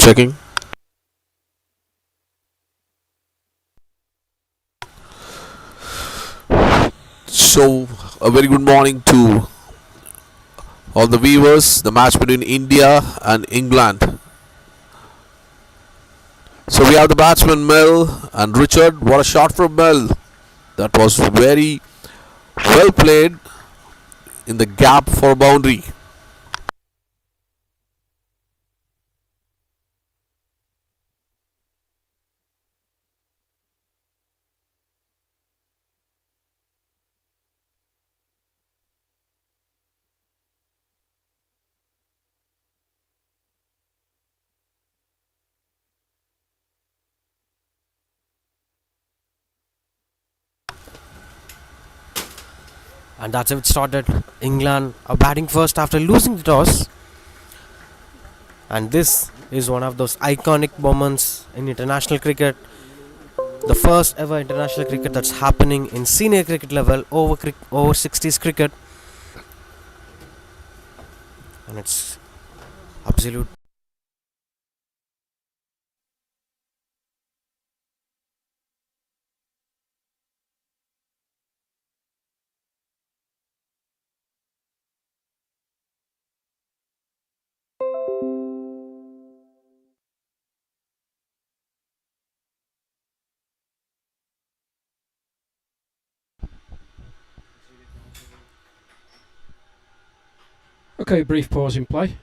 Checking. So, a very good morning to all the viewers. The match between India and England. So, we have the batsman Mel and Richard. What a shot from Mel! That was very well played in the gap for boundary. And that's how it started. England are batting first after losing the toss, and this is one of those iconic moments in international cricket. The first ever international cricket that's happening in senior cricket level over 60s cricket, and it's absolute. Okay, brief pause in play.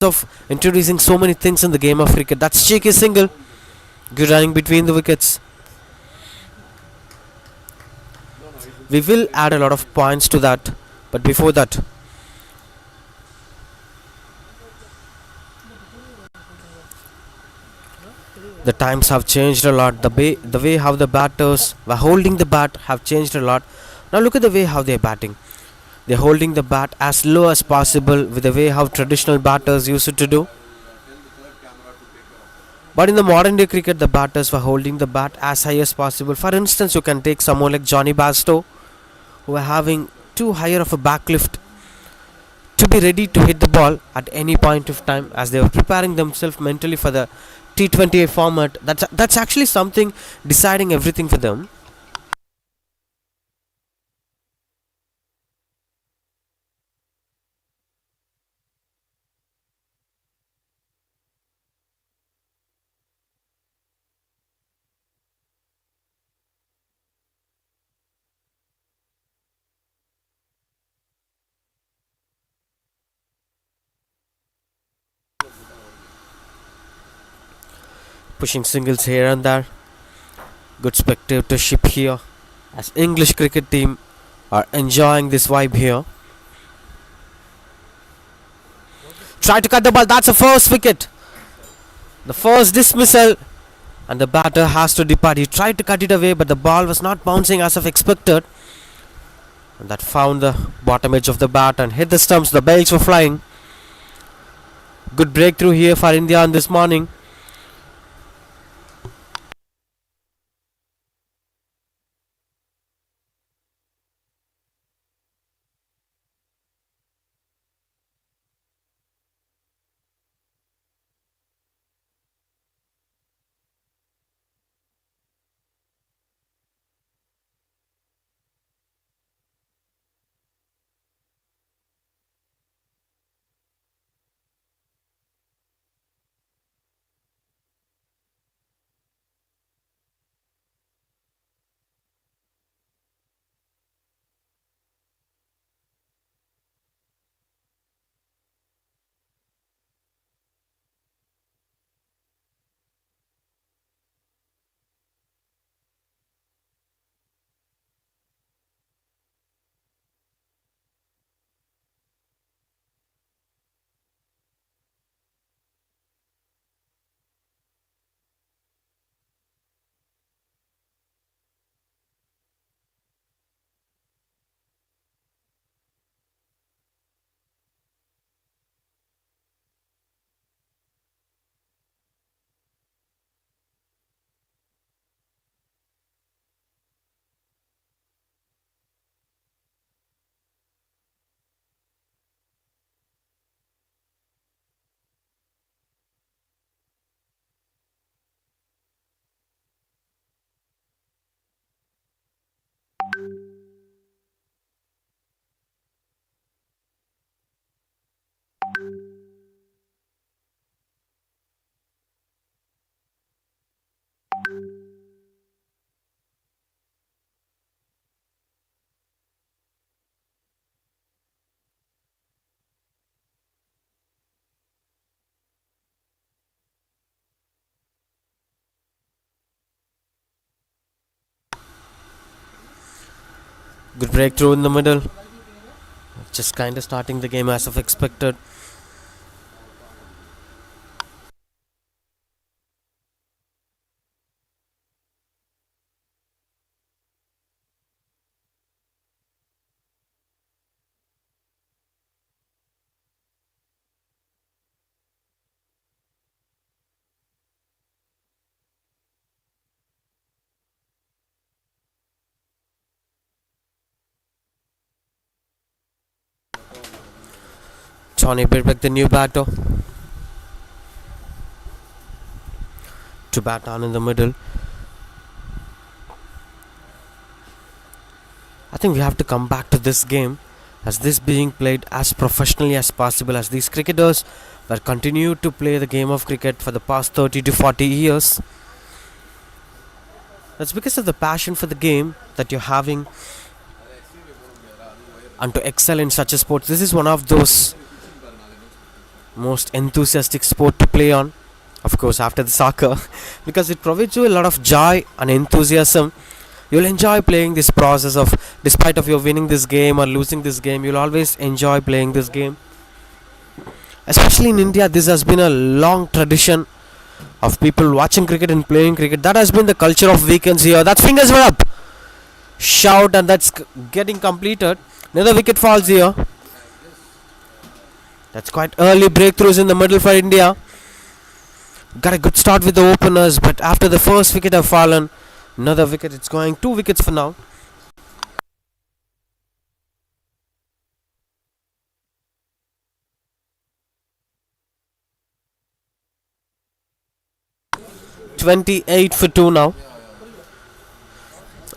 of introducing so many things in the game of cricket. That's cheeky single. Good running between the wickets. We will add a lot of points to that, but before that, the times have changed a lot. The way how the batters were holding the bat have changed a lot. Now look at the way how they're batting. They're holding the bat as low as possible with the way how traditional batters used to do. But in the modern day cricket, the batters were holding the bat as high as possible. For instance, you can take someone like Johnny Bairstow, who are having too higher of a backlift to be ready to hit the ball at any point of time, as they were preparing themselves mentally for the T20 format. That's actually something deciding everything for them. Pushing singles here and there. Good spectatorship here, as English cricket team are enjoying this vibe here. Try to cut the ball. That's a first wicket. The first dismissal, and the batter has to depart. He tried to cut it away, but the ball was not bouncing as of expected. And that found the bottom edge of the bat and hit the stumps. The bells were flying. Good breakthrough here for India on this morning. Good breakthrough in the middle. Just kind of starting the game as of expected. Johnny Birbeck, the new batter, to bat down in the middle. I think we have to come back to this game, as this being played as professionally as possible, as these cricketers will continue to play the game of cricket for the past 30 to 40 years. That's because of the passion for the game that you're having, and to excel in such a sport. This is one of those most enthusiastic sport to play on, of course, after the soccer, because it provides you a lot of joy and enthusiasm. You'll enjoy playing this process of, despite of you winning this game or losing this game, you'll always enjoy playing this game. Especially in India, this has been a long tradition of people watching cricket and playing cricket. That has been the culture of weekends here. That's fingers were up. Shout, and that's getting completed. Another wicket falls here. That's quite early breakthroughs in the middle for India. Got a good start with the openers, but after the first wicket have fallen, another wicket. It's going 2 wickets for now. "28 for 2 now,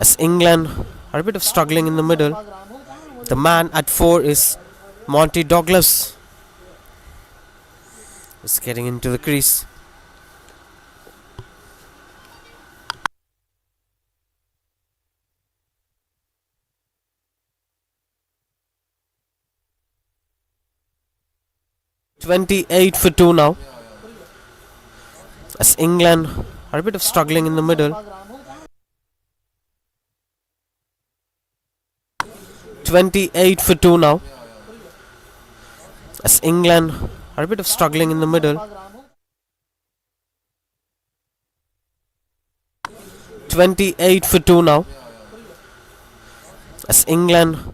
as England are a bit of struggling in the middle. The man at 4 is Monty Douglas. Is getting into the crease. "28 for 2 now, as England are a bit of struggling in the middle. 28 for 2 now, as England are a bit of struggling in the middle. 28 for 2 now, as England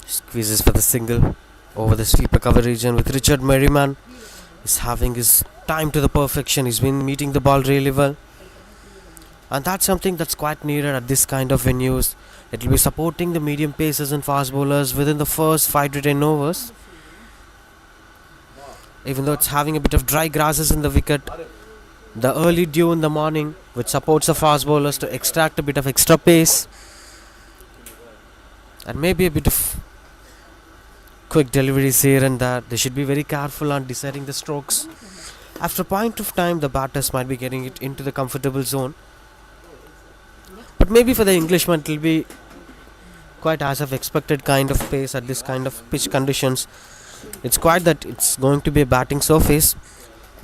squeezes for the single over the sweeper cover region, with Richard Merriman is having his time to the perfection. He's been meeting the ball really well, and that's something that's quite needed at this kind of venues. It will be supporting the medium pacers and fast bowlers within the first 5 to 10 overs. Even though it's having a bit of dry grasses in the wicket, the early dew in the morning, which supports the fast bowlers to extract a bit of extra pace, and maybe a bit of quick deliveries here and there. They should be very careful on deciding the strokes. After a point of time, the batters might be getting it into the comfortable zone, but maybe for the Englishman it will be quite as of expected kind of pace at this kind of pitch conditions. It's quite that it's going to be a batting surface,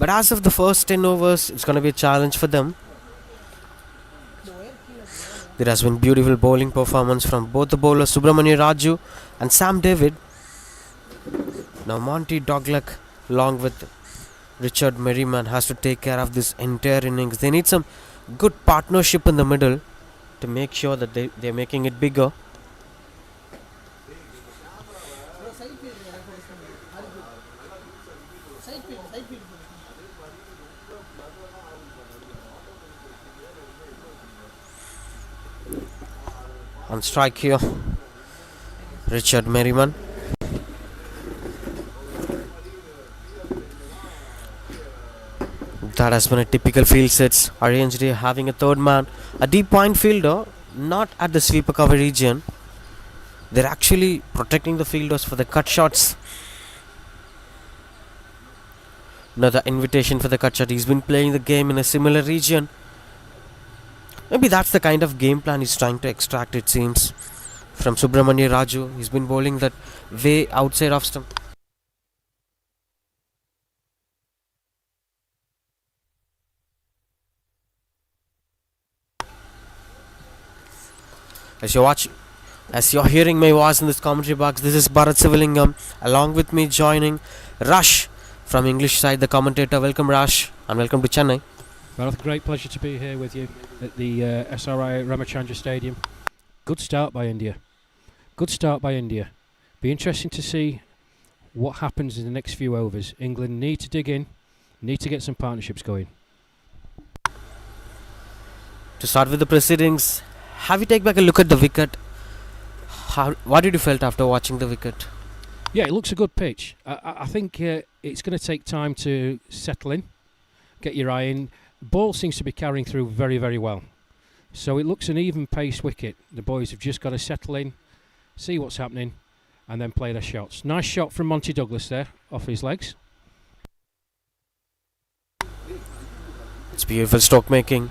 but as of the first 10 overs, it's going to be a challenge for them. There has been beautiful bowling performance from both the bowlers Subramania Raju and Sam David. Now Monty Douglas along with Richard Merriman has to take care of this entire innings. They need some good partnership in the middle to make sure that they're making it bigger. On strike here, Richard Merriman. That has been a typical field sets arranged here, having a third man, a deep point fielder, not at the sweeper cover region. They're actually protecting the fielders for the cut shots. Another invitation for the cut shot. He's been playing the game in a similar region. Maybe that's the kind of game plan he's trying to extract, it seems, from Subramania Raju. He's been bowling that way outside off stump. As you're hearing my voice in this commentary box, this is Bharat Sivalingam. Along with me joining Rush from English side, the commentator. Welcome Rush and welcome to Chennai. Well, it's a great pleasure to be here with you at the SRI Ramachandra Stadium. Good start by India. Good start by India. Be interesting to see what happens in the next few overs. England need to dig in, need to get some partnerships going. To start with the proceedings, have you take back a look at the wicket? What did you felt after watching the wicket? Yeah, it looks a good pitch. I think it's going to take time to settle in, get your eye in. Ball seems to be carrying through very, very well. So it looks an even pace wicket. The boys have just got to settle in, see what's happening, and then play their shots. Nice shot from Monty Douglas there, off his legs. It's beautiful stroke making.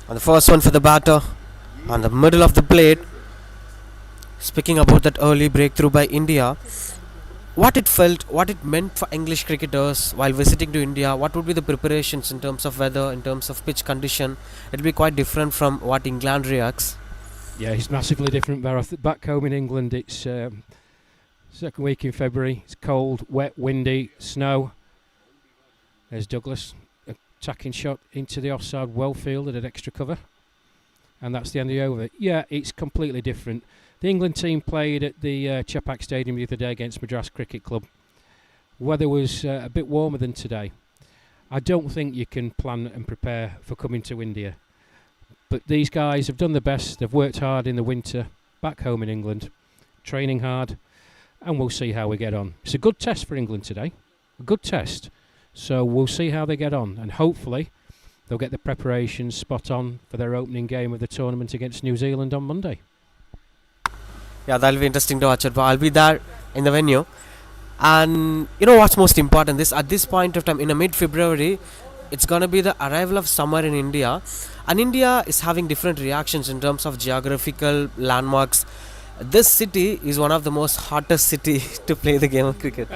And the first one for the batter on the middle of the plate. Speaking about that early breakthrough by India, what it meant for English cricketers while visiting to India, what would be the preparations in terms of weather, in terms of pitch condition? It'll be quite different from what England reacts. Yeah, it's massively different. Back home in England, it's second week in February. It's cold, wet, windy, snow. There's Douglas, attacking shot into the offside, well fielded at extra cover. And that's the end of the over. Yeah, it's completely different. The England team played at the Chepak Stadium the other day against Madras Cricket Club. Weather was a bit warmer than today. I don't think you can plan and prepare for coming to India. But these guys have done the best. They've worked hard in the winter back home in England, training hard, and we'll see how we get on. It's a good test for England today, a good test. So we'll see how they get on, and hopefully they'll get the preparations spot on for their opening game of the tournament against New Zealand on Monday. Yeah, that'll be interesting to watch it. But I'll be there in the venue. And you know what's most important? At this point of time, in mid-February, it's gonna be the arrival of summer in India, and India is having different reactions in terms of geographical landmarks. This city is one of the most hottest city to play the game of cricket.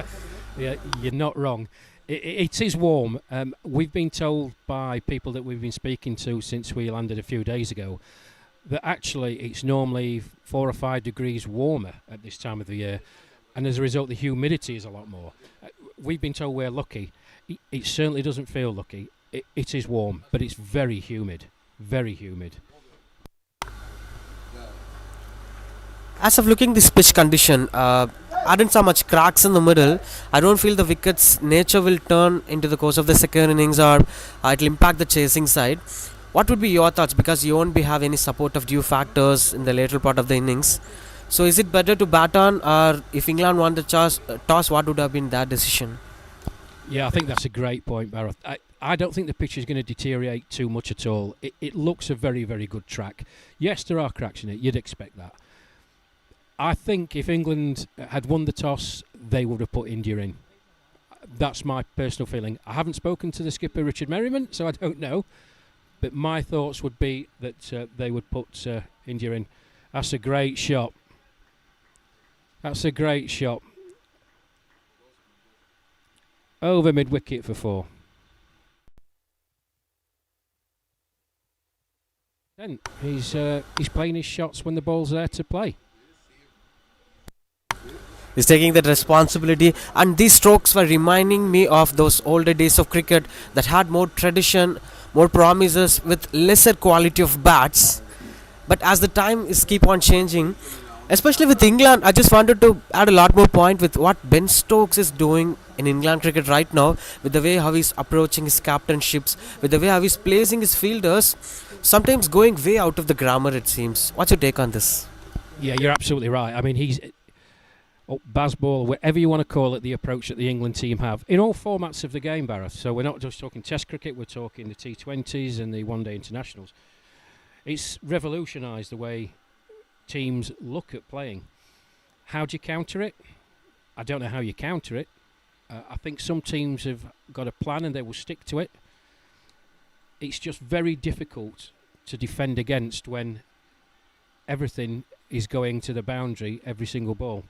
Yeah, you're not wrong. It is warm. We've been told by people that we've been speaking to since we landed a few days ago that actually it's normally 4 or 5 degrees warmer at this time of the year, and as a result the humidity is a lot more. We've been told we're lucky. It certainly doesn't feel lucky. It is warm, but it's very humid. Very humid. As of looking this pitch condition, I didn't see much cracks in the middle. I don't feel the wicket's nature will turn into the course of the second innings, or it'll impact the chasing side. What would be your thoughts? Because you won't be have any support of due factors in the later part of the innings. So is it better to bat on, or if England won the toss, what would have been that decision? Yeah, I think that's a great point, Bharat. I don't think the pitch is going to deteriorate too much at all. It looks a very, very good track. Yes, there are cracks in it. You'd expect that. I think if England had won the toss, they would have put India in. That's my personal feeling. I haven't spoken to the skipper, Richard Merriman, so I don't know. But my thoughts would be that they would put India in. That's a great shot. That's a great shot. Over mid-wicket for 4. And he's playing his shots when the ball's there to play. He's taking that responsibility, and these strokes were reminding me of those older days of cricket that had more tradition, more promises with lesser quality of bats. But as the time is keep on changing, especially with England, I just wanted to add a lot more point with what Ben Stokes is doing in England cricket right now, with the way how he's approaching his captainships, with the way how he's placing his fielders, sometimes going way out of the grammar it seems. What's your take on this? Yeah, you're absolutely right. I mean, he's Bazball, whatever you want to call it, the approach that the England team have in all formats of the game, Bareth. So we're not just talking Test cricket, we're talking the T20s and the one-day internationals. It's revolutionised the way teams look at playing. How do you counter it? I don't know how you counter it. I think some teams have got a plan and they will stick to it. It's just very difficult to defend against when everything is going to the boundary every single ball.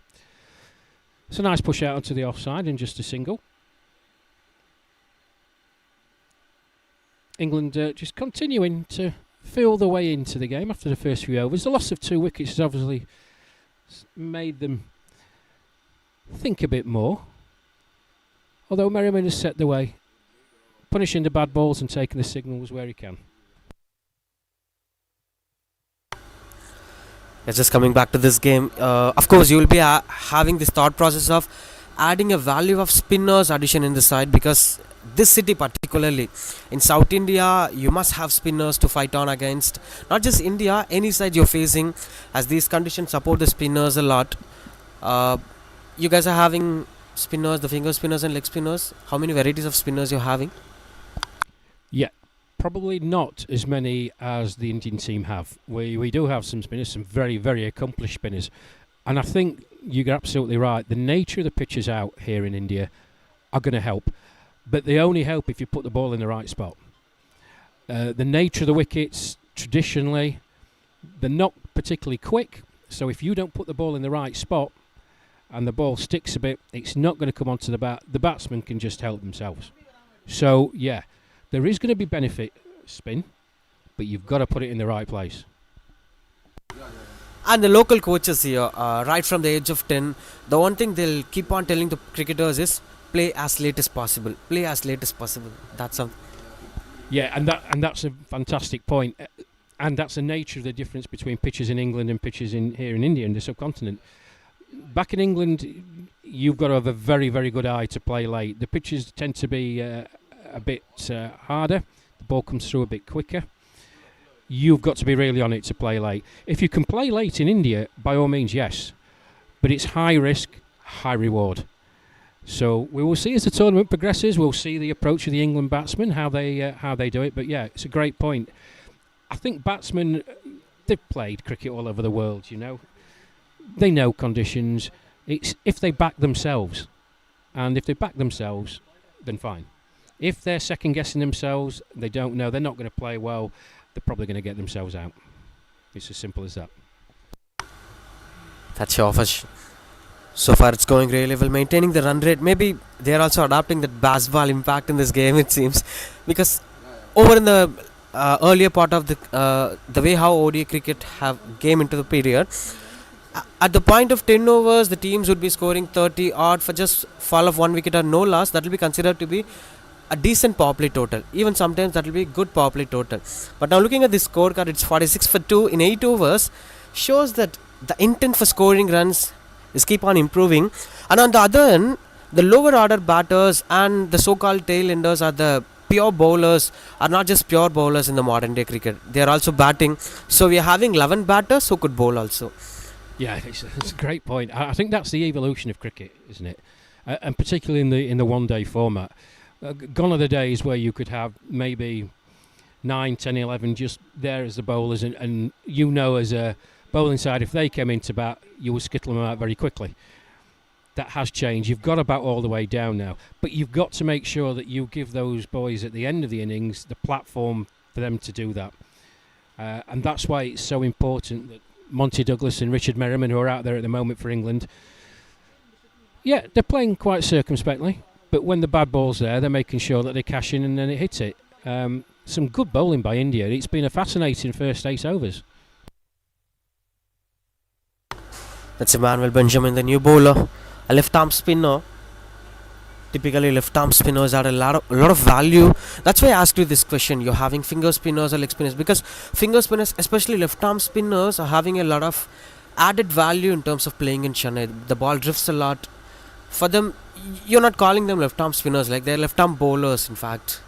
It's a nice push out onto the offside and just a single. England just continuing to feel the way into the game after the first few overs. The loss of 2 wickets has obviously made them think a bit more. Although Merriman has set the way, punishing the bad balls and taking the signals where he can. Just coming back to this game, of course you will be having this thought process of adding a value of spinners addition in the side, because this city particularly in South India you must have spinners to fight on against, not just India, any side you're facing, as these conditions support the spinners a lot. You guys are having spinners, the finger spinners and leg spinners. How many varieties of spinners you're having? Yeah, probably not as many as the Indian team have. We do have some spinners, some very, very accomplished spinners. And I think you're absolutely right. The nature of the pitches out here in India are going to help. But they only help if you put the ball in the right spot. The nature of the wickets, traditionally, they're not particularly quick. So if you don't put the ball in the right spot and the ball sticks a bit, it's not going to come onto the bat. The batsmen can just help themselves. So, yeah, there is going to be benefit spin, but you've got to put it in the right place. And the local coaches here, right from the age of 10, the one thing they'll keep on telling the cricketers is play as late as possible. Play as late as possible. That's something. Yeah, and that's a fantastic point. And that's the nature of the difference between pitches in England and pitches here in India, in the subcontinent. Back in England, you've got to have a very, very good eye to play late. The pitches tend to be a bit harder. The ball comes through a bit quicker. You've got to be really on it to play late. If you can play late in India, by all means, yes. But it's high risk, high reward. So we will see as the tournament progresses. We'll see the approach of the England batsmen, how they do it. But yeah, it's a great point. I think batsmen, they've played cricket all over the world, you know. They know conditions. It's if they back themselves. And if they back themselves, then fine. If they're second guessing themselves, they don't know, they're not going to play well, they're probably going to get themselves out. It's as simple as that. That's your offer. So far it's going really well, maintaining the run rate. Maybe they're also adapting that baseball impact in this game, it seems. Because over in the earlier part of the way how ODI cricket have came into the period, at the point of 10 overs, the teams would be scoring 30 odd for just fall of 1 wicket or no loss. That will be considered to be a decent power play total. Even sometimes that will be good power play total. But now looking at this scorecard, it's 46 for 2 in 8 overs. Shows that the intent for scoring runs is keep on improving. And on the other end, the lower order batters and the so-called tail enders are the pure bowlers, are not just pure bowlers in the modern day cricket. They are also batting. So we are having 11 batters who could bowl also. Yeah, it's a great point. I think that's the evolution of cricket, isn't it? And particularly in the one-day format. Gone are the days where you could have maybe 9, 10, 11 just there as the bowlers, and you know as a bowling side, if they came into bat, you would skittle them out very quickly. That has changed. You've got about all the way down now. But you've got to make sure that you give those boys at the end of the innings the platform for them to do that. And that's why it's so important that Monty Douglas and Richard Merriman, who are out there at the moment for England, yeah, they're playing quite circumspectly, but when the bad ball's there, they're making sure that they cash in and then it hits it. some good bowling by India. It's been a fascinating first 8 overs. That's Emmanuel Benjamin, the new bowler, a left arm spinner. Typically, left arm spinners are a lot of value. That's why I asked you this question. You're having finger spinners or leg spinners, because finger spinners, especially left arm spinners, are having a lot of added value in terms of playing in Chennai. The ball drifts a lot. For them, you're not calling them left arm spinners, like they're left arm bowlers, in fact.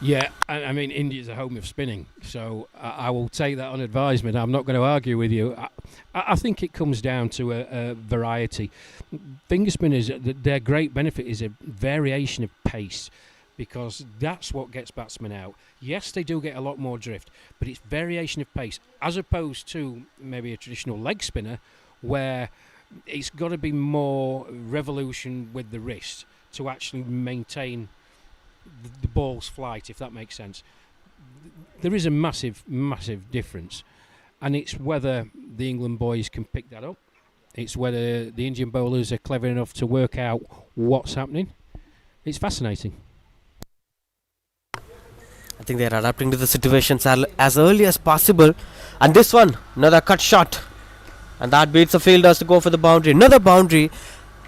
Yeah, I mean, India's a home of spinning, so I will take that on advisement. I'm not going to argue with you. I think it comes down to a variety. Finger spinners, their great benefit is a variation of pace, because that's what gets batsmen out. Yes, they do get a lot more drift, but it's variation of pace, as opposed to maybe a traditional leg spinner, where it's got to be more revolution with the wrist to actually maintain the ball's flight, if that makes sense. There is a massive difference, and it's whether the England boys can pick that up. It's whether the Indian bowlers are clever enough to work out what's happening. It's fascinating. I think they're adapting to the situations as early as possible. And this one, another cut shot, and that beats the fielders to go for the boundary. Another boundary.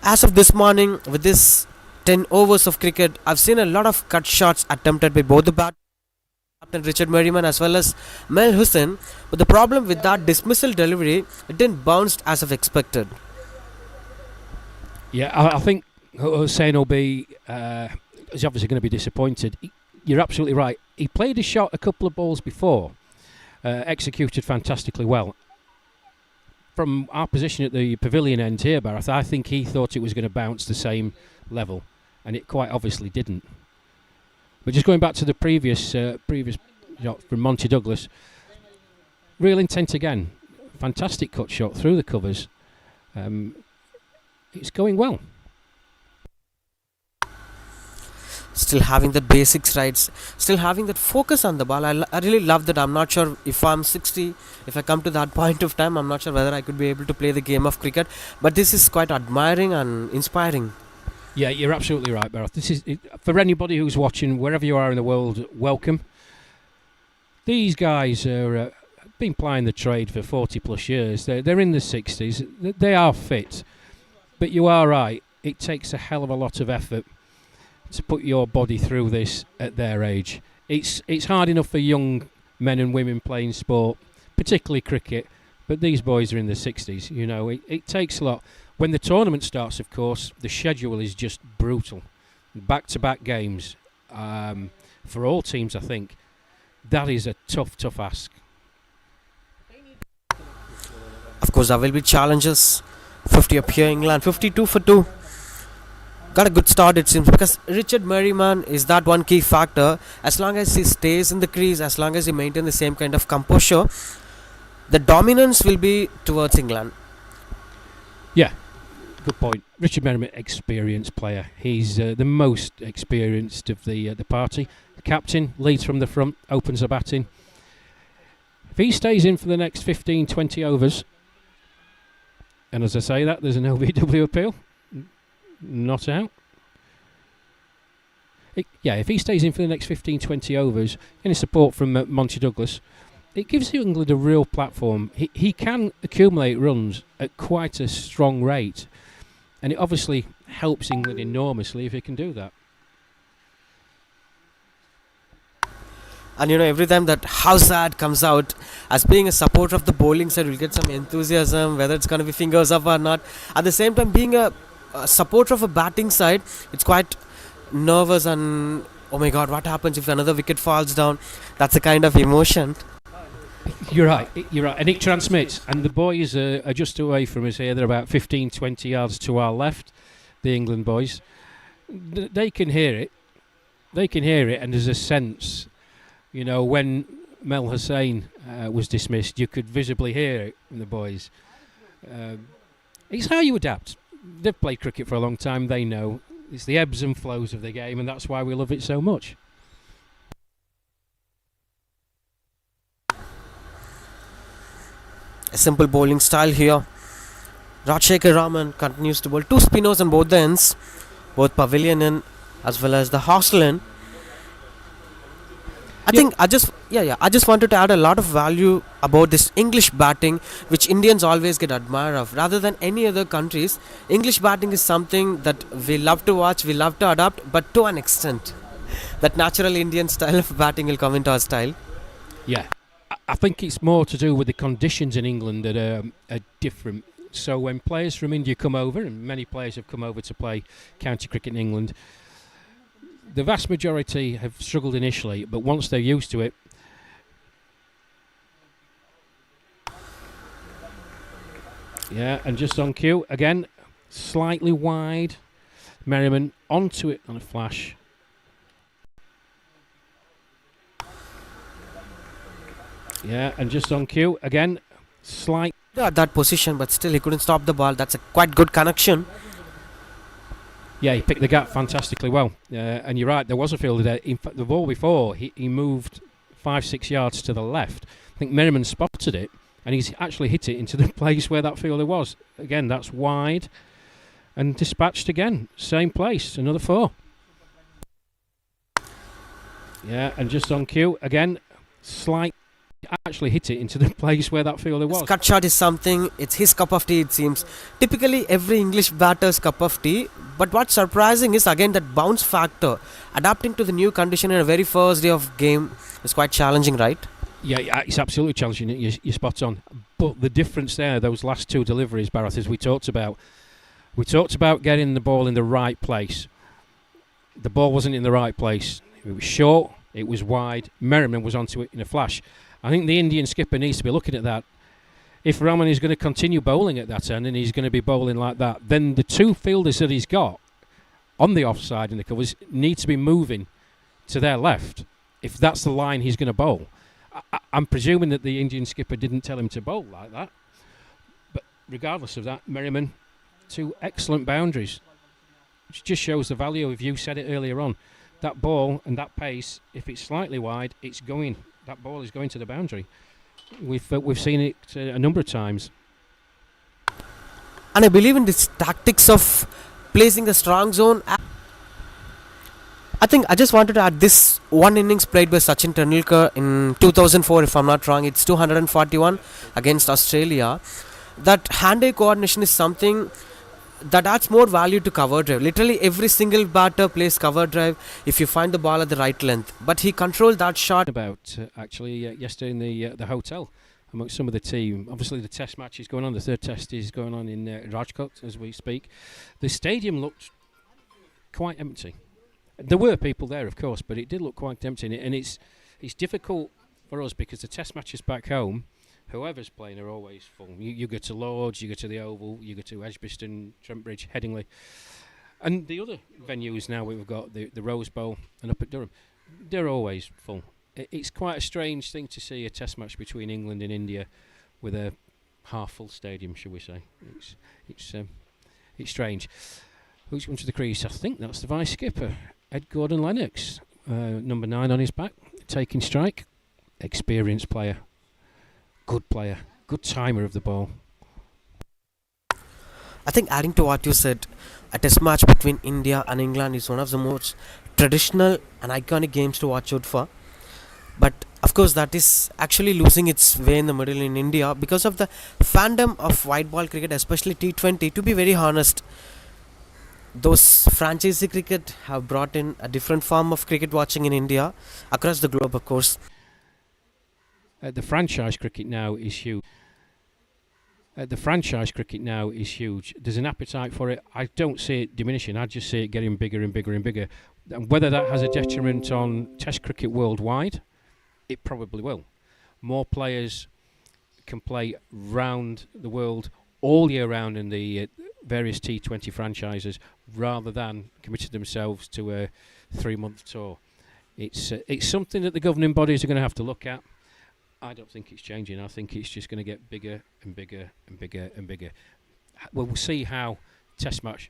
As of this morning, with this 10 overs of cricket, I've seen a lot of cut shots attempted by both the captain Richard Merriman as well as Mel Hussain. But the problem with that dismissal delivery, it didn't bounce as of expected. Yeah, I think Hussain will be is obviously going to be disappointed. You're absolutely right. He played a shot a couple of balls before, executed fantastically well. From our position at the pavilion end here, Barath, I think he thought it was going to bounce the same level, and it quite obviously didn't. But just going back to the previous shot from Monty Douglas, real intent again. Fantastic cut shot through the covers. It's going well. Still having the basics right, still having that focus on the ball. I really love that. I'm not sure if I'm 60, if I come to that point of time, I'm not sure whether I could be able to play the game of cricket, but this is quite admiring and inspiring. Yeah, you're absolutely right, Barath. This is for anybody who's watching, wherever you are in the world, welcome. These guys are been plying the trade for 40 plus years. They're in the 60s. They are fit, but you are right. It takes a hell of a lot of effort to put your body through this at their age. It's hard enough for young men and women playing sport, particularly cricket, but these boys are in the 60s. You know, it takes a lot. When the tournament starts, of course, the schedule is just brutal. Back-to-back games for all teams, I think. That is a tough ask. Of course, there will be challenges. 50 up here, England, 52 for 2. Got a good start, it seems, because Richard Merriman is that one key factor. As long as he stays in the crease, as long as he maintains the same kind of composure, the dominance will be towards England. Yeah, good point. Richard Merriman, experienced player. He's the most experienced of the party. The captain leads from the front, opens the batting. If he stays in for the next 15-20 overs, and as I say that, there's an LBW appeal. Not out. If he stays in for the next 15-20 overs, any support from Monty Douglas, it gives England a real platform. He can accumulate runs at quite a strong rate, and it obviously helps England enormously if he can do that. And you know, every time that Hazard comes out as being a supporter of the bowling side, we'll get some enthusiasm, whether it's going to be fingers up or not. At the same time, being a supporter of a batting side, it's quite nervous and oh my god, what happens if another wicket falls down? That's a kind of emotion. You're right, and it transmits. And the boys are just away from us here. They're about 15-20 yards to our left, the England boys. They can hear it, and there's a sense, you know, when Mel Hussain was dismissed, you could visibly hear it from the boys. It's how you adapt. They've played cricket for a long time, they know. It's the ebbs and flows of the game, and that's why we love it so much. A simple bowling style here. Rajshekhar Raman continues to bowl. 2 spinners on both the ends, both pavilion end as well as the hostel end. I think I just wanted to add a lot of value about this English batting, which Indians always get admired of. Rather than any other countries, English batting is something that we love to watch, we love to adapt, but to an extent. That natural Indian style of batting will come into our style. Yeah, I think it's more to do with the conditions in England that are different. So when players from India come over, and many players have come over to play county cricket in England, the vast majority have struggled initially, but once they're used to it, yeah, and just on cue again, slightly wide, Merriman onto it on a flash. Yeah, and just on cue again, slight. At that position, but still he couldn't stop the ball. That's a quite good connection. Yeah, he picked the gap fantastically well. And you're right, there was a fielder there. In fact, the ball before, he moved 5-6 yards to the left. I think Merriman spotted it, and he's actually hit it into the place where that fielder was. Again, that's wide. And dispatched again. Same place, another 4. Yeah, and just on cue, again, slight. Actually hit it into the place where that fielder was. His cut shot is something, it's his cup of tea, it seems. Typically every English batter's cup of tea, but what's surprising is again that bounce factor. Adapting to the new condition in a very first day of game is quite challenging, right? Yeah, it's absolutely challenging. You're spot on. But the difference there, those last 2 deliveries, Barath, as we talked about getting the ball in the right place. The ball wasn't in the right place. It was short, it was wide. Merriman was onto it in a flash. I think the Indian skipper needs to be looking at that. If Raman is going to continue bowling at that end and he's going to be bowling like that, then the 2 fielders that he's got on the offside in the covers need to be moving to their left if that's the line he's going to bowl. I'm presuming that the Indian skipper didn't tell him to bowl like that. But regardless of that, Merriman, 2 excellent boundaries. Which just shows the value of, you said it earlier on, that ball and that pace, if it's slightly wide, it's going. That ball is going to the boundary. We've seen it a number of times. And I believe in this tactics of placing the strong zone. I think I just wanted to add this one innings played by Sachin Tendulkar in 2004, if I'm not wrong. It's 241 against Australia. That hand-eye coordination is something that adds more value to cover drive. Literally every single batter plays cover drive if you find the ball at the right length. But he controlled that shot. About yesterday in the hotel amongst some of the team. Obviously the test match is going on. The 3rd test is going on in Rajkot as we speak. The stadium looked quite empty. There were people there, of course, but it did look quite empty. And it's difficult for us because the test matches back home, whoever's playing are always full. You go to Lords, you go to the Oval, you go to Edgbaston, Trentbridge, Headingley. And the other venues now we've got, the Rose Bowl and up at Durham, they're always full. It's quite a strange thing to see a test match between England and India with a half-full stadium, shall we say. It's strange. Who's going to the crease? I think that's the vice skipper, Ed Gordon-Lennox. Number 9 on his back, taking strike. Experienced player. Good player, good timer of the ball. I think adding to what you said, a test match between India and England is one of the most traditional and iconic games to watch out for. But of course that is actually losing its way in the middle in India because of the fandom of white ball cricket, especially T20. To be very honest, those franchisee cricket have brought in a different form of cricket watching in India, across the globe of course. The franchise cricket now is huge. There's an appetite for it. I don't see it diminishing. I just see it getting bigger and bigger and bigger. And whether that has a detriment on Test cricket worldwide, it probably will. More players can play round the world all year round in the various T20 franchises rather than committing themselves to a 3-month tour. It's something that the governing bodies are going to have to look at. I don't think it's changing. I think it's just going to get bigger and bigger and bigger and bigger. We'll see how Test match.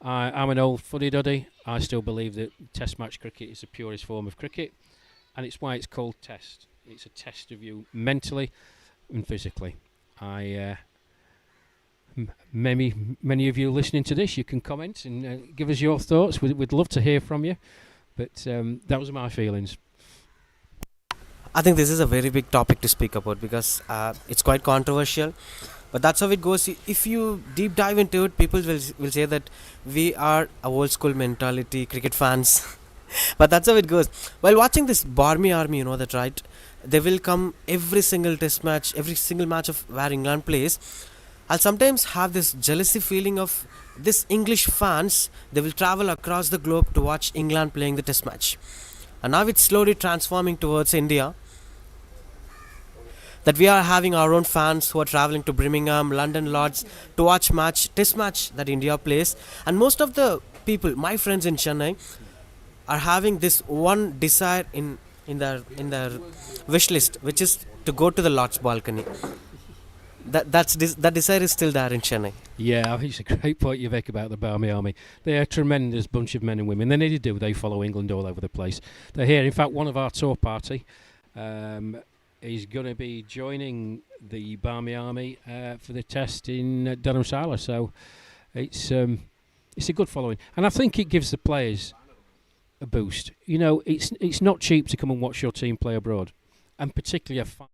I'm an old fuddy-duddy. I still believe that Test match cricket is the purest form of cricket, and it's why it's called Test. It's a test of you mentally and physically. Many of you listening to this, you can comment and give us your thoughts. We'd love to hear from you. But that was my feelings. I think this is a very big topic to speak about because it's quite controversial. But that's how it goes. If you deep dive into it, people will say that we are a old school mentality cricket fans. But that's how it goes. While watching this Barmy Army, you know that, right? They will come every single test match, every single match of where England plays. I'll sometimes have this jealousy feeling of this English fans. They will travel across the globe to watch England playing the test match. And now it's slowly transforming towards India, that we are having our own fans who are traveling to Birmingham, London, Lords to watch test match that India plays. And most of the people, my friends in Chennai, are having this one desire in their wish list, which is to go to the Lord's balcony. That desire is still there in Chennai. Yeah, I think it's a great point you make about the Barmy Army. They're a tremendous bunch of men and women. They need to do. They follow England all over the place. They're here. In fact, one of our tour party is going to be joining the Barmy Army for the test in Dharamsala. So it's a good following, and I think it gives the players a boost. You know, it's not cheap to come and watch your team play abroad, and particularly a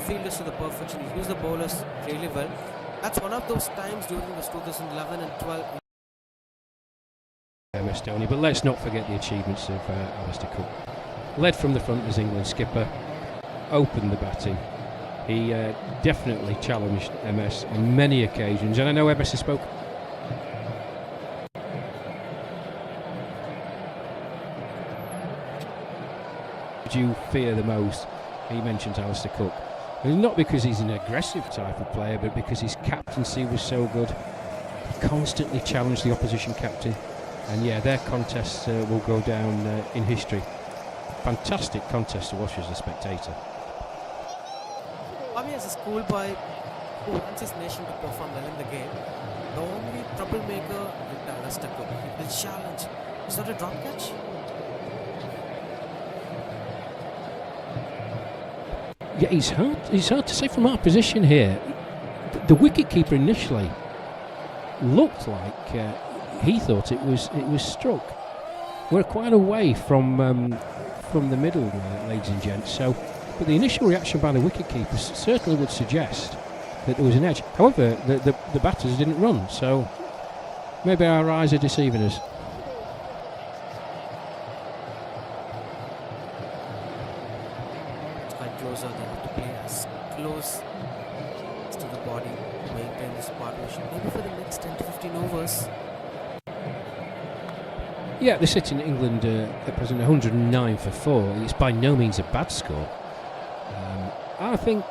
fielders to the perfection. He used the bowlers really well. That's one of those times during this 2011 and 12. MS Dhoni, but let's not forget the achievements of Alistair Cook. Led from the front as England skipper, opened the batting. He definitely challenged MS on many occasions, and I know MS has spoken. Would you fear the most? He mentions Alistair Cook. And not because he's an aggressive type of player, but because his captaincy was so good. He constantly challenged the opposition captain. And yeah, their contests will go down in history. Fantastic contest to watch as a spectator. Kwame is a schoolboy who wants his nation to perform well in the game. The only troublemaker with Alistair Cook. He will challenge. Is that a drop catch? Yeah, it's hard to say from our position here. The wicket-keeper initially looked like he thought it was struck. We're quite away from the middle, ladies and gents. So, but the initial reaction by the wicket-keeper certainly would suggest that there was an edge. However, the batters didn't run, so maybe our eyes are deceiving us. Closer, they have to play as close to the body to maintain this partnership, maybe for the next 10 to 15 overs. Yeah, they're sitting in England at present 109 for 4. It's by no means a bad score. I think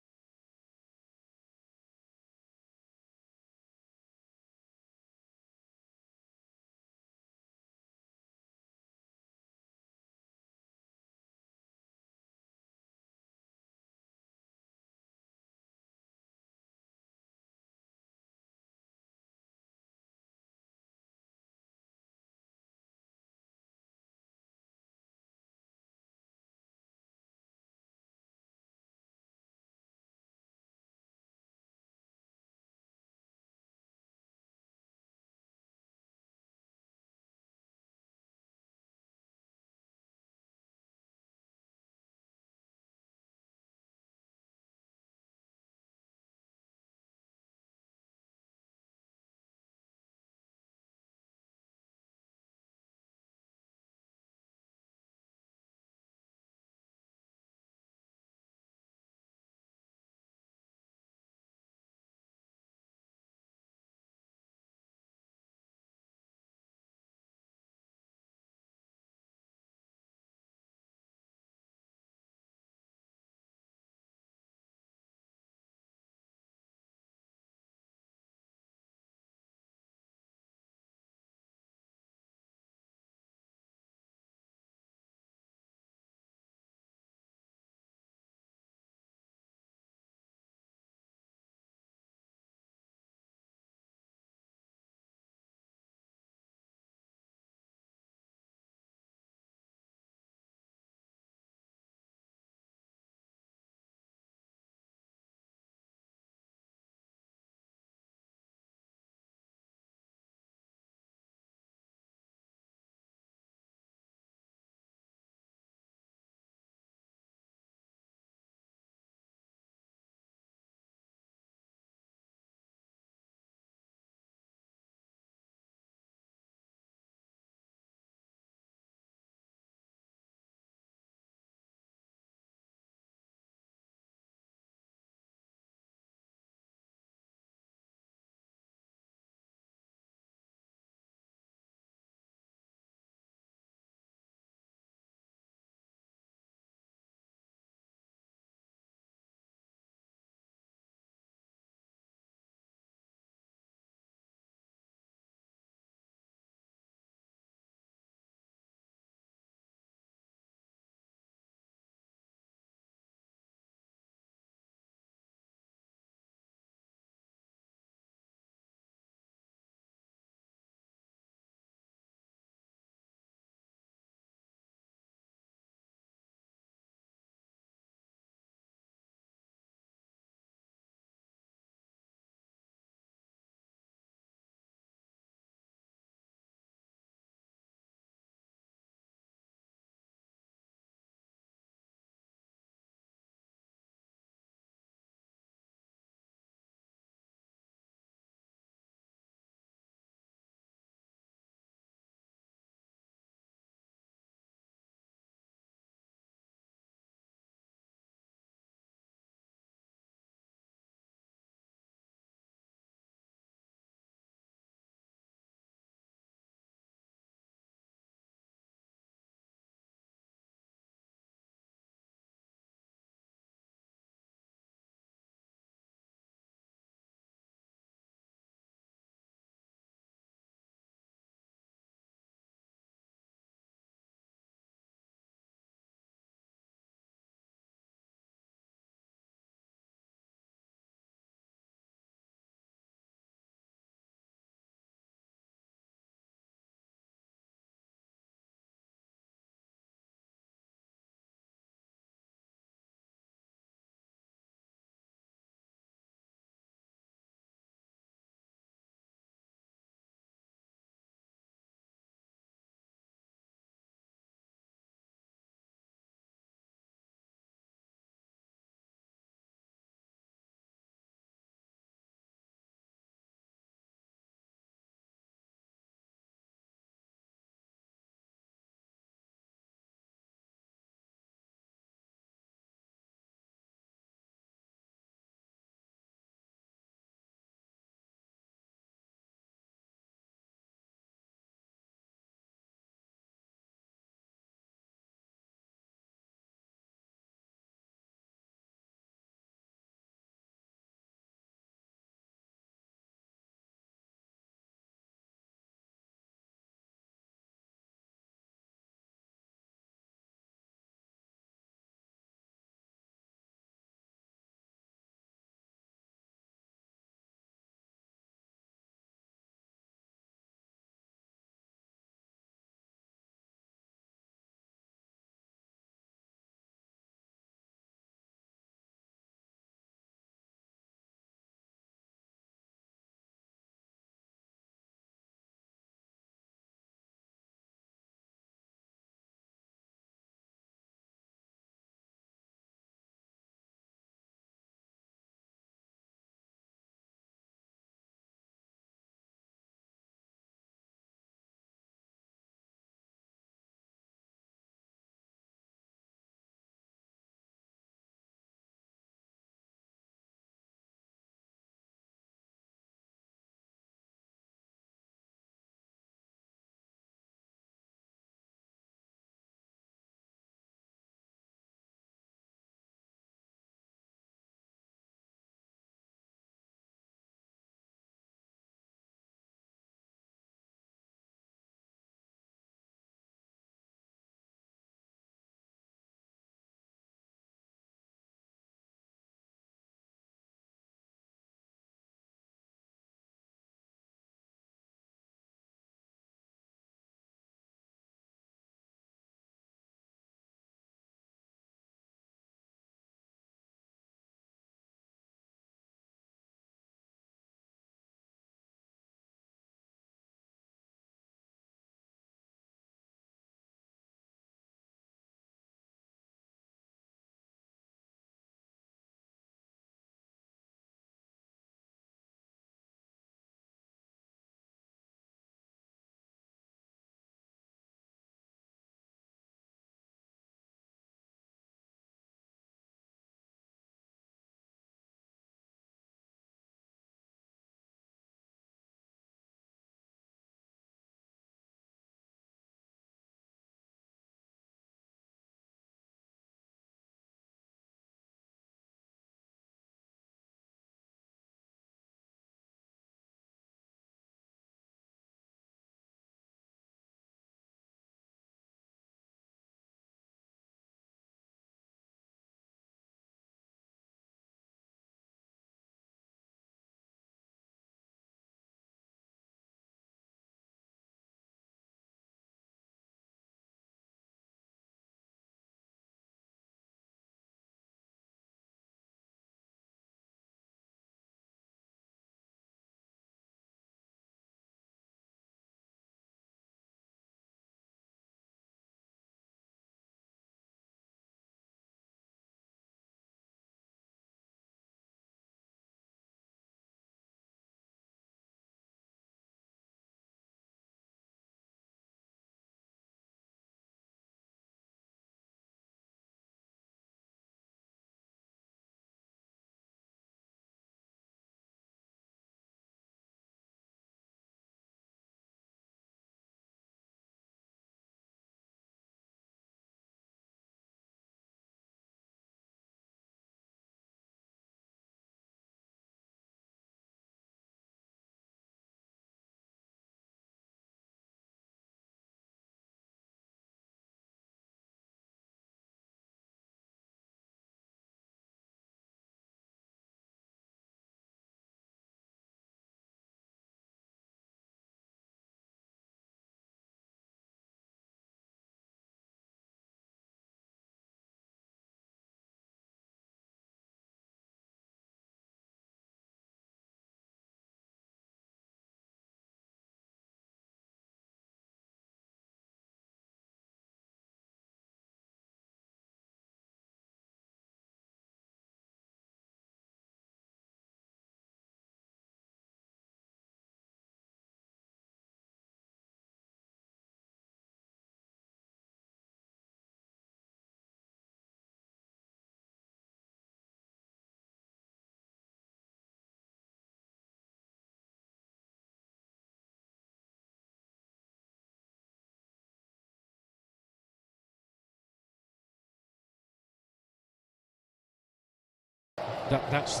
That's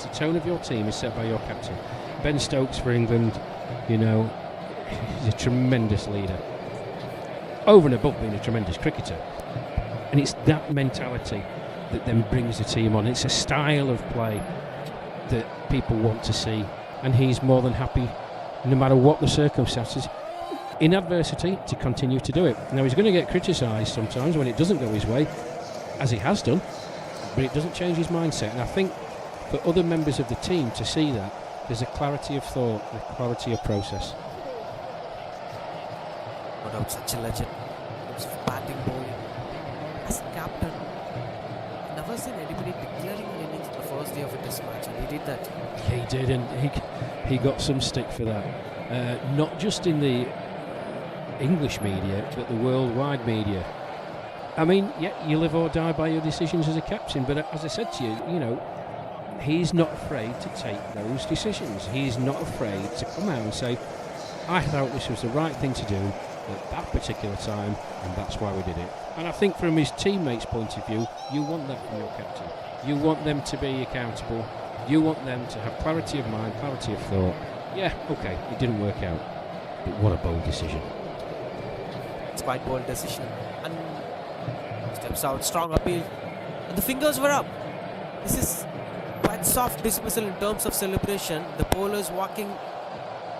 the tone of your team is set by your captain. Ben Stokes for England, you know, he's a tremendous leader. Over and above being a tremendous cricketer. And it's that mentality that then brings the team on. It's a style of play that people want to see. And he's more than happy, no matter what the circumstances, in adversity, to continue to do it. Now, he's going to get criticised sometimes when it doesn't go his way, as he has done, but it doesn't change his mindset. And I think for other members of the team to see that, there's a clarity of thought, a clarity of process. No doubt, such a legend. In terms of batting, bowling, as captain, I've never seen anybody declaring an innings the first day of a test match, and he did that. He did, and he got some stick for that. Not just in the English media, but the worldwide media. I mean, yeah, you live or die by your decisions as a captain, but as I said to you, you know, he's not afraid to take those decisions. He's not afraid to come out and say, I thought this was the right thing to do at that particular time, and that's why we did it. And I think from his teammates' point of view, you want that from your captain. You want them to be accountable. You want them to have clarity of mind, clarity of thought. Yeah, okay, it didn't work out, but what a bold decision. It's quite bold decision. And steps out, strong appeal. And the fingers were up. This is quite soft dismissal in terms of celebration. The bowlers walking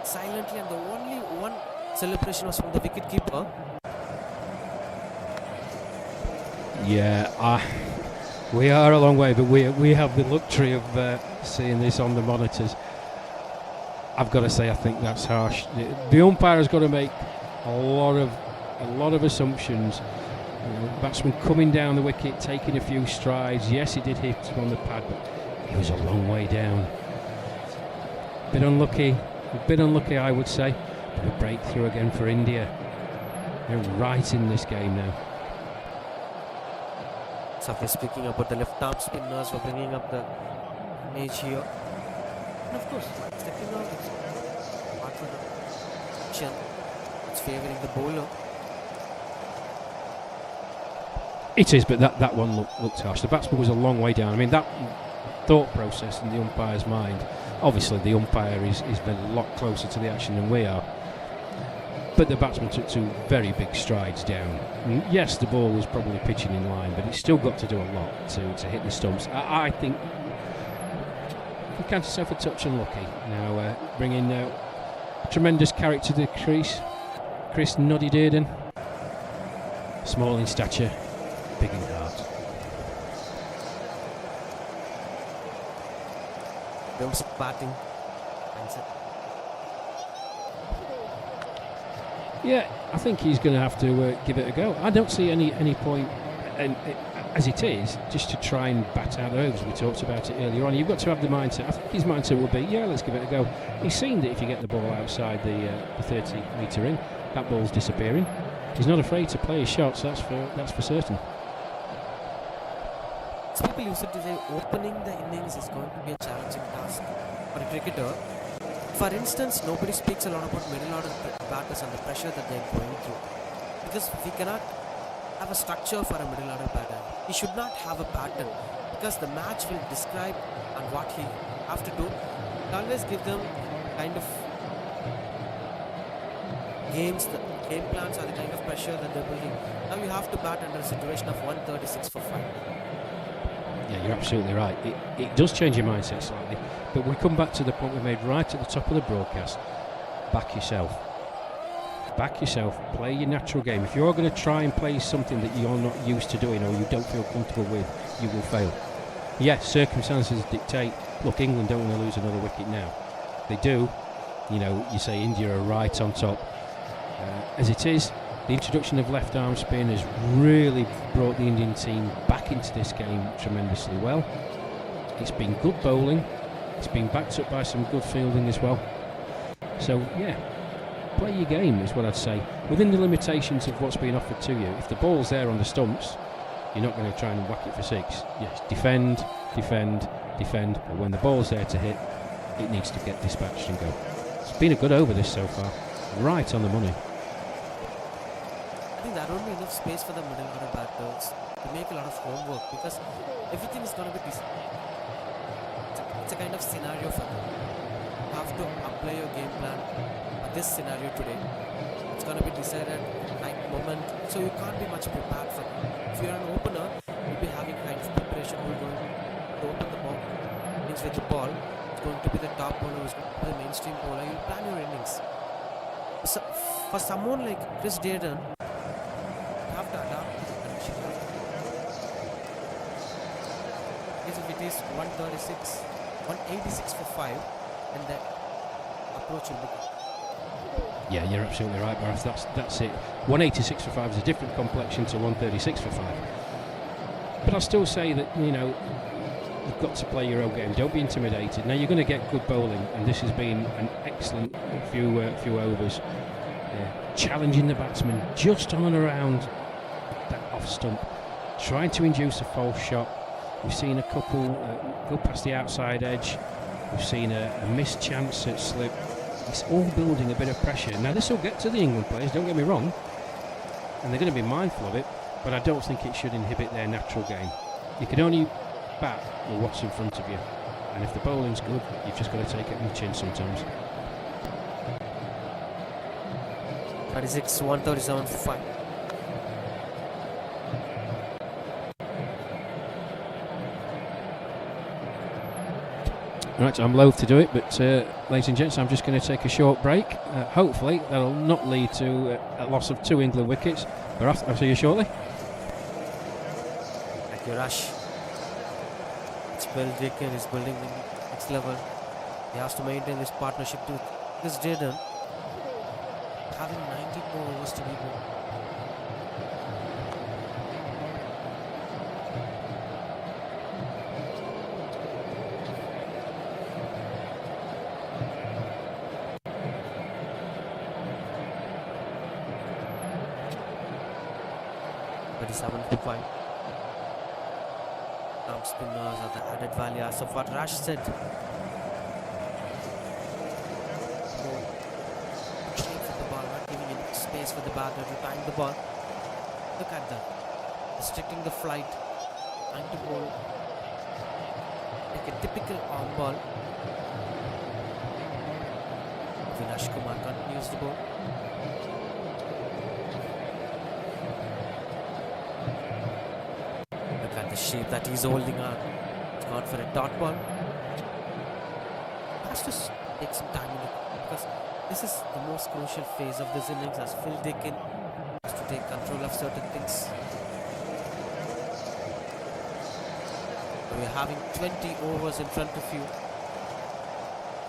silently, and the only one celebration was from the wicketkeeper. Yeah, we are a long way, but we have the luxury of seeing this on the monitors. I've got to say, I think that's harsh. The umpire has got to make a lot of assumptions. You know, batsman coming down the wicket, taking a few strides. Yes, he did hit him on the pad, but he was a long way down. Bit unlucky, I would say. But a breakthrough again for India. They're right in this game now. So we're speaking about the left-arm spinners, we're bringing up the image here. And of course, stepping out, it's apart from the action, it's favouring the bowler. It is, but that one looked harsh. The batsman was a long way down. I mean, that thought process in the umpire's mind, obviously the umpire is a lot closer to the action than we are. But the batsman took two very big strides down. And yes, the ball was probably pitching in line, but it's still got to do a lot to hit the stumps. I think he counted himself a touch unlucky. Now bringing tremendous character to the crease. Chris Noddy Dearden. Small in stature, big in heart. Terms of batting, mindset. Yeah, I think he's going to have to give it a go. I don't see any point, and as it is, just to try and bat out overs. We talked about it earlier on. You've got to have the mindset. I think his mindset will be, yeah, let's give it a go. He's seen that if you get the ball outside the 30-metre ring, that ball's disappearing. He's not afraid to play his shots. That's for certain. Some people used to say opening the innings is going to be a challenging task for a cricketer. For instance, nobody speaks a lot about middle order batters and the pressure that they're going through. Because we cannot have a structure for a middle order batter. He should not have a pattern, because the match will describe and what he have to do. It always give them kind of games, the game plans are the kind of pressure that they're building. Now you have to bat under a situation of 136 for 5. Yeah, you're absolutely right. It does change your mindset slightly, but we come back to the point we made right at the top of the broadcast. Back yourself. Back yourself. Play your natural game. If you're going to try and play something that you're not used to doing or you don't feel comfortable with, you will fail. Yes, circumstances dictate. Look, England don't want to lose another wicket now. They do. You know, you say India are right on top. As it is, the introduction of left arm spin has really brought the Indian team back into this game tremendously well. It's been good bowling. It's been backed up by some good fielding as well. So, yeah, play your game is what I'd say. Within the limitations of what's being offered to you. If the ball's there on the stumps, you're not going to try and whack it for 6. Yes, defend. But when the ball's there to hit, it needs to get dispatched and go. It's been a good over this so far. Right on the money. I think there won't be enough space for the middle order batters to make a lot of homework, because everything is going to be it's a kind of scenario for them. You have to apply your game plan for this scenario today. It's going to be decided right moment, so you can't be much prepared for it. If you're an opener, you'll be having kind of preparation. We're going to open the ball, innings with the ball. It's going to be the top bowler, who's going to be the mainstream bowler. You'll plan your innings. So, for someone like Chris Dearden, you have to adapt and you should have to. If it is 136, 186 for 5, and the approach will be good. Yeah, you're absolutely right, Barath. That's it. 186 for 5 is a different complexion to 136 for 5. But I'll still say that, you know, you've got to play your own game. Don't be intimidated. Now, you're going to get good bowling, and this has been an excellent few overs. Challenging the batsman just on and around that off stump, trying to induce a false shot. We've seen a couple go past the outside edge. We've seen a missed chance at slip. It's all building a bit of pressure. Now, this will get to the England players, don't get me wrong, and they're going to be mindful of it, but I don't think it should inhibit their natural game. You can only bat with what's in front of you, and if the bowling's good, you've just got to take it on the chin sometimes. 36, 137 for 5. Right, I'm loath to do it, but ladies and gents, I'm just going to take a short break. Hopefully that'll not lead to a loss of 2 England wickets. But I'll see you shortly. Thank you, Rash. It's Bill Dickon is building the next level. He has to maintain this partnership with Chris Dearden, having 19 more overs to be bowled. Arm spinners are the added value as of what Rash said. More shape for the ball, not giving any space for the batter to time the ball. Look at that. Restricting the flight. Trying to bowl like a typical arm ball. Avinash Kumar continues to bowl. The shape that he's holding on. It's gone for a dot ball. Has to take some time in it, because this is the most crucial phase of this innings, as Phil Dickon has to take control of certain things. We're having 20 overs in front of you,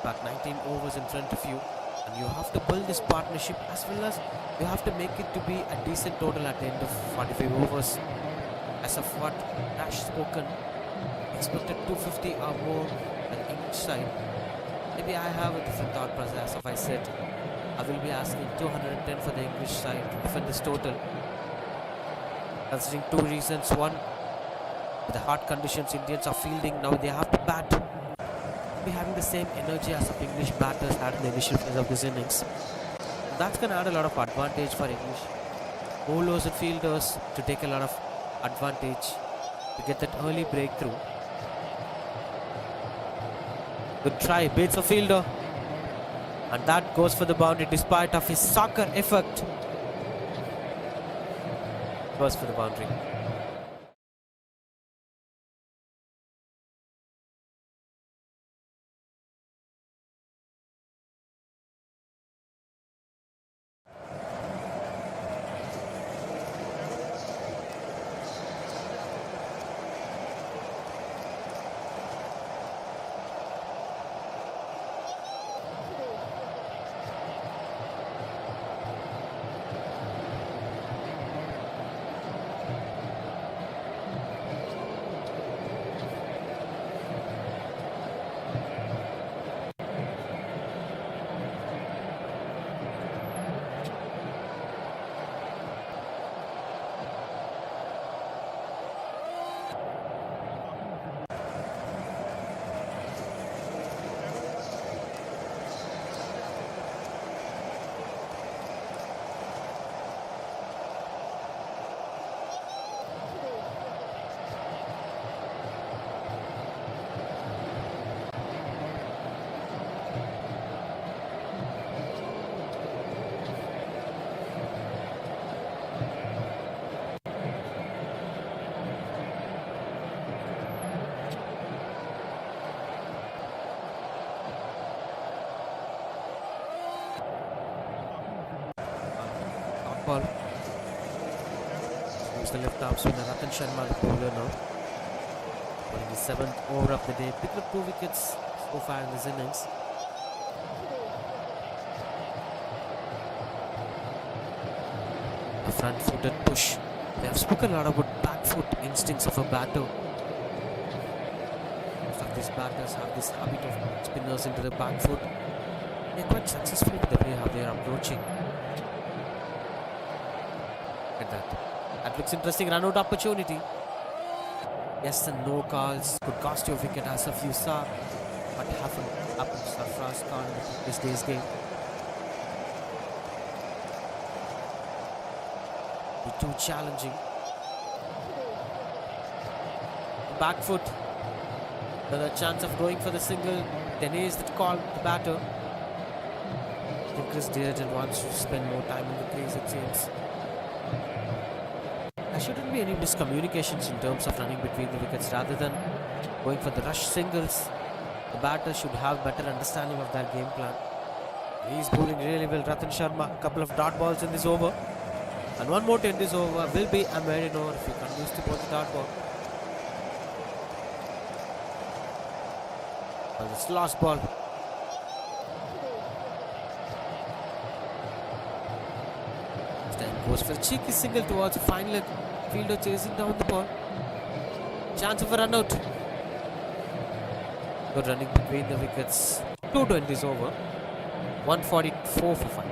but 19 overs in front of you, and you have to build this partnership, as well as you have to make it to be a decent total at the end of 45 overs. As of what Rash spoken, expected 250 or more on English side. Maybe I have a different thought process. As of I said, I will be asking 210 for the English side to defend this total. Considering 2 reasons. One, with the hard conditions Indians are fielding, now they have to bat. Be having the same energy as of English batters had in the initial phase of this innings. That's going to add a lot of advantage for English bowlers and fielders to take a lot of advantage to get that early breakthrough. Good try, baits a fielder, and that goes for the boundary despite of his soccer effort. Goes for the boundary. comes the left arm spinner Ratan Sharma, the bowler now. Bowling the 7th over of the day. Picked up 2 wickets so far in this innings. A front-footed push. They have spoken a lot about back-foot instincts of a batter. Most of these batters have this habit of spinners into the back foot. They're quite successful with the way how they are approaching. Look at that. That looks interesting. Run out opportunity. Yes and no calls could cost you a wicket, as if you saw what happened to Sarfraz Khan in the previous day's game. Be too challenging. Back foot. Another chance of going for the single. Denies that call the batter. I think Chris Dearden wants to spend more time in the crease, it seems. There shouldn't be any miscommunications in terms of running between the wickets. Rather than going for the rush singles, the batter should have better understanding of their game plan. He's bowling really well. Ratan Sharma, a couple of dot balls in this over. And one more to end this over will be a maiden over if he continues to bowl the dot ball. Well, this last ball. This time goes for a cheeky single towards the fine leg. Fielder chasing down the ball. Chance of a run out. Good running between the wickets. 2 to end this over. 144 for 5.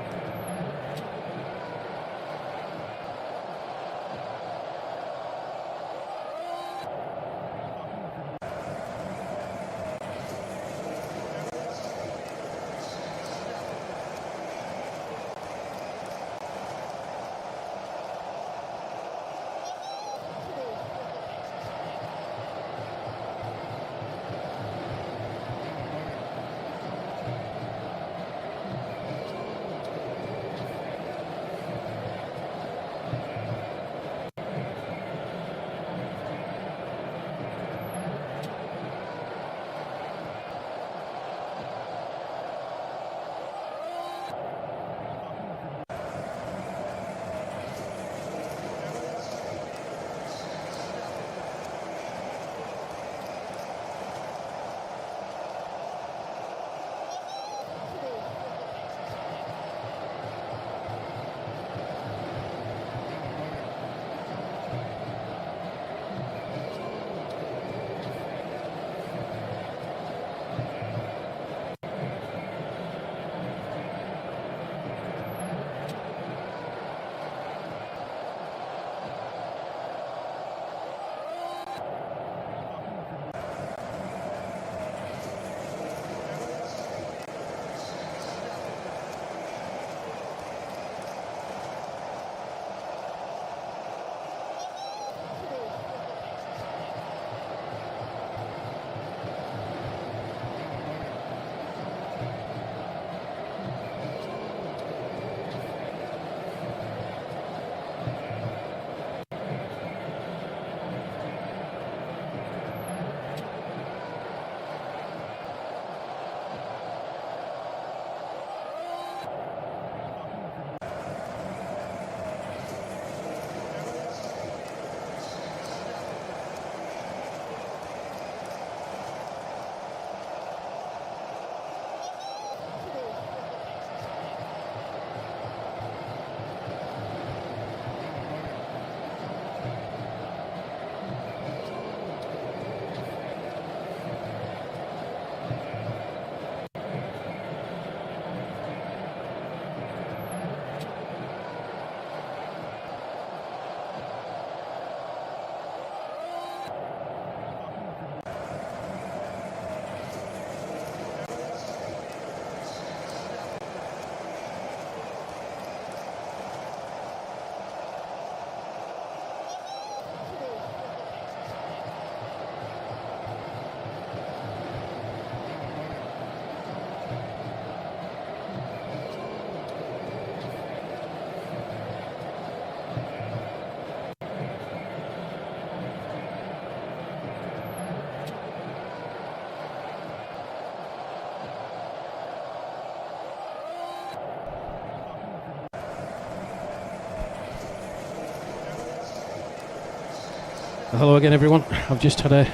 Hello again, everyone. I've just had a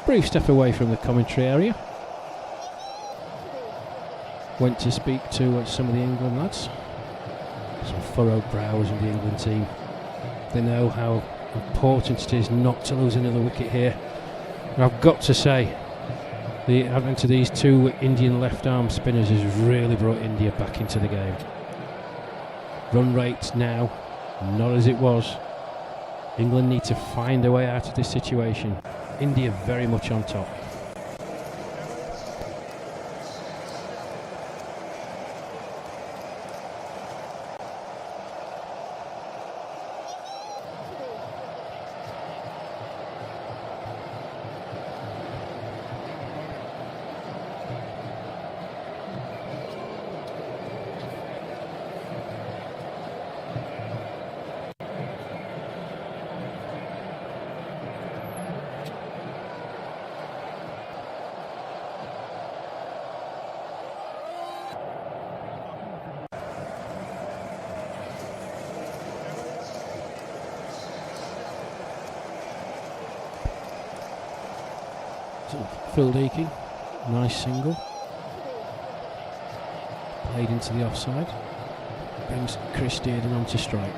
brief step away from the commentary area. Went to speak to some of the England lads. Some furrowed brows of the England team. They know how important it is not to lose another wicket here. And I've got to say, the advent of these two Indian left-arm spinners has really brought India back into the game. Run rate now, not as it was. England need to find a way out of this situation. India very much on top. Phil Deakin, nice single. Played into the offside. Brings Chris Dearden on to strike.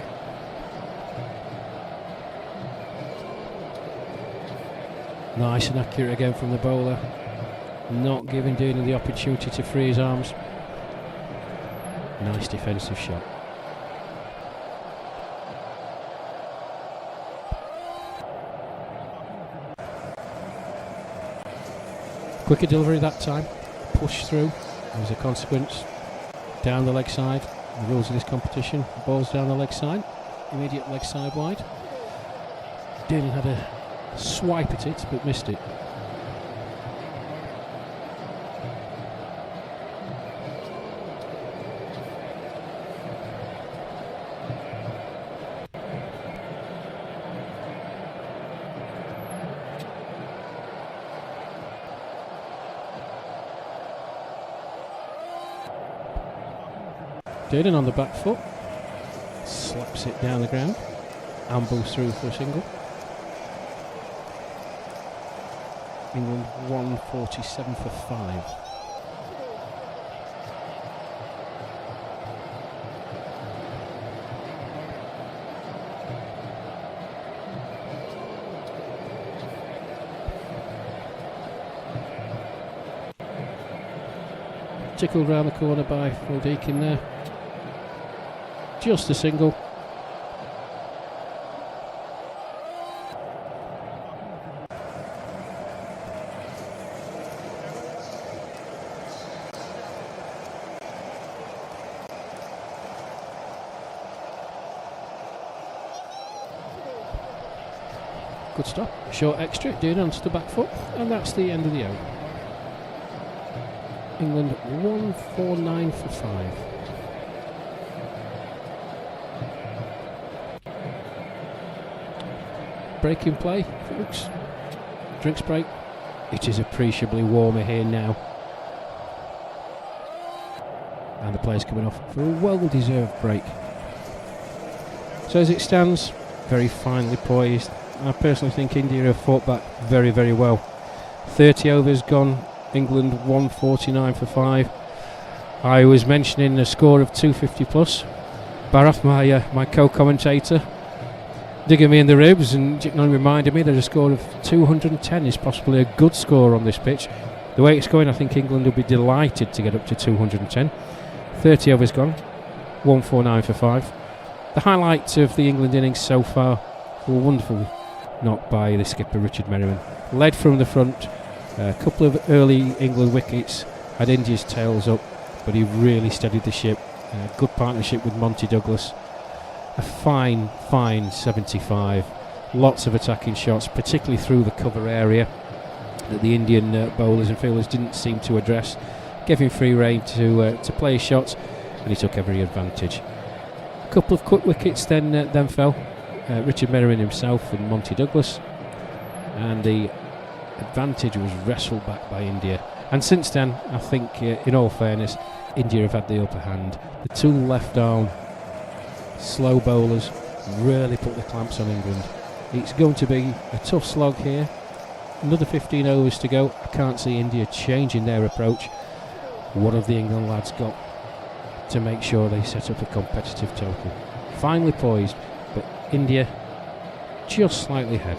Nice and accurate again from the bowler. Not giving Dearden the opportunity to free his arms. Nice defensive shot. Quicker delivery that time, push through as a consequence, down the leg side. The rules of this competition, balls down the leg side, immediate leg side wide. Dearden had a swipe at it but missed it. Dearden on the back foot, slaps it down the ground, ambles through for a single. England 147 for 5. Tickled round the corner by Phil Deakin there. Just a single. Good stop. Short extra, doing onto the back foot, and that's the end of the over. England 149 for 5. Break in play, folks. Drinks break. It is appreciably warmer here now. And the players coming off for a well-deserved break. So as it stands, very finely poised. I personally think India have fought back very, very well. 30 overs gone, England 149 for 5. I was mentioning a score of 250 plus. Barath, my co-commentator, digging me in the ribs and reminded me that a score of 210 is possibly a good score on this pitch. The way it's going, I think England will be delighted to get up to 210. 30 overs gone, 149 for 5. The highlight of the England innings so far, a wonderful knock by the skipper Richard Merriman. Led from the front, a couple of early England wickets, had India's tails up, but he really steadied the ship. Good partnership with Monty Douglas. A fine 75. Lots of attacking shots, particularly through the cover area that the Indian bowlers and fielders didn't seem to address. Gave him free rein to play his shots, and he took every advantage. A couple of quick wickets then fell. Richard Merriman himself and Monty Douglas, and the advantage was wrestled back by India. And since then, I think, in all fairness, India have had the upper hand. The two left arm slow bowlers really put the clamps on England. It's going to be a tough slog here. Another 15 overs to go. I can't see India changing their approach. What have the England lads got to make sure they set up a competitive total? Finely poised, but India just slightly ahead.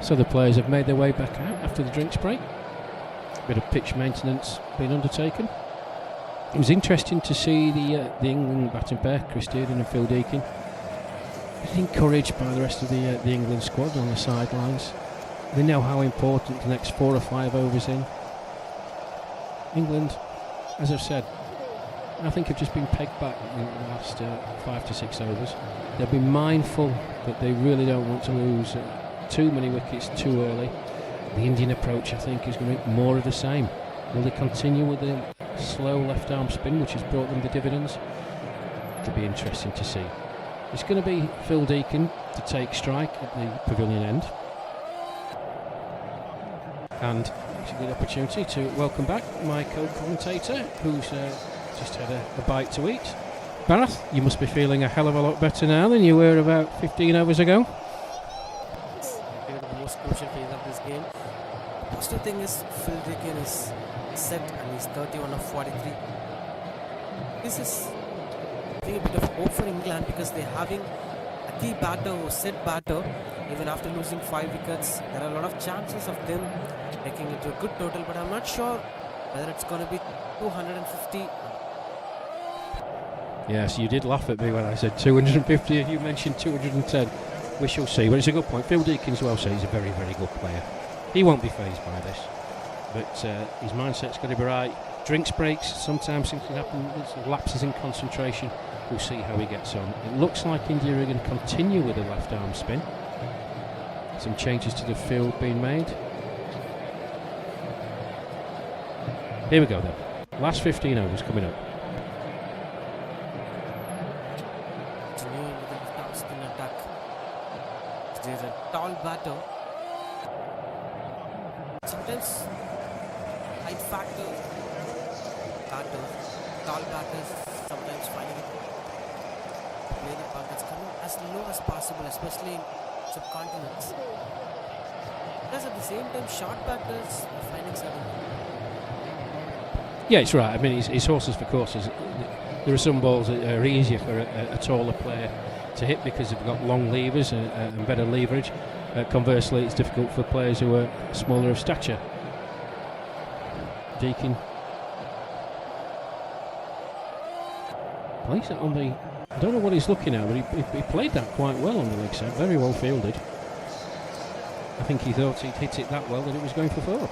So the players have made their way back out after the drinks break. A bit of pitch maintenance being undertaken. It was interesting to see the England batting pair, Chris Dearden and Phil Deakin, encouraged by the rest of the England squad on the sidelines. They know how important the next 4 or 5 overs in. England, as I've said, I think have just been pegged back in the last 5 to 6 overs. They'll be mindful that they really don't want to lose too many wickets too early. The Indian approach, I think, is going to be more of the same. Will they continue with the slow left arm spin, which has brought them the dividends? It'll be interesting to see. It's going to be Phil Deakin to take strike at the pavilion end. And it's a good opportunity to welcome back my co-commentator, who's just had a bite to eat. Barath, you must be feeling a hell of a lot better now than you were about 15 overs ago. The most crucial phase of this game. The positive thing is Phil Deakin is set and he's 31 of 43. This is giving a bit of hope for England because they're having a key batter who set batter. Even after losing 5 wickets, there are a lot of chances of them making it to a good total, but I'm not sure whether it's going to be 250. Yes, you did laugh at me when I said 250 and you mentioned 210. We shall see, but it's a good point. Phil Deakins well says he's a very, very good player. He won't be fazed by this, but his mindset's got to be right. Drinks breaks, sometimes things can happen, lapses in concentration. We'll see how he gets on. It looks like India are going to continue with a left arm spin. Some changes to the field being made. Here we go then. Last 15 overs coming up. Continuing with the left arm spin attack. There's a tall batter. Sometimes height factor. Tall batters sometimes finding it to play the ball that's coming as low as possible, especially in subcontinents. Because at the same time, short batters are finding certain. Yeah, it's right. I mean, it's horses for courses. There are some balls that are easier for a taller player to hit because they've got long levers and better leverage. Conversely, it's difficult for players who are smaller of stature. Deakin plays it on the. I don't know what he's looking at, but he played that quite well on the leg side. Very well fielded. I think he thought he'd hit it that well that it was going for 4.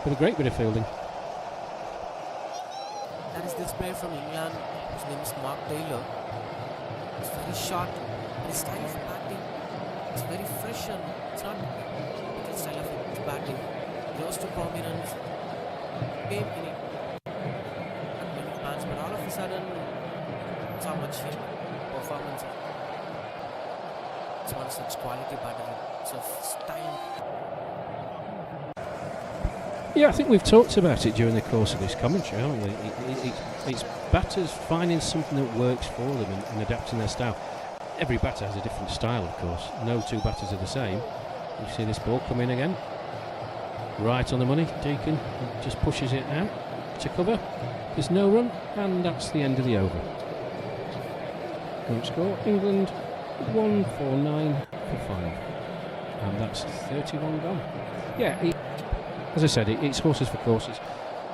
But a great bit of fielding. That is this player from England, whose name is Mark Taylor. It's very short, and his style of batting is very fresh and it's not the style of his batting. Rose to prominence, came in it, not many plans, but all of a sudden, it's how much his performance. It's one such quality batter, it's of style. Yeah, I think we've talked about it during the course of this commentary, haven't we? It's batters finding something that works for them and adapting their style. Every batter has a different style, of course. No two batters are the same. You see this ball come in again. Right on the money. Deakin just pushes it out to cover. There's no run, and that's the end of the over. Current score, England 149 for 5. And that's 31 gone. Yeah, as I said, it's horses for courses.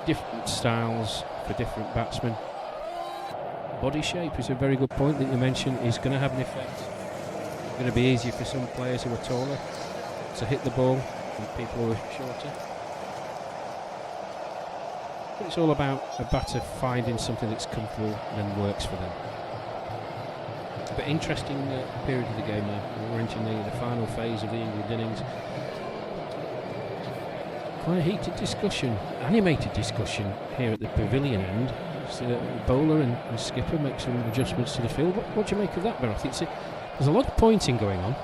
Different styles for different batsmen. Body shape is a very good point that you mentioned, is going to have an effect. It's going to be easier for some players who are taller to hit the ball than people who are shorter. But it's all about a batter finding something that's comfortable and works for them. But interesting period of the game now. We're entering the final phase of the England innings. Quite a heated discussion, animated discussion here at the pavilion end. The bowler and skipper make some adjustments to the field. What do you make of that, Barath? There's a lot of pointing going on.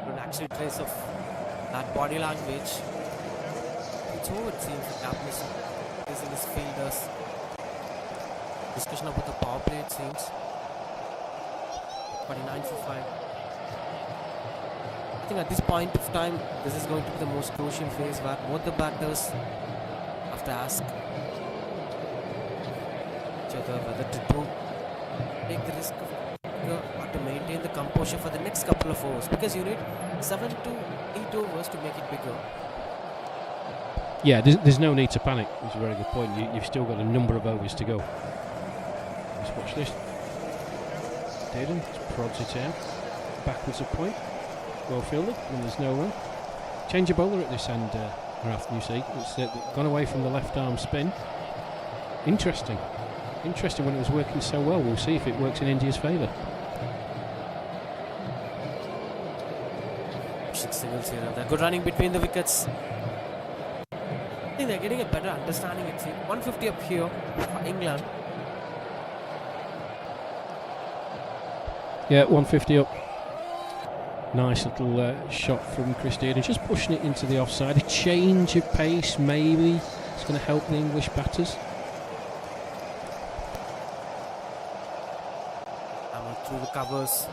An actual trace of that body language. It's over, it seems, the captaincy is in his fielders. Discussion about the power play, it seems. 49 for 5. I think at this point of time, this is going to be the most crucial phase where both the batters have to ask each other whether to take the risk of or to maintain the composure for the next couple of overs, because you need 7 to 8 overs to make it bigger. Yeah, there's no need to panic. It's a very good point. You've still got a number of overs to go. Let's watch this. Dearden prods it out. Backwards a point. Well fielded, and there's no run. Change of bowler at this end, Rath, you see. It's gone away from the left arm spin. Interesting when it was working so well. We'll see if it works in India's favour. 6 singles here and there. Good running between the wickets. I think they're getting a better understanding, it seems. 150 up here for England. Yeah, 150 up. Nice little shot from Chris Dearden, just pushing it into the offside. A change of pace, maybe. It's going to help the English batters. Hammer through the covers.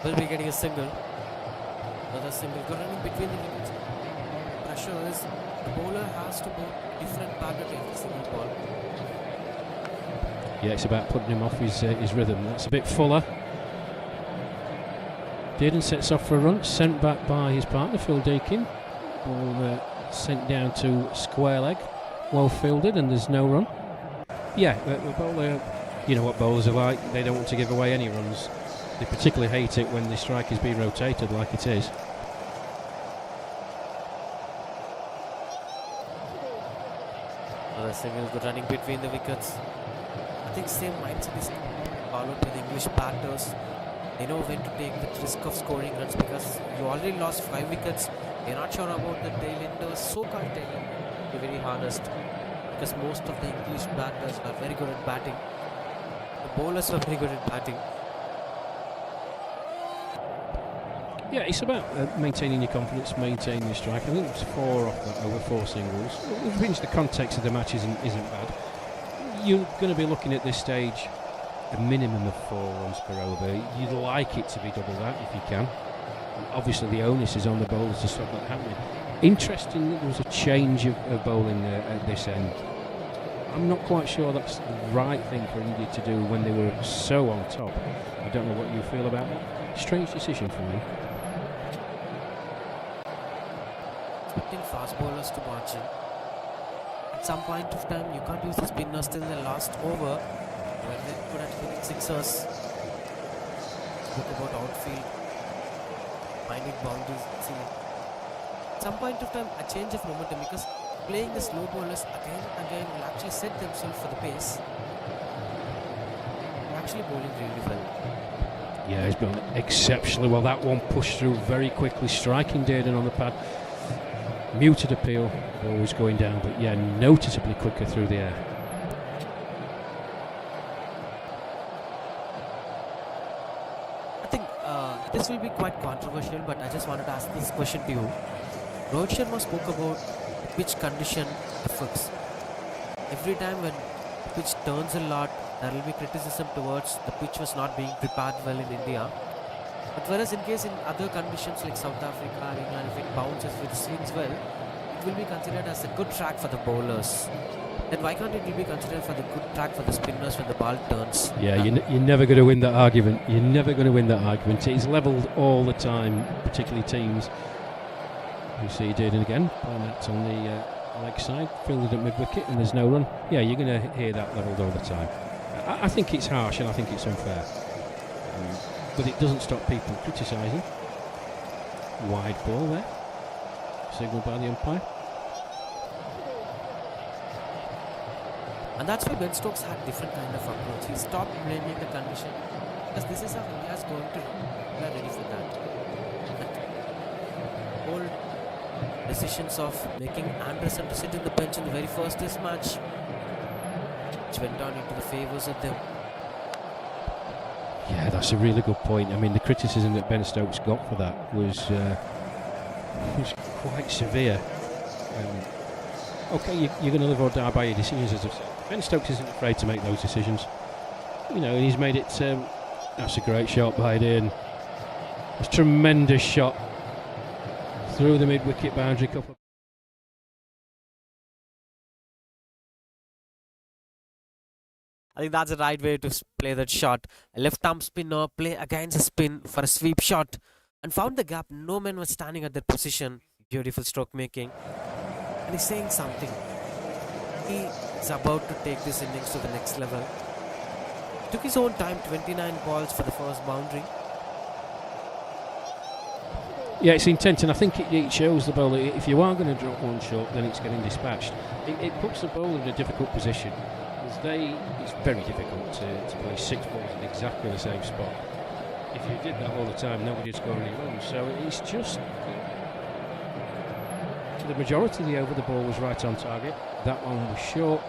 Will be getting a single. Another single. Good running between the wickets. Pressure is the bowler has to bowl different target every single ball. Yeah, it's about putting him off his rhythm. That's a bit fuller. Dearden sets off for a run, sent back by his partner Phil Deakin. Ball sent down to square leg, well fielded, and there's no run. Yeah, the bowler You know what bowlers are like. They don't want to give away any runs. They particularly hate it when the strike is being rotated like it is. Another single, good running between the wickets. I think same mindset is followed by the English batters. They know when to take the risk of scoring runs because you already lost 5 wickets. They're not sure about the tail-enders, so-called tail-ender, to be very honest. Because most of the English batters are very good at batting. The bowlers are very good at batting. Yeah, it's about maintaining your confidence, maintaining your strike. I think it's 4 off that over 4 singles, which means the context of the match isn't bad. You're going to be looking at this stage a minimum of 4 runs per over. You'd like it to be double that if you can. And obviously the onus is on the bowlers to stop that happening. Interesting that there was a change of bowling at this end. I'm not quite sure that's the right thing for India to do when they were so on top. I don't know what you feel about that. Strange decision for me. Putting fast bowlers to margin. At some point of time, you can't use the spinners till the last over, where they could have hit sixers. Talk about outfield, finding boundaries. See, at some point of time, a change of momentum because playing the slow bowlers again and again will actually set themselves for the pace. They're actually bowling really well. Yeah, he's been exceptionally well. That one pushed through very quickly, striking Dearden on the pad. Muted appeal, ball was going down, but yeah, noticeably quicker through the air. I think this will be quite controversial, but I just wanted to ask this question to you. Rohit Sharma spoke about pitch condition effects. Every time when pitch turns a lot, there will be criticism towards the pitch was not being prepared well in India. But whereas in case in other conditions like South Africa or England, if it bounces with swings well, it will be considered as a good track for the bowlers. Then why can't it be considered for the good track for the spinners when the ball turns? Yeah, you're never going to win that argument. You're never going to win that argument. It's levelled all the time, particularly teams. You see Dearden again, playing that on the leg side, fielded at mid-wicket and there's no run. Yeah, you're going to hear that levelled all the time. I think it's harsh and I think it's unfair. But it doesn't stop people criticising. Wide ball there, signalled by the umpire. And that's why Ben Stokes had different kind of approach. He stopped blaming the condition because this is how India is going to. We are ready for that. That whole decisions of making Anderson to sit in the bench in the very first test match, which went on into the favours of them. Yeah, that's a really good point. I mean, the criticism that Ben Stokes got for that was quite severe. Okay, you're going to live or die by your decisions, as I've said. Ben Stokes isn't afraid to make those decisions. You know, and he's made it. That's a great shot by Dearden. It's a tremendous shot through the mid-wicket boundary. Couple. I think that's the right way to play that shot. A left arm spinner, play against a spin for a sweep shot and found the gap. No man was standing at that position. Beautiful stroke making. And he's saying something. He is about to take this innings to the next level. He took his own time, 29 balls for the first boundary. Yeah, it's intent, and I think it shows the bowler, if you are going to drop one shot, then it's getting dispatched. It puts the bowler in a difficult position. It's very difficult to play 6 balls in exactly the same spot. If you did that all the time, nobody would score any runs. So it's just for the majority of the over, the ball was right on target. That one was short,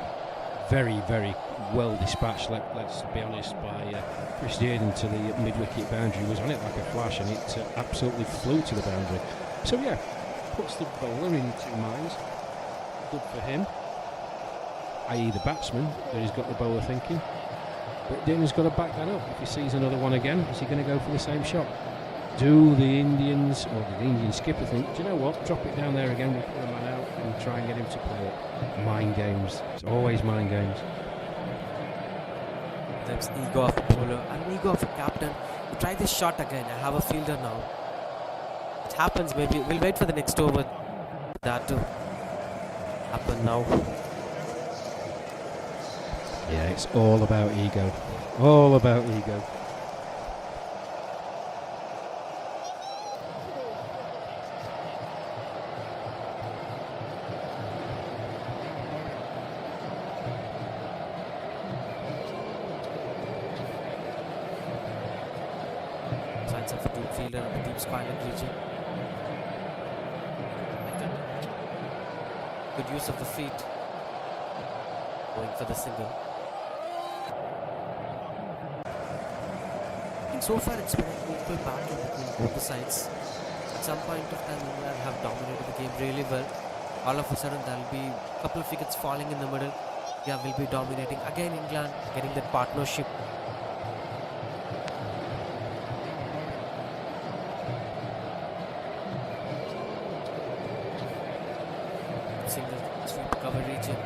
very, very well dispatched. Let's be honest, by Chris Dearden to the mid-wicket boundary. Was on it like a flash, and it absolutely flew to the boundary. So yeah, puts the bowler in 2 minds. Good for him. I.e. the batsman, that he's got the bowler thinking. But Dearden's got to back that up. If he sees another one again, is he going to go for the same shot? Do the Indians, or the Indian skipper think, do you know what, drop it down there again, we'll put the man out and try and get him to play it? Mind games. It's always mind games. There's ego of a bowler and ego of a captain. To try this shot again, I have a fielder now. It happens maybe. We'll wait for the next over. That to happen now. Yeah, it's all about ego. All about ego. Signs of a deep fielder and the deep spinal region. Good use of the feet. Going for the single. I think so far it's been an equal battle between both the sides. At some point of time, England have dominated the game really well. All of a sudden, there'll be a couple of wickets falling in the middle. Yeah, we'll be dominating. Again, England getting that partnership. Single sweep cover region.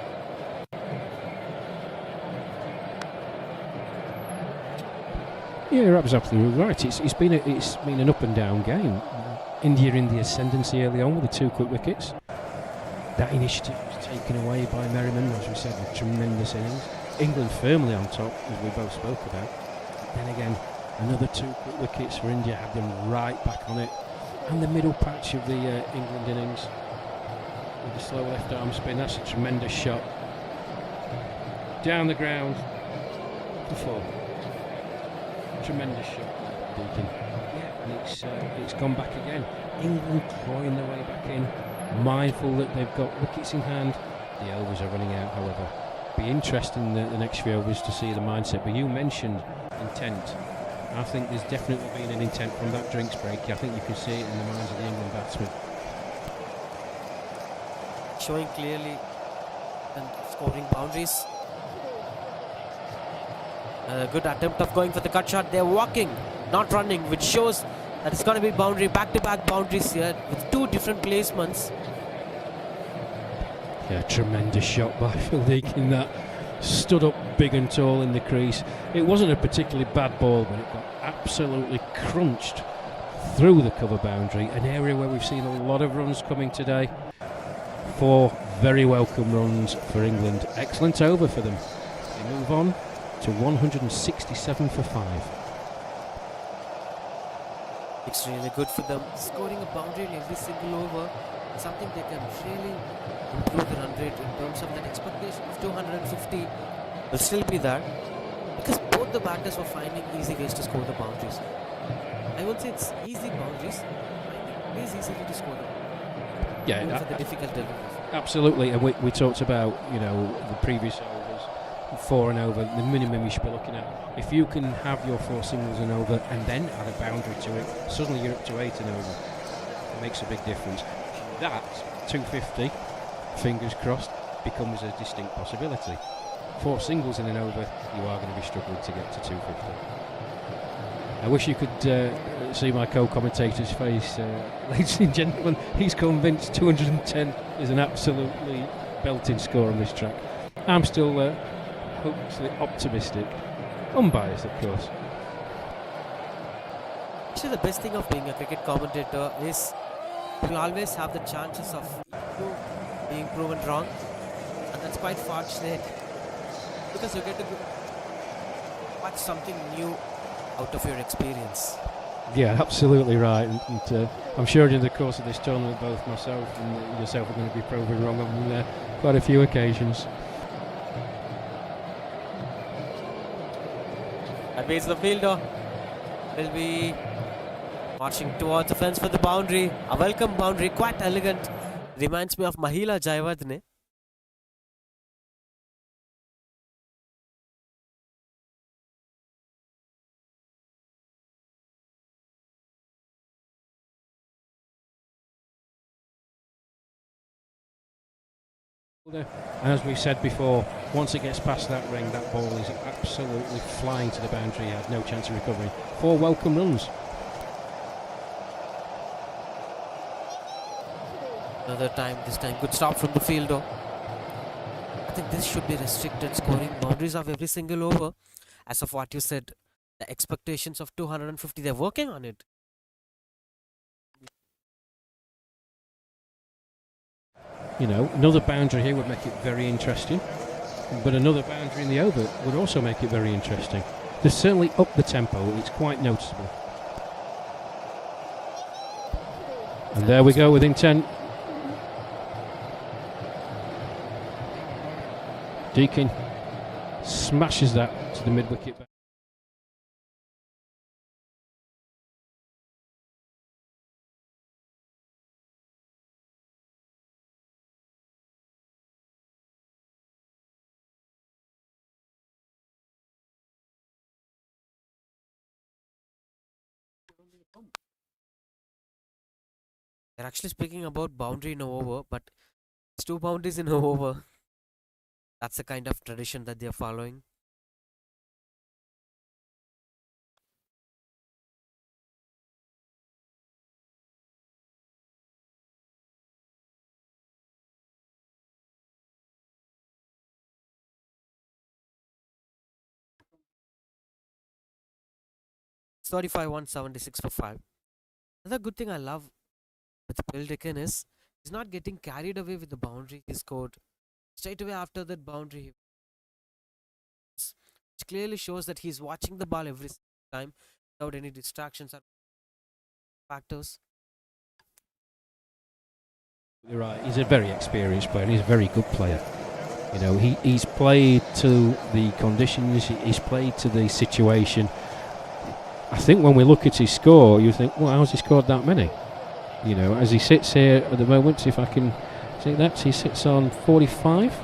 Yeah, you're absolutely right. It's been an up and down game. India in the ascendancy early on with the 2 quick wickets. That initiative was taken away by Merriman, as we said, with tremendous innings. England firmly on top, as we both spoke about. Then again, another 2 quick wickets for India had them right back on it. And the middle patch of the England innings with the slow left arm spin. That's a tremendous shot. Down the ground for 4. Tremendous shot, Deacon. Yeah, and it's gone back again. England clawing their way back in, mindful that they've got wickets in hand. The overs are running out, however. Be interesting the next few overs to see the mindset. But you mentioned intent. I think there's definitely been an intent from that drinks break. I think you can see it in the minds of the England batsmen. Showing clearly and scoring boundaries. A good attempt of going for the cut shot. They're walking, not running, which shows that it's going to be boundary, back-to-back boundaries here with 2 different placements. Yeah, tremendous shot by Phil Deakin. That stood up big and tall in the crease. It wasn't a particularly bad ball, but it got absolutely crunched through the cover boundary. An area where we've seen a lot of runs coming today. 4 very welcome runs for England. Excellent over for them. They move on to 167 for 5. Extremely good for them. Scoring a boundary in every single over, something they can really improve the run rate in terms of that expectation of 250 will still be there, because both the batters were finding easy ways to score the boundaries. I won't say it's easy boundaries, finding ways easily to score them. Yeah, even for the difficult deliveries. Absolutely. And we talked about, the previous overs, 4 and over, the minimum you should be looking at. If you can have your 4 singles and over and then add a boundary to it, suddenly you're up to 8 and over. It makes a big difference. That 250, fingers crossed, becomes a distinct possibility. 4 singles in an over, you are going to be struggling to get to 250. I wish you could see my co-commentator's face. Ladies and gentlemen, he's convinced 210 is an absolutely belting score on this track. I'm still hopelessly optimistic. Unbiased, of course. Actually, the best thing of being a cricket commentator is you'll always have the chances of you being proven wrong, and that's quite fortunate because you get to watch something new out of your experience. Yeah, absolutely right. And I'm sure during the course of this tournament, both myself and yourself are going to be proven wrong on quite a few occasions. That means the fielder will be marching towards the fence for the boundary. A welcome boundary, quite elegant. Reminds me of Mahila Jayawardene. And as we said before, once it gets past that ring, that ball is absolutely flying to the boundary. He had no chance of recovering. 4 welcome runs. Another time, this time good stop from the fielder. I think this should be restricted, scoring boundaries of every single over. As of what you said, the expectations of 250, they're working on it. Another boundary here would make it very interesting. but another boundary in the over would also make it very interesting. They've certainly upped the tempo, it's quite noticeable. And there we go within 10. Deakin smashes that to the mid-wicket. They're actually speaking about boundary in a over, but it's 2 boundaries in a over. That's the kind of tradition that they're following. It's 35 176 for 5. Another good thing I love with Bill Deacon is he's not getting carried away with the boundary he scored. Straight away after that boundary, which clearly shows that he's watching the ball every time without any distractions or factors. You're right, he's a very experienced player and he's a very good player. You know, he's played to the conditions, he's played to the situation. I think when we look at his score, you think, well, how's he scored that many? You know, as he sits here at the moment, see if I can see that, he sits on 45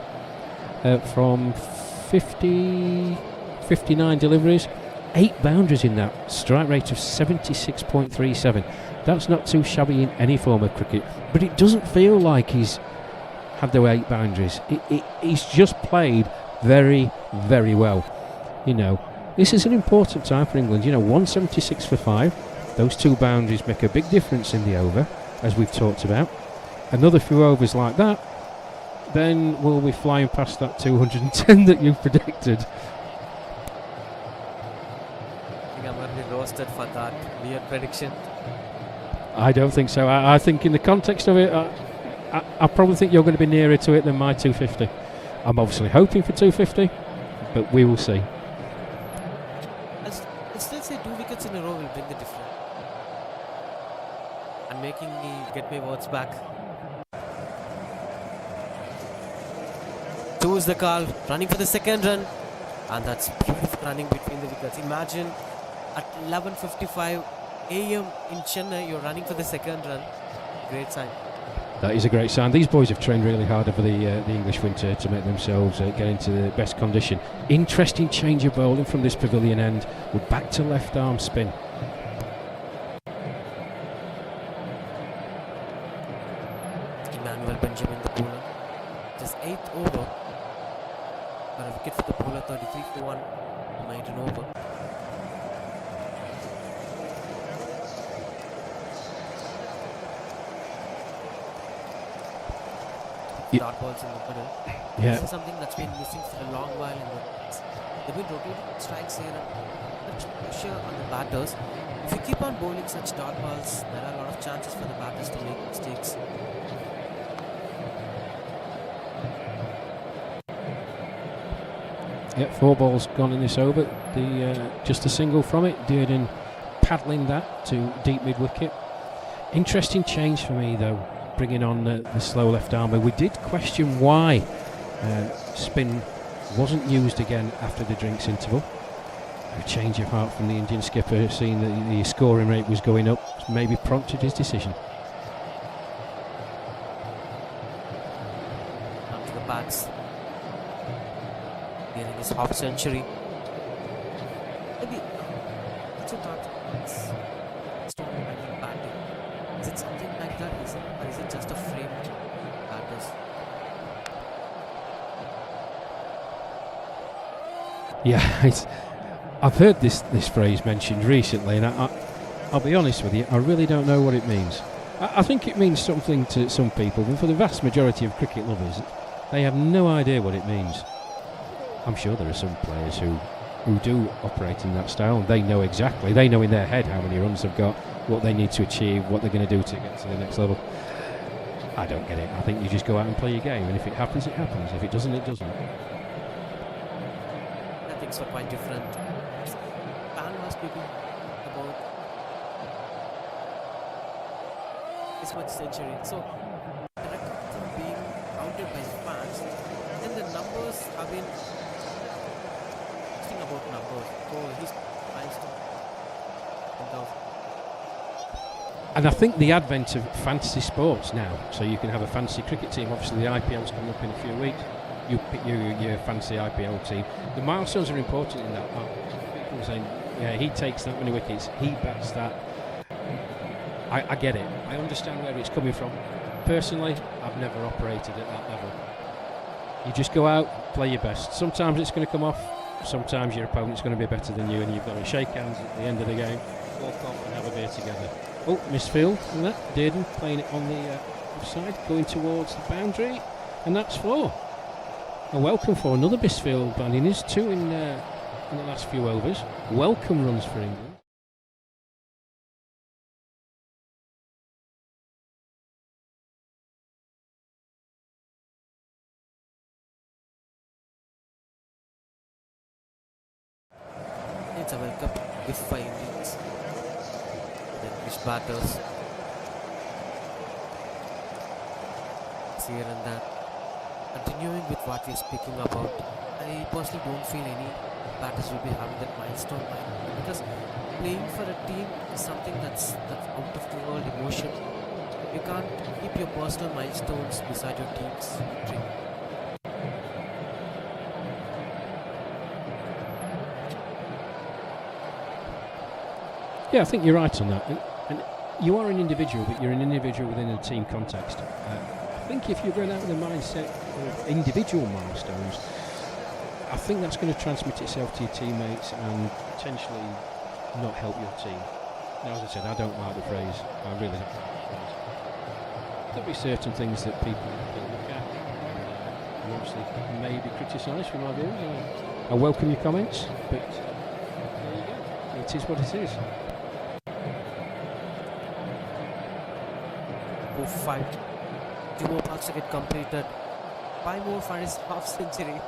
from 59 deliveries, 8 boundaries in that, strike rate of 76.37. That's not too shabby in any form of cricket, but it doesn't feel like he's had the 8 boundaries. He's just played very, very well. You know, this is an important time for England. You know, 176 for 5. Those 2 boundaries make a big difference in the over, as we've talked about. Another few overs like that, then we'll be flying past that 210 that you predicted. I think I'm going to be roasted for that weird prediction. I don't think so. I think in the context of it, I probably think you're going to be nearer to it than my 250. I'm obviously hoping for 250, but we will see. I'll still say 2 wickets in a row will bring the difference. And making me get my words back. 2 is the call, running for the second run. And that's beautiful running between the wickets. Imagine at 11:55 a.m. in Chennai, you're running for the second run. Great sign. That is a great sign. These boys have trained really hard over the English winter to make themselves get into the best condition. Interesting change of bowling from this pavilion end. We're back to left arm spin. Emmanuel Benjamin, the bowler. Just 8th over. Got a wicket for the bowler, 33 for 1. Maiden over. Dot balls in the middle. Yeah. This is something that's been missing for a long while in the they've been rotating strikes here and much pressure on the batters. If you keep on bowling such dot balls, there are a lot of chances for the batters to make mistakes. Yeah, 4 balls gone in this over. Just a single from it. Dearden paddling that to deep mid wicket. Interesting change for me though, bringing on the slow left armer. We did question why spin wasn't used again after the drinks interval. A change of heart from the Indian skipper, seeing that the scoring rate was going up, maybe prompted his decision. On to the bats. Getting his half century. Maybe what's your thought? It's not manual batting. Is it something like that? Or is it just a frame batters? Yeah, I've heard this phrase mentioned recently, and I'll be honest with you, I really don't know what it means. I think it means something to some people, but for the vast majority of cricket lovers, they have no idea what it means. I'm sure there are some players who do operate in that style, and they know exactly, they know in their head how many runs they've got, what they need to achieve, what they're going to do to get to the next level. I don't get it. I think you just go out and play your game, and if it happens, it happens. If it doesn't, it doesn't. things were quite different. Pan was speaking about this much century. So the records are being counted by fans, and the numbers have been talking about numbers. Oh, he's milestone. 10,000. And I think the advent of fantasy sports now, so you can have a fantasy cricket team. Obviously, the IPL's coming up in a few weeks. You pick your fantasy IPL team. The milestones are important in that. People are saying, yeah, he takes that many wickets, he bats that. I get it. I understand where it's coming from. Personally, I've never operated at that level. You just go out, play your best. Sometimes it's going to come off. Sometimes your opponent's going to be better than you, and you've got to shake hands at the end of the game, walk off, and have a beer together. Oh, misfield and that. Dearden playing it on the offside, going towards the boundary, and that's 4. A welcome for another misfield banding. There's 2 in the last few overs. Welcome runs for England. It's a welcome gift by Indians. The English batters. Here and there. Continuing with what we're speaking about, I personally don't feel any batters will be having that milestone mind, because playing for a team is something that's out of the world emotion. You can't keep your personal milestones beside your team's victory. Yeah, I think you're right on that. And you are an individual, but you're an individual within a team context. I think if you're going out with a mindset of individual milestones, I think that's going to transmit itself to your teammates and potentially not help your team. Now, as I said, I don't like the phrase. I really don't like the phrase. There'll be certain things that people don't look at. And obviously, may be criticised for my views. I welcome your comments, but there you go. It is what it is. 5. 2 more parts to get completed. 5 more for his half century.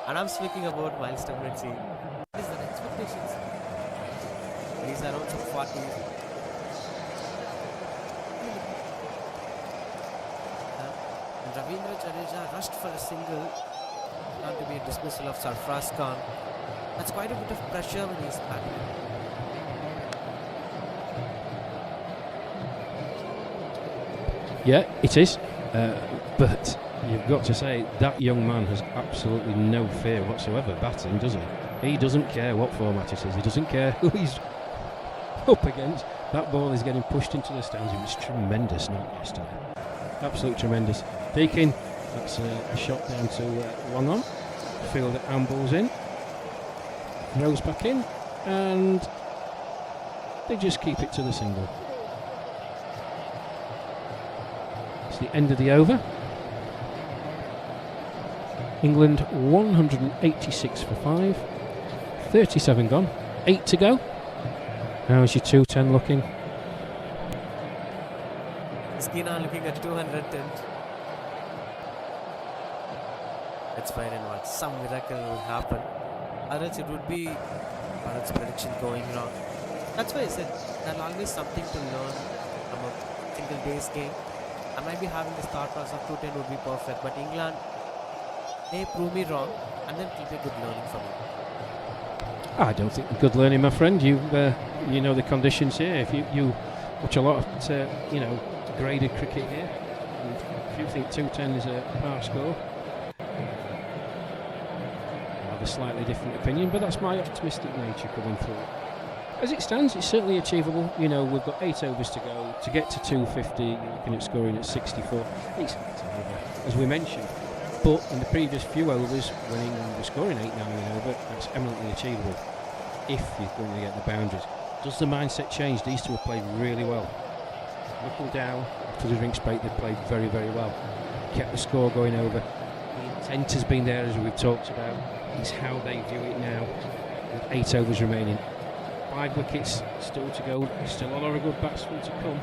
And I'm speaking about milestone and saying, what is the expectations? He's around some 40. And Ravindra Jadeja rushed for a single. Not to be a dismissal of Sarfraz Khan. That's quite a bit of pressure when he's batting. Yeah, it is. But you've got to say, that young man has absolutely no fear whatsoever batting, does he? He doesn't care what format it is. He doesn't care who he's up against. That ball is getting pushed into the stands. It was tremendous night yesterday. Absolutely tremendous. Peking, that's a shot down to long on. Fielder ambles in. Throws back in. And they just keep it to the single. It's the end of the over. England 186 for 5. 37 gone. 8 to go. How's your 210 looking? Skinner looking at 210. Let's find and watch. Some miracle will happen. Or else it would be Bharat's prediction going wrong. That's why I said there's always something to learn from a single day's game. I might be having this thought process of 210 would be perfect, but England may prove me wrong, and then it will be good learning for me. I don't think good learning, my friend. You know the conditions here. If you watch a lot of graded cricket here, and if you think 210 is a par score, I have a slightly different opinion, but that's my optimistic nature coming through. As it stands, it's certainly achievable. You know, we've got 8 overs to go. To get to 250, you're looking at scoring at 64. It's over, as we mentioned. But in the previous few overs, when England were scoring 8, 9 and over, that's eminently achievable if you're going to get the boundaries. Does the mindset change? These two have played really well. Looking down after the drinks break, they've played very, very well. Kept the score going over. The intent has been there, as we've talked about. It's how they view it now, with 8 overs remaining. 5 wickets still to go. Still a lot of good batsmen to come.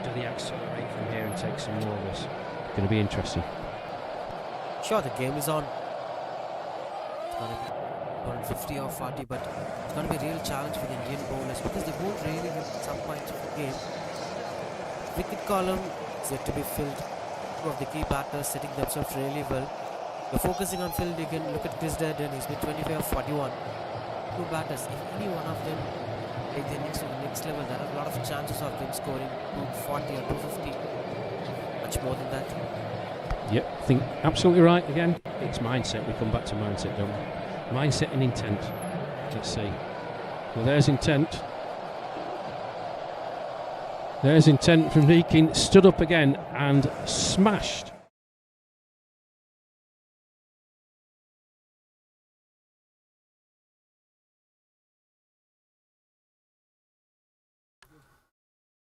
Do they accelerate from here and take some more of this? It's going to be interesting. Sure, the game is on. It's going to be on 50 or 40, but it's going to be a real challenge for the Indian bowlers because they won't really win some points of the game. Wicket column is yet to be filled. Two of the key batters setting themselves really well. You're focusing on Phil Dicken. Look at Chris Durden. He's been 25 of 41. Two batters. If any one of them take the innings to the next level, there are a lot of chances of them scoring 240 or 250. Much more than that. Yep, I think absolutely right again. It's mindset. We come back to mindset, don't we? Mindset and intent. Let's see. Well, there's intent. There's intent from Deakin. Stood up again and smashed.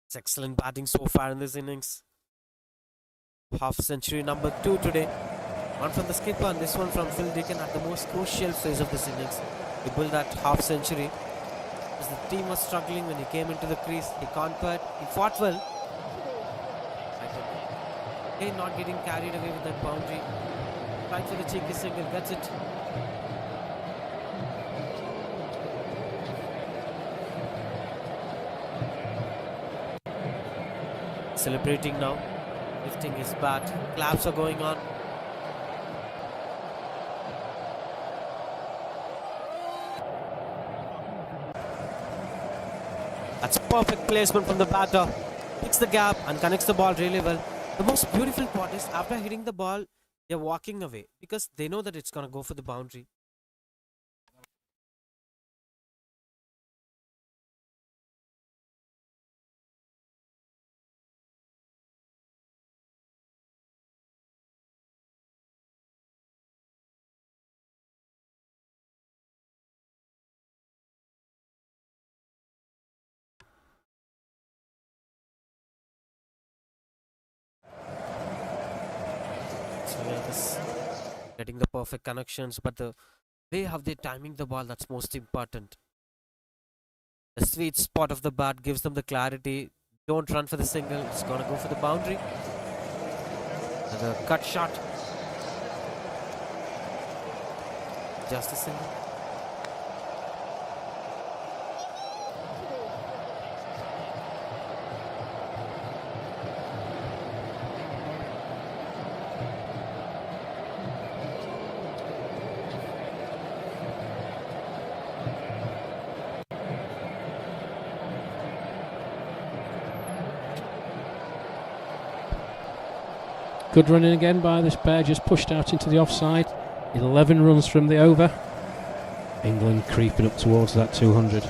It's excellent batting so far in this innings. Half century number 2 today. One from the skipper and this one from Phil Dicken at the most crucial phase of this innings. He built that half century. As the team was struggling when he came into the crease, he conquered, he fought well. Again, not getting carried away with that boundary. Trying for the cheeky single, gets it. Celebrating now, lifting his bat. Claps are going on. That's a perfect placement from the batter. Picks the gap and connects the ball really well. The most beautiful part is after hitting the ball, they're walking away because they know that it's going to go for the boundary. So yeah, this getting the perfect connections, but the way how they're timing the ball, that's most important. The sweet spot of the bat gives them the clarity. Don't run for the single, it's gonna go for the boundary. And the cut shot. Just a single. Good running again by this pair, just pushed out into the offside. 11 runs from the over. England creeping up towards that 200.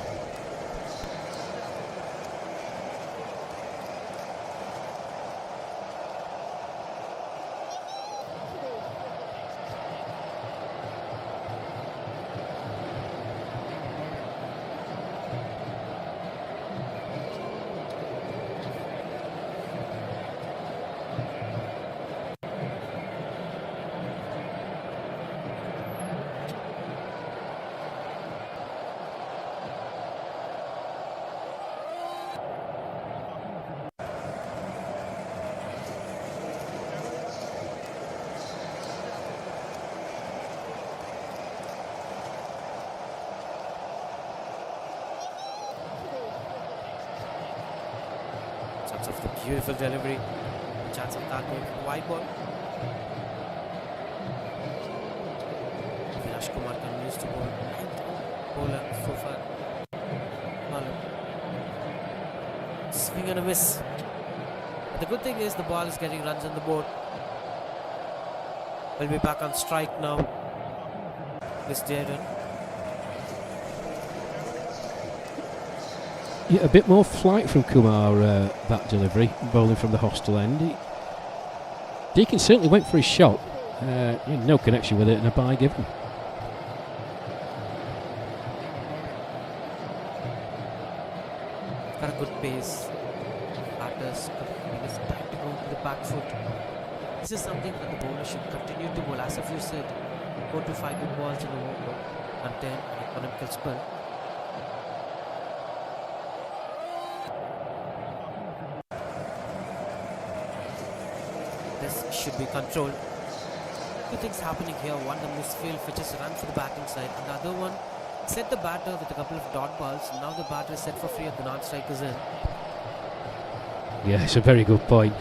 Chance of the beautiful delivery. Chance of that going for the wide ball. Vinesh Kumar continues to bowl. Ninth bowler so far. Swing and a miss. But the good thing is the ball is getting runs on the board. We'll be back on strike now. Chris Durden. Yeah, a bit more flight from Kumar, that delivery, bowling from the hostel end. Deakin certainly went for his shot. No connection with it and a bye given. Got a good pace. Batters is time to go to the back foot. This is something that the bowler should continue to bowl. As if you said, 4 to 5 good balls in the over and then an economical spell. This should be controlled. Two things happening here. One, the misfield fetches a run for the batting side, and the other one set the batter with a couple of dot balls. Now the batter is set for free at the non-striker's end. Yeah, it's a very good point.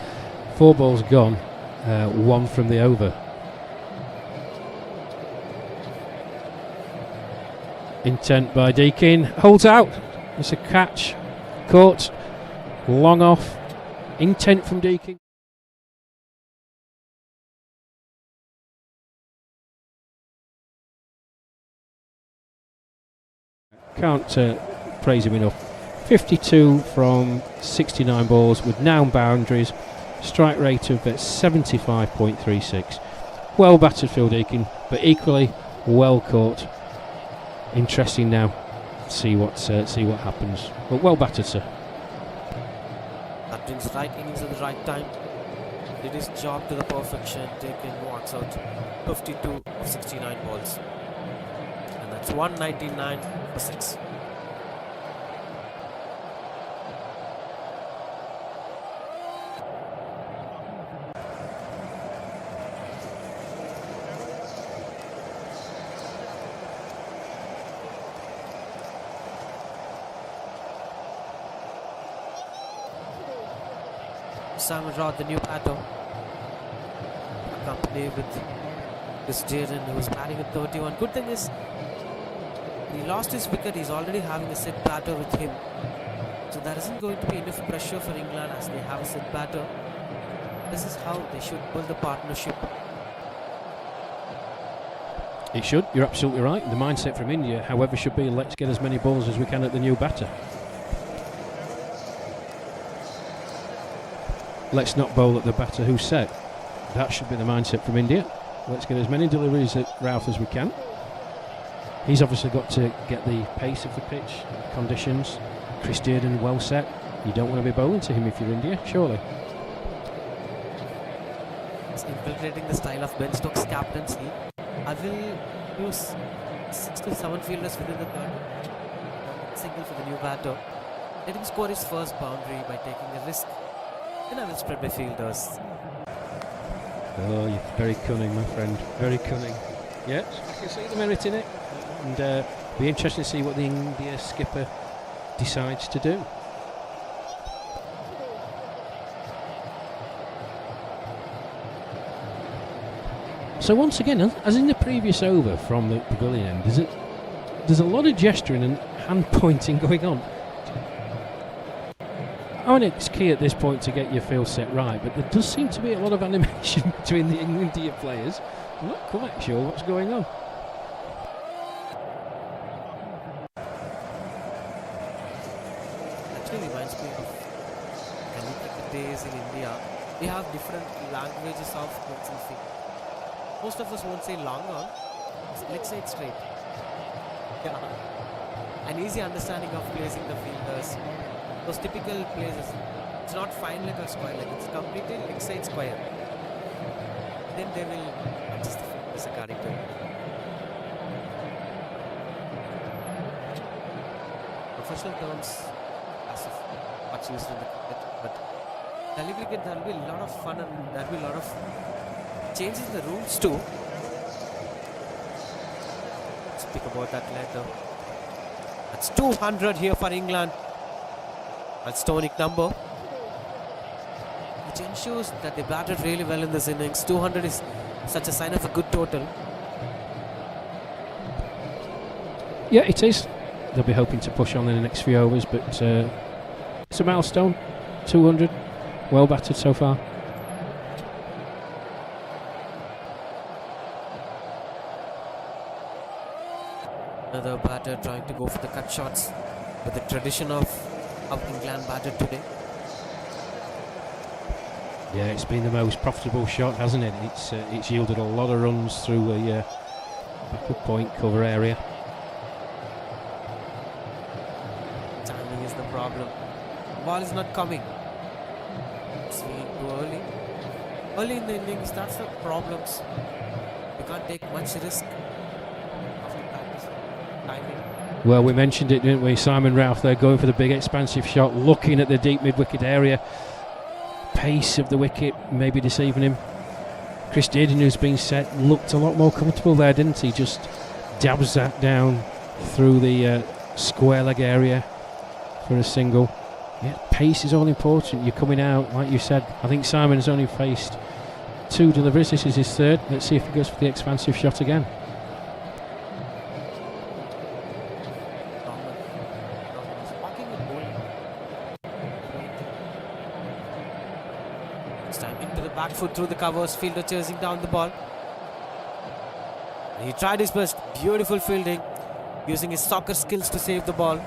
4 balls gone, 1 from the over. Intent by Deakin, holds out. It's a catch, caught, long off. Intent from Deakin. Can't praise him enough. 52 from 69 balls with noun boundaries, strike rate of 75.36. Well battered Phil Deakin, but equally well caught. Interesting now. See what happens. But well battered, sir. That brings right innings at the right time. Did his job to the perfection. Deakin walks out 52 of 69 balls, and that's 199 for 6. Simon Rod, the new batter, accompanied with this Jaden, who was batting at 31. Good thing is, he lost his wicket. He's already having a set batter with him, so there isn't going to be enough pressure for England as they have a set batter. This is how they should build the partnership. It should. You're absolutely right. The mindset from India, however, should be let's get as many balls as we can at the new batter. Let's not bowl at the batter who's set. That should be the mindset from India. Let's get as many deliveries at Routh as we can. He's obviously got to get the pace of the pitch, conditions. Chris Dearden well set. You don't want to be bowling to him if you're India, surely. It's infiltrating the style of Ben Stokes' captaincy. I will use 6 to 7 fielders within the third. Single for the new batter. Let him score his first boundary by taking a risk. Then I will spread my fielders. Oh, you're very cunning, my friend. Very cunning. Yes, I can see the merit in it. And be interesting to see what the India skipper decides to do. So once again, as in the previous over from the pavilion end, there's a lot of gesturing and hand pointing going on. I mean, it's key at this point to get your field set right, but there does seem to be a lot of animation between the India players. I'm not quite sure what's going on. Actually reminds me of the days in India. We have different languages of pencil. Most of us won't say long on. Let's say it straight. Yeah. An easy understanding of placing the fielders. Those typical places, it's not fine leg or square leg, it's completely leg side square. Then they will adjust the fielders according to it. Professional terms, as of what's used in the cricket, but gully cricket, there will be a lot of fun and there will be a lot of changes in the rules too. Speak about that later. That's 200 here for England. That's tonic number, which ensures that they batted really well in this innings. 200 is such a sign of a good total. Yeah, it is. They'll be hoping to push on in the next few overs, but it's a milestone. 200, well battered so far. Another batter trying to go for the cut shots with the tradition of England batted today. Yeah, it's been the most profitable shot, hasn't it? It's yielded a lot of runs through a backward point cover area. Timing is the problem. The ball is not coming. Swinging too early. Early in the innings, that's the problems. You can't take much risk after practice. Timing. Well, we mentioned it, didn't we? Simon Routh there going for the big expansive shot, looking at the deep mid-wicket area. Pace of the wicket maybe deceiving him. Chris Dearden, who's been set, looked a lot more comfortable there, didn't he? Just dabs that down through the square leg area for a single. Yeah, pace is all important. You're coming out, like you said. I think Simon has only faced 2 deliveries. This is his 3rd. Let's see if he goes for the expansive shot again. This time into the back foot through the covers. Fielder chasing down the ball. He tried his best. Beautiful fielding, using his soccer skills to save the ball.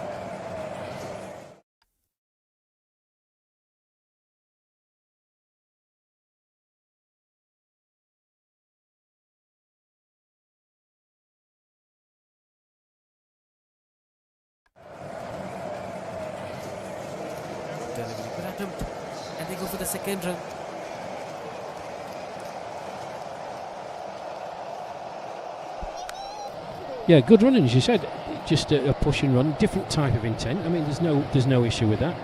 Good attempt, and they go for the second run. Yeah, good running, as you said. Just a push and run, different type of intent. I mean, there's no issue with that.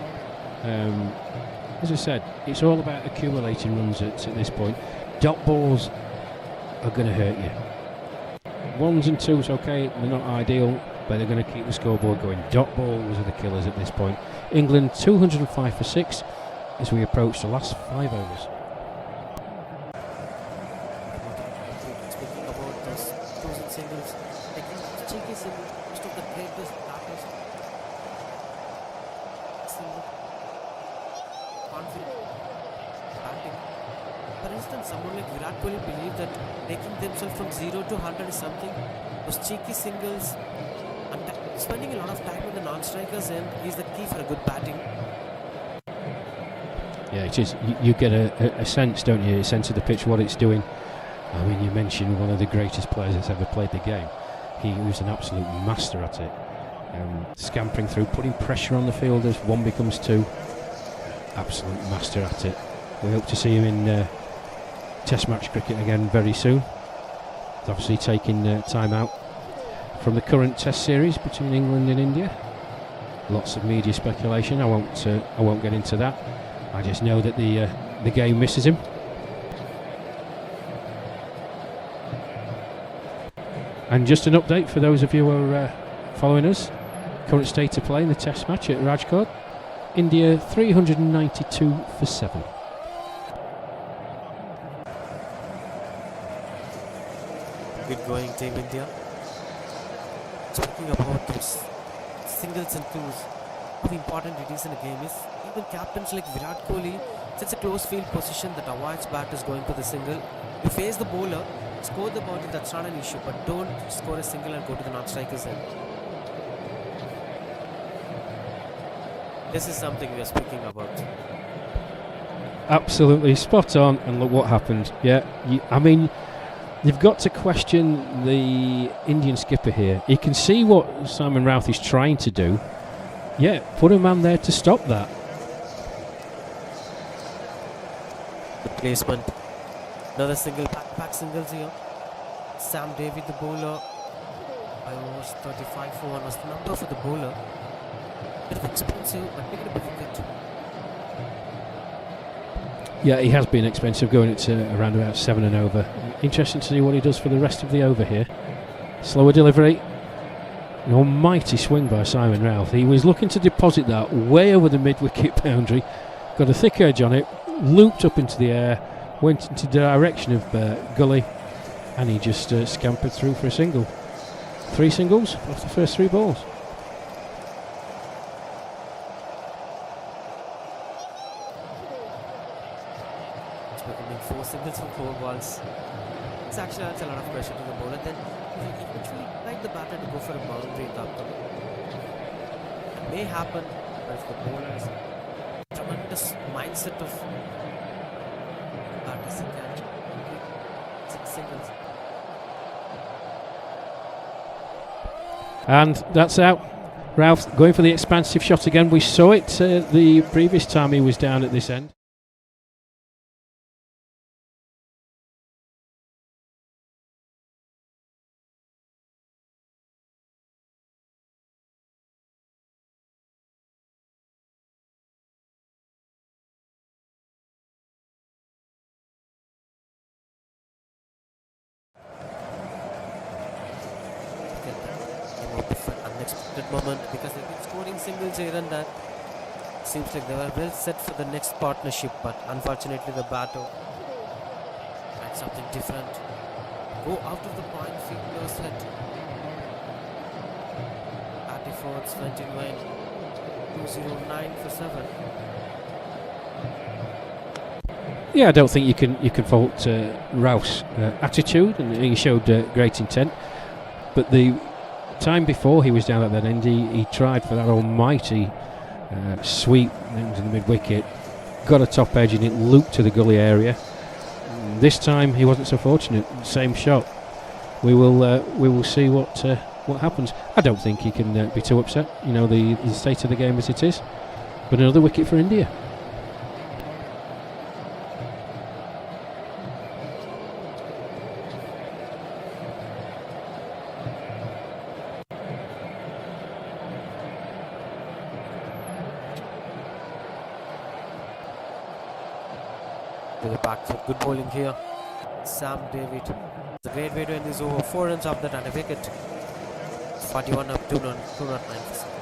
As I said, it's all about accumulating runs at this point. Dot balls are going to hurt you. 1s and 2s, okay, they're not ideal, but they're going to keep the scoreboard going. Dot balls are the killers at this point. England 205 for 6 as we approach the last 5 overs. Speaking about those twos and singles, I think Cheek is in most of the greatest batters. Single, confident, batting. For instance, someone like Virat Kohli believed that taking themselves from 0 to 100 is something. Those cheeky singles and spending a lot of time on the non-strikers end is the key for a good batting. Yeah, it is. You get a sense, don't you? A sense of the pitch, what it's doing. I mean, you mentioned one of the greatest players that's ever played the game. He was an absolute master at it. Scampering through, putting pressure on the fielders. 1 becomes 2. Absolute master at it. We hope to see him in Test match cricket again very soon. He's obviously taking time out from the current Test series between England and India. Lots of media speculation. I won't get into that. I just know that the game misses him. And just an update for those of you who are following us. Current state of play in the Test match at Rajkot. India 392 for 7. Good going, Team India. Speaking about those singles and twos, how important it is in a game is even captains like Virat Kohli sets a close field position that avoids batters going for the single. You face the bowler, score the boundary, that's not an issue, but don't score a single and go to the non-strikers end. This is something we are speaking about. Absolutely spot on, and look what happened. Yeah, I mean, you've got to question the Indian skipper here. He can see what Simon Routh is trying to do. Yeah, put a man there to stop that. The placement. Another single, back singles here. Sam David, the bowler. I was 35 for 1 was the number for the bowler. Bit of expensive, but picked up a wicket. Yeah, he has been expensive, going at around about 7 and over. Interesting to see what he does for the rest of the over here. Slower delivery. An almighty swing by Simon Routh. He was looking to deposit that way over the mid-wicket boundary. Got a thick edge on it, looped up into the air, went into the direction of Gully, and he just scampered through for a single. 3 singles off the first 3 balls. It's becoming 4 singles from 4 balls. This actually adds a lot of pressure to the bowler. Then he eventually like the batter to go for a boundary in the upcoming. It may happen, but if the bowler has a tremendous mindset of batters, he can complete 6 singles. And that's out. Routh going for the expansive shot again. We saw it the previous time he was down at this end. moment because they've been scoring singles here and there. Seems like they were well set for the next partnership, but unfortunately the batter tried something different. Go out of the point, fielders hit. 34th, 29, 209 for 7. Yeah, I don't think you can fault Rouse' attitude, and he showed great intent. But the time before he was down at that end, he tried for that almighty sweep into the mid wicket, got a top edge, and it looped to the gully area. This time he wasn't so fortunate. Same shot. We will see what happens. I don't think he can be too upset. You know the state of the game as it is. But another wicket for India. To the back foot, good bowling here. Sam David. It's a great way to end this over. 4 runs off that and a wicket. 41 up, 209 for 7.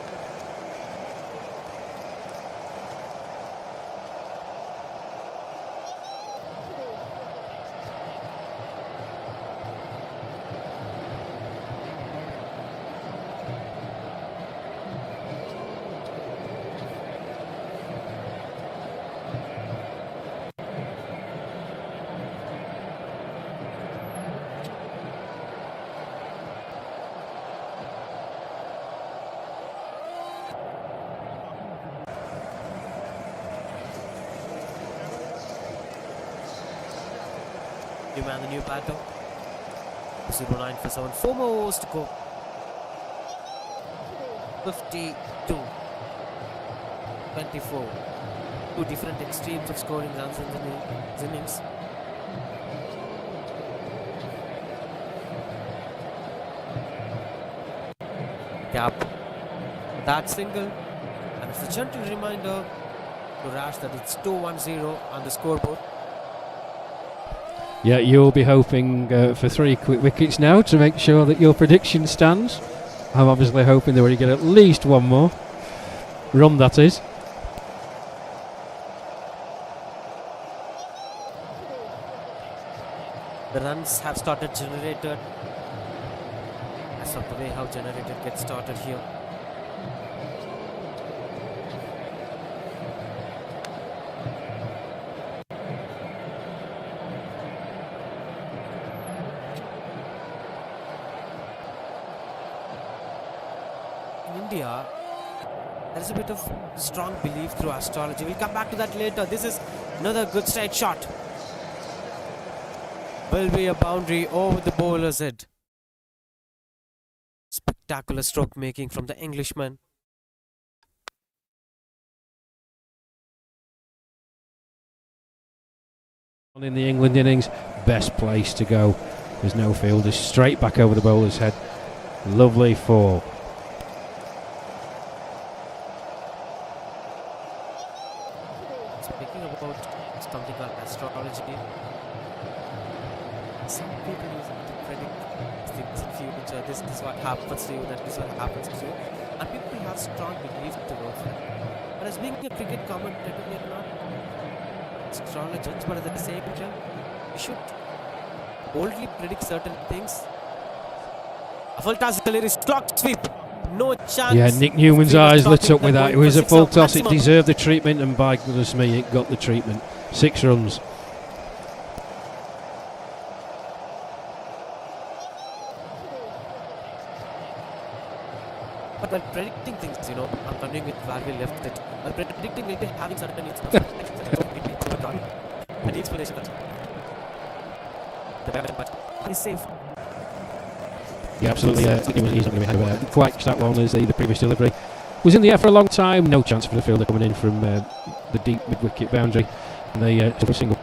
New man, the new batter. 09 for 7. 4 more overs to go. 52. 24. Two different extremes of scoring runs in the innings. Gap. That single. And it's a gentle reminder to Rash that it's 2-1-0 on the scoreboard. Yeah, you'll be hoping for 3 quick wickets now to make sure that your prediction stands. I'm obviously hoping that we get at least one more run, that is. The runs have started generated. As of the way how generated gets started here. In India, there is a bit of strong belief through astrology. We'll come back to that later. This is another good straight shot. Will be a boundary over the bowler's head. Spectacular stroke making from the Englishman. In the England innings, best place to go. There's no fielder, straight back over the bowler's head. Lovely fall. Speaking about something called astrology, some people use it to predict things in future. This is what happens to you, that is what happens to you. And people have strong beliefs towards that. But as being a cricket commentator, we are not astrologers, but at the same time, we should boldly predict certain things. A full toss is clock sweep. No chance. Yeah, Nick Newman's eyes lit up with that. It was a full toss. It deserved the treatment, and by goodness me, it got the treatment. 6 runs. But while predicting things, I'm continuing with where we left it. While predicting, we'll be having certain and explanation. But he's safe. Yeah, absolutely. He's not going to have quite that one as the previous delivery. Was in the air for a long time. No chance for the fielder coming in from the deep mid-wicket boundary. And they took a single.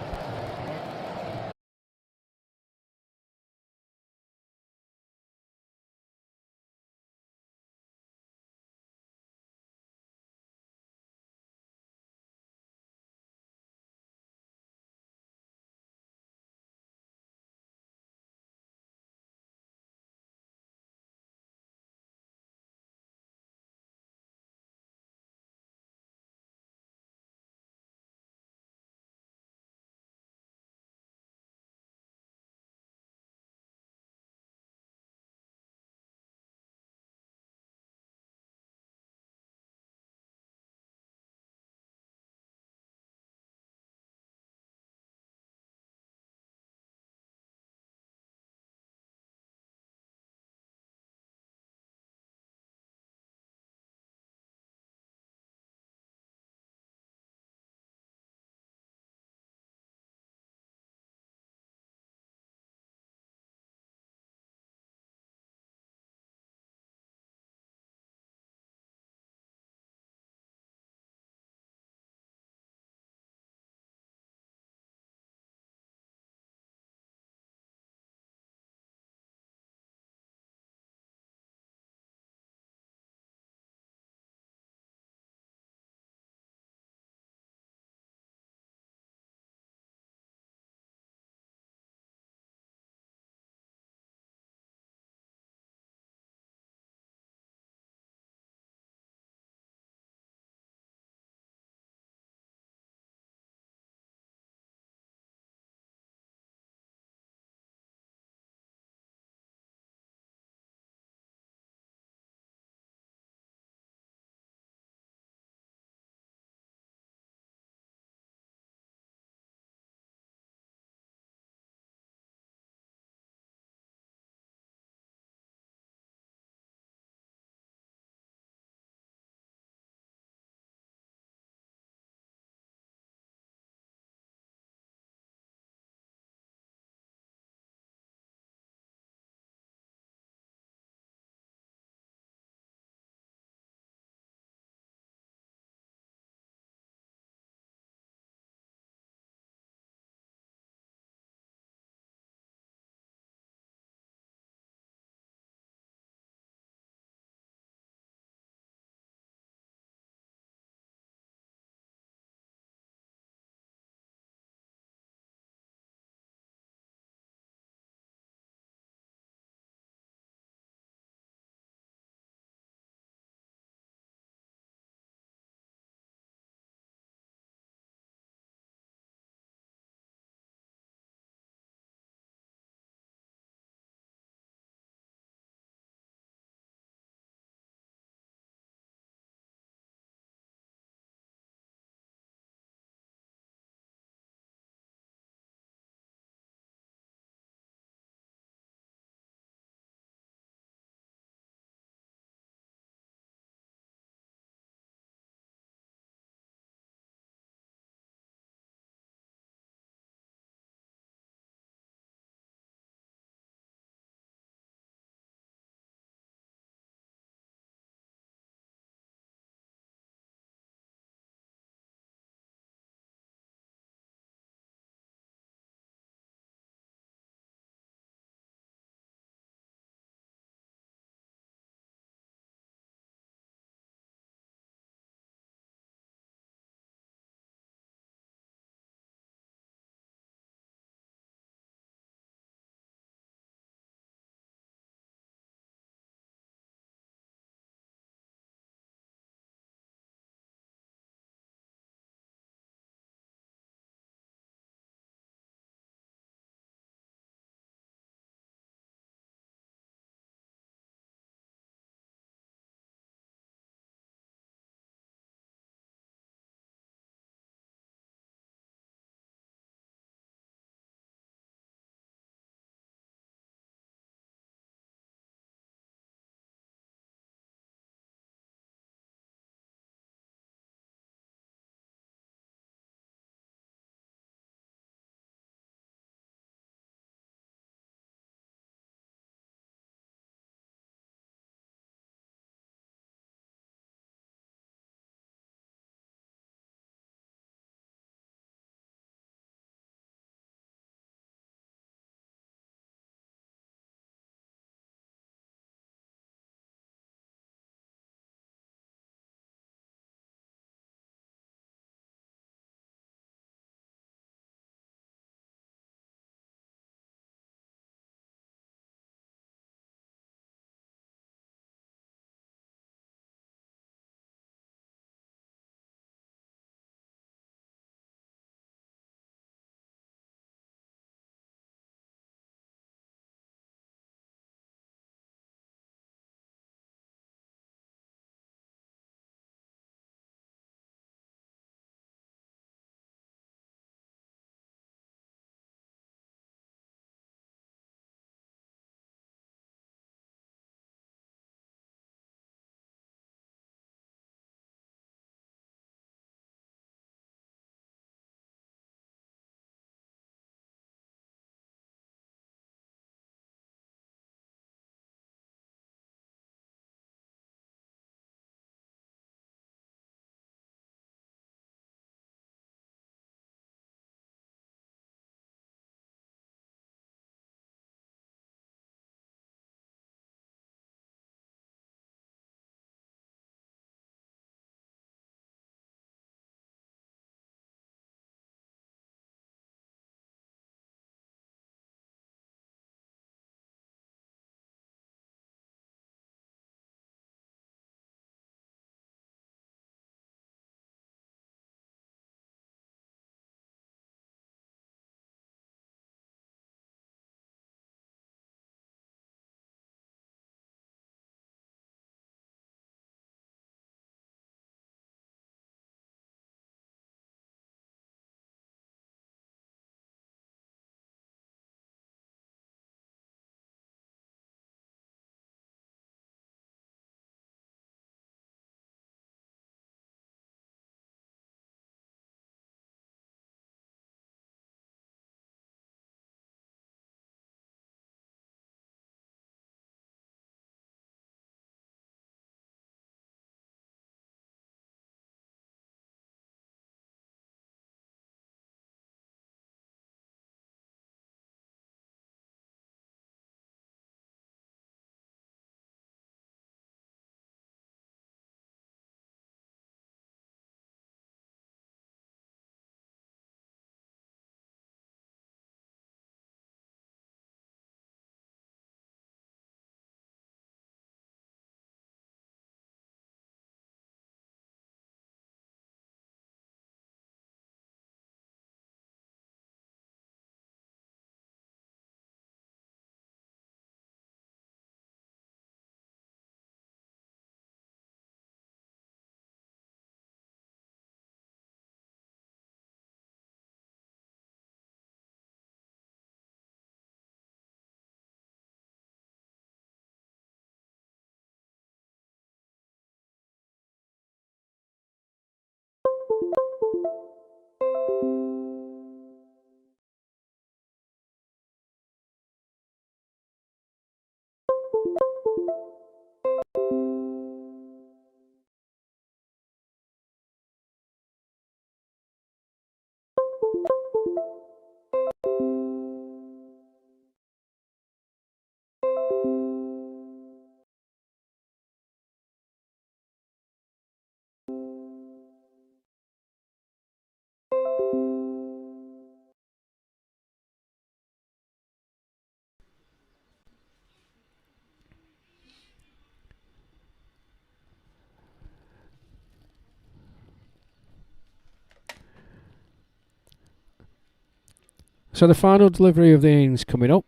So the final delivery of the innings coming up.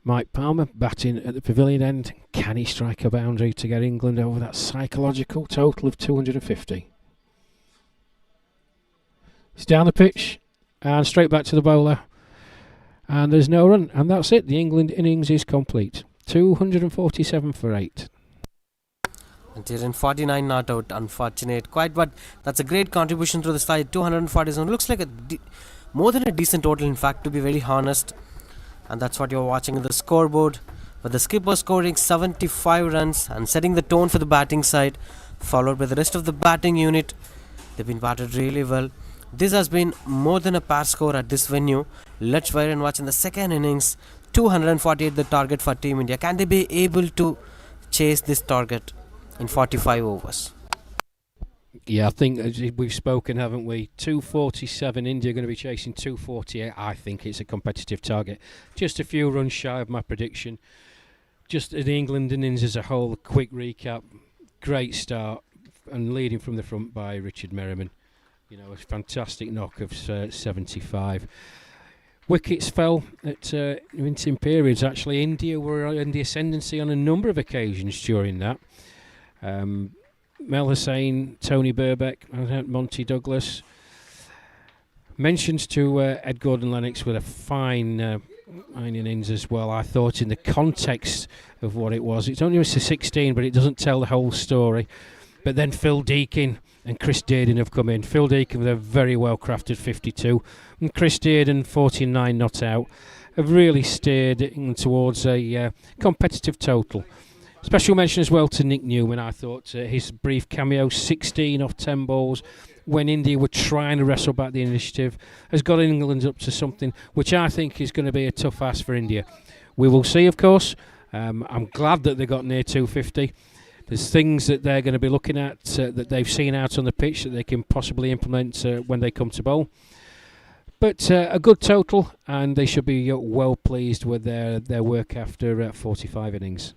Mike Palmer batting at the pavilion end. Can he strike a boundary to get England over that psychological total of 250? He's down the pitch and straight back to the bowler. And there's no run. And that's it. The England innings is complete. 247 for 8. And they're in 49 not out. Unfortunate. Quite, but that's a great contribution to the side. 247. Looks like more than a decent total, in fact, to be very honest. And that's what you're watching on the scoreboard. With the skipper scoring 75 runs and setting the tone for the batting side, followed by the rest of the batting unit. They've been batted really well. This has been more than a par score at this venue. Let's wait and watch in the second innings. 248 the target for Team India. Can they be able to chase this target in 45 overs? Yeah, I think we've spoken, haven't we? 247, India going to be chasing 248. I think it's a competitive target. Just a few runs shy of my prediction. Just the England innings as a whole, a quick recap. Great start and leading from the front by Richard Merriman. You know, a fantastic knock of 75. Wickets fell at in periods. Actually, India were in the ascendancy on a number of occasions during that. Mel Hussain, Tony Burbeck, Monty Douglas. Mentions to Ed Gordon-Lennox with a fine innings as well. I thought in the context of what it was. It's only a 16, but it doesn't tell the whole story. But then Phil Deakin and Chris Dearden have come in. Phil Deakin with a very well-crafted 52. And Chris Dearden, 49 not out, have really steered England towards a competitive total. Special mention as well to Nick Newman. I thought his brief cameo, 16 off 10 balls, when India were trying to wrestle back the initiative, has got England up to something which I think is going to be a tough ask for India. We will see, of course. I'm glad that they got near 250. There's things that they're going to be looking at that they've seen out on the pitch that they can possibly implement when they come to bowl. But a good total, and they should be well pleased with their work after 45 innings.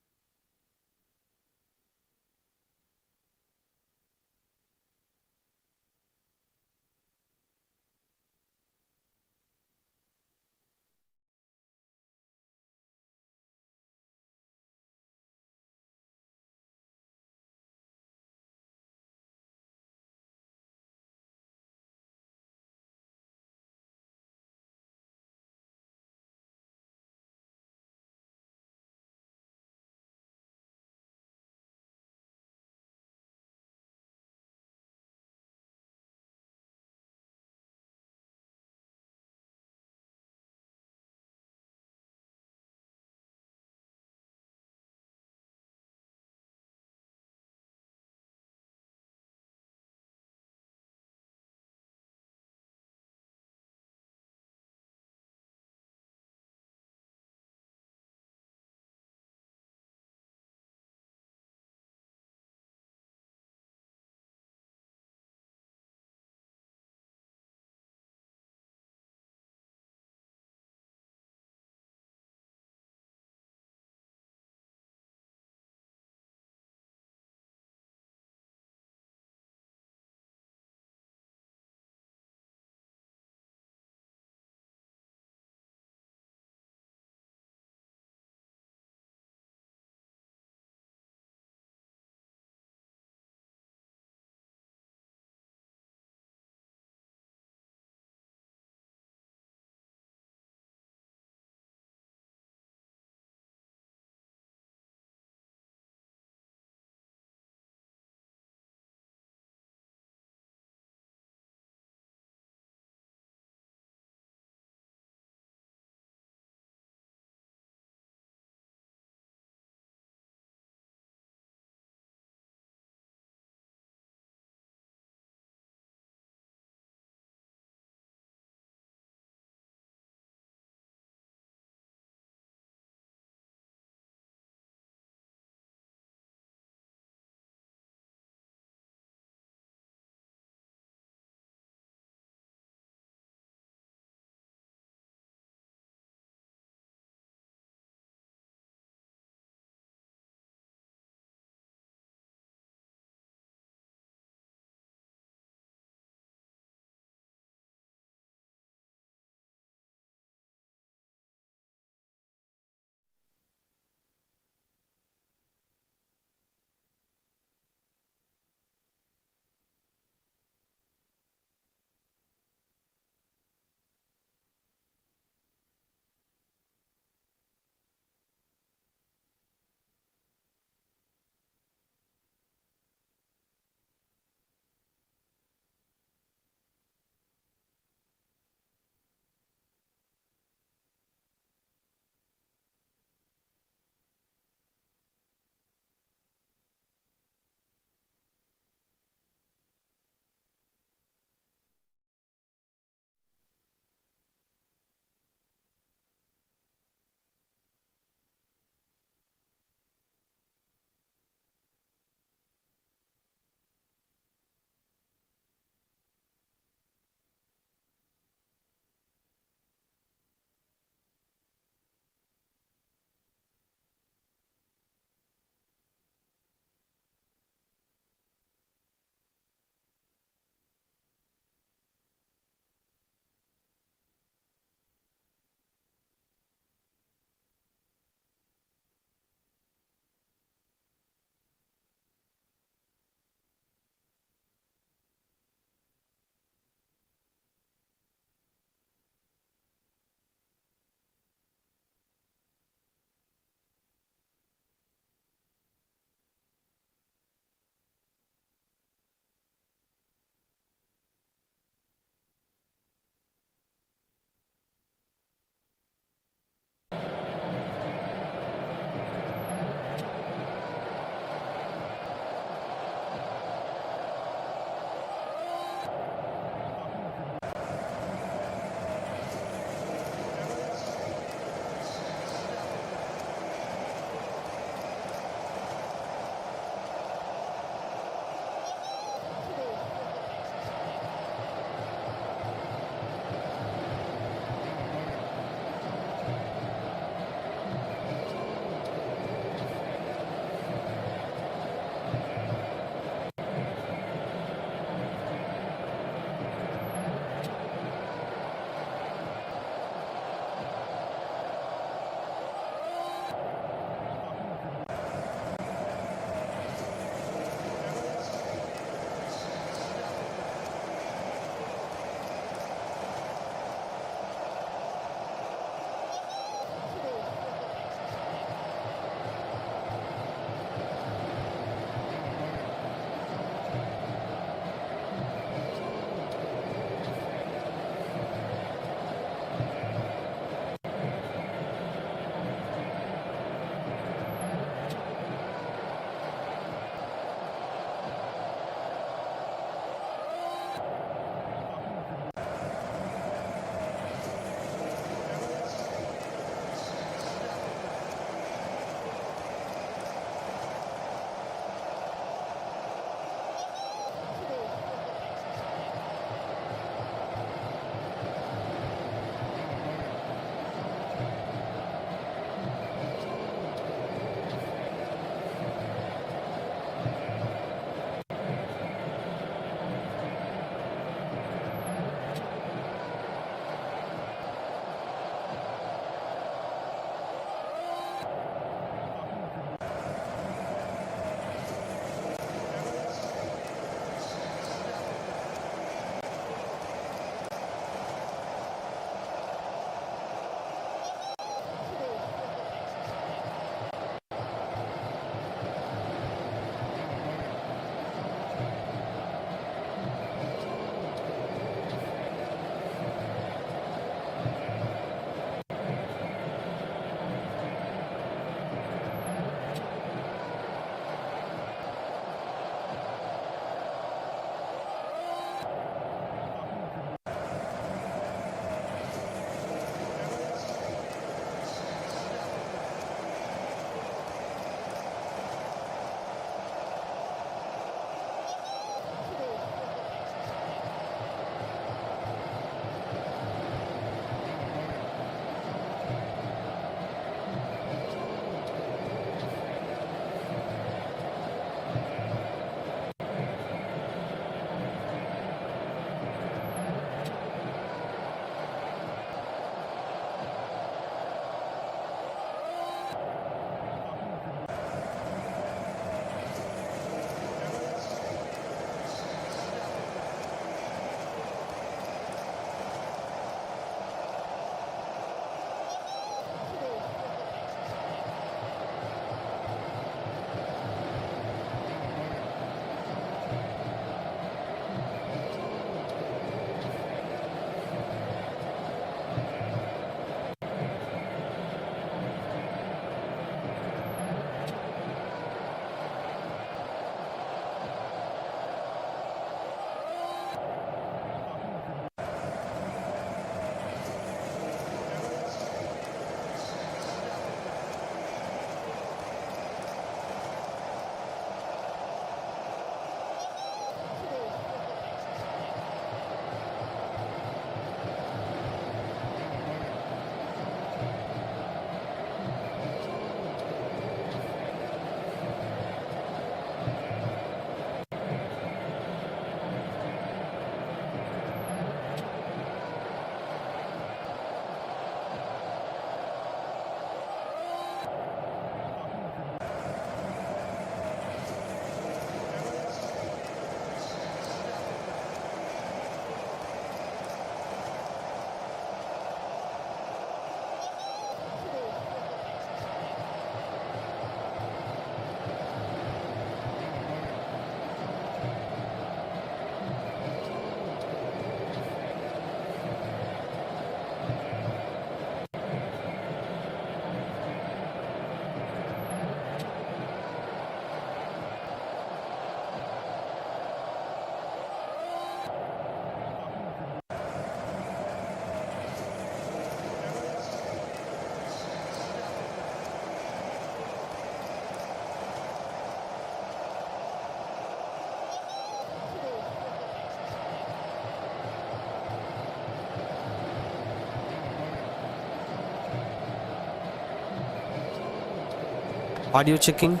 Audio checking.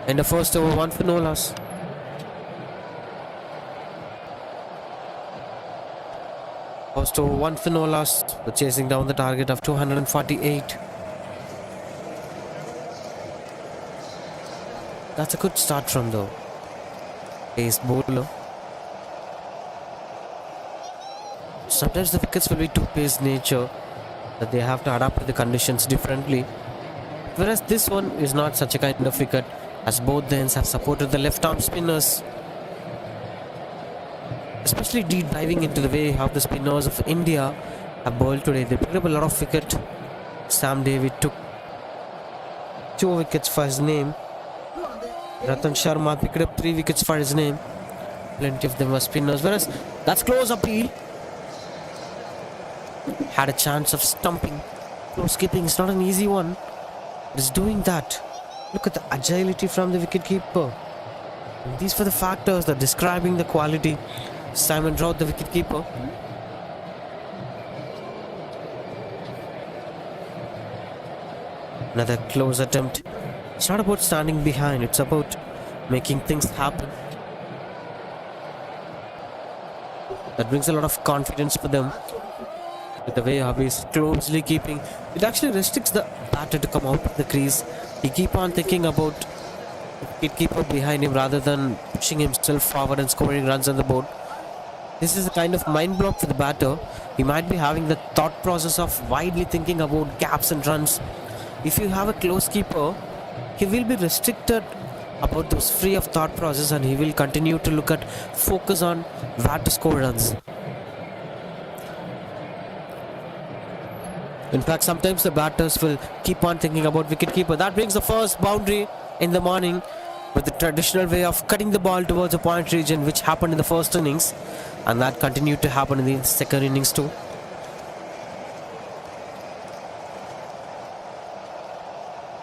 In the first over, 1 for no loss. First over, 1 for no loss. We're chasing down the target of 248. That's a good start from the pace bowler. Sometimes the wickets will be too pace nature that they have to adapt to the conditions differently. Whereas this one is not such a kind of wicket, as both the ends have supported the left arm spinners. Especially deep diving into the way how the spinners of India have bowled today. They picked up a lot of wicket. Sam David took 2 wickets for his name. Ratan Sharma picked up 3 wickets for his name. Plenty of them were spinners. Whereas that's close appeal. Had a chance of stumping. Close keeping is not an easy one. It's doing that. Look at the agility from the wicketkeeper. These were the factors that describing the quality. Simon Rout, the wicketkeeper. Another close attempt. It's not about standing behind, it's about making things happen. That brings a lot of confidence for them. With the way Harvey is closely keeping, it actually restricts the batter to come out of the crease. He keep on thinking about the wicketkeeper behind him rather than pushing himself forward and scoring runs on the board. This is a kind of mind block for the batter. He might be having the thought process of widely thinking about gaps and runs. If you have a close keeper, he will be restricted about those free of thought process, and he will continue to look at focus on where to score runs. In fact, sometimes the batters will keep on thinking about wicketkeeper. That brings the first boundary in the morning with the traditional way of cutting the ball towards a point region, which happened in the first innings, and that continued to happen in the second innings too.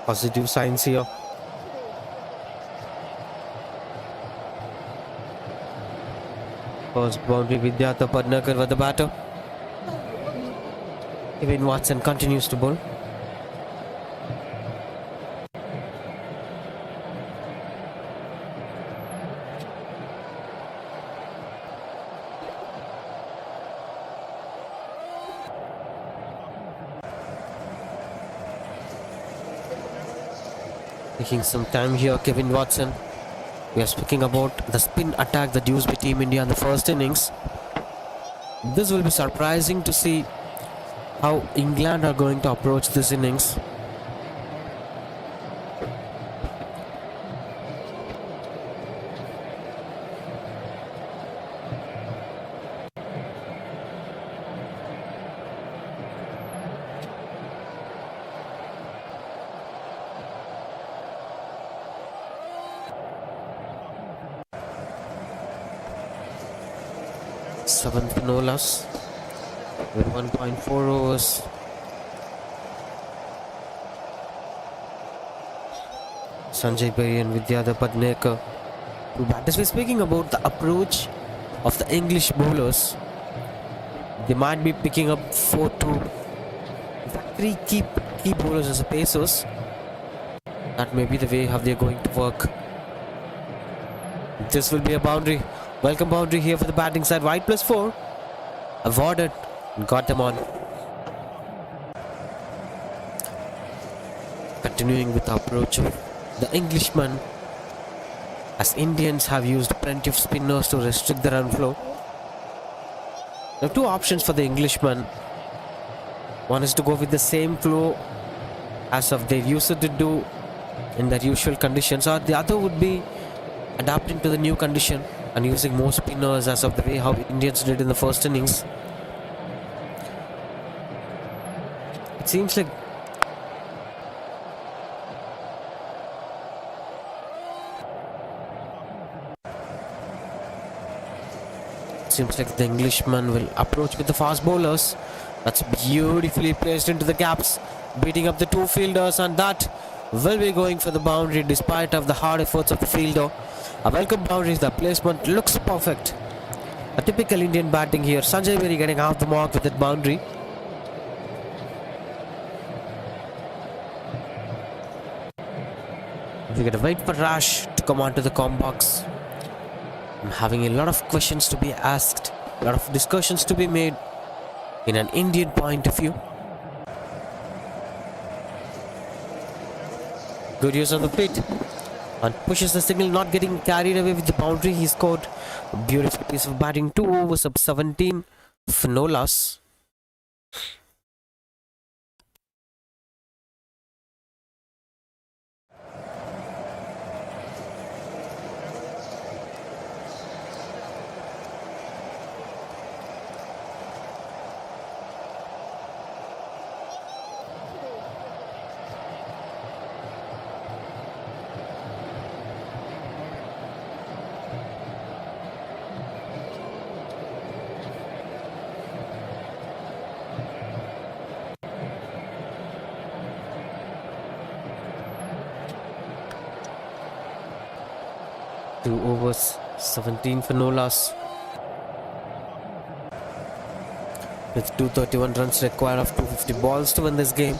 Positive signs here. First boundary, Vidyata Padnakar with the batter. Kevin Watson continues to bowl. Taking some time here, Kevin Watson. We are speaking about the spin attack that used by Team India in the first innings. This will be surprising to see how England are going to approach this innings. Seventh no loss with 1.4 overs. Sanjay Berry and Vidyadhar Padnekar. As we're speaking about the approach of the English bowlers, they might be picking up 4-2. In fact, 3 key bowlers as a pacers. That may be the way how they're going to work. This will be a boundary. Welcome boundary here for the batting side. Wide +4. Avoided and got them on. Continuing with the approach of the Englishman, as Indians have used plenty of spinners to restrict the run flow. There are 2 options for the Englishman. One is to go with the same flow as of they used to do in their usual conditions, or the other would be adapting to the new condition and using more spinners as of the way how Indians did in the first innings. It seems like the Englishman will approach with the fast bowlers. That's beautifully placed into the gaps, beating up the 2 fielders, and that will be going for the boundary despite of the hard efforts of the fielder. A welcome boundary. The placement looks perfect. A typical Indian batting here. Sanjay Berry getting off the mark with that boundary. We gotta wait for Rash to come onto the com box. I'm having a lot of questions to be asked, a lot of discussions to be made in an Indian point of view. Good use of the feet and pushes the signal, not getting carried away with the boundary. He scored a beautiful piece of batting, 2 overs of 17 for no loss. Two overs, 17 for no loss. With 231 runs required of 250 balls to win this game.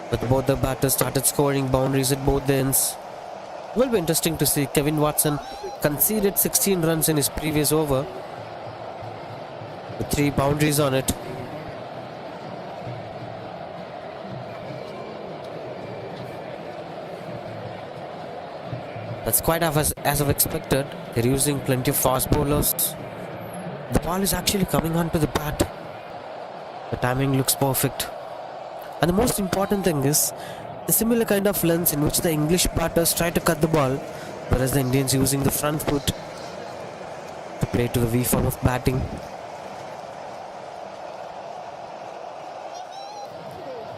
But both the batters started scoring boundaries at both ends. It will be interesting to see. Kevin Watson conceded 16 runs in his previous over, with 3 boundaries on it. That's quite as I've expected. They're using plenty of fast bowlers. The ball is actually coming onto the bat. The timing looks perfect. And the most important thing is the similar kind of lengths in which the English batters try to cut the ball, whereas the Indians using the front foot to play to the V form of batting.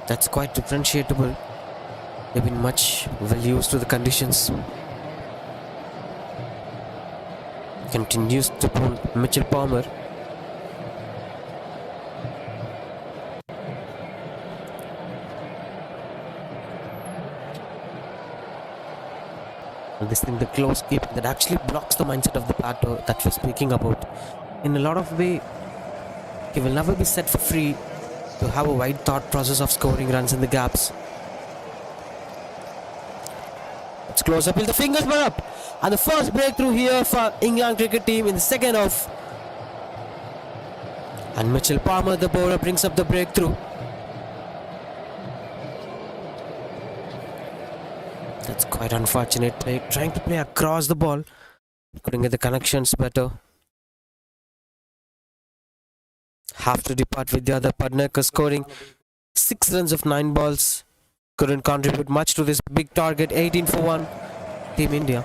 That's quite differentiable. They've been much well used to the conditions. Continues to pull Mitchell Palmer. And this thing, the close keep, that actually blocks the mindset of the batter that we're speaking about. In a lot of way, he will never be set for free to have a wide thought process of scoring runs in the gaps. Let's close up with the fingers were up. And the first breakthrough here for England cricket team in the second half. And Mitchell Palmer, the bowler, brings up the breakthrough. That's quite unfortunate. Trying to play across the ball. Couldn't get the connections better. Have to depart with the other. Padnekar scoring 6 runs of 9 balls. Couldn't contribute much to this big target. 18 for 1. Team India.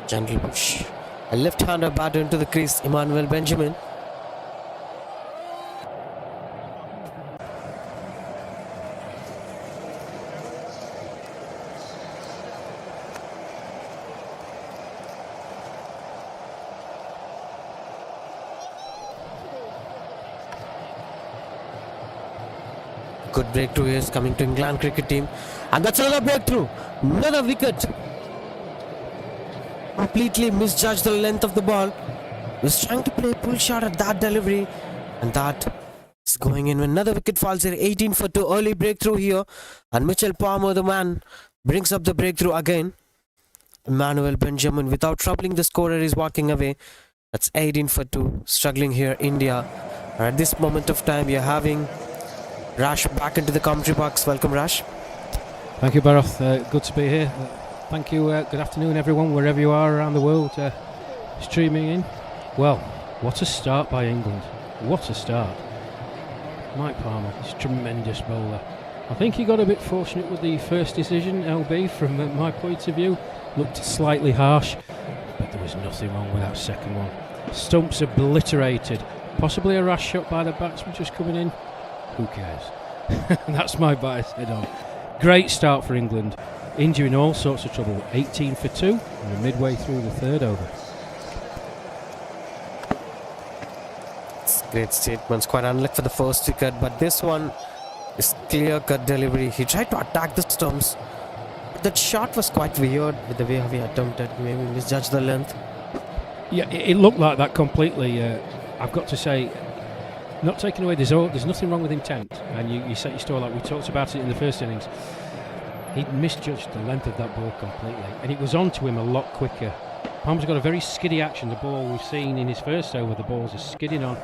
Gentle push. A left-hander batter into the crease, Emmanuel Benjamin. Good breakthrough is coming to England cricket team. And that's another breakthrough. Another wicket. Completely misjudged the length of the ball. Was trying to play a pull shot at that delivery. And that is going in. Another wicket falls here. 18 for 2. Early breakthrough here. And Mitchell Palmer, the man, brings up the breakthrough again. Emmanuel Benjamin, without troubling the scorer, is walking away. That's 18 for 2. Struggling here, India. And at this moment of time, we are having Rash back into the commentary box. Welcome, Rash. Thank you, Bharat. Good to be here. Thank you. Good afternoon, everyone, wherever you are around the world streaming in. Well, what a start by England. What a start. Mike Palmer, this tremendous bowler. I think he got a bit fortunate with the first decision, LB, from my point of view. Looked slightly harsh, but there was nothing wrong with that second one. Stumps obliterated. Possibly a rash shot by the batsman just coming in. Who cares? That's my bias head on. Great start for England. India in all sorts of trouble. 18 for 2, and we're midway through the third over. It's great statements. Quite unlucky for the first wicket, but this one is clear-cut delivery. He tried to attack the stumps. That shot was quite weird with the way how he attempted. Maybe misjudged the length. Yeah, it looked like that completely. I've got to say, not taking away, there's nothing wrong with intent, and you set your store like we talked about it in the first innings. He misjudged the length of that ball completely, and it was on to him a lot quicker. Palmer's got a very skiddy action. The ball we've seen in his first over, the balls are skidding on.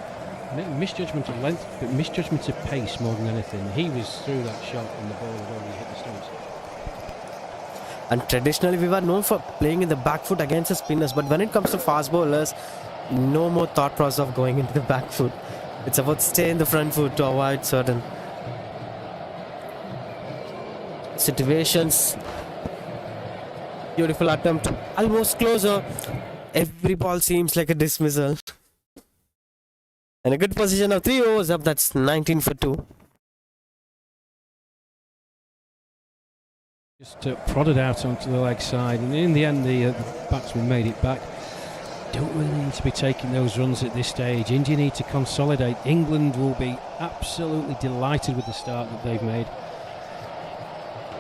Misjudgment of length, but misjudgment of pace more than anything. He was through that shot, and the ball had already hit the stumps. And traditionally, we were known for playing in the back foot against the spinners, but when it comes to fast bowlers, no more thought process of going into the back foot. It's about stay in the front foot to avoid certain situations. Beautiful attempt, almost closer. Every ball seems like a dismissal. And a good position of 3 overs up, that's 19 for 2. Just prodded out onto the leg side, and in the end the batsman made it back. Don't really need to be taking those runs at this stage. India need to consolidate. England will be absolutely delighted with the start that they've made.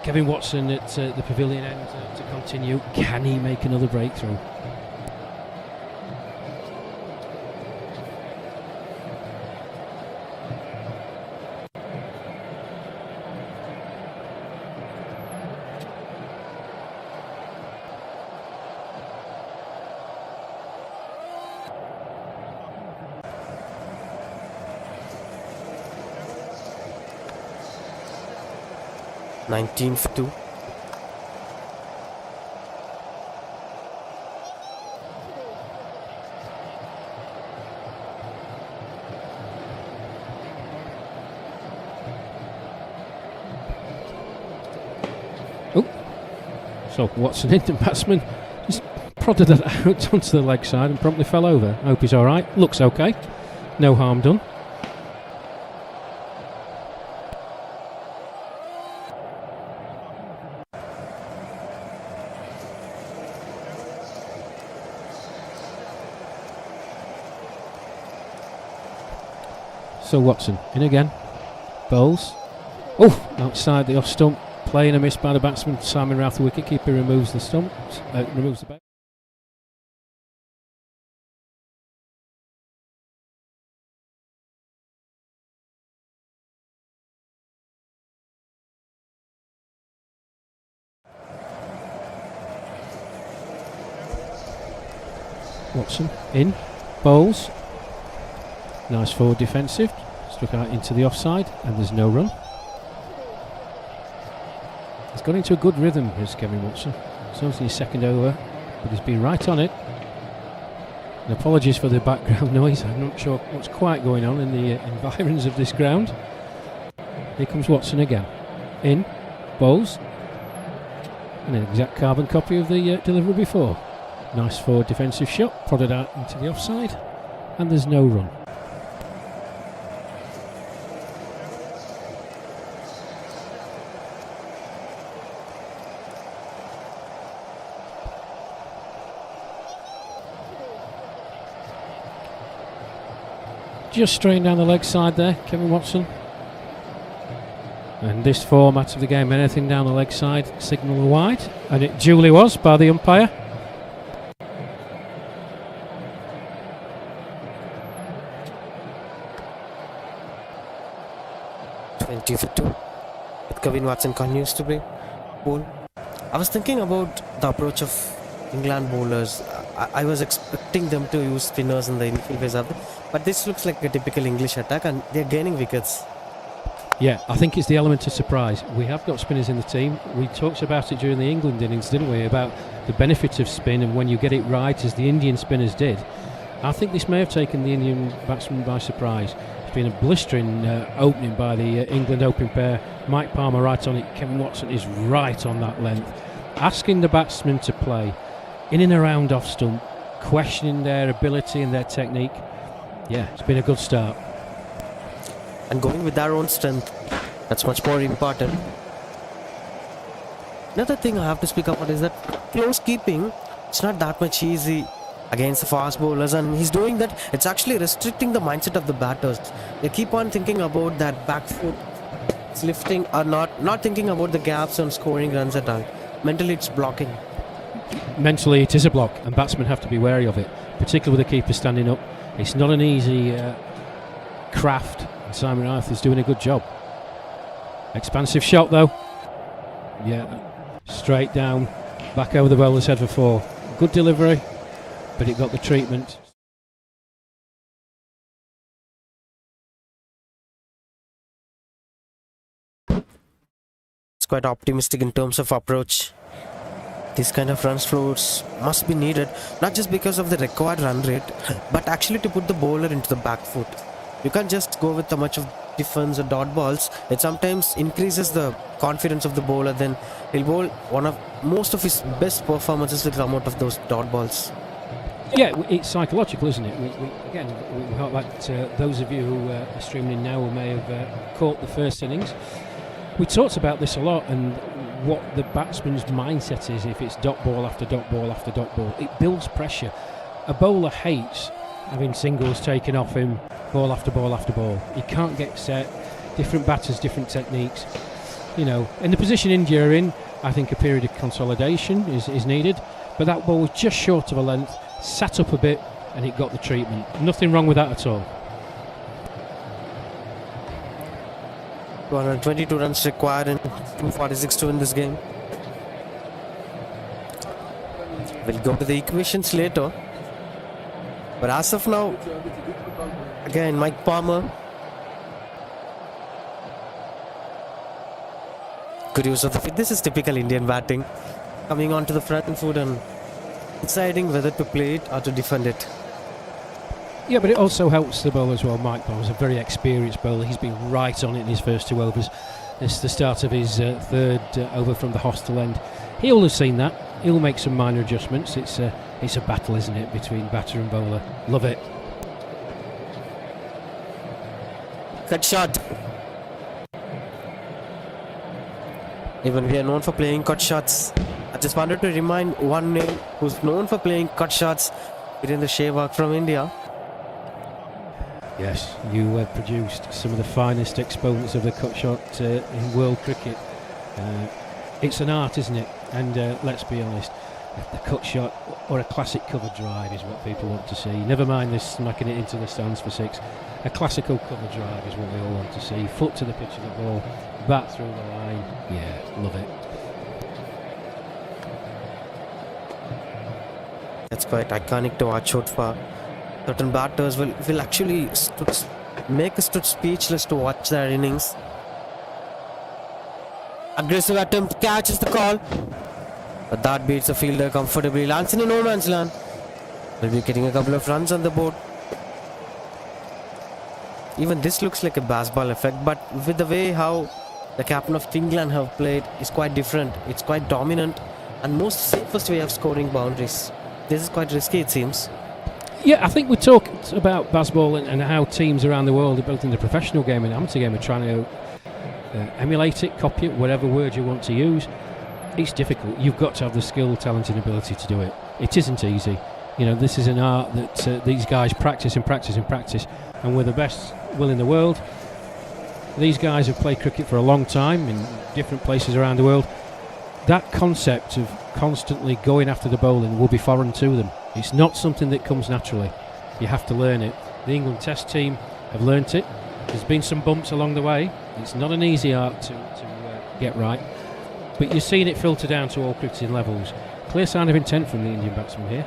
Kevin Watson at the pavilion end to continue. Can he make another breakthrough? Nineteen for 2. So Watson in, the batsman just prodded it out onto the leg side and promptly fell over. Hope he's alright. Looks okay. No harm done. So Watson in again. Bowls. Oh, outside the off stump. Playing a miss by the batsman. Simon Routh, the wicketkeeper, removes the stump. Removes the bat. Watson in. Bowls. Nice forward defensive. Struck out into the offside, and there's no run. He's got into a good rhythm, is Kevin Watson. It's only his second over, but he's been right on it. And apologies for the background noise. I'm not sure what's quite going on in the environs of this ground. Here comes Watson again. In. Bowls. And an exact carbon copy of the delivery before. Nice forward defensive shot. Prodded out into the offside. And there's no run. Just straight down the leg side there, Kevin Watson. this format of the game. Anything down the leg side, signal wide, and it duly was by the umpire. Kevin Watson continues to be bowl. I was thinking about the approach of England bowlers. I was expecting them to use spinners in the infield phase of it, but this looks like a typical English attack and they're gaining wickets. Yeah, I think it's the element of surprise. We have got spinners in the team. We talked about it during the England innings, didn't we, about the benefit of spin and when you get it right, as the Indian spinners did. I think this may have taken the Indian batsmen by surprise. It's been a blistering opening by the England opening pair. Mike Palmer right on it. Kevin Watson is right on that length. Asking the batsmen to play in and around off stump, questioning their ability and their technique. Yeah, it's been a good start. And going with their own strength, that's much more important. Another thing I have to speak about is that close keeping, it's not that much easy against the fast bowlers, and he's doing that. It's actually restricting the mindset of the batters. They keep on thinking about that back foot, it's lifting, or not thinking about the gaps and scoring runs at all. Mentally it's blocking. Mentally it is a block, and batsmen have to be wary of it, particularly with the keeper standing up. It's not an easy craft, and Simon Arthur's doing a good job. Expansive shot though. Yeah, straight down, back over the bowler's head for four. Good delivery, but it got the treatment. It's quite optimistic in terms of approach. These kind of run floats must be needed, not just because of the required run rate, but actually to put the bowler into the back foot. You can't just go with a much of defense or dot balls. It sometimes increases the confidence of the bowler, then he'll bowl most of his best performances will come out of those dot balls. Yeah, it's psychological, isn't it? We hope that those of you who are streaming in now who may have caught the first innings, we talked about this a lot, and what the batsman's mindset is if it's dot ball after dot ball after dot ball. It builds pressure. A bowler hates having singles taken off him, ball after ball after ball. He can't get set. Different batters, different techniques. You know, in the position India are in, I think a period of consolidation is needed. But that ball was just short of a length, sat up a bit, and it got the treatment. Nothing wrong with that at all. 122 runs required and 246 to win this game. We'll go to the equations later. But as of now, again, Mike Palmer. Good use of the feet. This is typical Indian batting. Coming onto the front foot and deciding whether to play it or to defend it. Yeah, but it also helps the bowler as well. Mike Palmer's a very experienced bowler. He's been right on it in his first two overs. This is the start of his third over from the hostel end. He'll have seen that. He'll make some minor adjustments. It's a battle, isn't it, between batter and bowler. Love it. Cut shot. Even we are known for playing cut shots. I just wanted to remind one name who's known for playing cut shots, Virendra Sehwag from India. Yes, you have produced some of the finest exponents of the cut shot in world cricket. It's an art, isn't it? And let's be honest, the cut shot or a classic cover drive is what people want to see. Never mind this smacking it into the stands for six. A classical cover drive is what we all want to see. Foot to the pitch of the ball, bat through the line. Yeah, love it. That's quite iconic to watch out for. Certain batters will actually make us speechless to watch their innings. Aggressive attempt, catches the call. But that beats the fielder comfortably. Lands in no man's land. Will be getting a couple of runs on the board. Even this looks like a baseball effect, but with the way how the captain of England have played is quite different. It's quite dominant and most safest way of scoring boundaries. This is quite risky, it seems. Yeah, I think we talked about baseball and how teams around the world, both in the professional game and amateur game, are trying to emulate it, copy it, whatever word you want to use. It's difficult. You've got to have the skill, talent and ability to do it. It isn't easy. You know, this is an art that these guys practice and practice and practice, and with the best will in the world, these guys have played cricket for a long time in different places around the world. That concept of constantly going after the bowling will be foreign to them. It's not something that comes naturally. You have to learn it. The England Test team have learnt it. There's been some bumps along the way. It's not an easy art to get right. But you're seeing it filter down to all cricketing levels. Clear sign of intent from the Indian batsman here.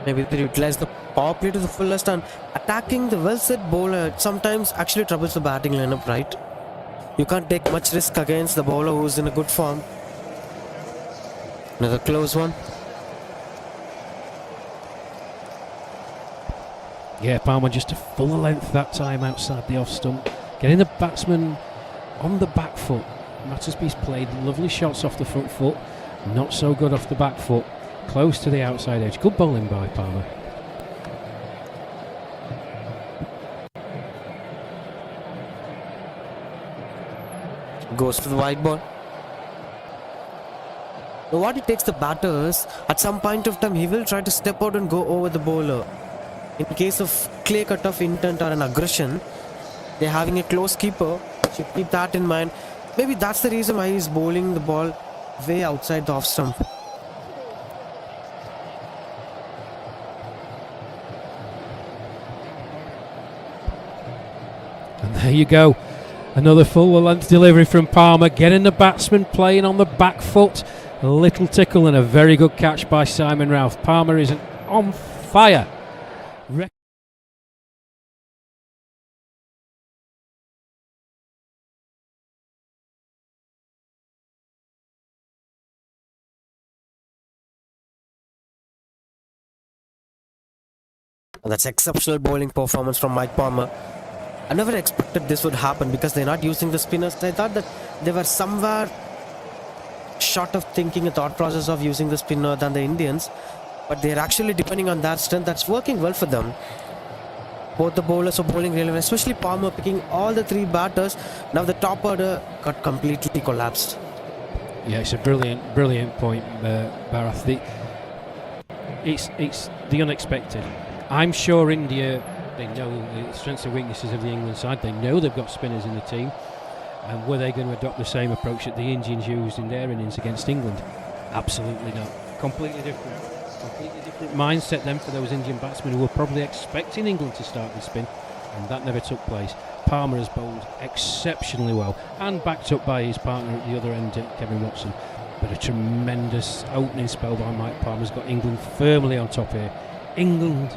Maybe they utilize the power play to the fullest, and attacking the well-set bowler sometimes actually troubles the batting lineup, right? You can't take much risk against the bowler who's in a good form. Another close one. Yeah, Palmer just a full length that time outside the off stump. Getting the batsman on the back foot. Mattersby's played lovely shots off the front foot. Not so good off the back foot. Close to the outside edge. Good bowling by Palmer. Goes to the wide ball. Now what it takes the batters, at some point of time he will try to step out and go over the bowler. In case of clear cut of intent or an aggression, they're having a close keeper. Should keep that in mind. Maybe that's the reason why he's bowling the ball way outside the off stump. And there you go. Another full length delivery from Palmer, getting the batsman playing on the back foot. A little tickle and a very good catch by Simon Ralph. Palmer is on fire. That's exceptional bowling performance from Mike Palmer. I never expected this would happen because they're not using the spinners. I thought that they were somewhere short of thinking a thought process of using the spinner than the Indians, but they're actually depending on that strength. That's working well for them. Both the bowlers are bowling really well, especially Palmer picking all the three batters. Now the top order got completely collapsed. Yeah, it's a brilliant point, Bharath. It's the unexpected. I'm sure India, they know the strengths and weaknesses of the England side. They know they've got spinners in the team. And were they going to adopt the same approach that the Indians used in their innings against England? Absolutely not. Completely different mindset then for those Indian batsmen who were probably expecting England to start with spin, and that never took place. Palmer has bowled exceptionally well and backed up by his partner at the other end, Kevin Watson. But a tremendous opening spell by Mike Palmer's got England firmly on top here. England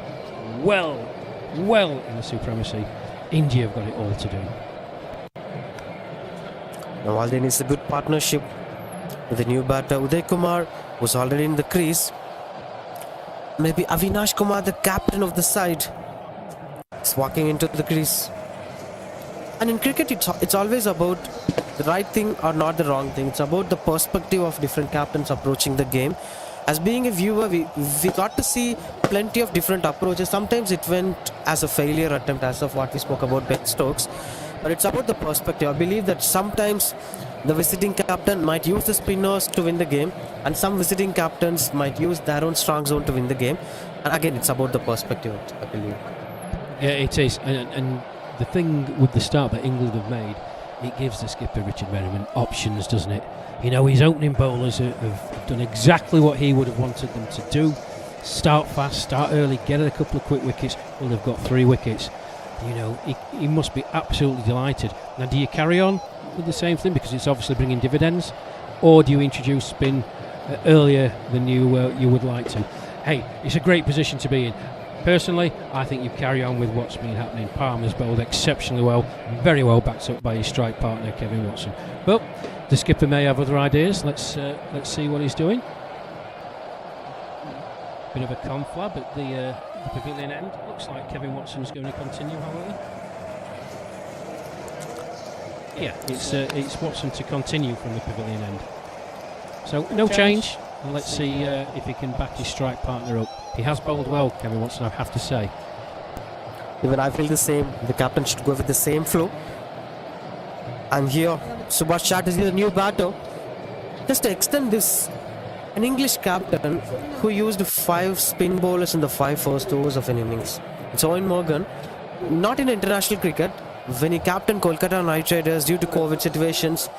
well in the supremacy. India have got it all to do. Now Walden is a good partnership with the new batter Uday Kumar, who's already in the crease. Maybe Avinash Kumar, the captain of the side, is walking into the crease. And in cricket, it's always about the right thing or not the wrong thing. It's about the perspective of different captains approaching the game. As being a viewer, we got to see plenty of different approaches. Sometimes it went as a failure attempt, as of what we spoke about Ben Stokes. But it's about the perspective. I believe that sometimes the visiting captain might use the spinners to win the game, and some visiting captains might use their own strong zone to win the game. And again, it's about the perspective, I believe. Yeah, it is. And the thing with the start that England have made, it gives the skipper Richard Merriman options, doesn't it? You know, his opening bowlers have done exactly what he would have wanted them to do. Start fast, start early, get a couple of quick wickets. Well, they've got 3 wickets. You know, he must be absolutely delighted. Now, do you carry on with the same thing because it's obviously bringing dividends, or do you introduce spin earlier than you would like to? Hey, it's a great position to be in. Personally, I think you carry on with what's been happening. Palmer's bowled exceptionally well, very well backed up by his strike partner Kevin Watson. But the skipper may have other ideas. Let's see what he's doing. Bit of a conflab at the pavilion end. Looks like Kevin Watson's going to continue, however. Yeah, it's Watson to continue from the pavilion end. So no change. And let's see if he can back his strike partner up. He has bowled well, Kevin Watson, I have to say. Even I feel the same. The captain should go with the same flow. And here, Subhash Chatterjee, the new batter. Just to extend this, an English captain who used 5 spin bowlers in the 5 first overs of an innings. It's Owen Morgan. not in international cricket. When he captained Kolkata Knight Riders due to COVID situations,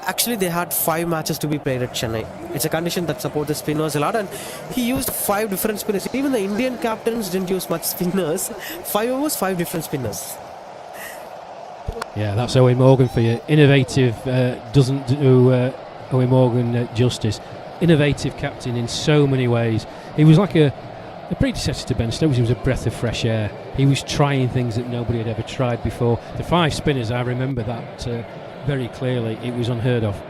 actually they had 5 matches to be played at Chennai. It's a condition that supports the spinners a lot, and he used 5 different spinners. Even the Indian captains didn't use much spinners. 5 overs, 5 different spinners. Yeah, that's Owen Morgan for you. Innovative doesn't do Owen Morgan justice. Innovative captain in so many ways. He was like a predecessor to Ben Stokes. He was a breath of fresh air. He was trying things that nobody had ever tried before. The 5 spinners, I remember that very clearly. It was unheard of.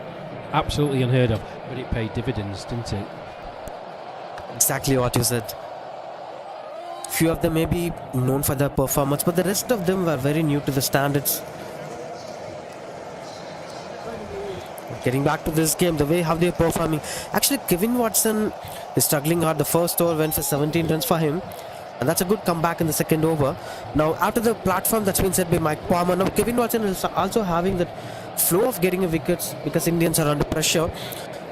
Absolutely unheard of. But it paid dividends, didn't it? Exactly what you said. Few of them may be known for their performance, but the rest of them were very new to the standards. Getting back to this game, the way how they're performing. Actually, Kevin Watson is struggling hard. The first over went for 17 runs for him, and that's a good comeback in the second over. Now, after the platform that's been set by Mike Palmer, now Kevin Watson is also having that flow of getting a wickets because Indians are under pressure.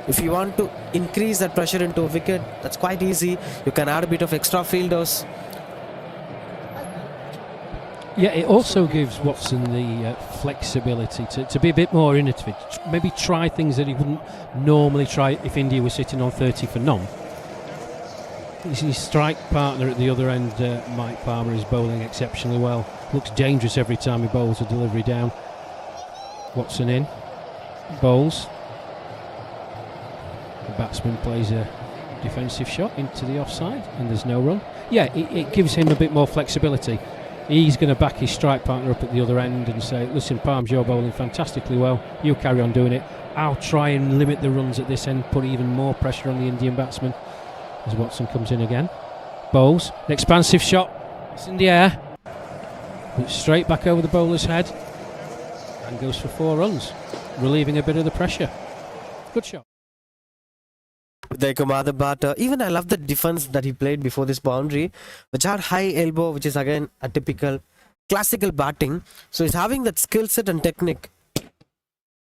If you want to increase that pressure into a wicket, that's quite easy. You can add a bit of extra fielders. Yeah, it also gives Watson the flexibility to be a bit more innovative. Maybe try things that he wouldn't normally try if India was sitting on 30 for none. His strike partner at the other end, Mike Palmer, is bowling exceptionally well. Looks dangerous every time he bowls a delivery down. Watson in, bowls. The batsman plays a defensive shot into the offside and there's no run. Yeah, it gives him a bit more flexibility. He's going to back his strike partner up at the other end and say, listen, Palms, you're bowling fantastically well. You carry on doing it. I'll try and limit the runs at this end, put even more pressure on the Indian batsman. As Watson comes in again. Bowls. An expansive shot. It's in the air. It's straight back over the bowler's head. And goes for 4 runs. Relieving a bit of the pressure. Good shot. Uday Kumar, the batter. Even I love the defense that he played before this boundary, which had high elbow, which is again a typical classical batting. So he's having that skill set and technique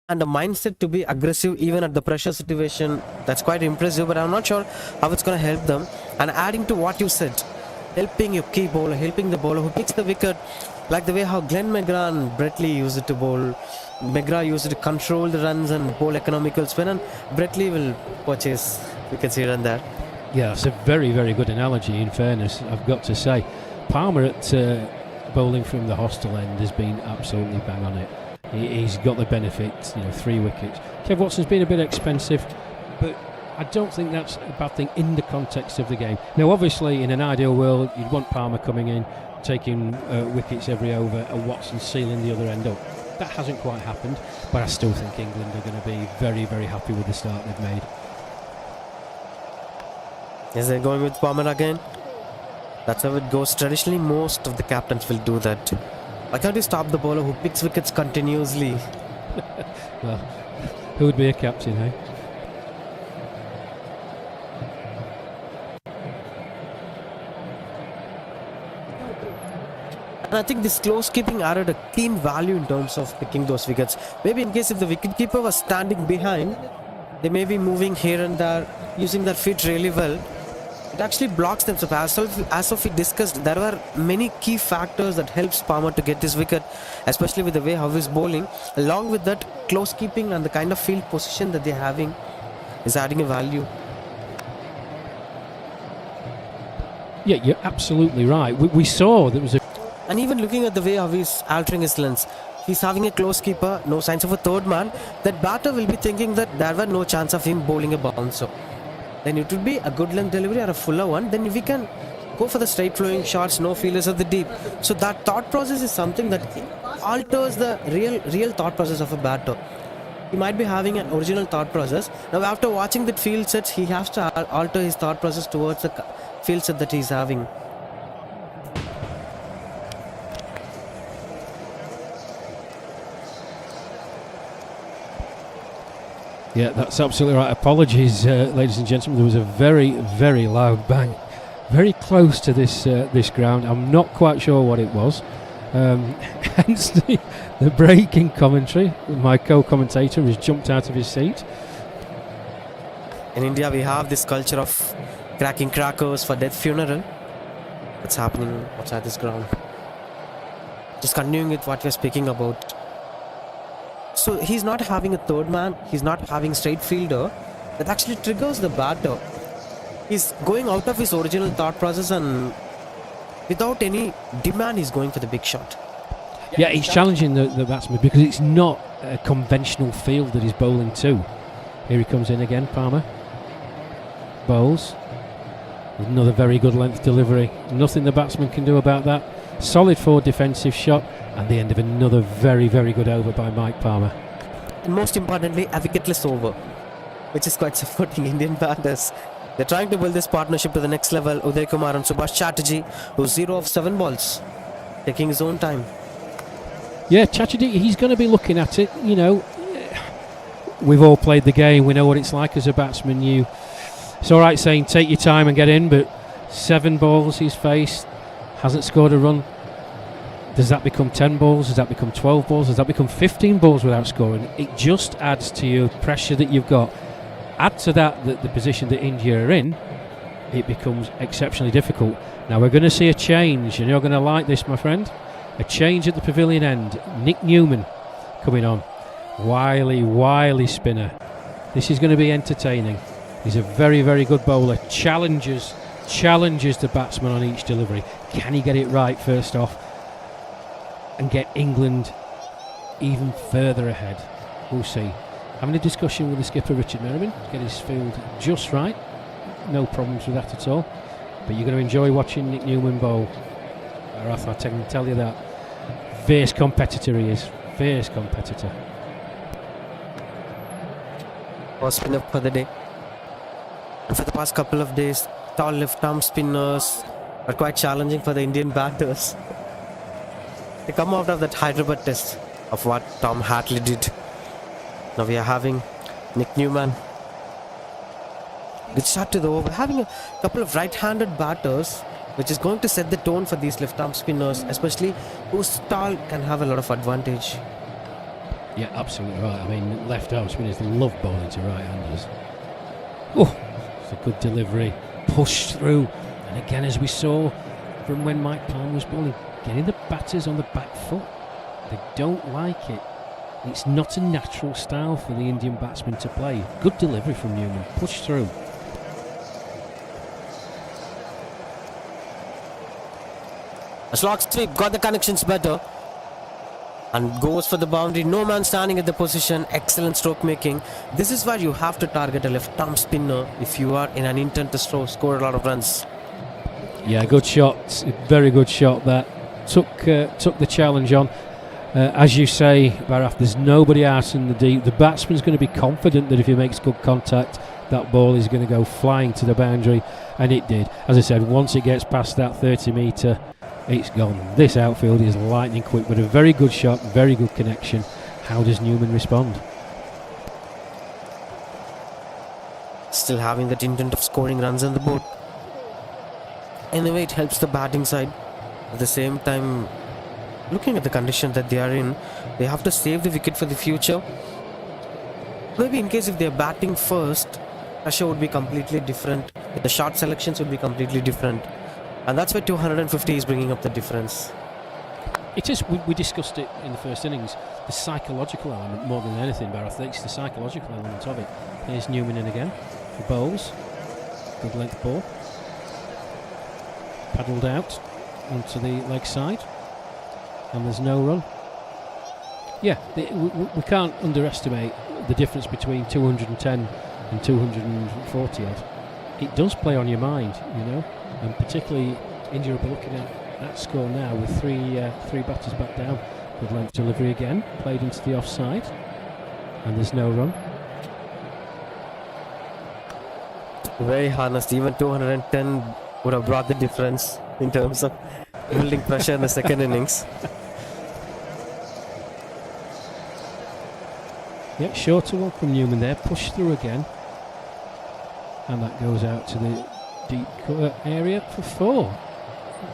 and a mindset to be aggressive even at the pressure situation. That's quite impressive, but I'm not sure how it's going to help them. And adding to what you said, helping your key bowler, helping the bowler who picks the wicket, like the way how Glenn McGrath and Brett Lee used it to bowl. McGrath used it to control the runs and bowl economical spin, and Brett Lee will purchase wickets here and there. Yeah, that's a very, very good analogy, in fairness, I've got to say. Palmer at bowling from the hostel end has been absolutely bang on it. He's got the benefit, 3 wickets. Kev Watson's been a bit expensive, but I don't think that's a bad thing in the context of the game. Now, obviously, in an ideal world, you'd want Palmer coming in, taking wickets every over, and Watson sealing the other end up. That hasn't quite happened, but I still think England are going to be very, very happy with the start they've made. Is they going with Palmer again? That's how it goes. Traditionally, most of the captains will do that. Why can't you stop the bowler who picks wickets continuously? Well, who would be a captain, eh? And I think this close keeping added a keen value in terms of picking those wickets. Maybe in case if the wicketkeeper was standing behind, they may be moving here and there, using their feet really well. It actually blocks them. So as of we discussed, there were many key factors that helps Palmer to get this wicket, especially with the way how he's bowling. Along with that, close keeping and the kind of field position that they're having is adding a value. Yeah, you're absolutely right. We saw there was a... And even looking at the way how he's altering his lens, he's having a close keeper, no signs of a third man. That batter will be thinking that there were no chance of him bowling a bouncer. Then it would be a good length delivery or a fuller one. Then we can go for the straight flowing shots, no feelers at the deep. So that thought process is something that alters the real thought process of a batter. He might be having an original thought process. Now after watching that field sets, he has to alter his thought process towards the field set that he's having. Yeah, that's absolutely right. Apologies, ladies and gentlemen. There was a very, very loud bang very close to this ground. I'm not quite sure what it was. Hence the break in commentary. My co-commentator has jumped out of his seat. In India, we have this culture of cracking crackers for death funeral. That's happening outside this ground. Just continuing with what we're speaking about. So he's not having a third man, he's not having straight fielder. That actually triggers the batter. He's going out of his original thought process and without any demand he's going for the big shot. Yeah, he's challenging the batsman because it's not a conventional field that he's bowling to. Here he comes in again, Palmer. Bowls. Another very good length delivery. Nothing the batsman can do about that. Solid forward defensive shot and the end of another very, very good over by Mike Palmer. And most importantly, a wicketless over, which is quite supporting Indian batters. They're trying to build this partnership to the next level. Uday Kumar and Subhash Chatterjee, who's 0 of 7 balls, taking his own time. Yeah, Chatterjee, he's going to be looking at it. You know, we've all played the game. We know what it's like as a batsman. It's all right saying take your time and get in, but 7 balls he's faced, hasn't scored a run. Does that become 10 balls? Does that become 12 balls? Does that become 15 balls without scoring? It just adds to your pressure that you've got. Add to that the position that India are in, it becomes exceptionally difficult. Now we're going to see a change, and you're going to like this, my friend. A change at the pavilion end. Nick Newman coming on. Wily spinner. This is going to be entertaining. He's a very, very good bowler. Challenges the batsman on each delivery. Can he get it right first off and get England even further ahead? We'll see. Having a discussion with the skipper Richard Merriman to get his field just right. No problems with that at all. But you're going to enjoy watching Nick Newman bowl. I can tell you that. Fierce competitor he is. Fierce competitor. First spinner for the day. And for the past couple of days, tall left-arm spinners are quite challenging for the Indian batters. They come out of that Hyderabad test of what Tom Hatley did. Now we are having Nick Newman. Good start to the over. Having a couple of right-handed batters, which is going to set the tone for these left-arm spinners, especially whose style can have a lot of advantage. Yeah, absolutely right. I mean, left-arm spinners love bowling to right-handers. Oh, it's a good delivery. Pushed through. And again, as we saw from when Mike Palmer was bowling, getting the batters on the back foot. They don't like it. It's not a natural style for the Indian batsmen to play. Good delivery from Newman. Pushed through. A slog sweep, got the connections better. And goes for the boundary. No man standing at the position. Excellent stroke making. This is where you have to target a left-arm spinner if you are in an intent to score a lot of runs. Yeah, good shot. Very good shot that. Took the challenge on. As you say, Barath, there's nobody out in the deep. The batsman's going to be confident that if he makes good contact, that ball is going to go flying to the boundary, and it did. As I said, once it gets past that 30 metre, it's gone. This outfield is lightning quick, but a very good shot, very good connection. How does Newman respond? Still having that intent of scoring runs on the board. Anyway, it helps the batting side. At the same time, looking at the condition that they are in, they have to save the wicket for the future. Maybe in case if they are batting first, pressure would be completely different. The shot selections would be completely different. And that's where 250 is bringing up the difference. It is. We discussed it in the first innings. The psychological element more than anything, Barath. It's the psychological element of it. Here's Newman in again. The bowls. Good length ball. Paddled out onto the leg side. And there's no run. Yeah, we can't underestimate the difference between 210 and 240 odd. It does play on your mind, you know, and particularly India will be looking at that score now with three batters back down. Good length delivery again, played into the offside, and there's no run. Very honest, even 210 would have brought the difference in terms of building pressure in the second innings. Yeah, shorter one from Newman there, pushed through again, and that goes out to the deep cover area for 4.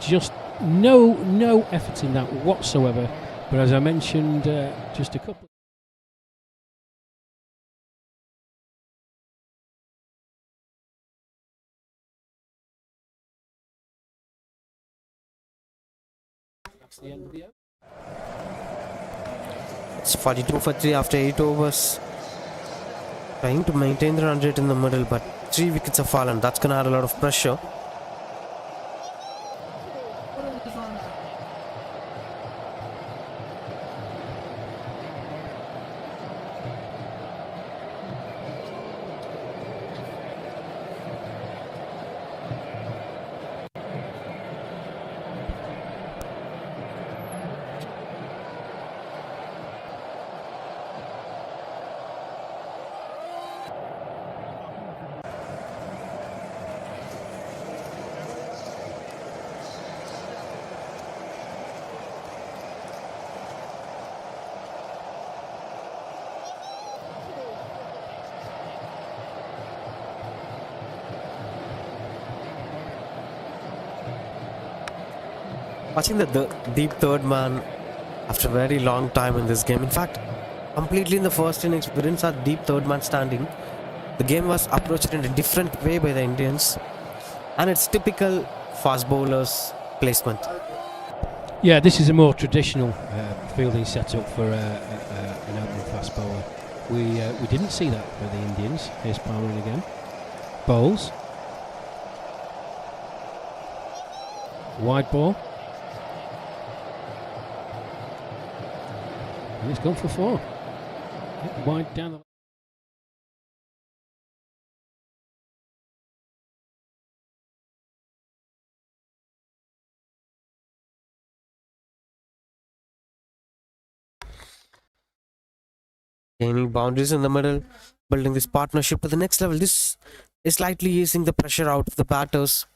Just no effort in that whatsoever, but as I mentioned just a couple. That's the end of the over. It's 42 for 3 after 8 overs. Trying to maintain the run rate in the middle, but 3 wickets have fallen. That's going to add a lot of pressure. Watching the deep third man after a very long time in this game. In fact, completely in the first innings, we didn't have deep third man standing. The game was approached in a different way by the Indians, and it's typical fast bowlers placement. Yeah, this is a more traditional fielding setup for an opening fast bowler. We didn't see that for the Indians. Here's Palmer in again. Bowls. Wide ball. And it's gone for 4. Wide down the... Gaining boundaries in the middle, building this partnership to the next level. This is slightly easing the pressure out of the batters.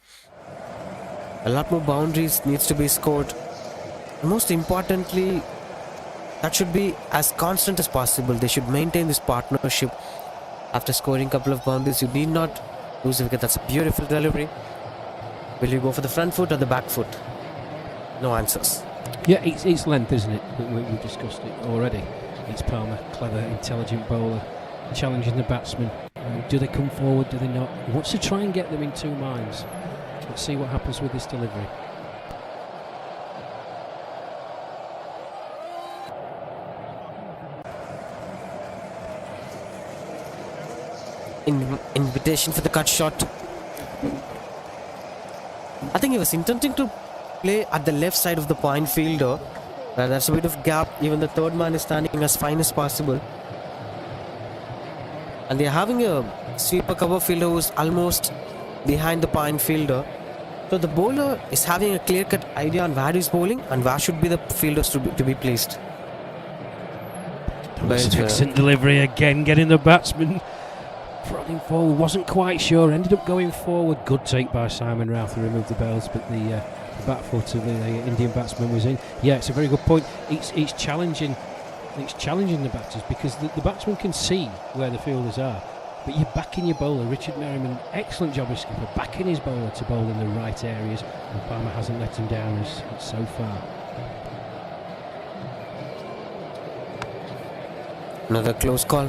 A lot more boundaries needs to be scored. And most importantly, that should be as constant as possible. They should maintain this partnership. After scoring a couple of boundaries, you need not lose a wicket. That's a beautiful delivery. Will you go for the front foot or the back foot? No answers. Yeah, it's length, isn't it? We've discussed it already. It's Palmer, clever, intelligent bowler, challenging the batsman. Do they come forward? Do they not? He wants to try and get them in two minds. Let's see what happens with this delivery. Invitation for the cut shot. I think he was intending to play at the left side of the point fielder. There's a bit of gap. Even the third man is standing as fine as possible. And they're having a sweeper cover fielder who's almost behind the point fielder. So the bowler is having a clear-cut idea on where he's bowling and where should be the fielders to be placed. That's an excellent delivery again, getting the batsman prodding forward. Wasn't quite sure, ended up going forward. Good take by Simon Rao to remove the bells, but the back foot of the Indian batsman was in. Yeah, it's a very good point. It's challenging the batters because the batsman can see where the fielders are, but you're backing your bowler. Richard Merriman, excellent job as skipper, backing his bowler to bowl in the right areas, and Palmer hasn't let him down as so far. Another close call.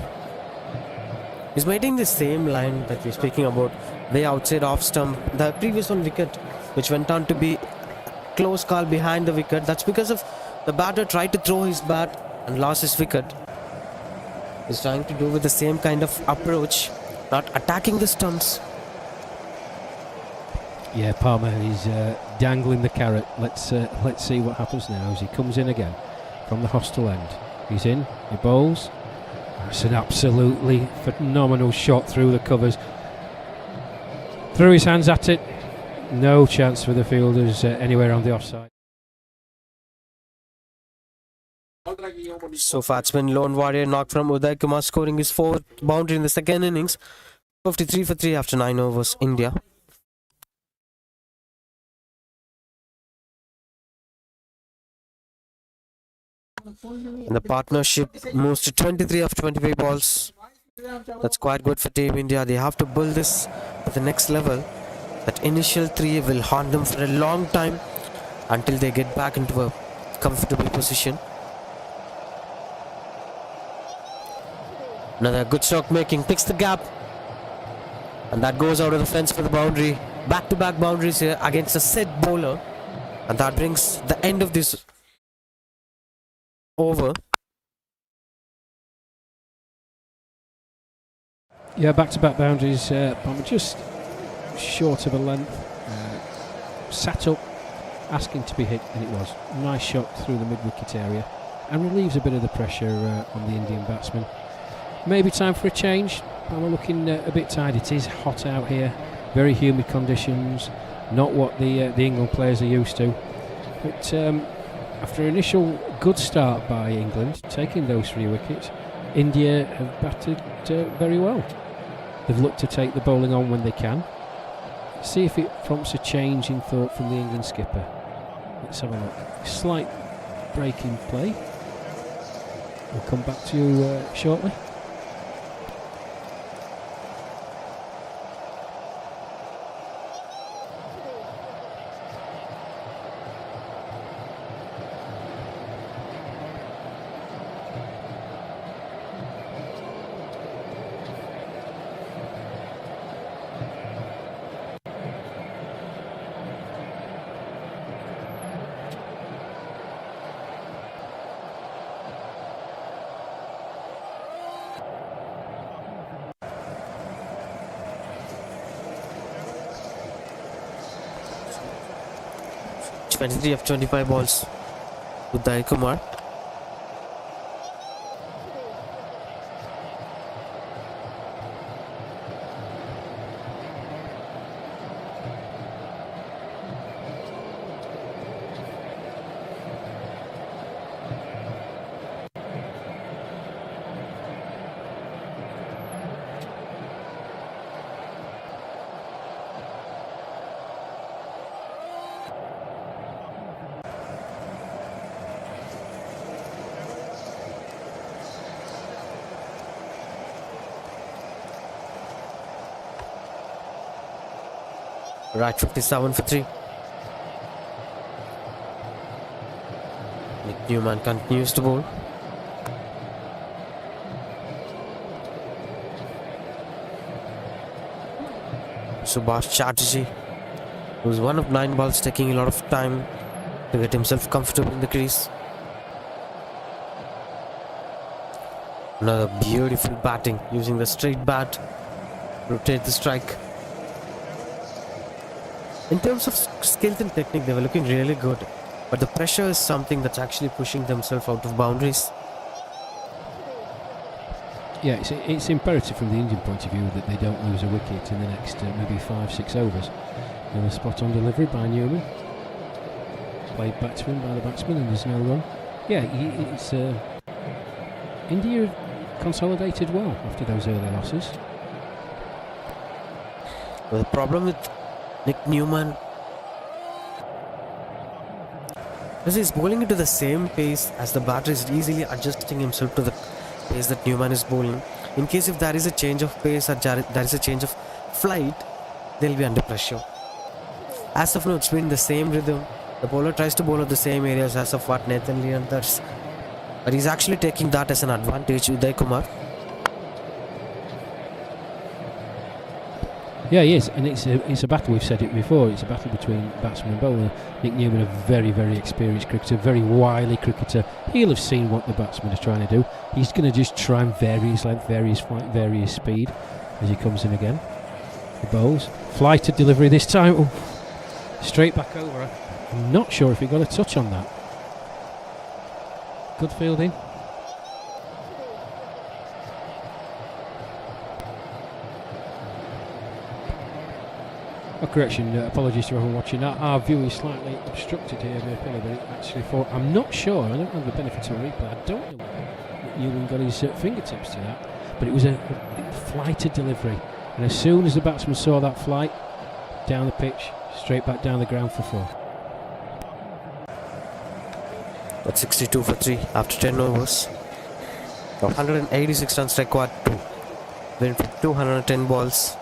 He's maintaining the same line that we're speaking about, way outside off stump. The previous one wicket, which went on to be close call behind the wicket. That's because of the batter tried to throw his bat and lost his wicket. He's trying to do with the same kind of approach, not attacking the stumps. Yeah, Palmer is dangling the carrot. Let's see what happens now as he comes in again from the hostel end. He's in, he bowls. It's an absolutely phenomenal shot through the covers. Threw his hands at it. No chance for the fielders anywhere on the offside. So far it's been lone warrior knock from Uday Kumar, scoring his fourth boundary in the second innings. 53 for 3 after 9 overs, India. And the partnership moves to 23 after 25 balls. That's quite good for Team India. They have to build this to the next level. That initial 3 will haunt them for a long time until they get back into a comfortable position. Another good stroke making, picks the gap. And that goes out of the fence for the boundary. Back-to-back boundaries here against a set bowler. And that brings the end of this over. Yeah, back-to-back boundaries. Bomber just short of a length. Sat up, asking to be hit, and it was. Nice shot through the mid-wicket area, and relieves a bit of the pressure on the Indian batsman. Maybe time for a change. Bomber looking a bit tired. It is hot out here. Very humid conditions. Not what the England players are used to. But after an initial good start by England, taking those 3 wickets, India have batted very well. They've looked to take the bowling on when they can. See if it prompts a change in thought from the England skipper. Let's have a look. Slight break in play. We'll come back to you shortly. Twenty-three of 25 balls with Uday Kumar. Right, 57 for 3. Nick Newman continues to bowl. Subhash Chatterjee, who's one of 9 balls, taking a lot of time to get himself comfortable in the crease. Another beautiful batting using the straight bat, rotate the strike. In terms of skills and technique, they were looking really good, but the pressure is something that's actually pushing themselves out of boundaries. Yeah, it's imperative from the Indian point of view that they don't lose a wicket in the next maybe 5-6 overs. And a spot-on delivery by Newman, played batsman by the batsman, and there's no run. Yeah, it's India consolidated well after those early losses. The problem with Nick Newman is he's bowling into the same pace as the batter is easily adjusting himself to the pace that Newman is bowling. In case if there is a change of pace or there is a change of flight, they'll be under pressure. As of now, it's been the same rhythm. The bowler tries to bowl at the same areas as of what Nathan Leon does, but he's actually taking that as an advantage. Uday Kumar. Yeah, he is, and it's a battle. We've said it before. It's a battle between batsman and bowler. Nick Newman, a very, very experienced cricketer, very wily cricketer. He'll have seen what the batsman is trying to do. He's going to just try and vary his length, vary his flight, vary his speed as he comes in again. The bowls, flighted delivery this time. Oh, straight back over. I'm not sure if he got a touch on that. Good fielding. Oh, correction, apologies to everyone watching. Our view is slightly obstructed here, but it actually I'm not sure, I don't have the benefit of a replay. I don't know whether Ewan got his fingertips to that, but it was a flighted delivery. And as soon as the batsman saw that flight, down the pitch, straight back down the ground for 4. That's 62 for 3 after 10 overs. 186 runs required to win for 210 balls.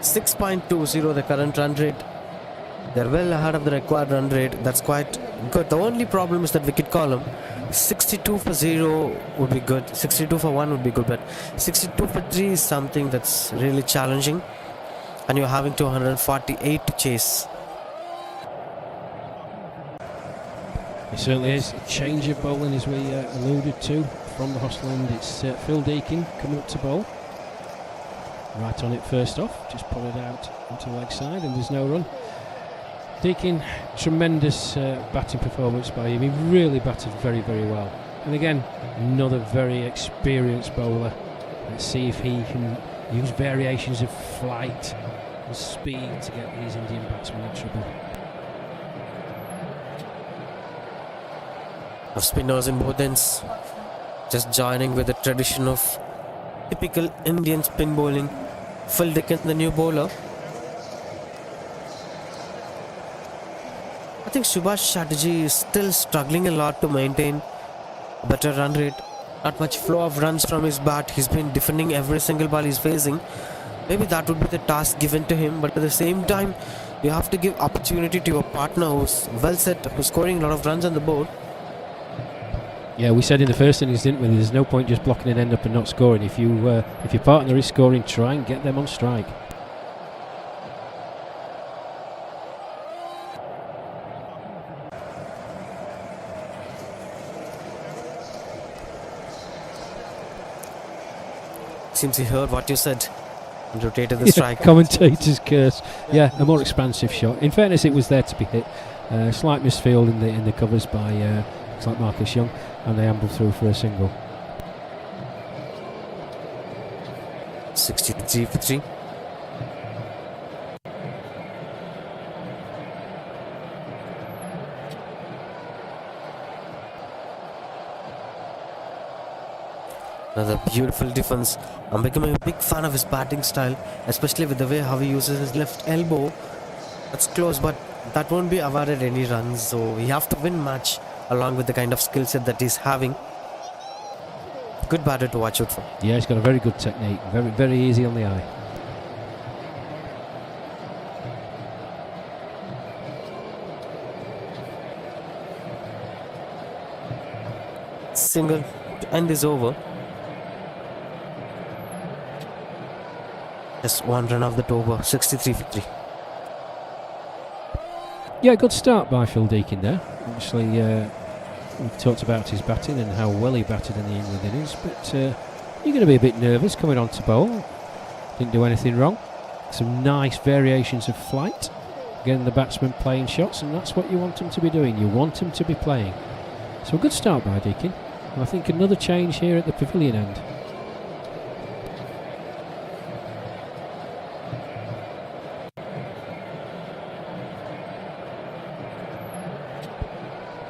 6.20 the current run rate. They're well ahead of the required run rate. That's quite good. The only problem is that wicket column. 62 for 0 would be good. 62 for 1 would be good, but 62 for 3 is something that's really challenging. And you're having 248 to chase. It certainly is. A change of bowling, as we alluded to from the hostel end. It's Phil Deakin coming up to bowl. Right on it first off. Just put it out onto the leg side, and there's no run. Deakin, tremendous batting performance by him. He really batted very, very well. And again, another very experienced bowler. Let's see if he can use variations of flight and speed to get these Indian batsmen in trouble. Of spinners in both ends, just joining with the tradition of typical Indian spin bowling. Phil Deakin, the new bowler. I think Subhash Chatterjee is still struggling a lot to maintain a better run rate. Not much flow of runs from his bat. He's been defending every single ball he's facing. Maybe that would be the task given to him, but at the same time, you have to give opportunity to your partner who's well set, who's scoring a lot of runs on the board. Yeah, we said in the first innings, didn't we? There's no point just blocking an end up and not scoring. If your partner is scoring, try and get them on strike. Seems he heard what you said and rotated the strike. Commentator's curse. Yeah, a more expansive shot. In fairness, it was there to be hit. Slight misfield in the covers by looks like Marcus Young, and they ambled through for a single. 63 for 3. Another beautiful defense. I'm becoming a big fan of his batting style, especially with the way how he uses his left elbow. That's close, but that won't be awarded any runs, so we have to win match along with the kind of skill set that he's having. Good batter to watch out for. Yeah, he's got a very good technique. Very, very easy on the eye. Single to end is over. Just one run off the over. 63 for 3. Yeah, good start by Phil Deakin there. Obviously, we've talked about his batting and how well he batted in the England innings, but you're going to be a bit nervous coming on to bowl. Didn't do anything wrong. Some nice variations of flight. Again, the batsman playing shots, and that's what you want him to be doing. You want him to be playing. So a good start by Deakin. And I think another change here at the pavilion end.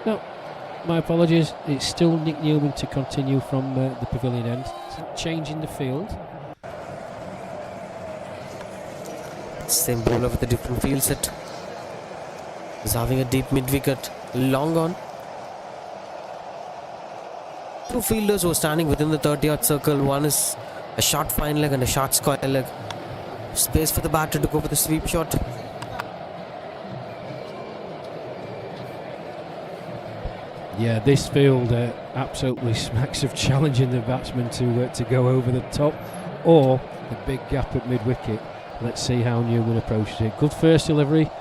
No, my apologies. It's still Nick Newman to continue from the pavilion end. Change in the field. Same bowler with a different field set. He's having a deep mid-wicket. Long on. Two fielders who are standing within the 30-yard circle. One is a short fine leg and a short square leg. Space for the batter to go for the sweep shot. Yeah, this field absolutely smacks of challenging the batsman to go over the top, or a big gap at mid-wicket. Let's see how Newman approaches it. Good first delivery.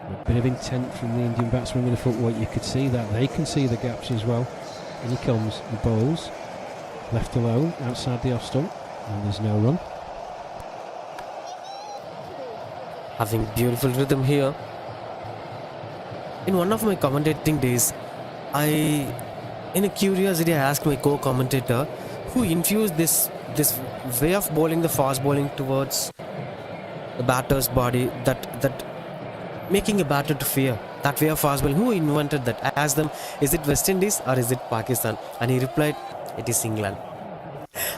A bit of intent from the Indian batsman with the footwork. You could see that. They can see the gaps as well. And he comes and bowls. Left alone outside the off stump. And there's no run. Having beautiful rhythm here. In one of my commentating days, in a curiosity, I asked my co-commentator who infused this way of bowling the fast bowling towards the batter's body, that making a batter to fear. That way of fast bowling, who invented that? I asked them, is it West Indies or is it Pakistan? And he replied, it is England.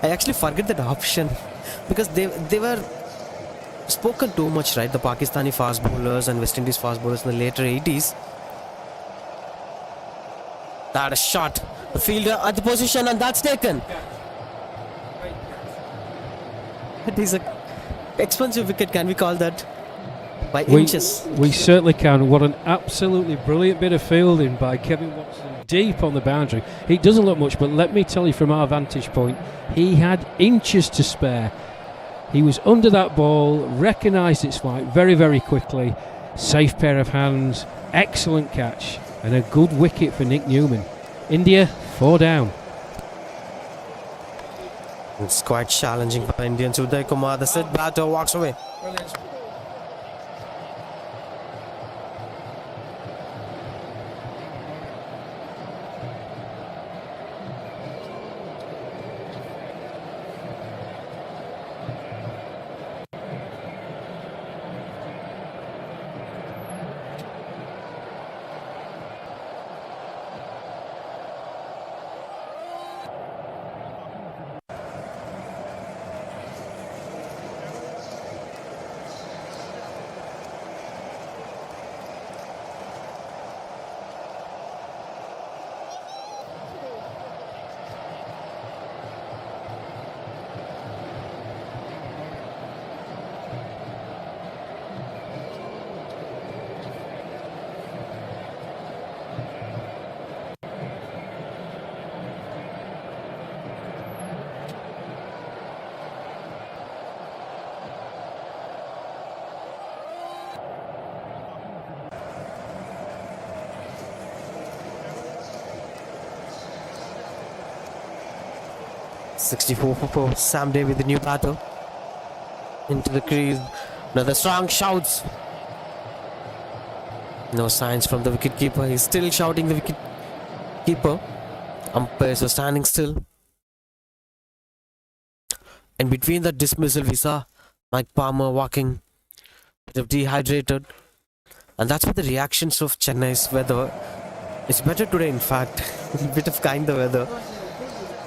I actually forget that option because they were spoken too much, right? The Pakistani fast bowlers and West Indies fast bowlers in the later 80s. That a shot. The fielder at the position, and that's taken. It is a expensive wicket, can we call that? By We- inches. We certainly can. What an absolutely brilliant bit of fielding by Kevin Watson, deep on the boundary. It doesn't look much, but let me tell you from our vantage point, he had inches to spare. He was under that ball, recognised its flight very, very quickly. Safe pair of hands, excellent catch, and a good wicket for Nick Newman. India 4 down. It's quite challenging for Indians. Uday Kumar, the set batter, walks away. .64 for Sam Day with the new batter. Into the crease. Another strong shouts. No signs from the wicketkeeper. He's still shouting the wicketkeeper. Umpires are standing still. In between that dismissal, we saw Mike Palmer walking, bit of dehydrated. And that's what the reactions of Chennai's weather. It's better today, in fact. A bit of kinder weather.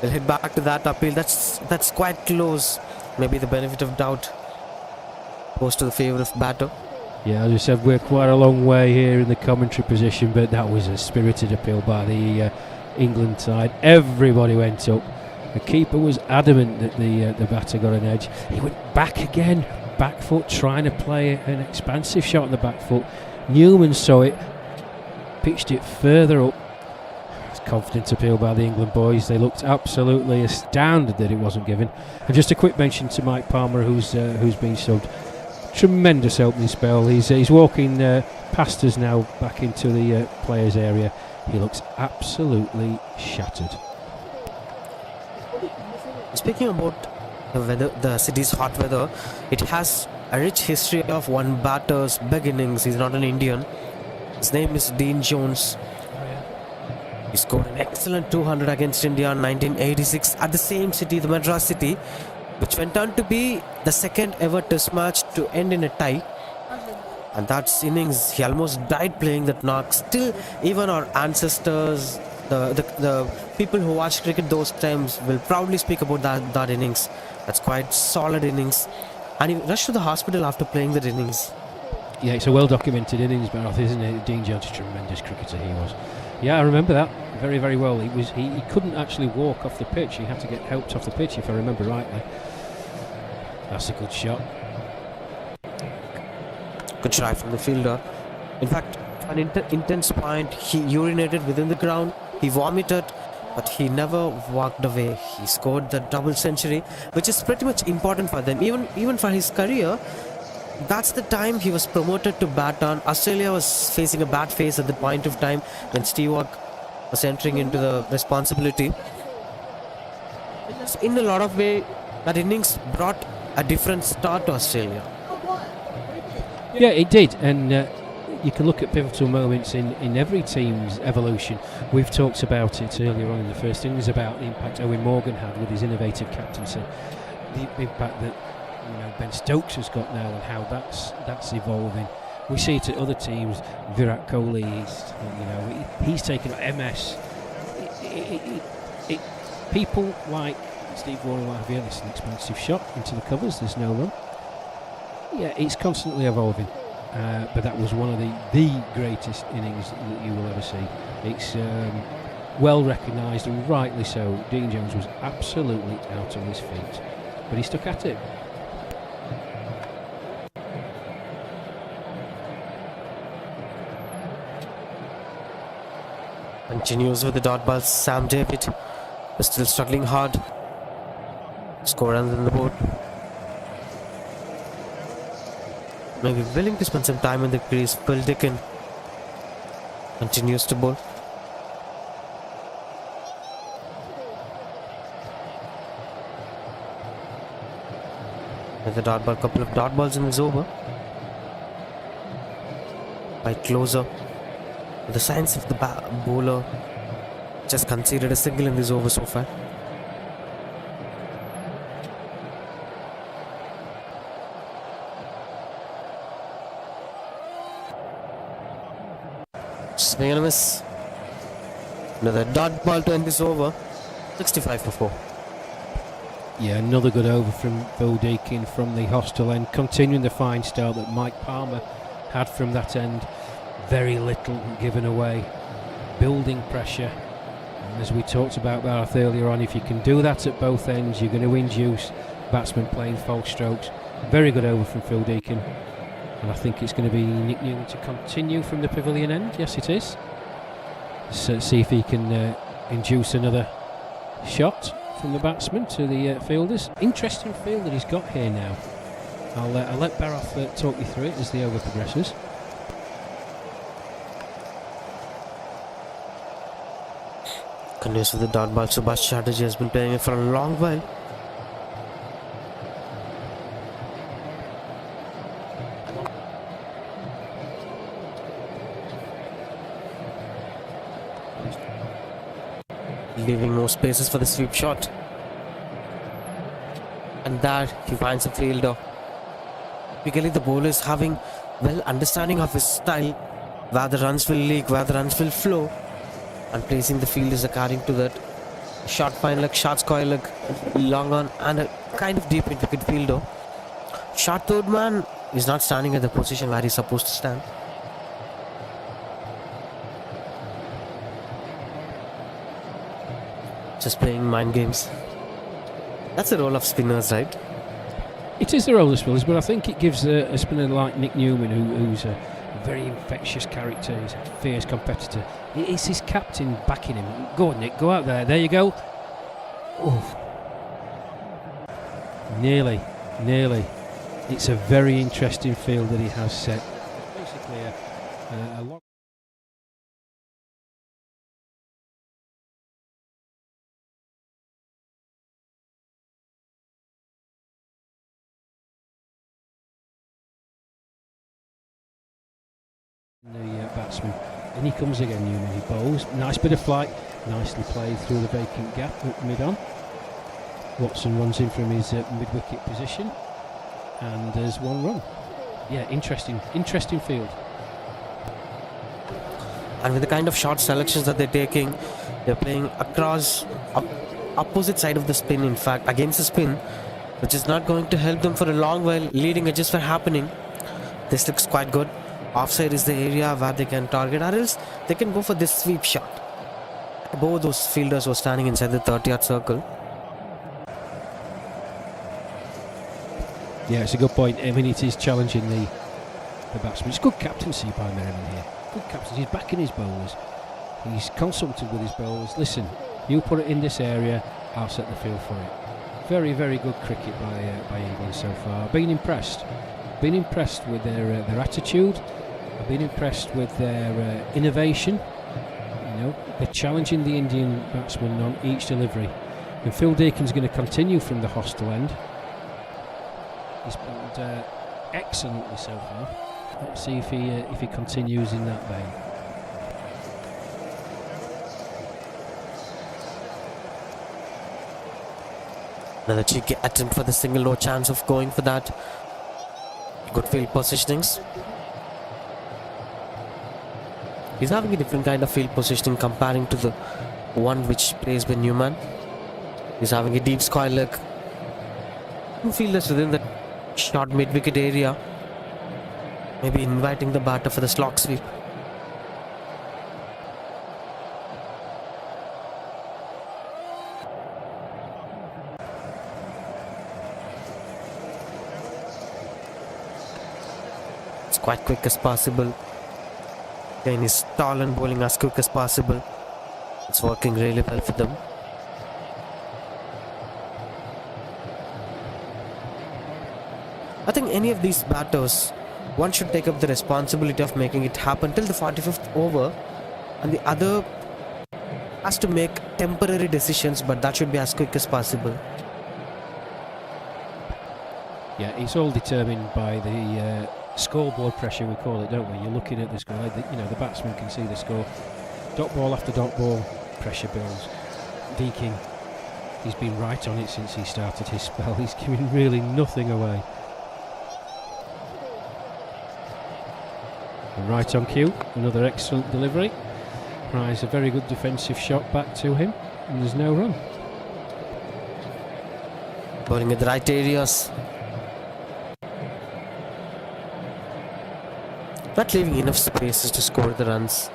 We'll head back to that appeal. That's quite close. Maybe the benefit of doubt goes to the favour of batter. Yeah, as I said, we're quite a long way here in the commentary position, but that was a spirited appeal by the England side. Everybody went up. The keeper was adamant that the batter got an edge. He went back again, back foot, trying to play an expansive shot on the back foot. Newman saw it, pitched it further up. It's confident appeal by the England boys. They looked absolutely astounded that it wasn't given. And just a quick mention to Mike Palmer, who's been subbed. Tremendous opening spell. He's walking past us now back into the players' area. He looks absolutely shattered. Speaking about the weather, the city's hot weather, it has a rich history of one batter's beginnings. He's not an Indian. His name is Dean Jones. He scored an excellent 200 against India in 1986 at the same city, the Madras city, which went on to be the second ever test match to end in a tie. And that's innings, he almost died playing that knock. Still, even our ancestors, the people who watched cricket those times will proudly speak about that innings. That's quite solid innings. And he rushed to the hospital after playing that innings. Yeah, it's a well documented innings, Baroth, isn't it? Dean Jones, a tremendous cricketer he was. Yeah, I remember that very, very well. He couldn't actually walk off the pitch. He had to get helped off the pitch, if I remember rightly. That's a good shot. Good try from the fielder. In fact, an intense point, he urinated within the ground. He vomited, but he never walked away. He scored the double century, which is pretty much important for them. Even for his career, that's the time he was promoted to bat on. Australia was facing a bad phase at the point of time when Steve Waugh was entering into the responsibility. So in a lot of ways, that innings brought a different start to Australia. Yeah, it did, and you can look at pivotal moments in every team's evolution. We've talked about it earlier on in the first innings about the impact Owen Morgan had with his innovative captaincy, the impact that Ben Stokes has got now, and how that's evolving. We see it at other teams. Virat Kohli, he's taken MS. People like Steve Waugh might have, yeah, this is an expensive shot into the covers. There's no run. Yeah, it's constantly evolving, but that was one of the greatest innings that you will ever see. It's well recognised, and rightly so. Dean Jones was absolutely out on his feet, but he stuck at it. Continues with the dot ball. Sam David is still struggling hard. Score runs on the board. Maybe willing to spend some time in the crease. Phil Dickin continues to bowl. With the dot ball, couple of dot balls in this over. By closer. The signs of the bowler just conceded a single in this over so far. Swing and a miss. Another dot ball to end this over. 65 for 4. Yeah, another good over from Phil Deakin from the hostel end, continuing the fine start that Mike Palmer had from that end. Very little given away, building pressure, and as we talked about Gareth earlier on, if you can do that at both ends, you're going to induce batsmen playing false strokes. Very good over from Phil Deakin, and I think it's going to be Nick Newman to continue from the pavilion end. Yes, it is. So see if he can induce another shot from the batsman to the fielders. Interesting field that he's got here now. I'll let Barath talk you through it as the over progresses. Continues with the dot ball. Subhash Chatterjee has been playing it for a long while. Leaving more spaces for the sweep shot. And that he finds a fielder. Typically the bowler is having well understanding of his style, where the runs will leak, where the runs will flow, and placing the fielders according to that. Short fine leg, short square leg, long on, and a kind of deep into wicket fielder. Short third man is not standing at the position where he's supposed to stand. Just playing mind games. That's the role of spinners, right? It is the role of spinners, but I think it gives a spinner like Nick Newman, who's a very infectious character, he's a fierce competitor. It's his captain backing him. Go on, Nick, go out there. There you go. Oh. Nearly. It's a very interesting field that he has set. Basically a lot. The batsman, and he comes again. Newman, he bowls, nice bit of flight, nicely played through the vacant gap at mid-on. Watson runs in from his mid-wicket position, and there's one run. Yeah, interesting field. And with the kind of shot selections that they're taking, they're playing across opposite side of the spin, in fact against the spin, which is not going to help them for a long while. Leading edges were happening. This looks quite good. Offside is the area where they can target, or else they can go for this sweep shot. Both those fielders were standing inside the 30-yard circle. Yeah, it's a good point. I mean, it is challenging the batsman. It's good captaincy by Merriman here. Good captaincy. He's backing his bowlers. He's consulted with his bowlers. Listen, you put it in this area, I'll set the field for it. Very, very good cricket by England so far. Been impressed. Been impressed with their attitude. I've been impressed with their innovation. You know, they're challenging the Indian batsmen on each delivery. And Phil Deakin's going to continue from the hostel end. He's bowled excellently so far. Let's see if he continues in that vein. Another cheeky attempt for the single, no chance of going for that. Good field positionings. He's having a different kind of field positioning comparing to the one which plays by Newman. He's having a deep square leg. Fielders within that short mid-wicket area. Maybe inviting the batter for the slog sweep. It's quite quick as possible. Again, he's tall and bowling as quick as possible. It's working really well for them. I think any of these batters, one should take up the responsibility of making it happen till the 45th over, and the other has to make temporary decisions, but that should be as quick as possible. Yeah, it's all determined by the scoreboard pressure, we call it, don't we? You're looking at the score, the batsman can see the score. Dot ball after dot ball, pressure builds. Deakin, he's been right on it since he started his spell. He's giving really nothing away. And right on cue, another excellent delivery. Prize a very good defensive shot back to him, and there's no run. Bowling at the right areas. Not leaving enough spaces to score the runs.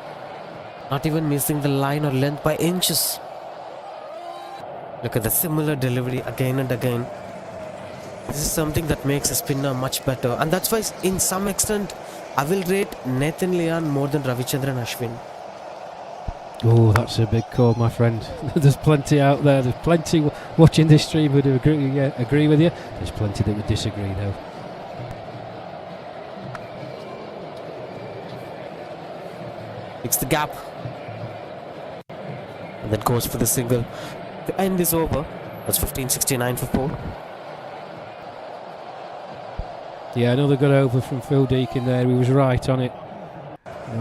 Not even missing the line or length by inches. Look at the similar delivery again and again. This is something that makes a spinner much better, and that's why in some extent I will rate Nathan Lyon more than Ravichandran Ashwin. Oh, that's a big call, my friend. There's plenty out there. There's plenty watching this stream who would agree with you. There's plenty that would disagree, though. Picks the gap and then goes for the single to end this over. That's 15.69 for 4. Yeah, another good over from Phil Deakin there. He was right on it.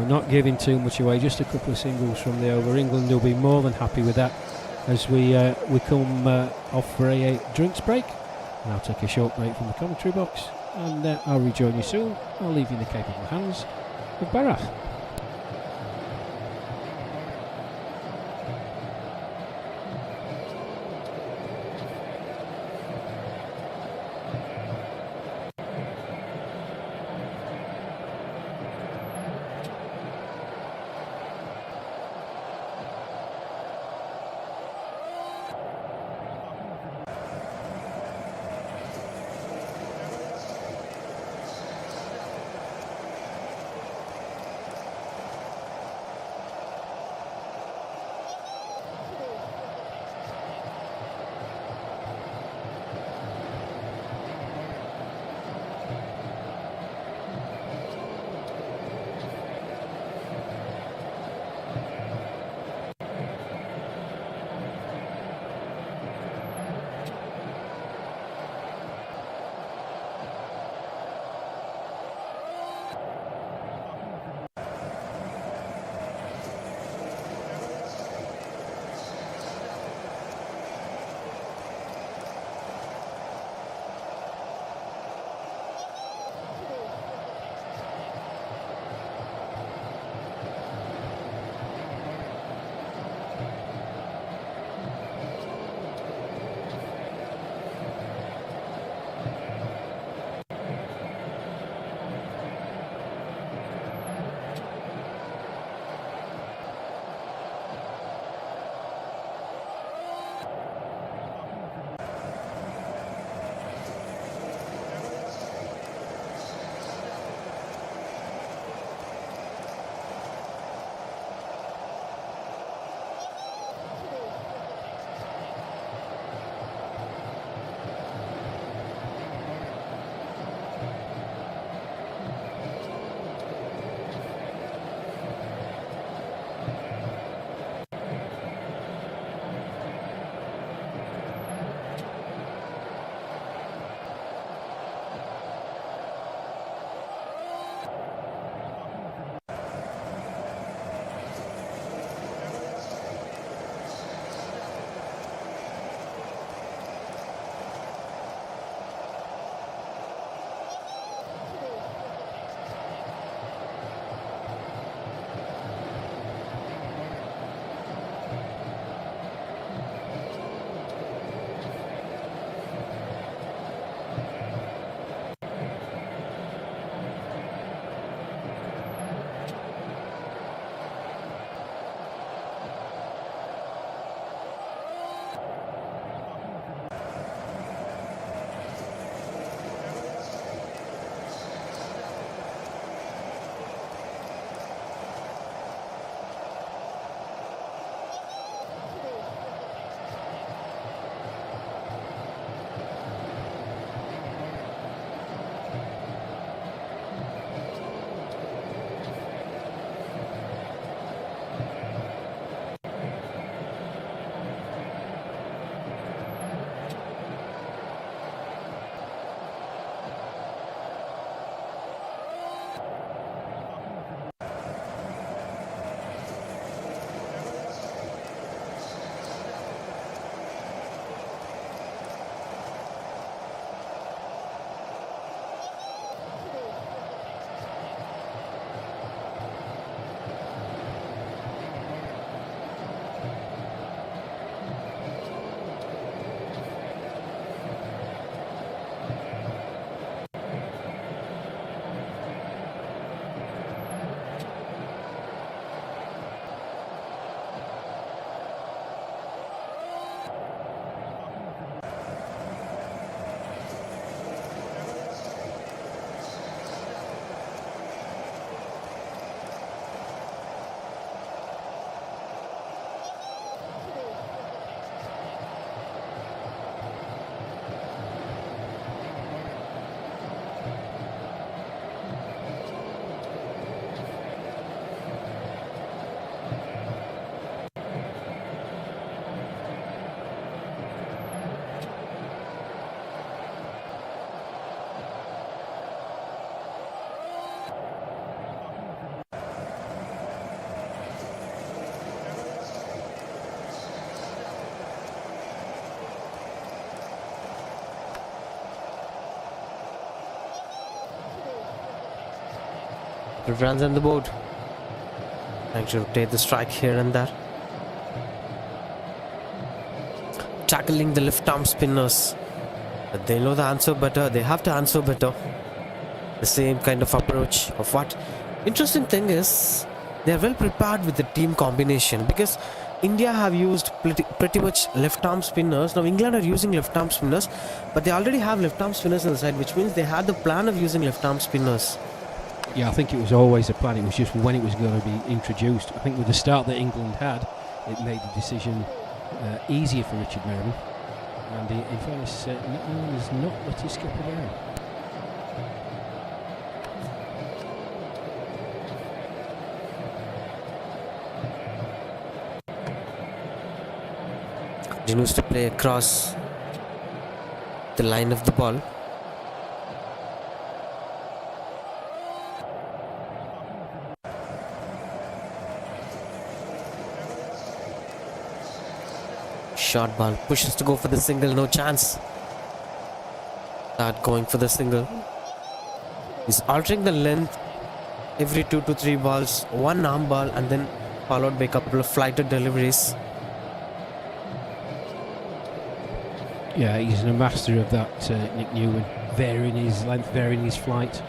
Not giving too much away, just a couple of singles from the over. England will be more than happy with that as we come off for a drinks break. And I'll take a short break from the commentary box, and I'll rejoin you soon. I'll leave you in the capable hands of Bharat. Runs on the board. Trying to rotate the strike here and there. Tackling the left arm spinners. But they know the answer better. They have to answer better. The same kind of approach of what. Interesting thing is they are well prepared with the team combination, because India have used pretty much left arm spinners. Now England are using left arm spinners, but they already have left arm spinners on the side, which means they had the plan of using left arm spinners. Yeah, I think it was always a plan. It was just when it was going to be introduced. I think with the start that England had, it made the decision easier for Richard Merriman. And in fairness, Nick Newman has not let his skipper down. Continues to play across the line of the ball. Short ball, pushes to go for the single, no chance. Start going for the single. He's altering the length every 2 to 3 balls, one arm ball, and then followed by a couple of flighted deliveries. Yeah, he's a master of that, Nick Newman, varying his length, varying his flight.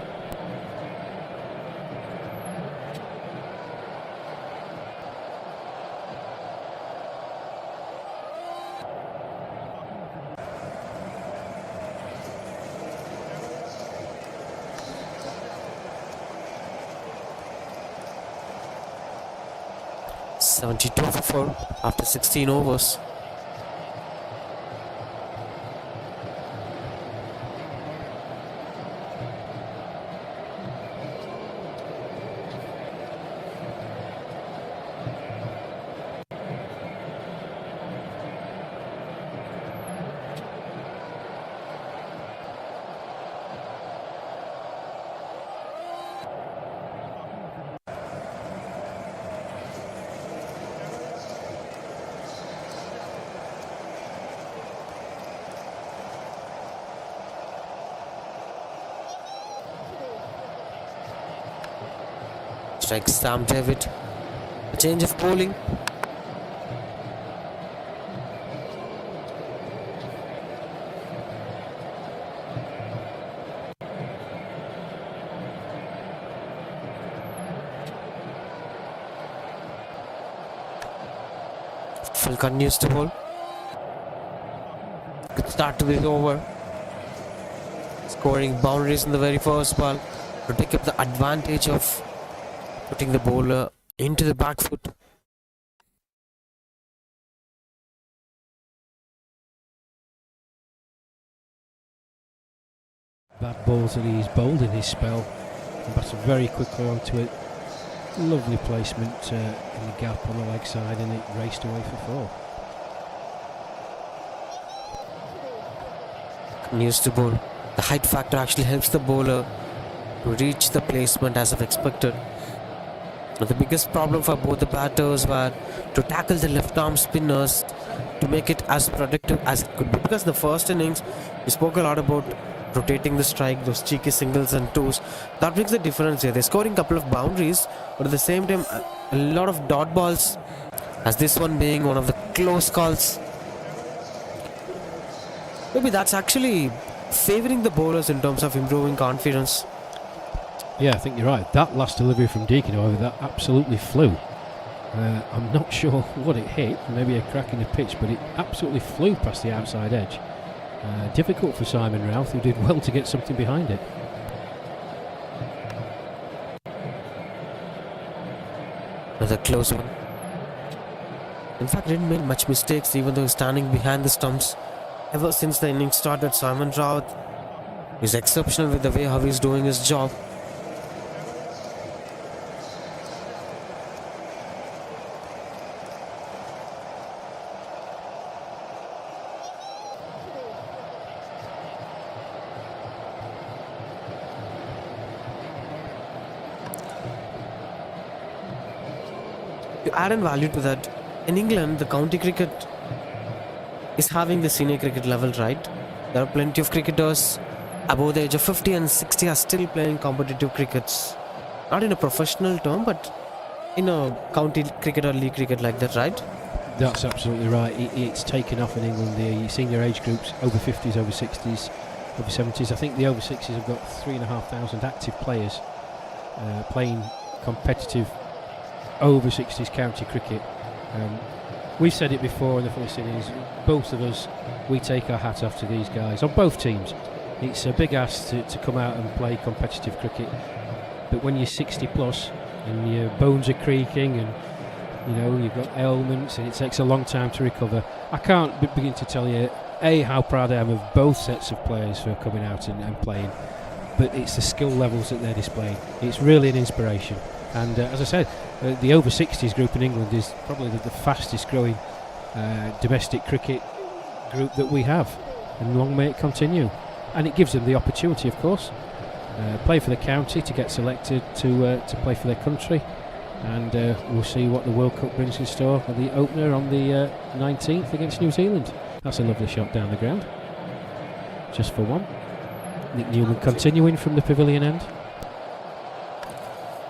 .72 for 4 after 16 overs. Strikes Sam David. A change of bowling. Phil continues to bowl. Good start to this over. Scoring boundaries in the very first ball to take up the advantage of putting the bowler into the back foot. Bad balls that he's bowled in his spell. And batted very quickly onto it. Lovely placement in the gap on the leg side, and it raced away for 4. Continues to bowl. The height factor actually helps the bowler to reach the placement as I've expected. The biggest problem for both the batters were to tackle the left arm spinners to make it as productive as it could be, because the first innings we spoke a lot about rotating the strike, those cheeky singles and twos. That makes the difference here. They're scoring a couple of boundaries, but at the same time a lot of dot balls, as this one being one of the close calls. Maybe that's actually favouring the bowlers in terms of improving confidence. Yeah, I think you're right. That last delivery from Deacon, however, that absolutely flew. I'm not sure what it hit, maybe a crack in the pitch, but it absolutely flew past the outside edge. Difficult for Simon Routh, who did well to get something behind it. Another close one. In fact, he didn't make much mistakes, even though he's standing behind the stumps. Ever since the innings started, Simon Routh is exceptional with the way how he's doing his job. To add in value to that, in England, the county cricket is having the senior cricket level, right? There are plenty of cricketers above the age of 50 and 60 are still playing competitive crickets. not in a professional term, but in a county cricket or league cricket like that, right? That's absolutely right. It's taken off in England, the senior age groups, over 50s, over 60s, over 70s. I think the over 60s have got 3,500 active players playing competitive over 60s county cricket. We've said it before, and the funny thing is, both of us, we take our hat off to these guys on both teams. It's a big ask to come out and play competitive cricket, but when you're 60 plus and your bones are creaking and you've got ailments and it takes a long time to recover, I can't begin to tell you how proud I am of both sets of players for coming out and playing, but it's the skill levels that they're displaying. It's really an inspiration. And as I said, the over 60s group in England is probably the fastest growing domestic cricket group that we have, and long may it continue. And it gives them the opportunity, of course, play for the county, to get selected to play for their country, and we'll see what the World Cup brings in store for the opener on the 19th against New Zealand. That's a lovely shot down the ground, just for one. Nick Newman continuing from the pavilion end,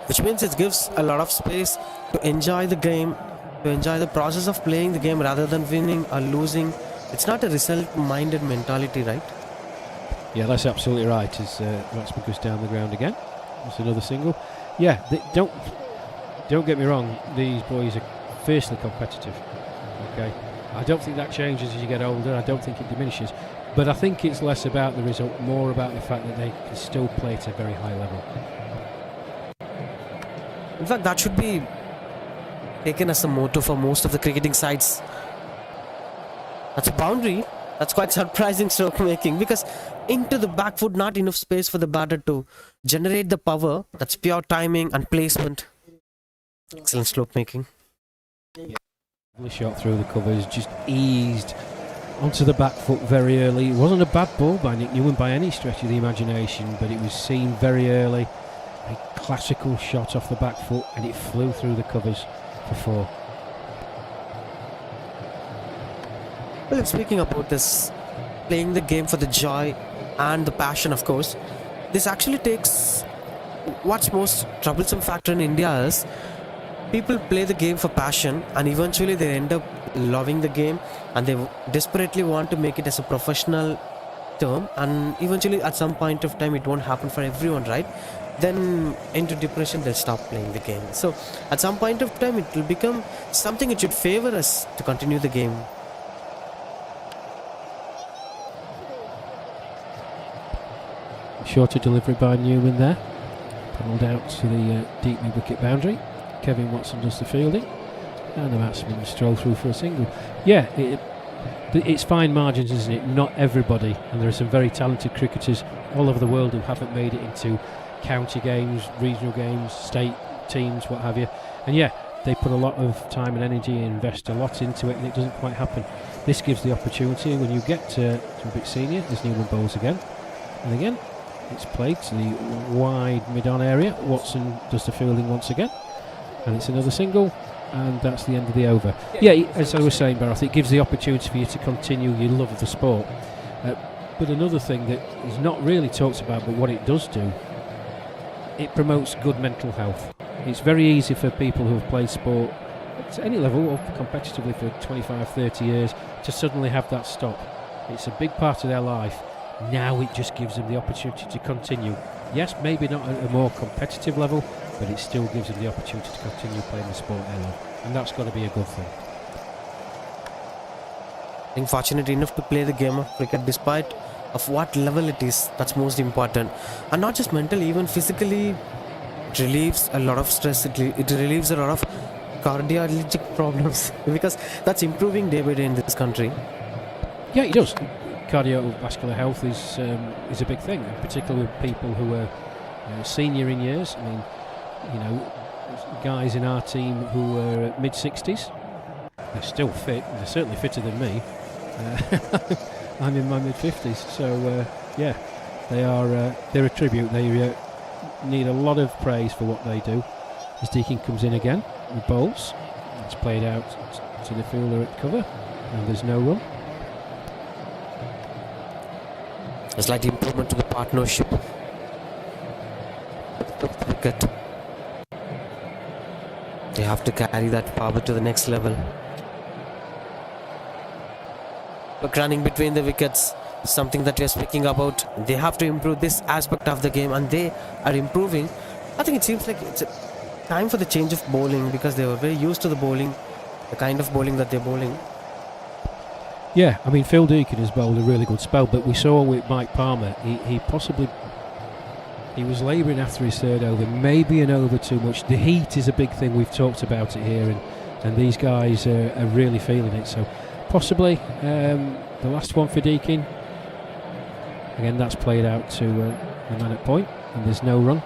Which means it gives a lot of space to enjoy the game, to enjoy the process of playing the game rather than winning or losing. It's not a result-minded mentality, right? Yeah, that's absolutely right. As Batsman goes down the ground again, that's another single. Yeah, don't get me wrong. These boys are fiercely competitive. Okay, I don't think that changes as you get older. I don't think it diminishes, but I think it's less about the result, more about the fact that they can still play at a very high level. In fact, that should be taken as a motto for most of the cricketing sides. That's a boundary. That's quite surprising stroke making, because into the back foot, not enough space for the batter to generate the power. That's pure timing and placement. Excellent stroke making. The shot through the covers, just eased onto the back foot very early. It wasn't a bad ball by Nick Newman by any stretch of the imagination, but it was seen very early. A classical shot off the back foot, and it flew through the covers for 4. Well, speaking about this, playing the game for the joy and the passion, of course, this actually takes what's most troublesome factor in India is people play the game for passion and eventually they end up loving the game and they desperately want to make it as a professional term, and eventually at some point of time it won't happen for everyone, right? Then into depression they'll stop playing the game. So at some point of time it will become something which should favor us to continue the game. Shorter delivery by Newman there, pulled out to the deep mid-wicket boundary. Kevin Watson does the fielding, and the batsman stroll through for a single. Yeah, it's fine margins, isn't it? Not everybody, and there are some very talented cricketers all over the world who haven't made it into county games, regional games, state teams, what have you. And yeah, they put a lot of time and energy and invest a lot into it, and it doesn't quite happen. This gives the opportunity when you get to a bit senior. There's Newman bowls again, and again it's played to the wide mid-on area. Watson does the fielding once again, and it's another single, and that's the end of the over. Yeah, as I was saying, Barath, it gives the opportunity for you to continue your love of the sport. But another thing that is not really talked about, but what it does do, it promotes good mental health. It's very easy for people who have played sport at any level or competitively for 25, 30 years to suddenly have that stop. It's a big part of their life. Now it just gives them the opportunity to continue. Yes, maybe not at a more competitive level, but it still gives them the opportunity to continue playing the sport they love. And that's got to be a good thing. Being fortunate enough to play the game of cricket despite of what level it is, that's most important. And not just mentally, even physically, it relieves a lot of stress. It relieves a lot of cardiologic problems because that's improving day by day in this country. Yeah, it does. Cardiovascular health is a big thing, particularly with people who are senior in years. I mean, you know, guys in our team who are mid-60s, they're still fit. They're certainly fitter than me. I'm in my mid-50s, so yeah, they're a tribute. They need a lot of praise for what they do. As Deakin comes in again with bowls, it's played out to the fielder at cover, and there's no run. A slight improvement to the partnership. Cricket. They have to carry that power to the next level. But running between the wickets, something that we are speaking about. They have to improve this aspect of the game, and they are improving. I think it seems like it's a time for the change of bowling, because they were very used to the bowling, the kind of bowling that they're bowling. Yeah, I mean, Phil Deacon has bowled a really good spell, but we saw with Mike Palmer, he was labouring after his third over, maybe an over too much. The heat is a big thing, we've talked about it here, and these guys are really feeling it. So possibly the last one for Deakin. Again, that's played out to the man at point, and there's no run.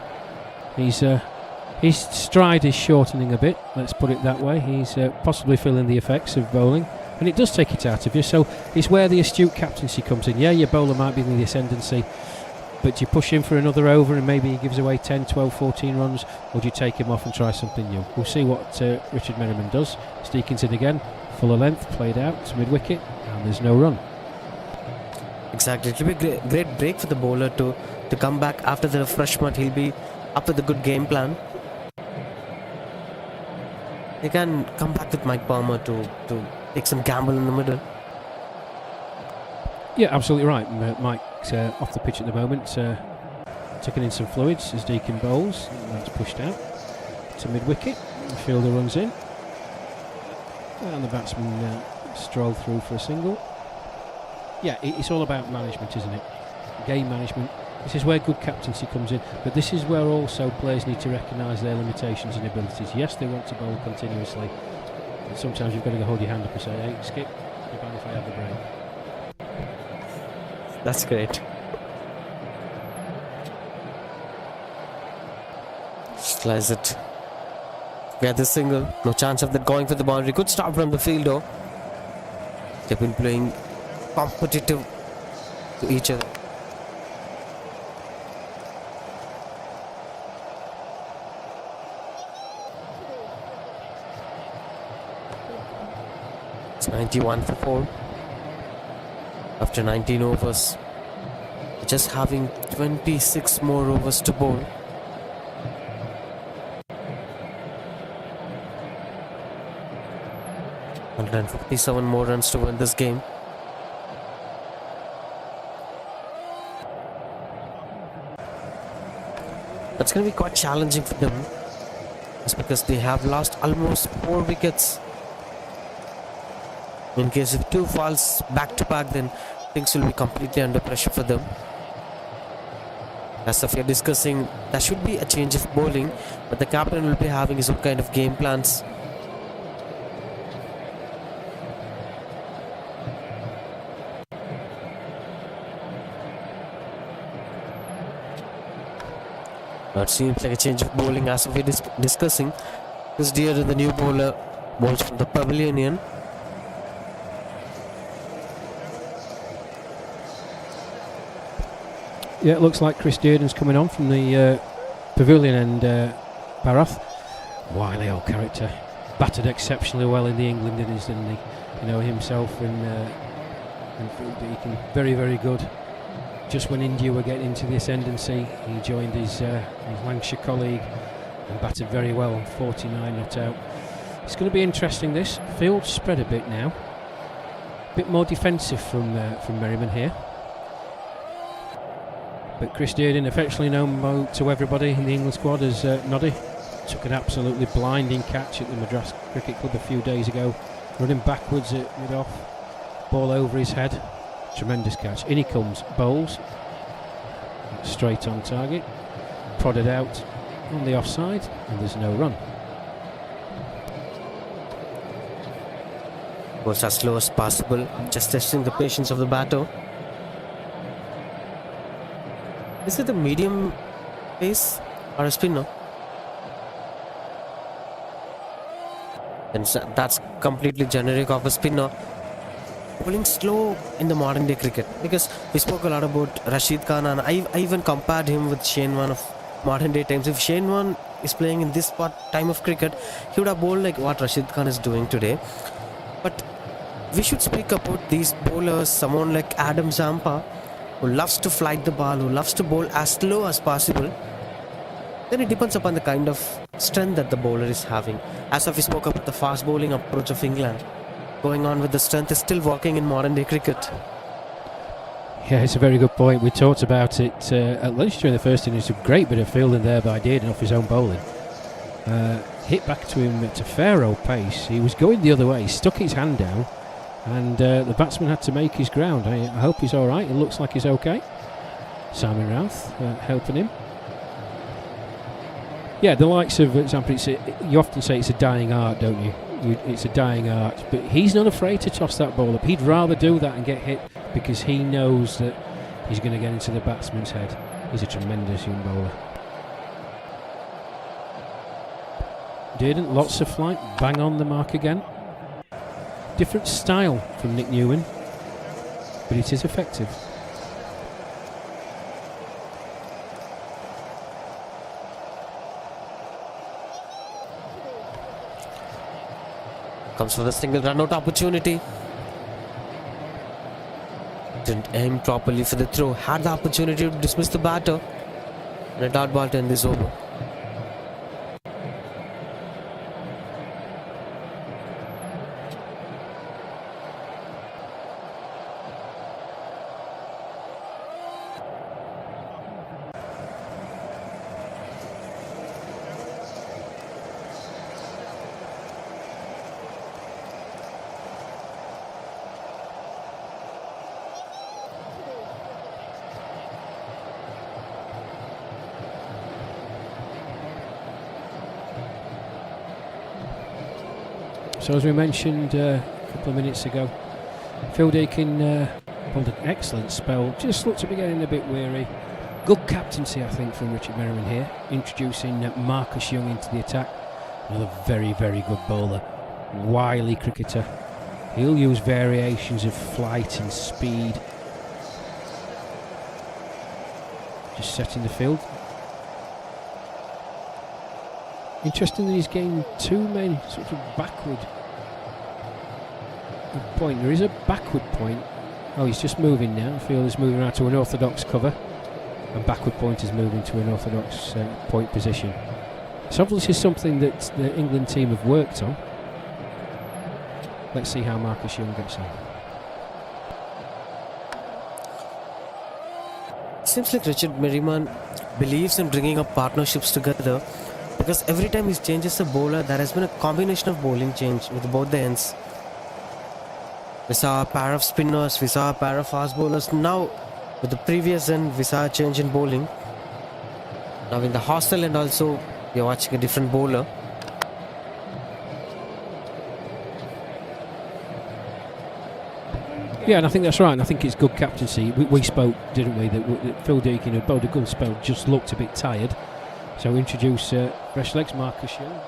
His stride is shortening a bit, let's put it that way. He's possibly feeling the effects of bowling, and it does take it out of you. So it's where the astute captaincy comes in. Yeah, your bowler might be in the ascendancy, but do you push him for another over and maybe he gives away 10, 12, 14 runs, or do you take him off and try something new? We'll see what Richard Merriman does. Deakin's in again, fuller length, played out to mid-wicket, and there's no run. Exactly, it will be a great break for the bowler to come back after the refreshment. He'll be up with a good game plan. They can come back with Mike Palmer to take some gamble in the middle. Yeah, absolutely right. Mike's off the pitch at the moment, taking in some fluids as Deakin bowls. That's pushed out to mid-wicket. The fielder runs in, and the batsman strolled through for a single. Yeah, it's all about management, isn't it? Game management. This is where good captaincy comes in, but this is where also players need to recognise their limitations and abilities. Yes, they want to bowl continuously, but sometimes you've got to go hold your hand up and say, hey, skip, you're bad if I have a break. That's great. Slice it. We had this single, no chance of that going for the boundary. Good start from the fielder. They've been playing competitive to each other. It's 91 for 4 after 19 overs. Just having 26 more overs to bowl. And 57 more runs to win this game. That's going to be quite challenging for them. It's because they have lost almost 4 wickets. In case if 2 falls back to back, then things will be completely under pressure for them. As if we are discussing, there should be a change of bowling, but the captain will be having his own kind of game plans. It seems like a change of bowling as we are discussing. This dear the new bowler bowls from the pavilion. Yeah, it looks like Chris Dearden's coming on from the pavilion end, Barath. Wily old character. Batted exceptionally well in the England innings, didn't he? You know, himself and Phil Deakin, very, very good. Just when India were getting into the ascendancy, he joined his Lancashire colleague and batted very well on 49 not out. It's going to be interesting, this. Field spread a bit now. A bit more defensive from Merriman here. But Chris Dearden, affectionately known to everybody in the England squad as Noddy, took an absolutely blinding catch at the Madras Cricket Club a few days ago, running backwards at mid-off, ball over his head. Tremendous catch. In he comes, bowls, straight on target, prodded out on the offside, and there's no run. Goes as slow as possible, just testing the patience of the batter. Is it a medium pace or a spinner? And that's completely generic of a spinner. Bowling slow in the modern day cricket, because we spoke a lot about Rashid Khan, and I even compared him with Shane Warne of modern day times. If Shane Warne is playing in this time of cricket, he would have bowled like what Rashid Khan is doing today. But we should speak about these bowlers, someone like Adam Zampa, who loves to flight the ball, who loves to bowl as slow as possible. Then it depends upon the kind of strength that the bowler is having. As if we spoke about the fast bowling approach of England, going on with the strength is still working in modern day cricket. Yeah, it's a very good point. We talked about it at lunch during the first innings. A great bit of fielding there by Dearden off his own bowling. Hit back to him at a fair old pace. He was going the other way, stuck his hand down, and the batsman had to make his ground. I hope he's all right. It looks like he's okay. Simon Routh helping him. Yeah, the likes of, for example, you often say it's a dying art, don't you? It's a dying art, but he's not afraid to toss that ball up. He'd rather do that and get hit because he knows that he's going to get into the batsman's head. He's a tremendous young bowler. Dearden, lots of flight, bang on the mark again. Different style from Nick Newman, but it is effective. Comes for the single run out opportunity. Didn't aim properly for the throw. Had the opportunity to dismiss the batter. And a dot ball to end this over. So as we mentioned a couple of minutes ago, Phil Deakin pulled an excellent spell, just looked to be getting a bit weary. Good captaincy, I think, from Richard Merriman here, introducing Marcus Young into the attack. Another very, very good bowler, wily cricketer. He'll use variations of flight and speed. Just setting the field. Interesting that he's getting two men sort of backward. Good point. There is a backward point. Oh, he's just moving now. Field is moving out to an orthodox cover, and backward point is moving to an orthodox point position. So obviously something that the England team have worked on. Let's see how Marcus Young gets on. Seems like Richard Merriman believes in bringing up partnerships together, because every time he changes a bowler, there has been a combination of bowling change with both the ends. We saw a pair of spinners, we saw a pair of fast bowlers. Now, with the previous end, we saw a change in bowling. Now in the hostel end also, we are watching a different bowler. Yeah, and I think that's right, and I think it's good captaincy. We spoke, didn't we, that Phil Deakin had bowled a good spell, just looked a bit tired. So introduce fresh legs, Marcus Young.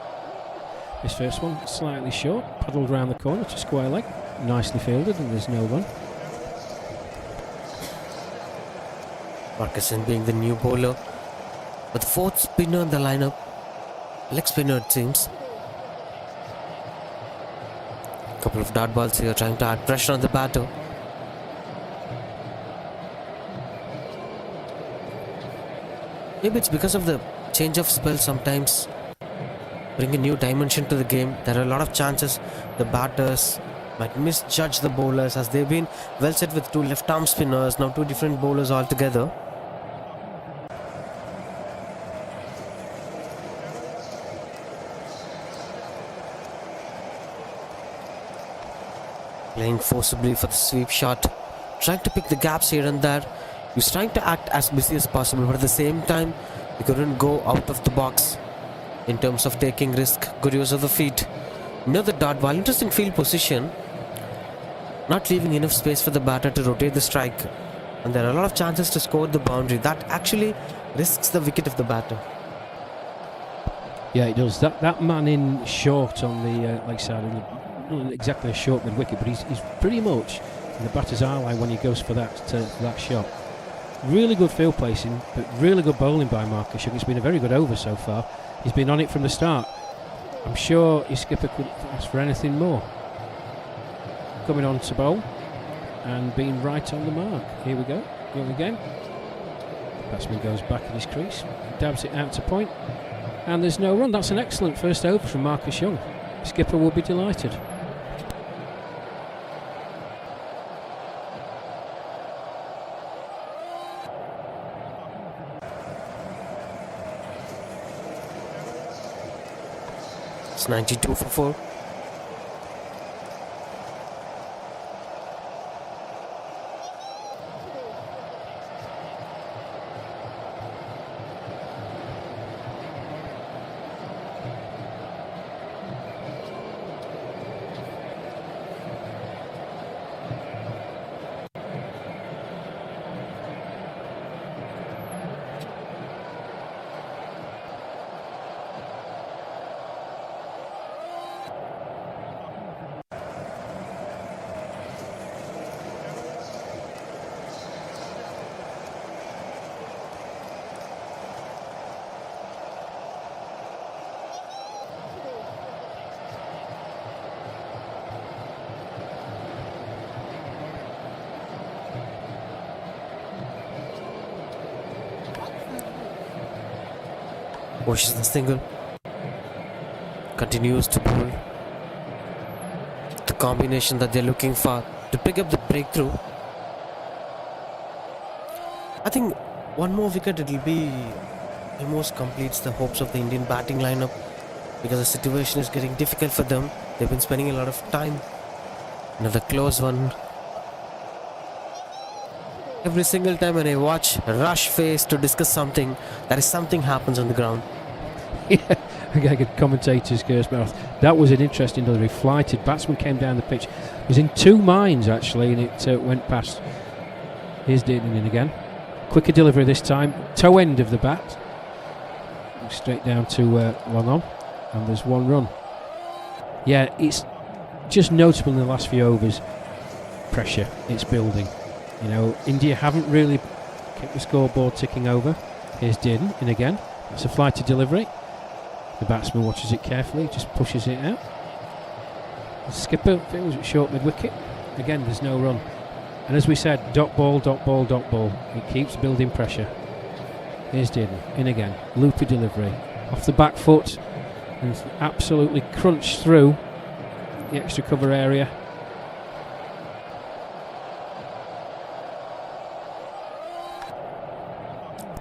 This first one, slightly short, paddled round the corner to square leg. Nicely fielded, and there's no run. Marcus Young being the new bowler, but the fourth spinner in the lineup, leg spinner it seems. Couple of dot balls here, trying to add pressure on the batter. Maybe it's because of the change of spell sometimes bring a new dimension to the game. There are a lot of chances the batters might misjudge the bowlers, as they've been well set with two left arm spinners, now two different bowlers altogether. Playing forcibly for the sweep shot, trying to pick the gaps here and there. He was trying to act as busy as possible, but at the same time he couldn't go out of the box in terms of taking risk. Good use of the feet. Another dot ball, interesting field position, not leaving enough space for the batter to rotate the strike, and there are a lot of chances to score the boundary. That actually risks the wicket of the batter. Yeah, it does. That man in short on the leg side, not exactly a short mid wicket, but he's pretty much in the batter's eye line when he goes for that shot. Really good field placing, but really good bowling by Marcus Young. It's been a very good over so far. He's been on it from the start. I'm sure his skipper couldn't ask for anything more. Coming on to bowl and being right on the mark. Here we go. Young again. Batsman goes back in his crease, dabs it out to point. And there's no run. That's an excellent first over from Marcus Young. Skipper will be delighted. It's 92 for 4. Pushes the single. Continues to bowl. The combination that they're looking for to pick up the breakthrough. I think one more wicket, it'll be almost completes the hopes of the Indian batting lineup, because the situation is getting difficult for them. They've been spending a lot of time. Another close one. Every single time when I watch Rush face to discuss something, there is something happens on the ground. Yeah, a good commentator's curse mouth. That was an interesting delivery. Flighted batsman came down the pitch. Was in two minds actually, and it went past. Here's Dearden in again. Quicker delivery this time. Toe end of the bat. Straight down to long on, and there's one run. Yeah, it's just notable in the last few overs. Pressure, it's building. You know, India haven't really kept the scoreboard ticking over. Here's Dearden in again. That's a flighted delivery. The batsman watches it carefully, just pushes it out. The skipper feels it short mid-wicket. Again, there's no run. And as we said, dot ball, dot ball, dot ball. It keeps building pressure. Here's Dearden in again. Loopy delivery. Off the back foot. And absolutely crunched through the extra cover area.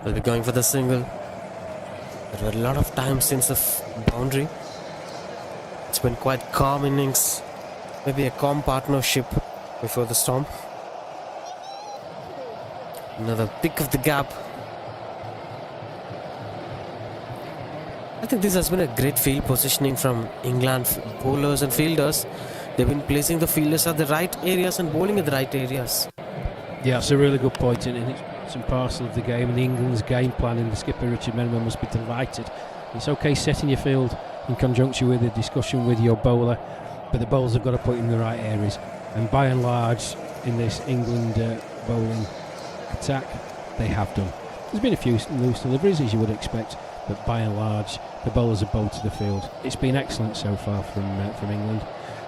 We'll be going for the single. There were a lot of time since the boundary. It's been quite calm innings. Maybe a calm partnership before the storm. Another pick of the gap. I think this has been a great field positioning from England bowlers and fielders. They've been placing the fielders at the right areas and bowling at the right areas. Yeah, that's a really good point, and it's part and parcel of the game and the England's game plan, and the skipper Richard Menman must be delighted. It's okay setting your field in conjunction with a discussion with your bowler, but the bowlers have got to put in the right areas, and by and large in this England bowling attack they have done. There's been a few loose deliveries as you would expect, but by and large the bowlers have bowled to the field. It's been excellent so far from England.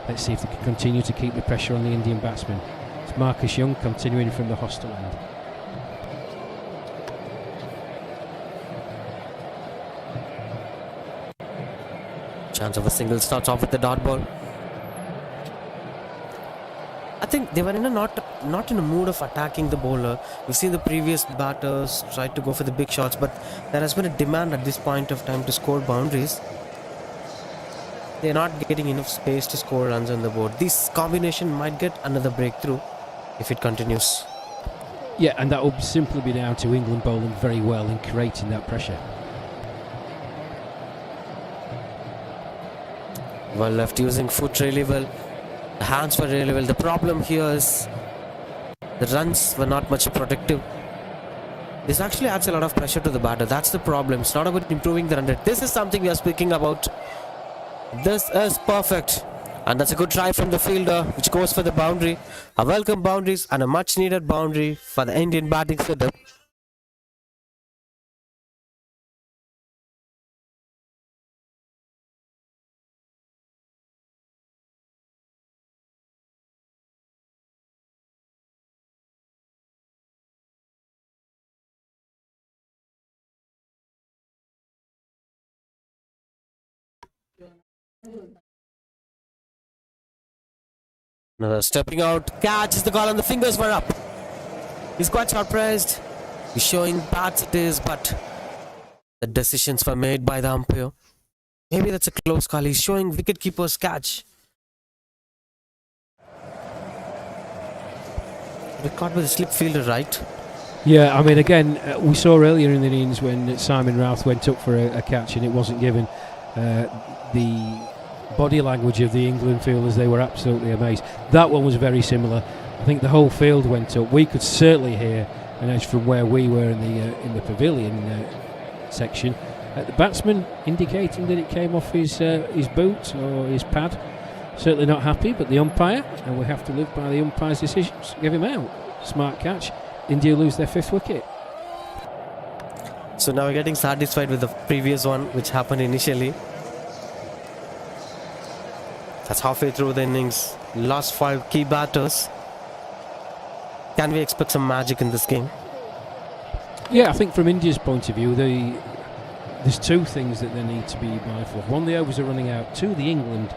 Let's see if they can continue to keep the pressure on the Indian batsmen. It's Marcus Young continuing from the hostile end. Chance of a single, starts off with the dot ball. I think they were not in a mood of attacking the bowler. We've seen the previous batters try to go for the big shots, but there has been a demand at this point of time to score boundaries. They're not getting enough space to score runs on the board. This combination might get another breakthrough if it continues. Yeah, and that will simply be down to England bowling very well and creating that pressure. Well left, using foot really well. The hands were really well. The problem here is the runs were not much productive. This actually adds a lot of pressure to the batter. That's the problem. It's not about improving the run rate. This is something we are speaking about. This is perfect. And that's a good try from the fielder, which goes for the boundary. A welcome boundaries and a much needed boundary for the Indian batting setup. Another stepping out, catches the call and the fingers were up. He's quite surprised. He's showing bats it is, but the decisions were made by the umpire. Maybe that's a close call. He's showing wicketkeeper's catch. We caught with a slip fielder, right? Yeah, I mean, again, we saw earlier in the innings when Simon Routh went up for a catch and it wasn't given. The body language of the England fielders, they were absolutely amazed. That one was very similar. I think the whole field went up. We could certainly hear an edge from where we were in the pavilion section. The batsman indicating that it came off his boot or his pad. Certainly not happy, but the umpire, and we have to live by the umpire's decisions, give him out. Smart catch. India lose their 5th wicket. So now we're getting satisfied with the previous one, which happened initially. That's halfway through the innings. Last 5 key batters. Can we expect some magic in this game? Yeah, I think from India's point of view, there's 2 things that they need to be mindful of. 1, the overs are running out. 2, the England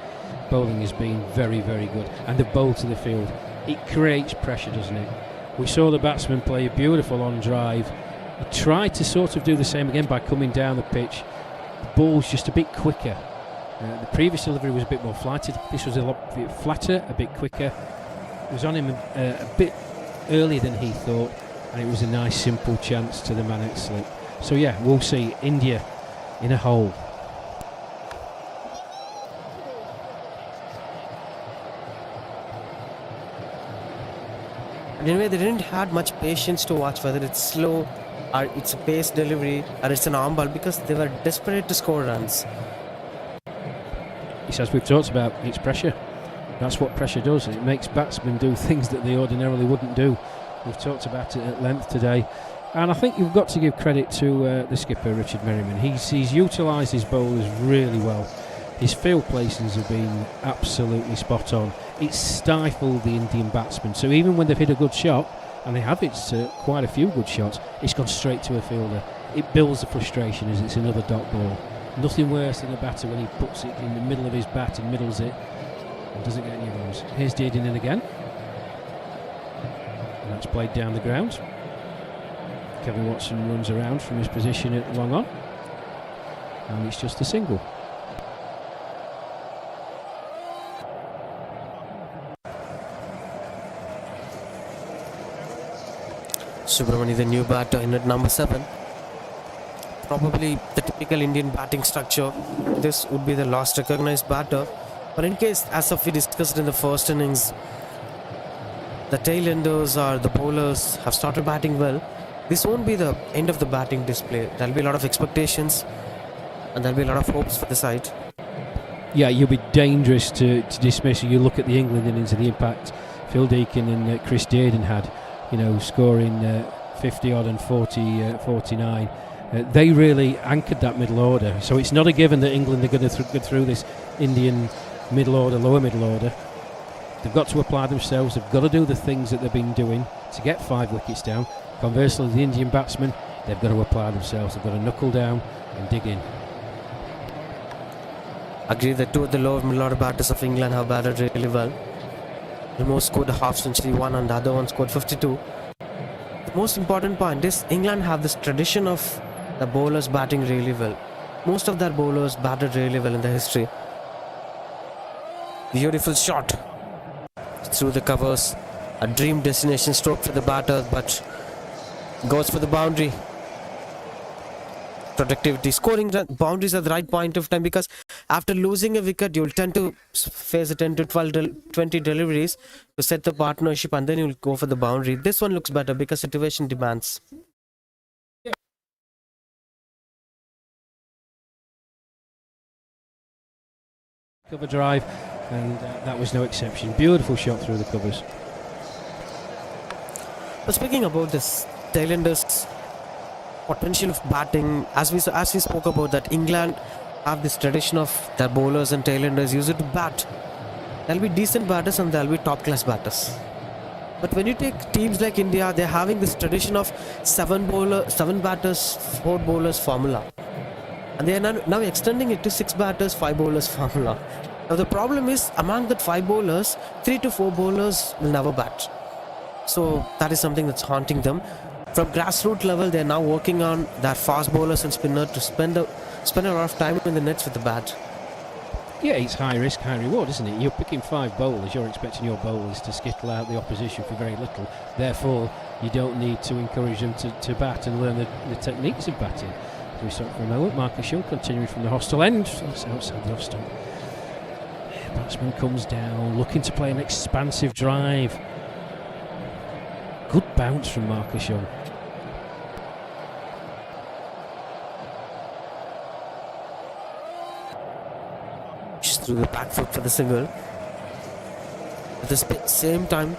bowling has been very, very good, and the bowl to the field. It creates pressure, doesn't it? We saw the batsman play a beautiful on drive. He tried to sort of do the same again by coming down the pitch. The ball's just a bit quicker. The previous delivery was a bit more flighted. This was a lot flatter, a bit quicker. It was on him a bit earlier than he thought, and it was a nice simple chance to the man at slip. So yeah, we'll see India in a hole. Anyway, they didn't have much patience to watch whether it's slow or it's a pace delivery or it's an arm ball, because they were desperate to score runs. He says, we've talked about, it's pressure. That's what pressure does. It makes batsmen do things that they ordinarily wouldn't do. We've talked about it at length today. And I think you've got to give credit to the skipper, Richard Merriman. He's utilised his bowlers really well. His field placings have been absolutely spot on. It's stifled the Indian batsmen. So even when they've hit a good shot, and they have hit quite a few good shots, it's gone straight to a fielder. It builds the frustration as it's another dot ball. Nothing worse than a batter when he puts it in the middle of his bat and middles it and doesn't get any runs. Here's Dearden in again. And that's played down the ground. Kevin Watson runs around from his position at long on. And it's just a single. Subramani, the new batter, in at number 7. Probably the typical Indian batting structure. This would be the last recognized batter. But in case, as of we discussed in the first innings, the tail enders or the bowlers have started batting well, this won't be the end of the batting display. There'll be a lot of expectations and there'll be a lot of hopes for the side. Yeah, you'll be dangerous to dismiss. You look at the England innings and the impact Phil Deacon and Chris Dearden had, scoring 50 odd and 49. They really anchored that middle order. So it's not a given that England are going to go through this Indian middle order, lower middle order. They've got to apply themselves. They've got to do the things that they've been doing to get 5 wickets down. Conversely, the Indian batsmen, they've got to apply themselves. They've got to knuckle down and dig in. I agree that 2 of the lower middle order batters of England have batted really well. Remo scored a half century, one, and the other one scored 52. The most important point is England have this tradition of the bowlers batting really well. Most of their bowlers batted really well in the history. Beautiful shot through the covers. A dream destination stroke for the batter, but goes for the boundary. Productivity, scoring boundaries at the right point of time, because after losing a wicket you'll tend to face a 10 to 20 deliveries to set the partnership, and then you'll go for the boundary. This one looks better because situation demands. Cover drive, and that was no exception. Beautiful shot through the covers. But speaking about this tailenders potential of batting, as we spoke about, that England have this tradition of their bowlers and tailenders use it to bat. There'll be decent batters and there'll be top class batters. But when you take teams like India, they're having this tradition of 7 batters, 4 bowlers formula. And they are now extending it to 6 batters, 5 bowlers formula. Now the problem is, among that 5 bowlers, 3 to 4 bowlers will never bat. So that is something that's haunting them. From grassroots level, they are now working on their fast bowlers and spinner to spend a lot of time in the nets with the bat. Yeah, it's high risk, high reward, isn't it? You're picking 5 bowlers, you're expecting your bowlers to skittle out the opposition for very little. Therefore, you don't need to encourage them to bat and learn the techniques of batting. As we stop for a moment, Marcus Young continuing from the hostel end. That's outside the hostel. Batsman comes down, looking to play an expansive drive. Good bounce from Marcus Young. Just threw the back foot for the single. At the same time,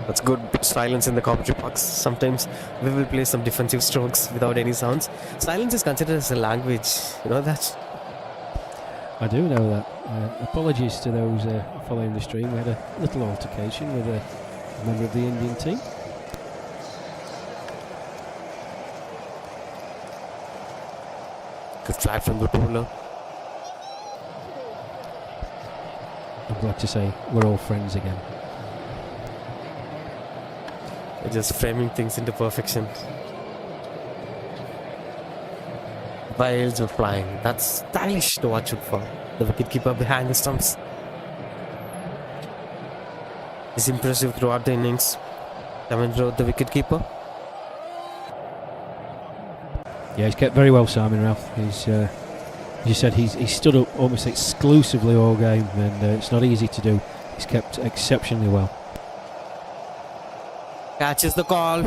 that's good silence in the commentary box. Sometimes we will play some defensive strokes without any sounds. Silence is considered as a language. You know that? I do know that. Apologies to those following the stream. We had a little altercation with a member of the Indian team. Good flag from the bowler. I'm glad to say we're all friends again. They're just framing things into perfection. Birds are flying. That's stylish to watch it for. The wicketkeeper behind the stumps. He's impressive throughout the innings. Davenport, the wicketkeeper. Yeah, he's kept very well, Simon Ralph. He's, as you said, he's stood up almost exclusively all game, and it's not easy to do. He's kept exceptionally well. Catches the call.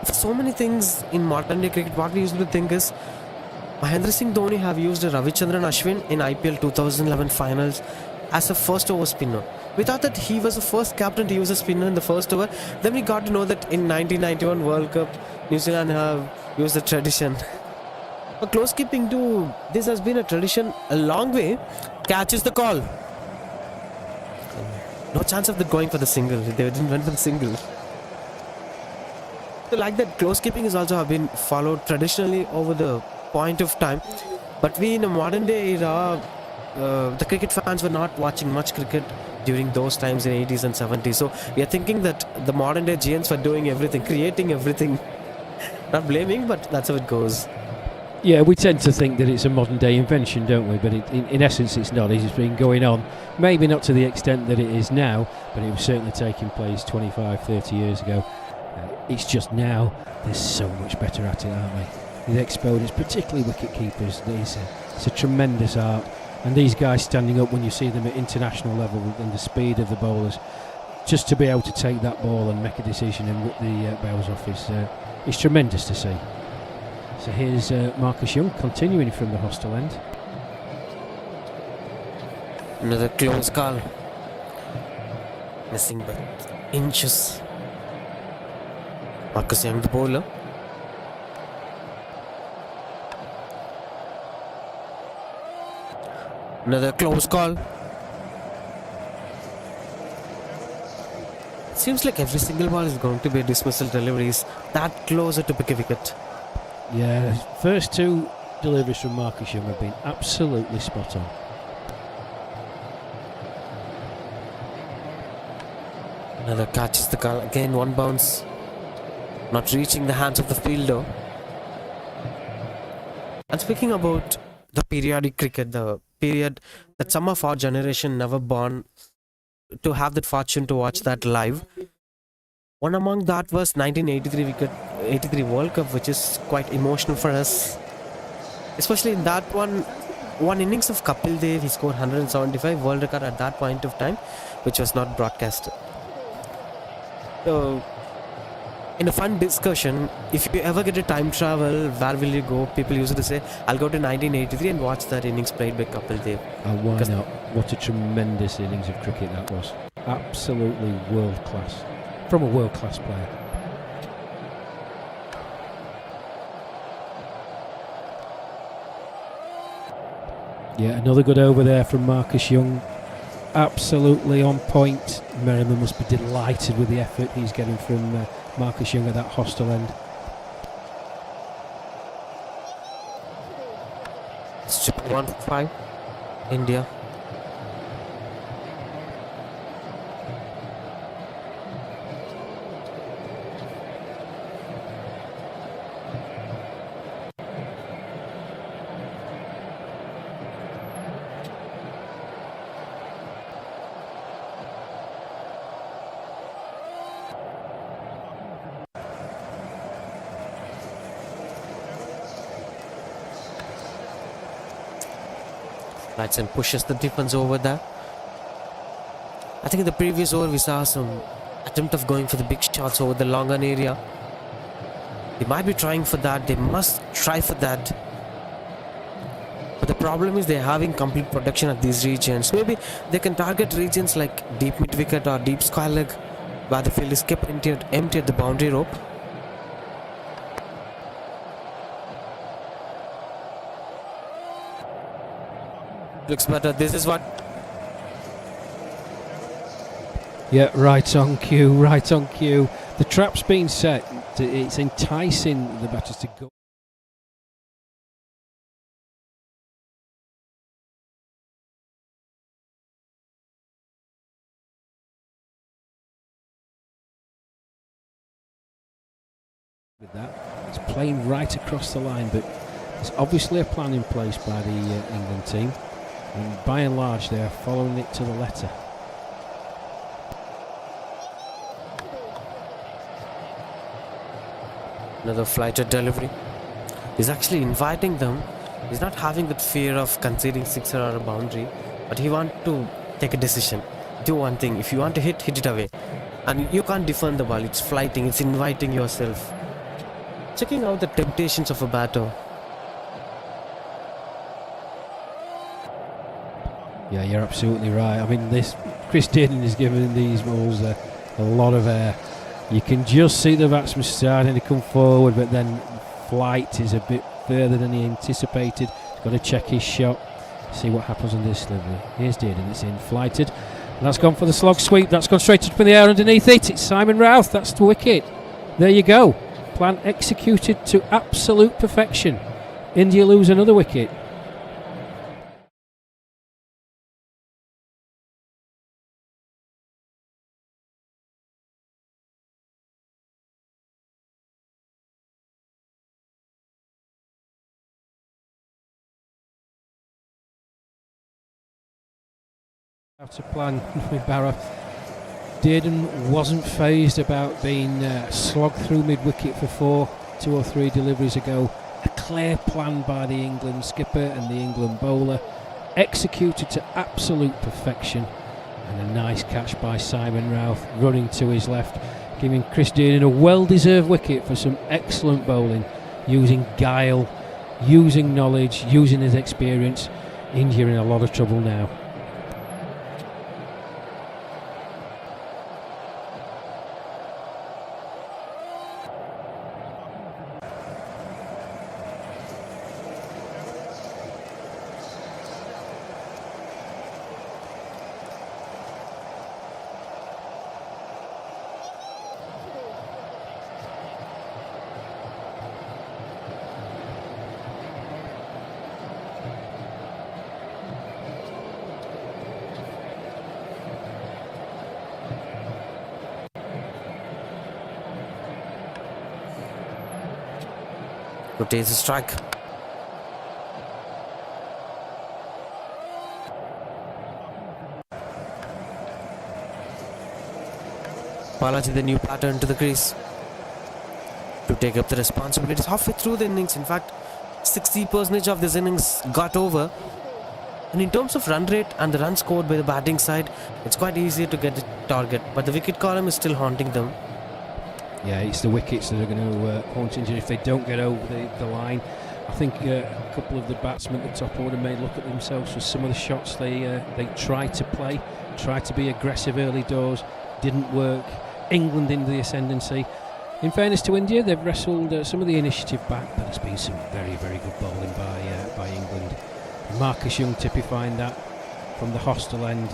For so many things in modern day cricket, what we usually think is Mahendra Singh Dhoni have used Ravichandran Ashwin in IPL 2011 finals as a first over spinner. We thought that he was the first captain to use a spinner in the first over. Then we got to know that in 1991 World Cup, New Zealand have used the tradition. For close keeping too, this has been a tradition a long way. Catches the call. No chance of them going for the single. They didn't went for the single. So like that, close keeping is also have been followed traditionally over the point of time. But we in a modern day era, the cricket fans were not watching much cricket during those times in 80s and 70s. So we are thinking that the modern day GNs were doing everything, creating everything. Not blaming, but that's how it goes. Yeah, we tend to think that it's a modern day invention, don't we? But in essence, it's not. It's been going on, maybe not to the extent that it is now, but it was certainly taking place 25, 30 years ago. It's just now they're so much better at it, aren't they? The exponents, particularly wicket keepers, it's a tremendous art. And these guys standing up when you see them at international level and the speed of the bowlers, just to be able to take that ball and make a decision and whip the bows off is tremendous to see. So here's Marcus Young continuing from the hostel end. Another close call. Missing by inches. Marcus Young, the bowler. Another close call. Seems like every single ball is going to be a dismissal deliveries that closer to pick a wicket. Yeah, first two deliveries from Marcus Young have been absolutely spot on. Another catches the call. Again, one bounce. Not reaching the hands of the fielder. And speaking about the periodic cricket, the period that some of our generation never born to have that fortune to watch that live. One among that was 1983 World Cup, which is quite emotional for us. Especially in that one innings of Kapil Dev, he scored 175, world record at that point of time, which was not broadcasted. So, in a fun discussion, if you ever get a time travel, where will you go? People used to say, I'll go to 1983 and watch that innings played by Kapil Dev. And why not? What a tremendous innings of cricket that was. Absolutely world class. From a world class player. Yeah, another good over there from Marcus Young. Absolutely on point. Merriman must be delighted with the effort he's getting from Marcus Young at that hostel end. Strip 1 for 5. India. Lights and pushes the defense over there. I think in the previous over we saw some attempt of going for the big shots over the long on area. They might be trying for that. They must try for that. But the problem is they're having complete protection at these regions. Maybe they can target regions like deep mid wicket or deep square leg, where the field is kept empty at the boundary rope. Looks better. This is what. Yeah, right on cue, right on cue. The trap's been set. It's enticing the batters to go. With that, it's playing right across the line, but there's obviously a plan in place by the England team, and by and large they are following it to the letter. Another flighted delivery. He's actually inviting them. He's not having that fear of conceding sixer or a boundary, but he wants to take a decision. Do one thing. If you want to hit it away. And you can't defend the ball. It's flighting. It's inviting yourself. Checking out the temptations of a batter. Yeah, you're absolutely right. I mean, Chris Dearden is giving these balls a lot of air. You can just see the batsman starting to come forward, but then flight is a bit further than he anticipated. He's got to check his shot, see what happens on this delivery. Here's Dearden, it's in, flighted. And that's gone for the slog sweep. That's gone straight up in the air underneath it. It's Simon Routh, that's the wicket. There you go. Plan executed to absolute perfection. India lose another wicket. Have to plan with Barrow. Dearden wasn't phased about being slogged through mid-wicket for 4, 2 or 3 deliveries ago. A clear plan by the England skipper and the England bowler, executed to absolute perfection, and a nice catch by Simon Routh running to his left, giving Chris Dearden a well-deserved wicket for some excellent bowling, using guile, using knowledge, using his experience. India in a lot of trouble now. Rotates a strike. Balaji, the new pattern to the crease to take up the responsibilities halfway through the innings. In fact, 60% of this innings got over. And in terms of run rate and the runs scored by the batting side, it's quite easy to get the target. But the wicket column is still haunting them. Yeah, it's the wickets that are going to haunt India if they don't get over the line. I think a couple of the batsmen at the top order may look at themselves for some of the shots they tried to play, tried to be aggressive early doors, didn't work. England into the ascendancy. In fairness to India, they've wrestled some of the initiative back, but there's been some very, very good bowling by England. Marcus Young typifying that from the hostel end,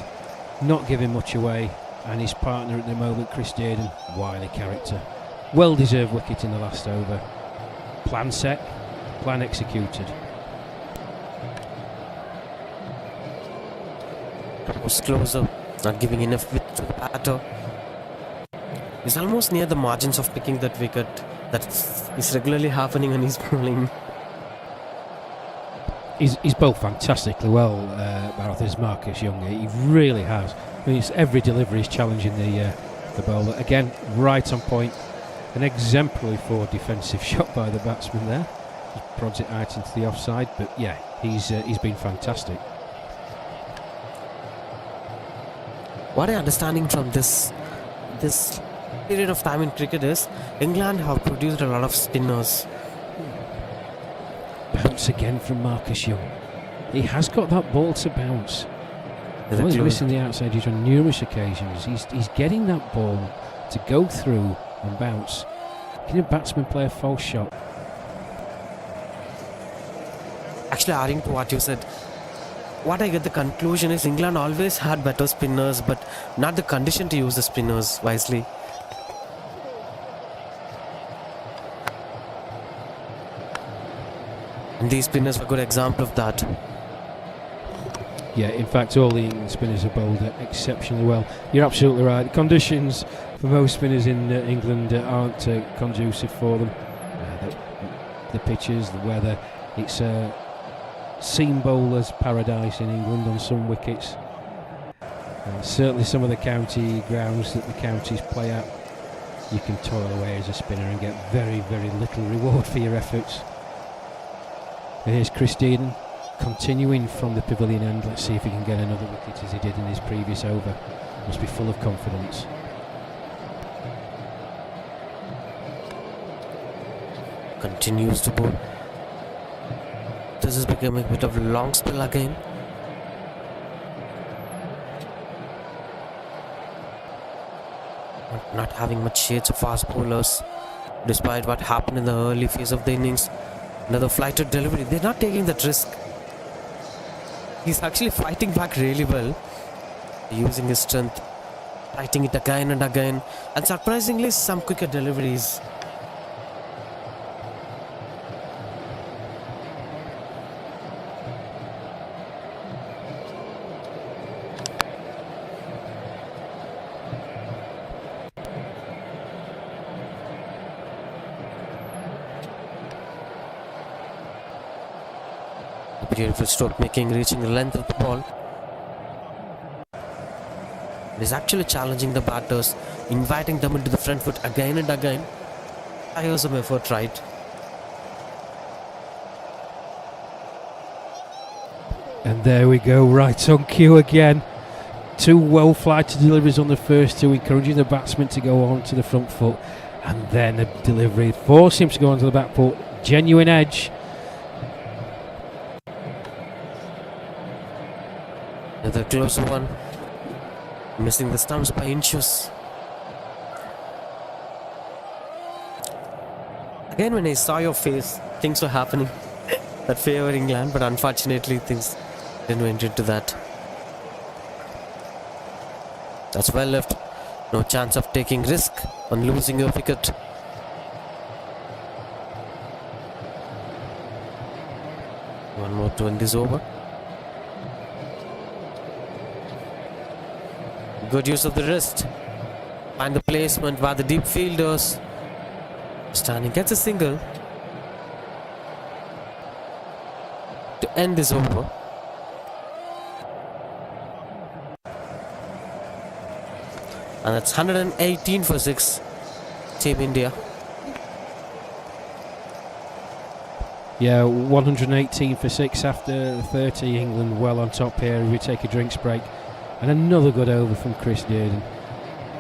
not giving much away, and his partner at the moment, Chris Dearden, wily character. Well-deserved wicket in the last over. Plan set, plan executed. Was closer, not giving enough width to the batter. He's almost near the margins of picking that wicket. That is regularly happening and he's bowling. He's bowled fantastically well, Marathon's Marcus Young. He really has. I mean, it's every delivery is challenging the bowler. Again, right on point. An exemplary forward defensive shot by the batsman there. Just prods it out into the offside, but yeah, he's been fantastic. What I'm understanding from this period of time in cricket is England have produced a lot of spinners. Bounce again from Marcus Young. He has got that ball to bounce. He's missing the outside edge on numerous occasions. He's getting that ball to go through and bounce. Can a batsman play a false shot? Actually, adding to what you said, what I get the conclusion is England always had better spinners, but not the condition to use the spinners wisely. And these spinners were a good example of that. Yeah, in fact, all the England spinners are bowled exceptionally well. You're absolutely right. The conditions for most spinners in England aren't conducive for them. The pitches, the weather. It's seam bowler's paradise in England on some wickets. Certainly some of the county grounds that the counties play at, you can toil away as a spinner and get very, very little reward for your efforts. And here's Chris Dearden continuing from the pavilion end. Let's see if he can get another wicket as he did in his previous over. Must be full of confidence. Continues to bowl. This is becoming a bit of a long spell again. Not having much shades of fast bowlers, despite what happened in the early phase of the innings. Another flighted delivery. They're not taking that risk. He's actually fighting back really well, using his strength, fighting it again and again, and surprisingly some quicker deliveries. Beautiful stroke making, reaching the length of the ball. He's actually challenging the batters, inviting them into the front foot again and again. Tiresome effort, right? And there we go, right on cue again. Two well-flighted deliveries on the first two, encouraging the batsman to go on to the front foot. And then a delivery, force him to go onto the back foot. Genuine edge. Another close one. Missing the stumps by inches. Again, when I saw your face, things were happening that favor England, but unfortunately things didn't went into that. That's well left. No chance of taking risk on losing your wicket. One more to end this over. Good use of the wrist. Find the placement where the deep fielders. Standing gets a single to end this over. And that's 118 for 6. Team India. Yeah, 118 for 6 after 30. England well on top here. We take a drinks break. And another good over from Chris Dearden.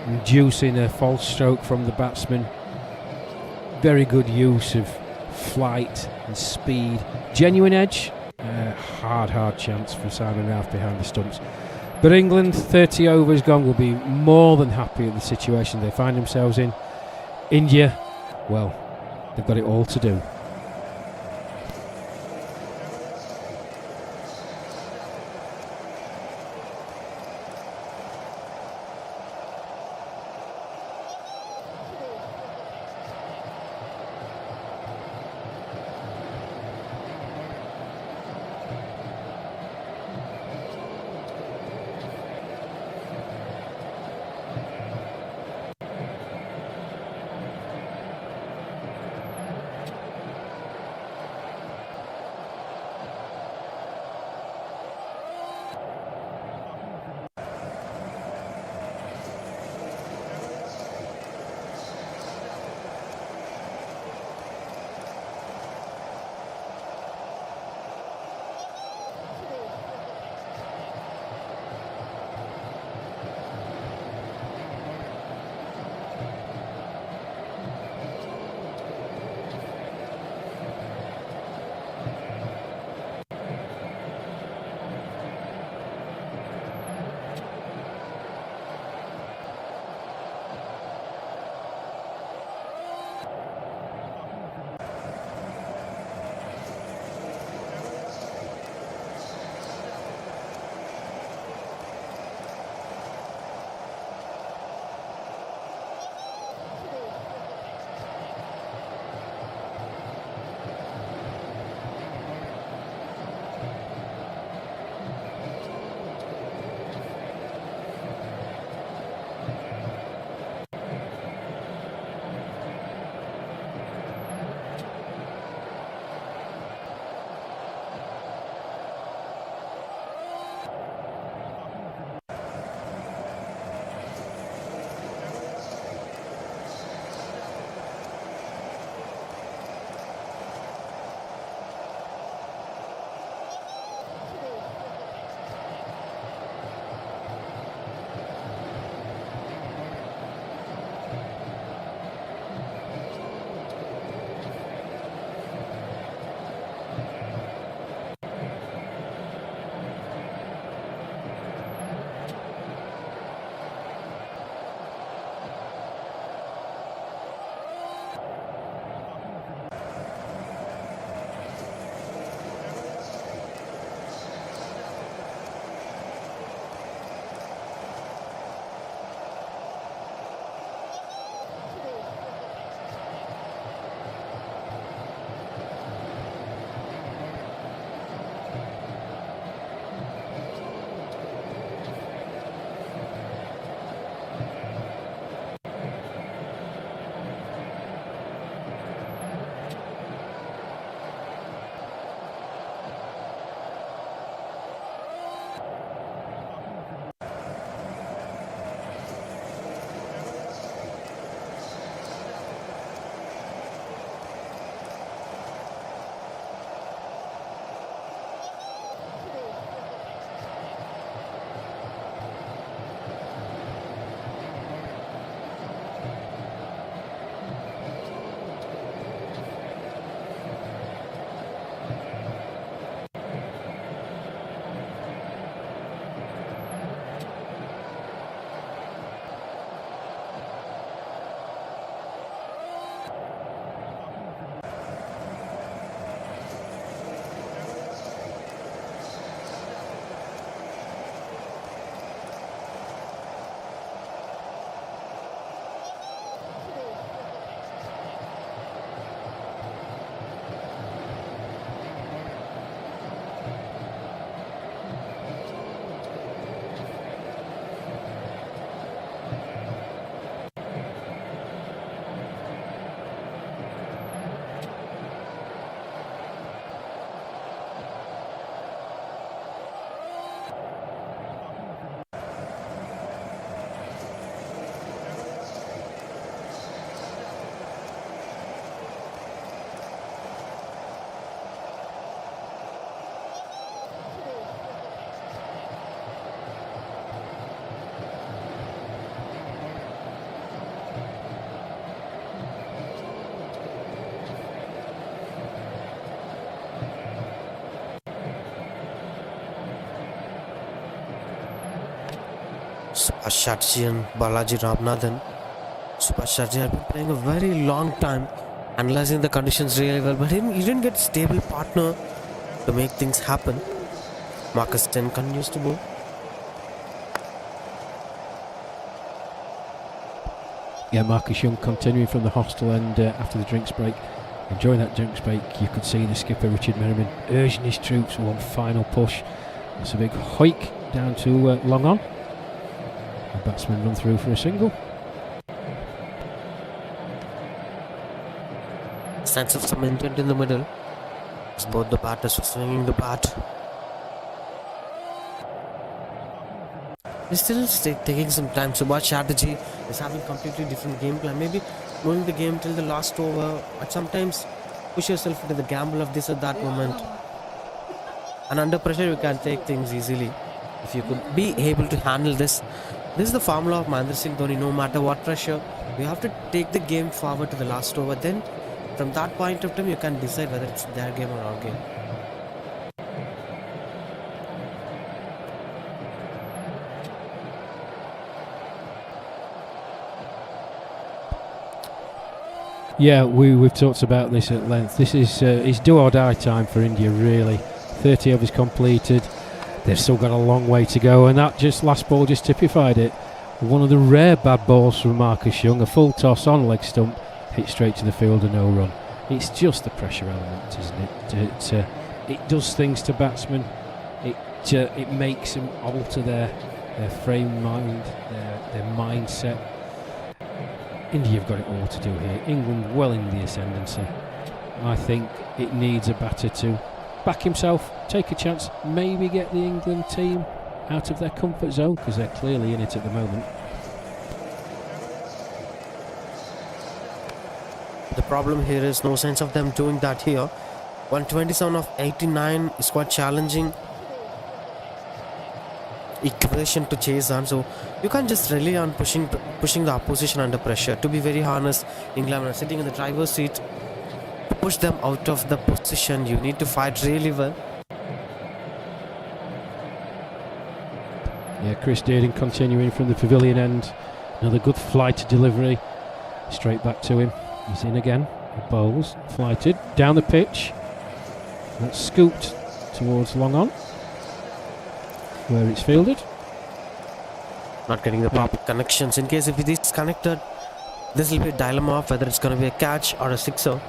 Inducing a false stroke from the batsman. Very good use of flight and speed. Genuine edge. Hard chance for Simon Ralph behind the stumps. But England, 30 overs gone, will be more than happy at the situation they find themselves in. India, well, they've got it all to do. Subhash Chatterjee and Balaji Ramanathan. Subhash Chatterjee had been playing a very long time, analyzing the conditions really well, but he didn't get a stable partner to make things happen. Marcus Ten continues to bowl. Yeah, Marcus Young continuing from the hostel end after the drinks break. And during that drinks break, you could see the skipper Richard Merriman urging his troops for one final push. That's a big hoik down to long on. The batsman run through for a single. Sense of some intent in the middle, as both the batters were swinging the bat. He's still taking some time. Subhash Chatterjee is having completely different game plan. Maybe moving the game till the last over, but sometimes push yourself into the gamble of this or that moment. And under pressure, you can take things easily. If you could be able to handle this, this is the formula of Mahendra Singh Dhoni. No matter what pressure, you have to take the game forward to the last over. Then, from that point of time, you can decide whether it's their game or our game. Yeah, we've talked about this at length. This is do or die time for India, really. 30 overs completed. They've still got a long way to go, and that last ball just typified it. One of the rare bad balls from Marcus Young, a full toss on leg stump, hit straight to the fielder, no run. It's just the pressure element, isn't it? It does things to batsmen. It makes them alter their frame of mind, their mindset. India have got it all to do here. England well in the ascendancy. I think it needs a batter to back himself, take a chance, maybe get the England team out of their comfort zone, because they're clearly in it at the moment. The problem here is no sense of them doing that here. 127 of 89 is quite challenging equation to chase on, so you can't just rely on pushing the opposition under pressure. To be very honest, England are sitting in the driver's seat. To push them out of the position, you need to fight really well. Yeah, Chris Dearden continuing from the pavilion end. Another good flight delivery. Straight back to him. He's in again. He bowls, flighted down the pitch. That's scooped towards long on, where it's fielded. Not getting the proper connections. In case if it is connected, this will be a dilemma of whether it's going to be a catch or a sixer.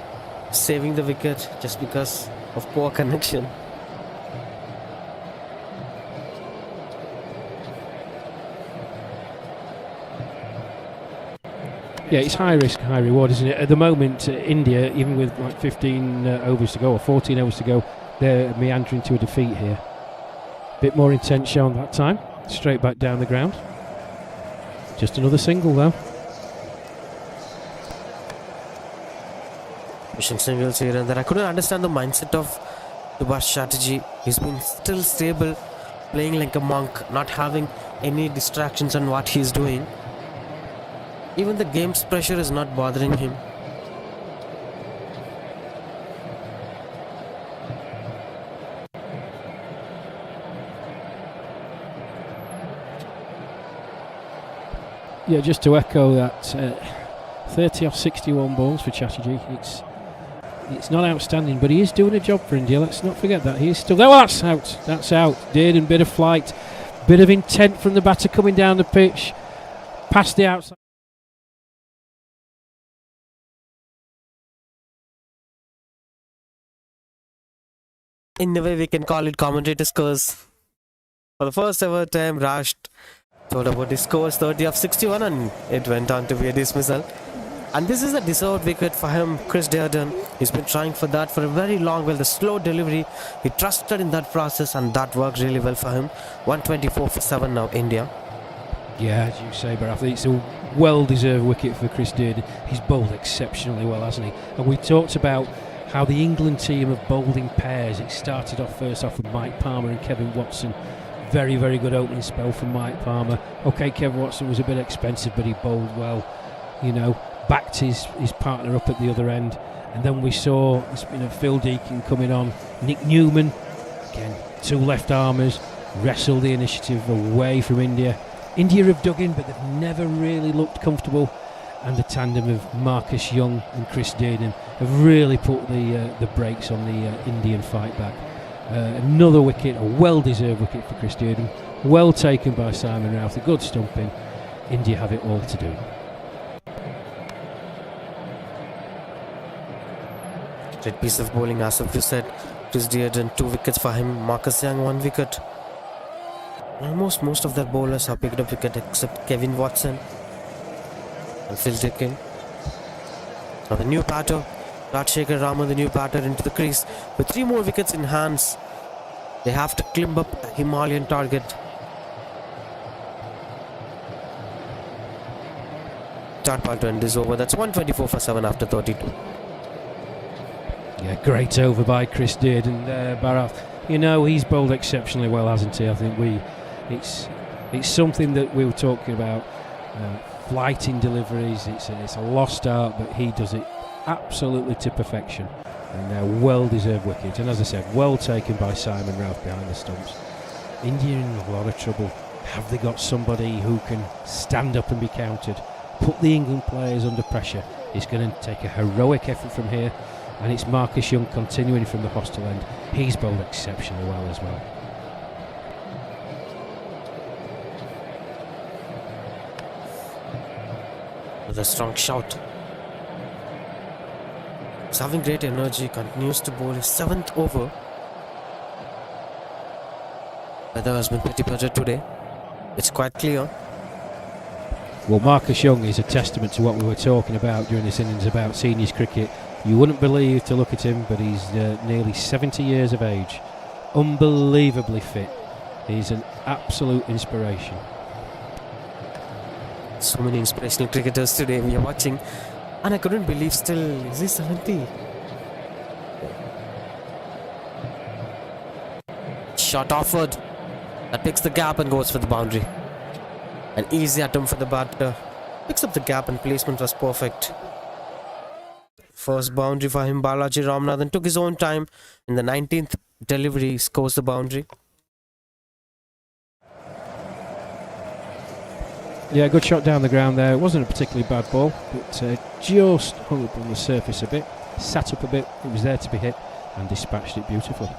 Saving the wicket just because of poor connection. Yeah, it's high risk, high reward, isn't it? At the moment, India, even with like 15 overs to go or 14 overs to go, they're meandering to a defeat here. Bit more intent shown that time. Straight back down the ground. Just another single though. Pushing singles here and there. I couldn't understand the mindset of Subhash Chatterjee. He's been still stable, playing like a monk, not having any distractions on what he's doing. Even the game's pressure is not bothering him. Yeah, just to echo that, 30 off 61 balls for Chatterjee. It's not outstanding, but he is doing a job for India. Let's not forget that. He is still... Oh, that's out. That's out. Dearden, bit of flight. Bit of intent from the batter coming down the pitch. Past the outside. In a way, we can call it commentator's curse. For the first ever time, Raj told about his scores 30 of 61 and it went on to be a dismissal. And this is a deserved wicket for him, Chris Dearden. He's been trying for that for a very long while. The slow delivery, he trusted in that process and that worked really well for him. 124 for 7 now, India. Yeah, as you say, Barath, it's a well-deserved wicket for Chris Dearden. He's bowled exceptionally well, hasn't he? And we talked about how the England team have bowled in pairs. It started off first off with Mike Palmer and Kevin Watson. Very, very good opening spell from Mike Palmer. OK, Kevin Watson was a bit expensive, but he bowled well. You know, backed his partner up at the other end. And then we saw Phil Deakin coming on. Nick Newman, again, two left armers, wrestled the initiative away from India. India have dug in, but they've never really looked comfortable. And the tandem of Marcus Young and Chris Dearden have really put the brakes on the Indian fight back. Another wicket, a well-deserved wicket for Chris Dearden. Well taken by Simon Routh, a good stumping. India have it all to do. Great piece of bowling, as you said. Chris Dearden, 2 wickets for him. Marcus Young, 1 wicket. Almost most of their bowlers have picked up wicket except Kevin Watson and Phil Dickin. Now the new batter, Rajshekhar Raman, the new batter, into the crease with 3 more wickets in hands. They have to climb up a Himalayan target. Third ball to end this over. That's 124 for 7 after 32. Yeah, great over by Chris Dearden there, Bharat. You know, he's bowled exceptionally well, hasn't he? I think it's something that we were talking about. Flighting deliveries, it's a lost art, but he does it absolutely to perfection. And they're well-deserved wickets. And as I said, well taken by Simon Routh behind the stumps. India in a lot of trouble. Have they got somebody who can stand up and be countered? Put the England players under pressure. It's going to take a heroic effort from here. And it's Marcus Young continuing from the hostel end. He's bowled exceptionally well as well. With a strong shot. He's having great energy, continues to bowl his 7th over. Weather has been pretty better today. It's quite clear. Well, Marcus Young is a testament to what we were talking about during this innings about seniors cricket. You wouldn't believe to look at him, but he's nearly 70 years of age. Unbelievably fit. He's an absolute inspiration. So many inspirational cricketers today we are watching, and I couldn't believe still, is he 70? Shot offered. That picks the gap and goes for the boundary. An easy attempt for the batter. Picks up the gap and placement was perfect. First boundary for him, Balaji Ramanathan took his own time. In the 19th delivery, he scores the boundary. Yeah, good shot down the ground there. It wasn't a particularly bad ball, but just hung up on the surface a bit, sat up a bit, it was there to be hit, and dispatched it beautifully.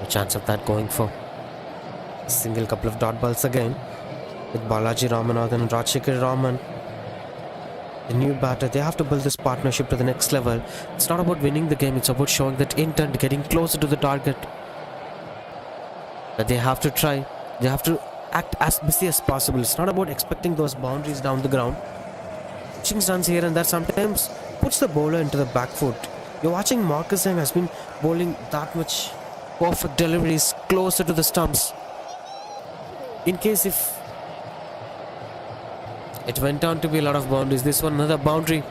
A chance of that going for a single, couple of dot balls again. With Balaji Ramanathan and Rajshekhar Raman, the new batter, they have to build this partnership to the next level. It's not about winning the game, it's about showing that intent, getting closer to the target. That they have to try, they have to act as busy as possible. It's not about expecting those boundaries down the ground. Pitching runs here and there sometimes puts the bowler into the back foot. You're watching Marcus Young has been bowling that much perfect deliveries closer to the stumps. In case if it went on to be a lot of boundaries, this one another boundary.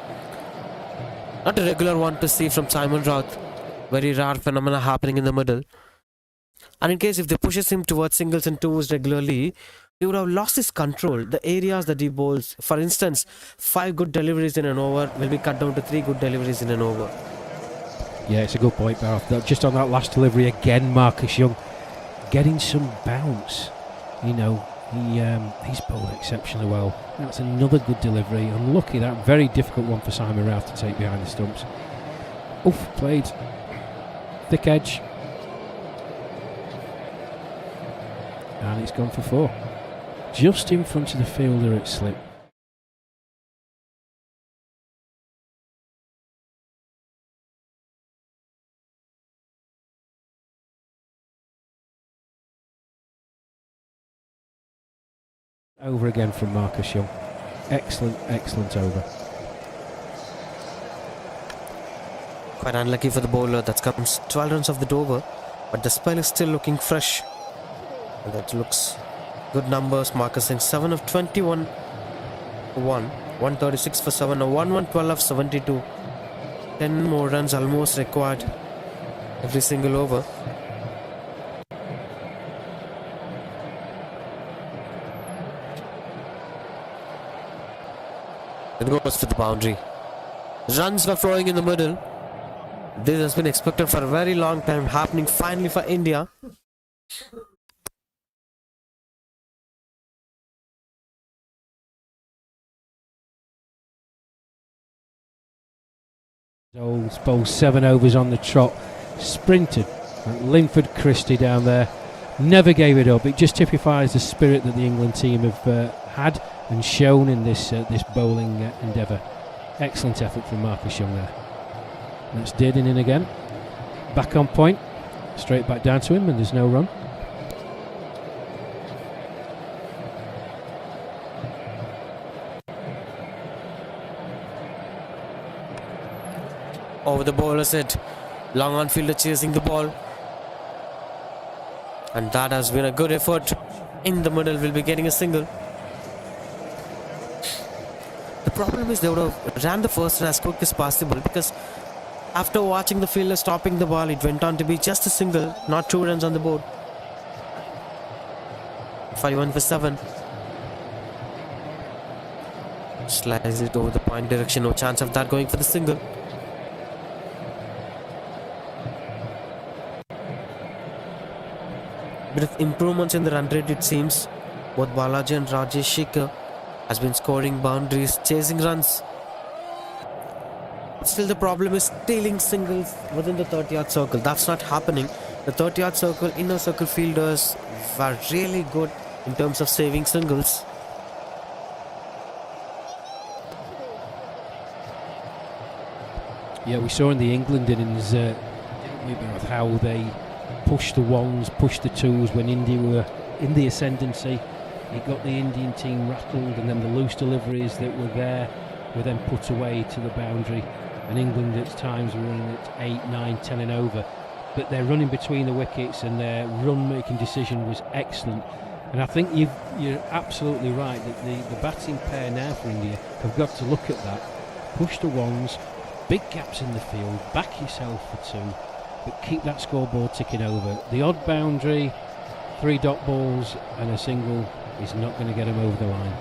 Not a regular one to see from Simon Routh. Very rare phenomena happening in the middle. And in case if they pushes him towards singles and twos regularly, he would have lost his control. The areas that he bowls, for instance, 5 good deliveries in an over will be cut down to 3 good deliveries in an over. Yeah, it's a good point, Bharat. Just on that last delivery again, Marcus Young getting some bounce. You know, he's bowled exceptionally well. That's another good delivery. Unlucky, that very difficult one for Simon Routh to take behind the stumps. Oof, played thick edge. And it's gone for 4. Just in front of the fielder at slip. Over again from Marcus Young. Excellent, excellent over. Quite unlucky for the bowler. That comes 12 runs off the over. But the spell is still looking fresh. And that looks good numbers. Marcus Young 7 of 21. 136 for 7. A 1-1-12 of 72. 10 more runs almost required every single over. It goes for the boundary. Runs were flowing in the middle. This has been expected for a very long time, happening finally for India. So bowled 7 overs on the trot, sprinted. And Linford Christie down there never gave it up. It just typifies the spirit that the England team have had and shown in this bowling endeavour. Excellent effort from Marcus Young there. That's Dearden in again. Back on point. Straight back down to him, and there's no run. Over the bowler's head. Long on fielder chasing the ball. And that has been a good effort. In the middle, will be getting a single. The problem is they would have ran the first run as quick as possible, because after watching the fielder stopping the ball, it went on to be just a single, not 2 runs on the board. 41 for 7. Slice it over the point direction. No chance of that going for the single. Bit of improvements in the run rate, it seems. Both Balaji and Rajesh Shekhar has been scoring boundaries, chasing runs. Still, the problem is stealing singles within the 30-yard circle. That's not happening. The 30-yard circle, inner circle fielders were really good in terms of saving singles. Yeah, we saw in the England innings how they pushed the ones, pushed the twos when India were in the ascendancy. It got the Indian team rattled, and then the loose deliveries that were there were then put away to the boundary. And England at times were running at 8, 9, 10 and over. But their running between the wickets and their run-making decision was excellent. And I think you're absolutely right that the batting pair now for India have got to look at that. Push the ones, big gaps in the field, back yourself for 2, but keep that scoreboard ticking over. The odd boundary, 3 dot balls and a single is not going to get them over the line.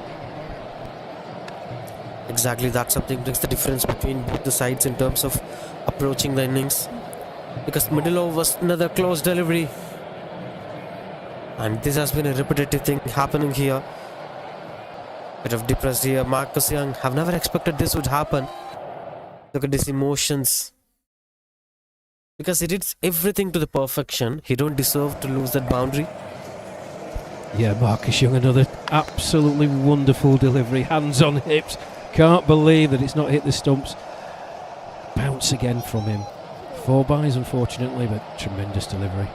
Exactly, that's something makes the difference between both the sides in terms of approaching the innings. Because middle over was another close delivery. And this has been a repetitive thing happening here. Bit of depressed here. Marcus Young, have never expected this would happen. Look at his emotions. Because he did everything to the perfection. He don't deserve to lose that boundary. Yeah, Marcus Young, another absolutely wonderful delivery. Hands on hips. Can't believe that it's not hit the stumps. Bounce again from him. 4 byes, unfortunately, but tremendous delivery.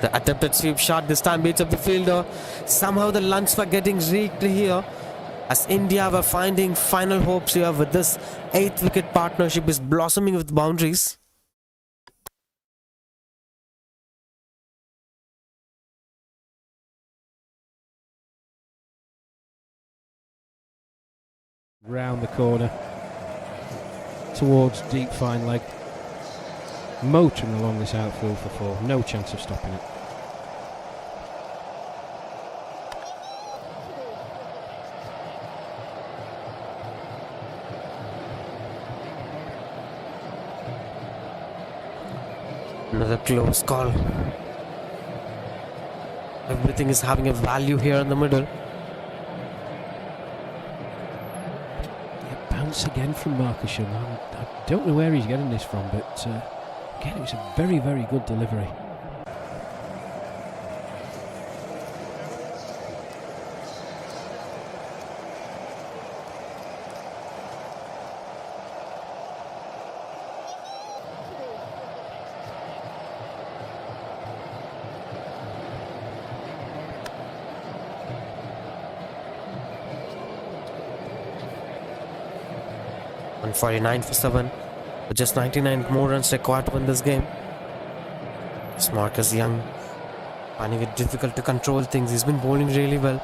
The attempted sweep shot this time beats up the fielder. Somehow the lungs were getting reeked here, as India were finding final hopes here with this 8th wicket partnership is blossoming with boundaries. Round the corner towards deep fine leg, motoring along this outfield for 4. No chance of stopping it. Another close call. Everything is having a value here in the middle. Bounce again from Marcus Young. I don't know where he's getting this from, but again, it was a very, very good delivery. And 49 for 7. With just 99 more runs required to win this game. It's Marcus Young finding it difficult to control things. He's been bowling really well,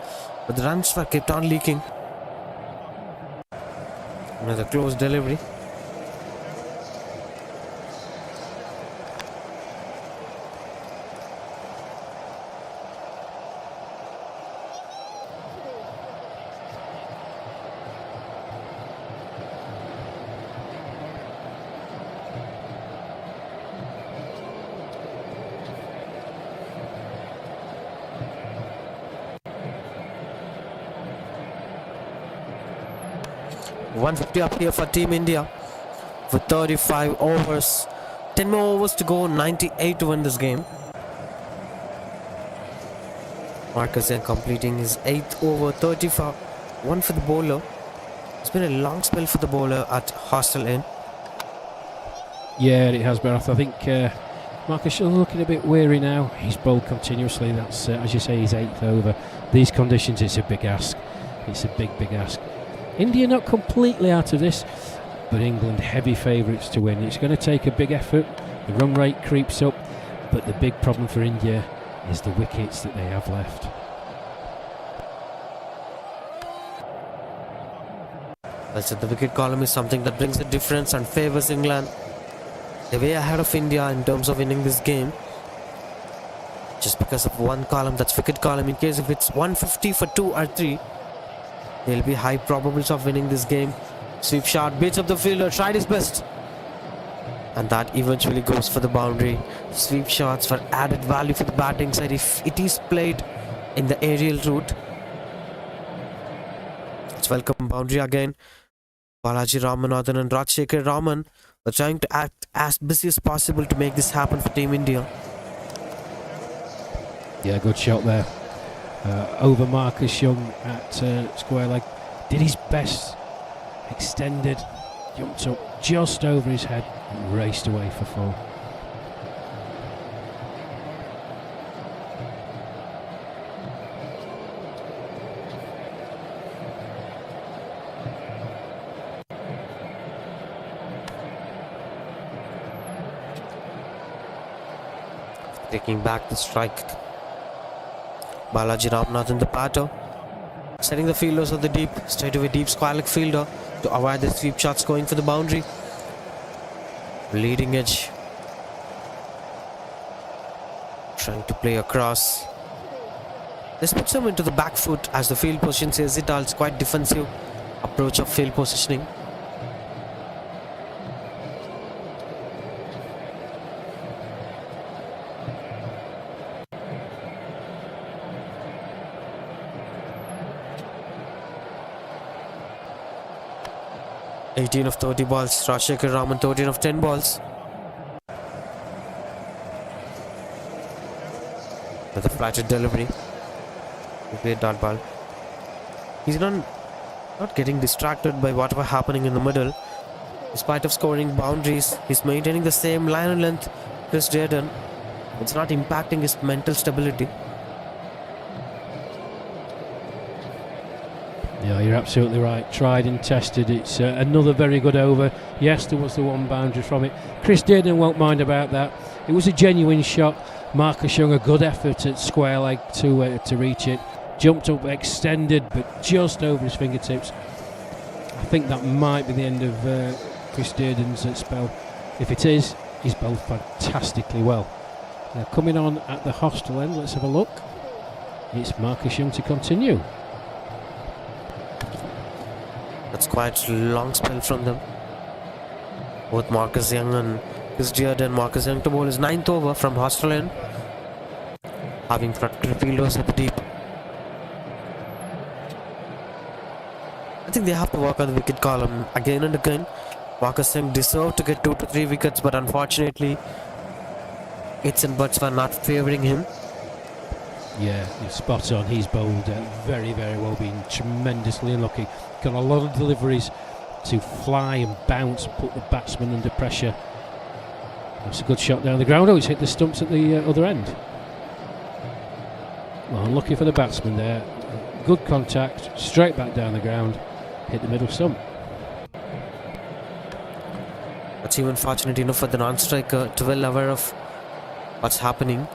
but the runs were kept on leaking. Another close delivery. 150 up here for Team India with 35 overs. 10 more overs to go, 98 to win this game. Marcus Young completing his 8th over, 34. One for the bowler. It's been a long spell for the bowler at Hostel Inn. Yeah, it has, Barath. I think Marcus is looking a bit weary now. He's bowled continuously. That's, as you say, his 8th over. These conditions, it's a big ask. It's a big, big ask. India not completely out of this, but England heavy favourites to win. It's going to take a big effort. The run rate creeps up, but the big problem for India is the wickets that they have left. Well, the wicket column is something that brings a difference and favours England. They're way ahead of India in terms of winning this game. Just because of one column, that's wicket column. In case if it's 150 for 2 or 3, there'll be high probables of winning this game. Sweep shot, beats up the fielder, tried his best. And that eventually goes for the boundary. Sweep shots for added value for the batting side if it is played in the aerial route. It's welcome boundary again. Balaji Ramanathan and Rajshekhar Raman are trying to act as busy as possible to make this happen for Team India. Yeah, good shot there. Over Marcus Young at square leg. Did his best. Extended. Jumped up just over his head and raced away for 4. Taking back the strike. Balaji Ramanathan, the batter, setting the fielders on the deep, straight away deep square leg fielder to avoid the sweep shots going for the boundary. Leading edge, trying to play across. This puts him into the back foot as the field position says it all. It's quite defensive approach of field positioning. (18 of 30 balls), Rajshekhar Raman 13 of 10 balls. With a flatted delivery. Great dot ball. He's not getting distracted by whatever happening in the middle. In spite of scoring boundaries, he's maintaining the same line and length. Chris Jayden. It's not impacting his mental stability. Yeah, you're absolutely right. Tried and tested. It's another very good over. Yes, there was the one boundary from it. Chris Dearden won't mind about that. It was a genuine shot. Marcus Young, a good effort at square leg to reach it. Jumped up, extended, but just over his fingertips. I think that might be the end of Chris Dearden's spell. If it is, he's bowled fantastically well. Now coming on at the Hostel end, let's have a look. It's Marcus Young to continue. That's quite a long spell from them. Both Marcus Young and Chris Dearden. Marcus Young to bowl his 9th over from Hostel Inn, having front fielders at the deep. I think they have to work on the wicket column again and again. Marcus Young deserved to get 2 to 3 wickets, but unfortunately, hits and butts were not favouring him. Yeah, he's spot on. He's bowled very, very well, been tremendously unlucky. Got a lot of deliveries to fly and bounce and put the batsman under pressure. That's a good shot down the ground. Oh, he's hit the stumps at the other end. Well, unlucky for the batsman there. Good contact, straight back down the ground, hit the middle stump. That's even fortunate enough for the non-striker to well aware of what's happening.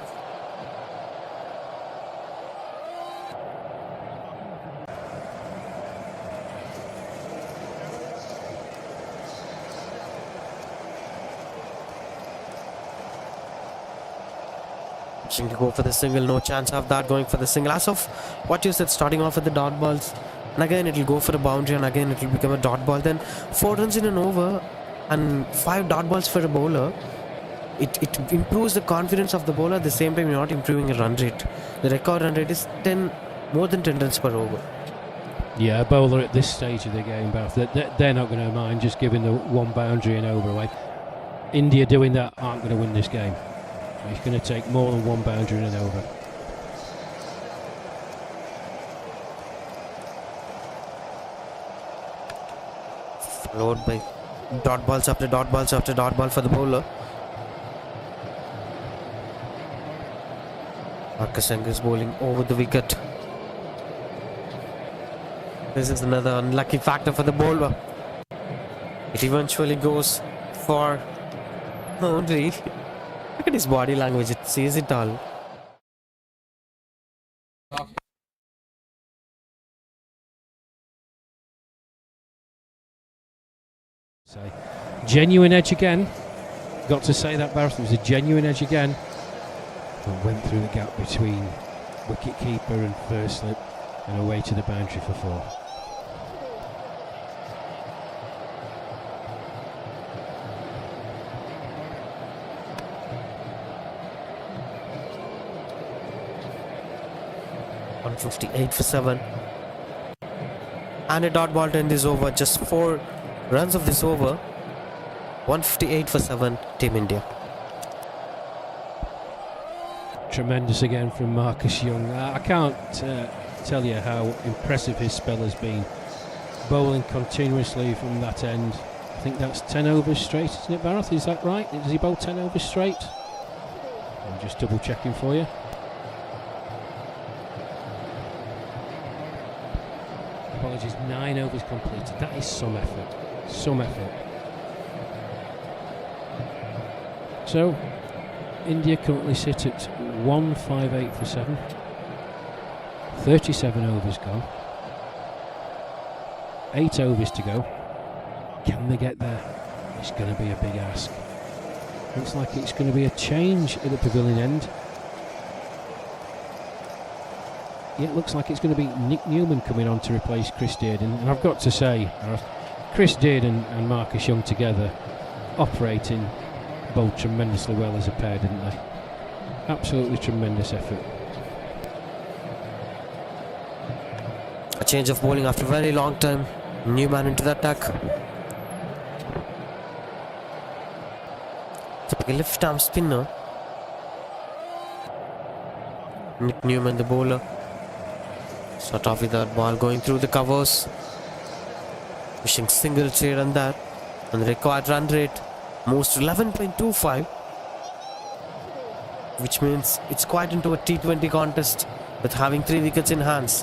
To go for the single, no chance of that going for the single. As of what you said, starting off with the dot balls, and again it will go for a boundary, and again it will become a dot ball. Then 4 runs in an over and 5 dot balls for a bowler. It improves the confidence of the bowler. At the same time, you're not improving a run rate. The record run rate is more than 10 runs per over. Yeah, a bowler at this stage of the game, Bath, they're not going to mind just giving the one boundary and over away. India doing that aren't going to win this game. It's going to take more than one boundary and an over. Followed by dot balls after dot balls after dot ball for the bowler. Marcus Young is bowling over the wicket. This is another unlucky factor for the bowler. It eventually goes for boundary. Look at his body language, it says it all. Say, genuine edge again. Got to say that, Barrett. It was a genuine edge again. But went through the gap between wicket keeper and first slip and away to the boundary for 4. .158 for 7. And a dot ball to end this over. Just 4 runs of this over. 158 for 7, Team India. Tremendous again from Marcus Young. I can't tell you how impressive his spell has been. Bowling continuously from that end. I think that's 10 overs straight, isn't it, Barath? Is that right? Does he bowl 10 overs straight? I'm just double checking for you. Apologies, 9 overs completed. That is some effort. Some effort. So, India currently sit at 158 for 7. 37 overs gone. 8 overs to go. Can they get there? It's going to be a big ask. Looks like it's going to be a change at the pavilion end. Yeah, it looks like it's going to be Nick Newman coming on to replace Chris Dearden. And I've got to say, Chris Dearden and Marcus Young together operating bowled tremendously well as a pair, didn't they? Absolutely tremendous effort. A change of bowling after a very long time. Newman into the attack. Typical left arm spinner. Nick Newman, the bowler. Start off with that ball going through the covers. Wishing single here and that. And the required run rate moves to 11.25. Which means it's quite into a T20 contest with having 3 wickets in hands.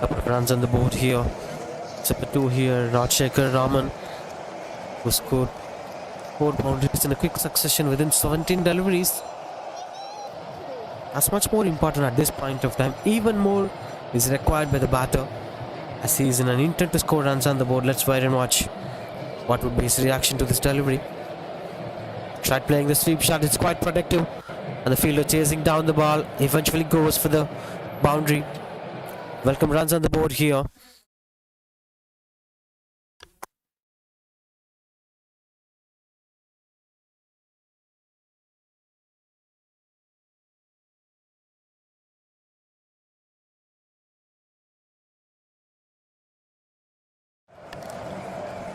Couple of runs on the board here. Chipper 2 here. Rajshekhar Raman, who scored 4 boundaries in a quick succession within 17 deliveries. That's much more important at this point of time. Even more is required by the batter, as he is in an intent to score runs on the board. Let's wait and watch what would be his reaction to this delivery. Tried playing the sweep shot. It's quite productive. And the fielder chasing down the ball eventually goes for the boundary. Welcome runs on the board here.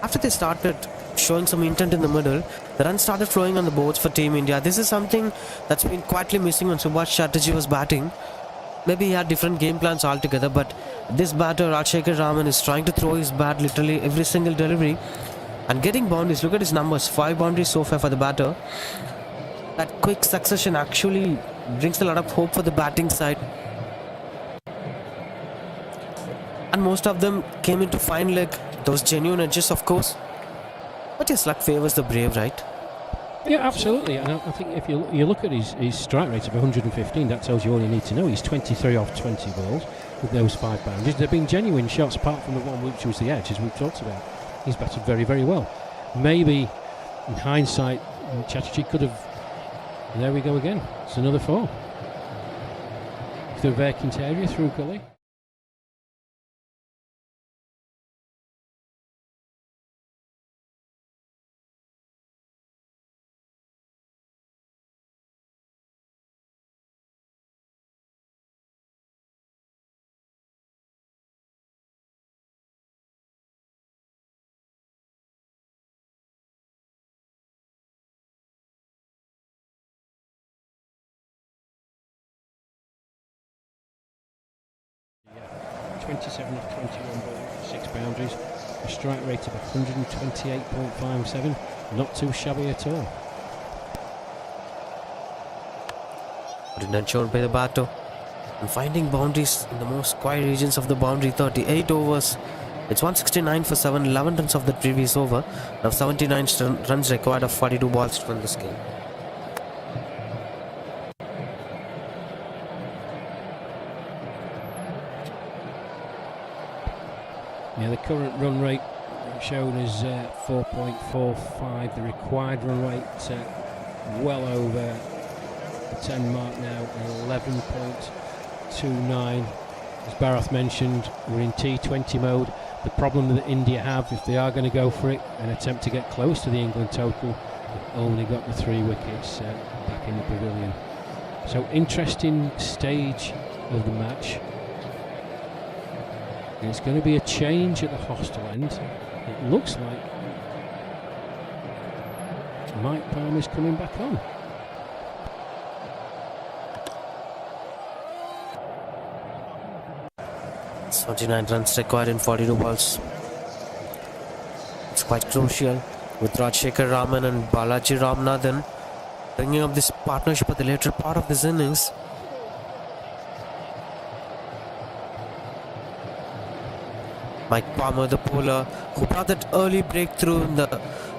After they started showing some intent in the middle, the runs started flowing on the boards for Team India. This is something that's been quietly missing when Subhash Chatterjee was batting. Maybe he had different game plans altogether, but this batter, Rajshekhar Raman, is trying to throw his bat literally every single delivery and getting boundaries. Look at his numbers, 5 boundaries so far for the batter. That quick succession actually brings a lot of hope for the batting side. And most of them came into fine leg. Those genuine edges, of course. But yes, luck favours the brave, right? Yeah, absolutely. And I think if you look at his strike rate of 115, that tells you all you need to know. He's 23 off 20 balls with those 5 boundaries. There have been genuine shots apart from the one which was the edge, as we've talked about. He's batted very, very well. Maybe, in hindsight, Chatterjee could have And there we go again. It's another 4. Through vacant area, through gully. Yeah, 27 of 21 balls, 6 boundaries, a strike rate of 128.57, not too shabby at all. Ensured by the batter and finding boundaries in the most quiet regions of the boundary. 38 overs. It's 169 for 7, 11 runs of the previous over. Now 79 runs required of 42 balls to win this game. Yeah, the current run rate shown is 4.45. The required run rate well over the 10 mark now, 11.29. As Bharat mentioned, we're in T20 mode. The problem that India have, if they are going to go for it and attempt to get close to the England total, they've only got the 3 wickets back in the pavilion. So interesting stage of the match. And it's going to be a change at the hostel end. It looks like Mike Palmer's coming back on. It's 49 runs required in 42 balls. It's quite crucial with Rajshekhar Raman and Balaji Ramanathan bringing up this partnership at the later part of this innings. Mike Palmer, the bowler, who brought that early breakthrough in the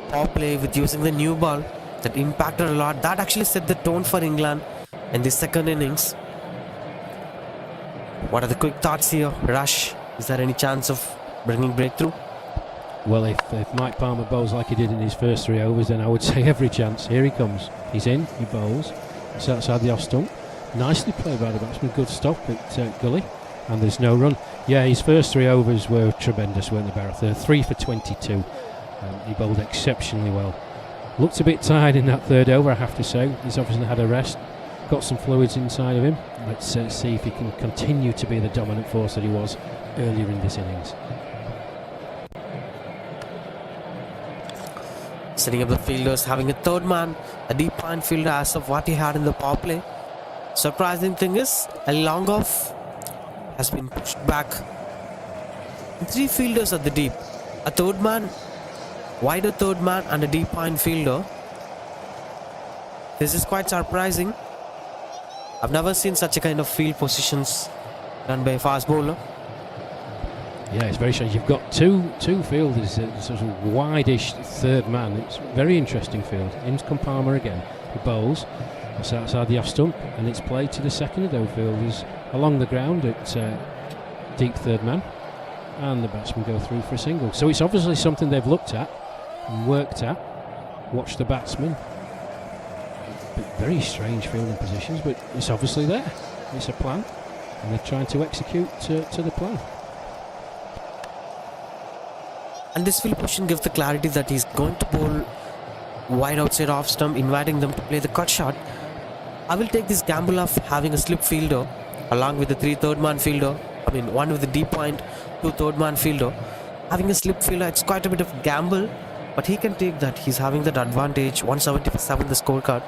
power play with using the new ball that impacted a lot. That actually set the tone for England in the second innings. What are the quick thoughts here? Rush, is there any chance of bringing breakthrough? Well, if Mike Palmer bowls like he did in his first 3 overs, then I would say every chance. Here he comes. He's in, he bowls. It's outside the off stump. Nicely played by the batsman. Good stop at gully. And there's no run. Yeah, his first 3 overs were tremendous, weren't they, Bharat? 3 for 22. He bowled exceptionally well. Looked a bit tired in that 3rd over, I have to say. He's obviously had a rest. Got some fluids inside of him. Let's see if he can continue to be the dominant force that he was earlier in this innings. Setting up the fielders, having a 3rd man, a deep pine fielder as of what he had in the power play. Surprising thing is, a long off has been pushed back. 3 fielders at the deep. A 3rd man, wider 3rd man and a deep pine fielder. This is quite surprising. I've never seen such a kind of field positions done by a fast bowler. Yeah, it's very strange. You've got two fielders, sort of wide-ish 3rd man. It's a very interesting field. In comes Palmer again. He bowls. It's outside the off stump, and it's played to the second of those fielders along the ground at deep 3rd man, and the batsmen go through for a single. So it's obviously something they've looked at and worked at. Watch the batsmen. But very strange fielding positions, but it's obviously there. It's a plan, and they're trying to execute to the plan. And this field position gives the clarity that he's going to bowl wide outside off stump, inviting them to play the cut shot. I will take this gamble of having a slip fielder along with the 3 3rd man fielder. I mean, 1 with the deep point, 2 3rd man fielder. Having a slip fielder, it's quite a bit of gamble, but he can take that. He's having that advantage. 177 the scorecard.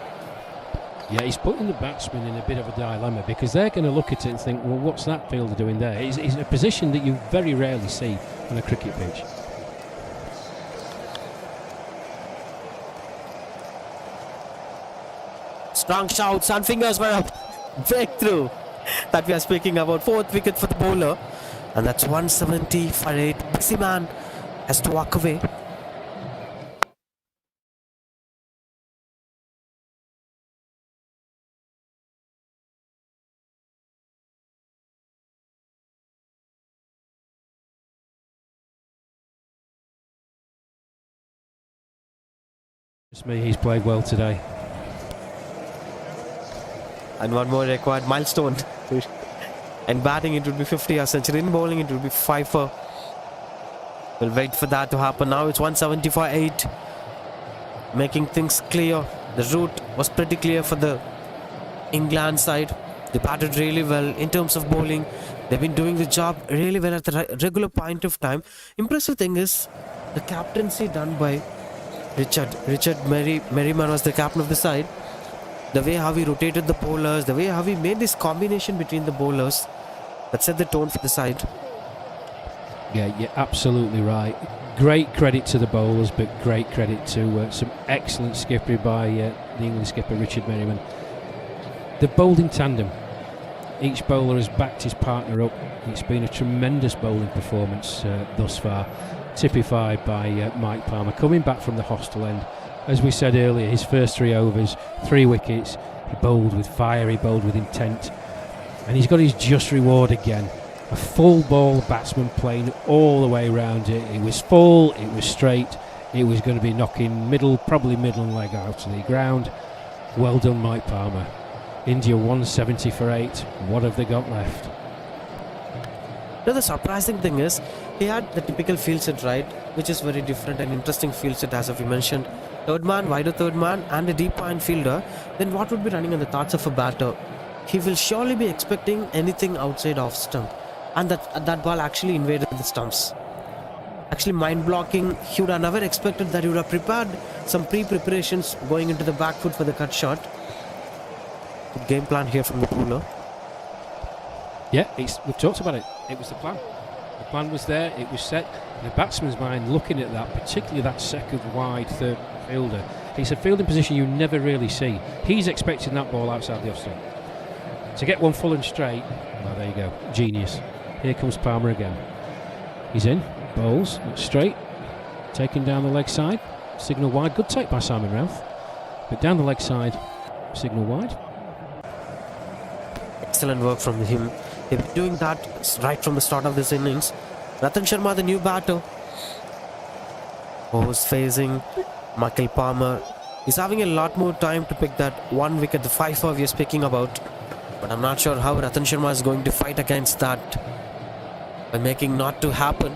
Yeah, he's putting the batsmen in a bit of a dilemma because they're going to look at it and think, well, what's that fielder doing there? It's a position that you very rarely see on a cricket pitch. Strong shouts and fingers were up. Breakthrough that we are speaking about. 4th wicket for the bowler. And that's 170 for 8. Busy man has to walk away. It's me, he's played well today. And one more required milestone. In batting, it would be 50 a century. In bowling, it would be 5 for. We'll wait for that to happen. Now it's 170 for 8. Making things clear. The route was pretty clear for the England side. They batted really well in terms of bowling. They've been doing the job really well at the regular point of time. Impressive thing is the captaincy done by Richard. Merriman was the captain of the side. The way how he rotated the bowlers, the way how he made this combination between the bowlers, that set the tone for the side. Yeah, you're absolutely right. Great credit to the bowlers, but great credit to some excellent skippery by the England skipper Richard Merriman. The bowling tandem. Each bowler has backed his partner up. It's been a tremendous bowling performance thus far, typified by Mike Palmer coming back from the hostel end. As we said earlier, his first 3 overs, 3 wickets. He bowled with fire, he bowled with intent, and he's got his just reward again. A full ball batsman playing all the way around it. It was full, it was straight, it was going to be knocking probably middle leg out of the ground. Well done, Mike Palmer. India 170 for 8. What have they got left? Now the surprising thing is, he had the typical field set right, which is very different and interesting field set as we mentioned. Third man, wider third man and a deep point fielder. Then what would be running on the thoughts of a batter? He will surely be expecting anything outside off stump. And that ball actually invaded the stumps. Actually mind blocking. He would have never expected that. He would have prepared some pre-preparations going into the back foot for the cut shot. Good game plan here from the bowler. Yeah, we've talked about it. It was the plan. The plan was there, it was set. In the batsman's mind, looking at that, particularly that second wide third fielder, it's a fielding position you never really see. He's expecting that ball outside the off stump. To get one full and straight, well, there you go, genius. Here comes Palmer again. He's in, bowls, straight, taking down the leg side, signal wide. Good take by Simon Routh, but down the leg side, signal wide. Excellent work from him. They've been doing that right from the start of this innings. Ratan Sharma, the new batter, who's facing Michael Palmer. He's having a lot more time to pick that 1 wicket, the 5 we are speaking about. But I'm not sure how Ratan Sharma is going to fight against that by making not to happen.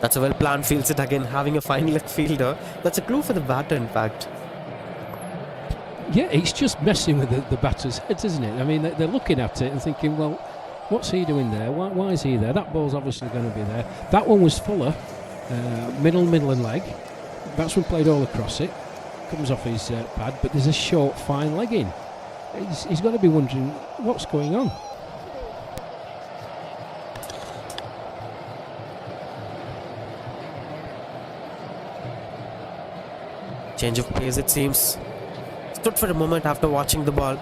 That's a well-planned field set again, having a fine leg fielder. That's a clue for the batter, in fact. Yeah, it's just messing with the batter's heads, isn't it? I mean, they're looking at it and thinking, well, what's he doing there? Why is he there? That ball's obviously going to be there. That one was fuller, middle and leg. Batsman played all across it. Comes off his pad, but there's a short, fine leg in. He's got to be wondering what's going on. Change of pace, it seems. Stood for a moment after watching the ball.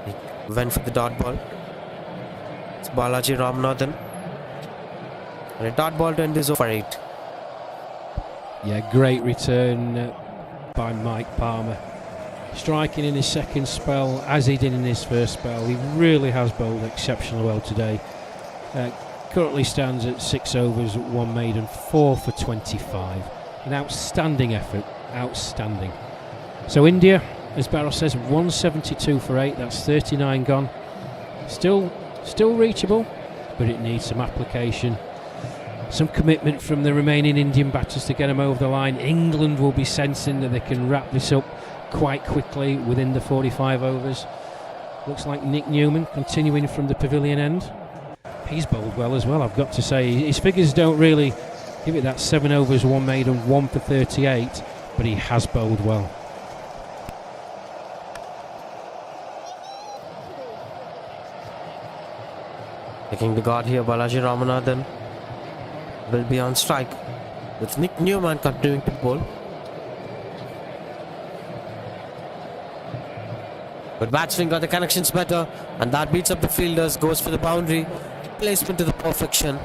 He went for the dot ball. It's Balaji Ramanathan. And a dot ball to end this over for 8. Yeah, great return by Mike Palmer. Striking in his second spell as he did in his first spell. He really has bowled exceptionally well today. Currently stands at 6 overs, 1 maiden, 4 for 25. An outstanding effort, outstanding. So India, as Barros says, 172 for 8, that's 39 gone. Still reachable, but it needs some application. Some commitment from the remaining Indian batters to get them over the line. England will be sensing that they can wrap this up quite quickly within the 45 overs. Looks like Nick Newman continuing from the pavilion end. He's bowled well as well, I've got to say. His figures don't really give it that 7 overs, 1 maiden, 1 for 38, but he has bowled well. Taking the guard here, Balaji Ramanathan will be on strike with Nick Newman continuing to bowl. But batsman got the connections better, and that beats up the fielders, goes for the boundary. Placement to the perfection.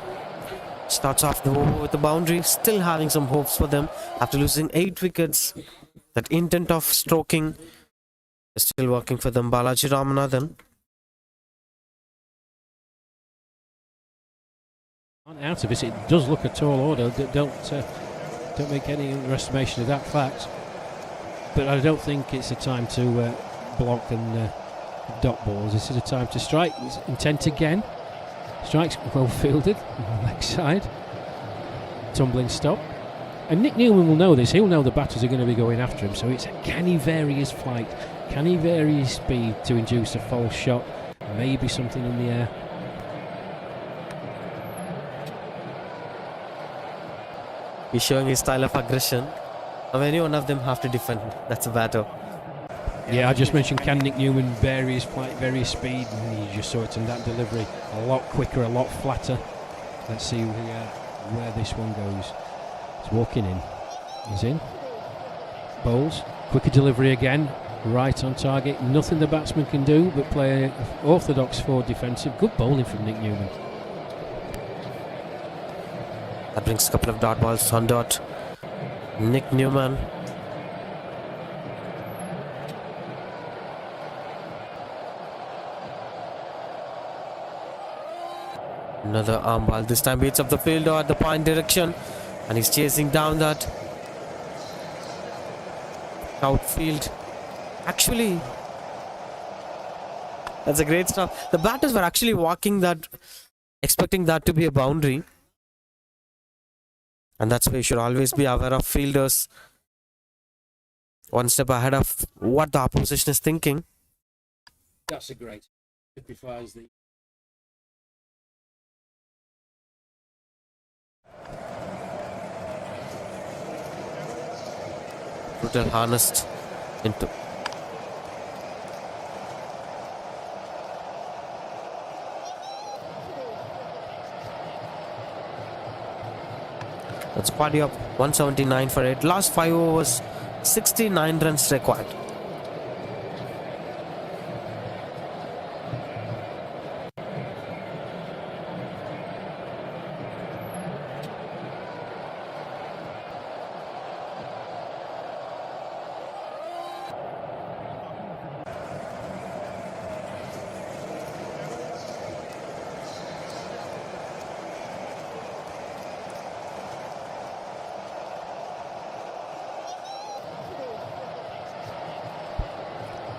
Starts off the over with the boundary, still having some hopes for them after losing 8 wickets. That intent of stroking is still working for them. Balaji Ramanathan. Out of it does look a tall order. Don't make any underestimation of that fact. but I don't think it's a time to block and dot balls. This is a time to strike. It's intent again. Strikes well fielded on the leg side. Tumbling stop. And Nick Newman will know this. He'll know the batters are going to be going after him. So it's can he vary his flight? Can he vary his speed to induce a false shot? Maybe something in the air. He's showing his style of aggression. Now any one of them have to defend. That's a batter. Yeah, I just mentioned can Nick Newman vary his flight, vary his speed, and you just saw it in that delivery. A lot quicker, a lot flatter. Let's see where this one goes. He's walking in. He's in. Bowls. Quicker delivery again. Right on target. Nothing the batsman can do but play orthodox forward defensive. Good bowling from Nick Newman. That brings a couple of dot balls on dot. Nick Newman. Another arm ball. This time beats up the fielder at the point direction. And he's chasing down that outfield. Actually, that's a great stuff. The batters were actually walking that, expecting that to be a boundary. And that's why you should always be aware of fielders. One step ahead of what the opposition is thinking. That's a great. Typifies the. Brutal harnessed into. That's party up 179 for 8. Last 5 overs, 69 runs required.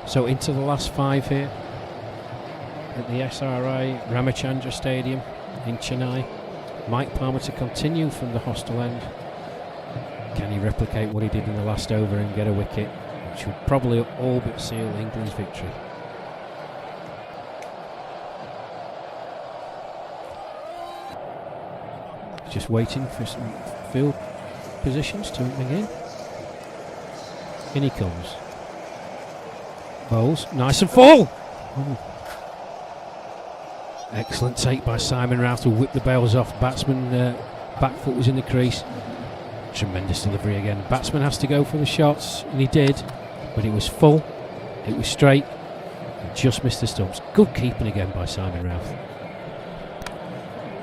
So into the last 5 here at the SRI Ramachandra Stadium in Chennai. Mike Palmer to continue from the hostel end. Can he replicate what he did in the last over and get a wicket, which would probably all but seal England's victory? Just waiting for some field positions to begin. In he comes. Bowls, nice and full. Ooh. Excellent take by Simon Rouse to whip the bails off. Batsman back foot was in the crease. Tremendous delivery again. Batsman has to go for the shots, and he did, but it was full, it was straight, and just missed the stumps. Good keeping again by Simon Rouse.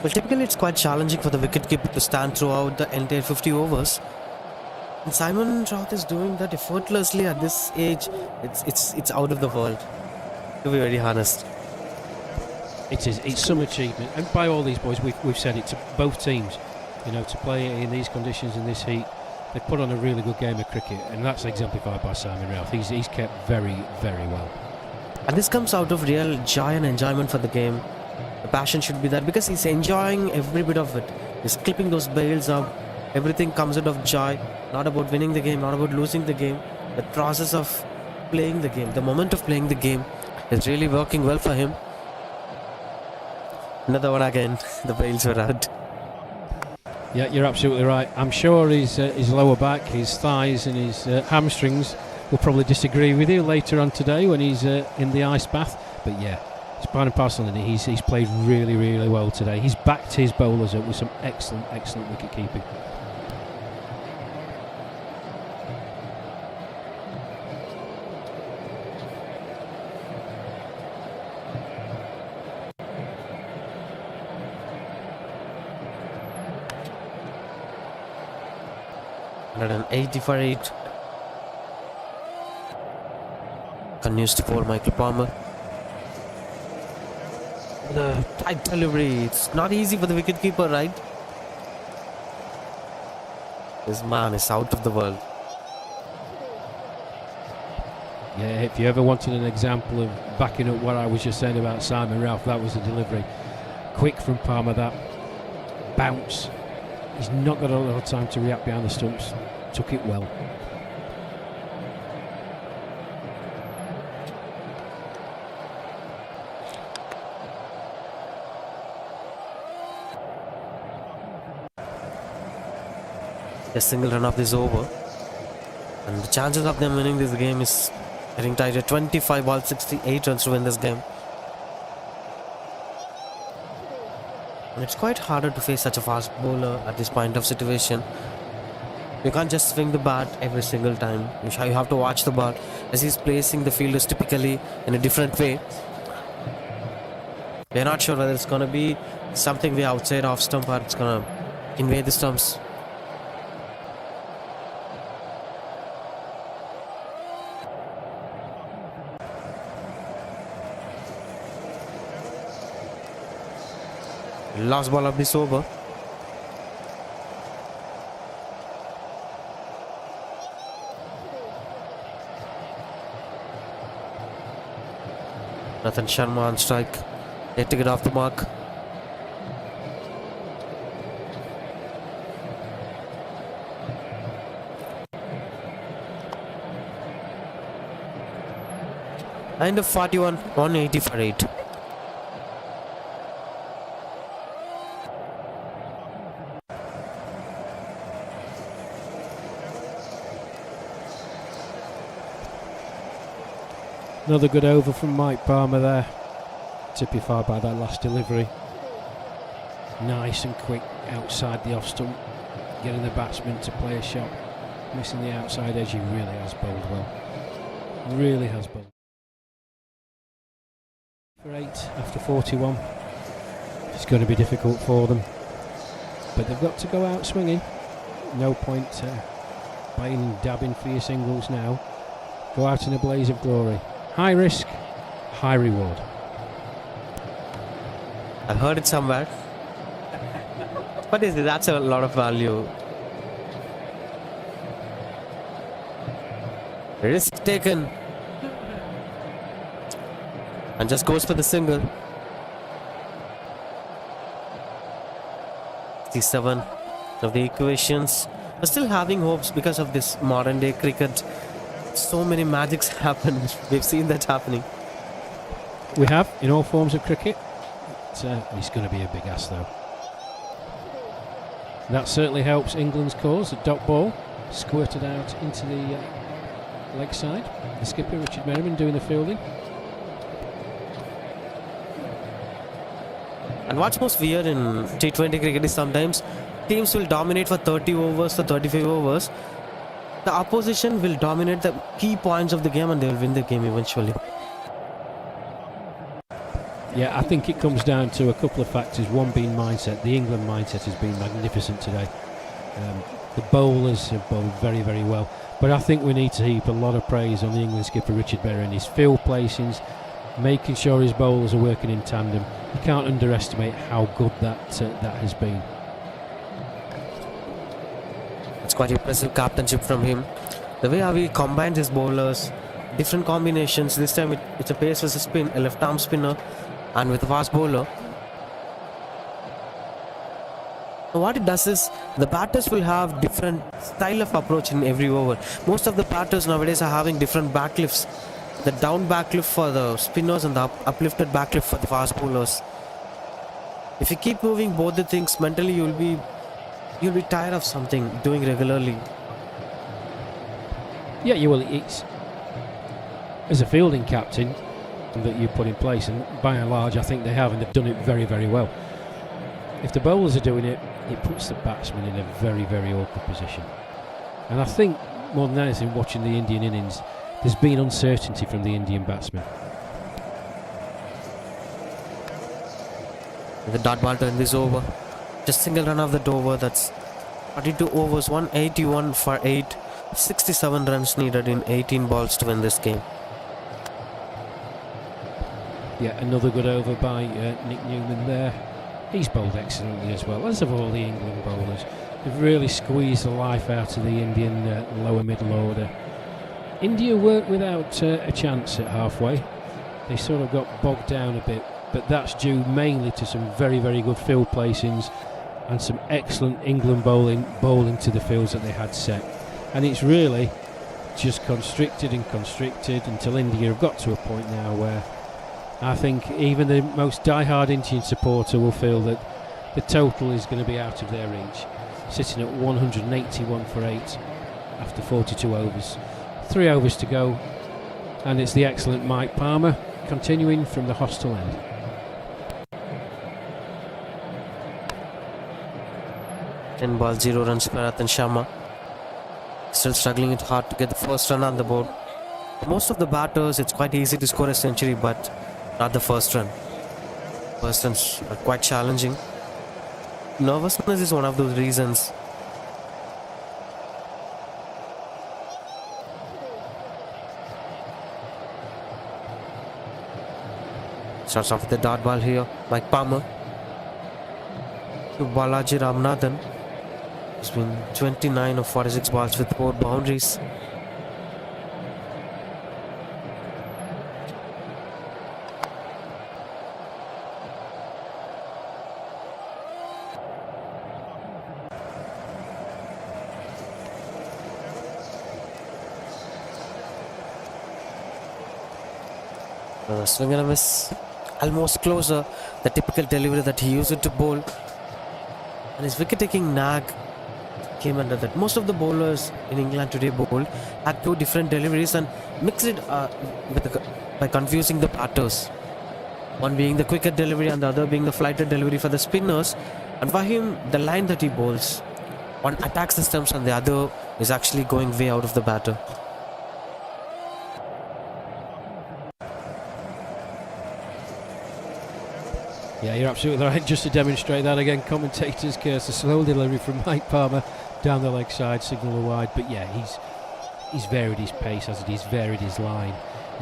Well, typically it's quite challenging for the wicketkeeper to stand throughout the entire 50 overs. And Simon Roth is doing that effortlessly at this age. It's out of the world, to be very honest. It is. It's some achievement, and by all these boys, we've said it to both teams. You know, to play in these conditions in this heat, they've put on a really good game of cricket, and that's exemplified by Simon Roth. He's kept very, very well. And this comes out of real joy and enjoyment for the game. The passion should be there because he's enjoying every bit of it. He's clipping those bails up. Everything comes out of joy. Not about winning the game, not about losing the game. The process of playing the game, the moment of playing the game is really working well for him. Another one again. The bails were out. Yeah, you're absolutely right. I'm sure his lower back, his thighs and his hamstrings will probably disagree with you later on today when he's in the ice bath. But yeah, it's part and parcel, and he's played really, really well today. He's backed his bowlers up with some excellent, excellent wicket keeping. An 80 for 8. Continues to bowl Michael Palmer. The tight delivery. It's not easy for the wicketkeeper, right? This man is out of the world. Yeah, if you ever wanted an example of backing up what I was just saying about Simon Ralph, that was the delivery. Quick from Palmer, that bounce. He's not got a lot of time to react behind the stumps. Took it well. A single run of this over. And the chances of them winning this game is getting tied at 25 balls, 68 runs to win this game. And it's quite harder to face such a fast bowler at this point of situation. You can't just swing the bat every single time. You have to watch the ball as he's placing the fielders typically in a different way. We're not sure whether it's going to be something way outside off stump or it's going to invade the stumps. Last ball of this over. Nathan Sharma on strike. They took it off the mark. End of 41, 180 for 8. Another good over from Mike Palmer there. Typified by that last delivery. Nice and quick outside the off stump. Getting the batsman to play a shot. Missing the outside edge. He really has bowled well. Really has bowled. For 8 after 41. It's going to be difficult for them. But they've got to go out swinging. No point buying dabbing for your singles now. Go out in a blaze of glory. High risk, high reward. I've heard it somewhere. What is it? That's a lot of value. Risk taken. And just goes for the single. 67 of the equations. We're still having hopes because of this modern day cricket. So many magics happen. We've seen that happening. We have in all forms of cricket. He's going to be a big ass though. That certainly helps England's cause. A dot ball squirted out into the leg side. The skipper Richard Merriman doing the fielding. And what's most weird in T20 cricket is sometimes teams will dominate for 30 overs, for 35 overs. The opposition will dominate the key points of the game and they will win the game eventually. Yeah, I think it comes down to a couple of factors. One being mindset. The England mindset has been magnificent today. The bowlers have bowled very, very well. But I think we need to heap a lot of praise on the England skipper Richard Berry, his field placings, making sure his bowlers are working in tandem. You can't underestimate how good that has been. It's quite impressive captainship from him. The way how he combines his bowlers, different combinations. This time it's a pace versus spin, a left arm spinner, and with a fast bowler. So what it does is the batters will have different style of approach in every over. Most of the batters nowadays are having different backlifts. The down backlift for the spinners and the uplifted backlift for the fast bowlers. If you keep moving both the things, mentally you'll be tired of something doing regularly. Yeah, you will. It's as a fielding captain that you put in place, and by and large I think they have, and they've done it very, very well. If the bowlers are doing it, it puts the batsman in a very, very awkward position. And I think more than anything, watching the Indian innings, there's been uncertainty from the Indian batsmen. The dot ball to end this over. Just single run of that over. That's 42 overs, 181 for 8. 67 runs needed in 18 balls to win this game. Yeah, another good over by Nick Newman there. He's bowled excellently as well, as have all the England bowlers. They've really squeezed the life out of the Indian lower middle order. India weren't without a chance at halfway. They sort of got bogged down a bit, but that's due mainly to some very, very good field placings and some excellent England bowling to the fields that they had set. And it's really just constricted until India have got to a point now where I think even the most die-hard Indian supporter will feel that the total is going to be out of their reach, sitting at 181 for 8 after 42 overs. 3 overs to go, and it's the excellent Mike Palmer continuing from the hostel end. Ten balls, 0 runs for Ratan Sharma. Still struggling it hard to get the first run on the board. Most of the batters, it's quite easy to score a century, but not the first run. First runs are quite challenging. Nervousness is one of those reasons. Starts off with the dot ball here. Mike Palmer to Balaji Ramanathan. It's been 29 of 46 balls with 4 boundaries. Swing and a miss. Almost closer. The typical delivery that he used to bowl. And his wicket-taking nag came under that. Most of the bowlers in England today bowled had 2 different deliveries and mixed it by confusing the batters. One being the quicker delivery and the other being the flighted delivery for the spinners. And for him, the line that he bowls, one attacks the stumps and the other is actually going way out of the batter. Yeah, you're absolutely right. Just to demonstrate that again, commentators curse a slow delivery from Mike Palmer down the leg side, signal wide. But yeah, he's varied his pace, hasn't he? He's varied his line,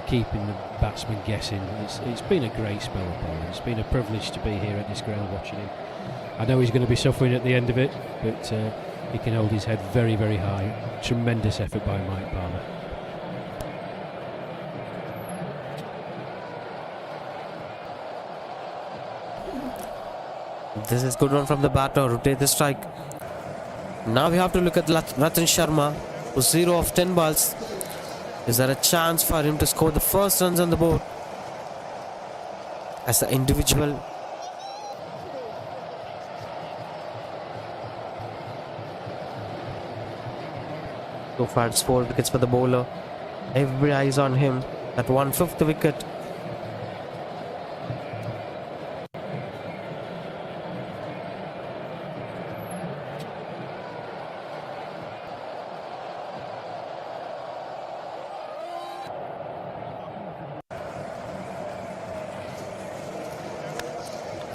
keeping the batsman guessing. It's been a great spell of bowling. It's been a privilege to be here at this ground watching him. I know he's going to be suffering at the end of it, but he can hold his head very, very high. Tremendous effort by Mike Palmer. This is good one from the batter. Rotate the strike. Now we have to look at Ratan Sharma, who's 0 of 10 balls. Is there a chance for him to score the first runs on the board as an individual? So far it's 4 wickets for the bowler. Every eyes on him. That 1/5 wicket.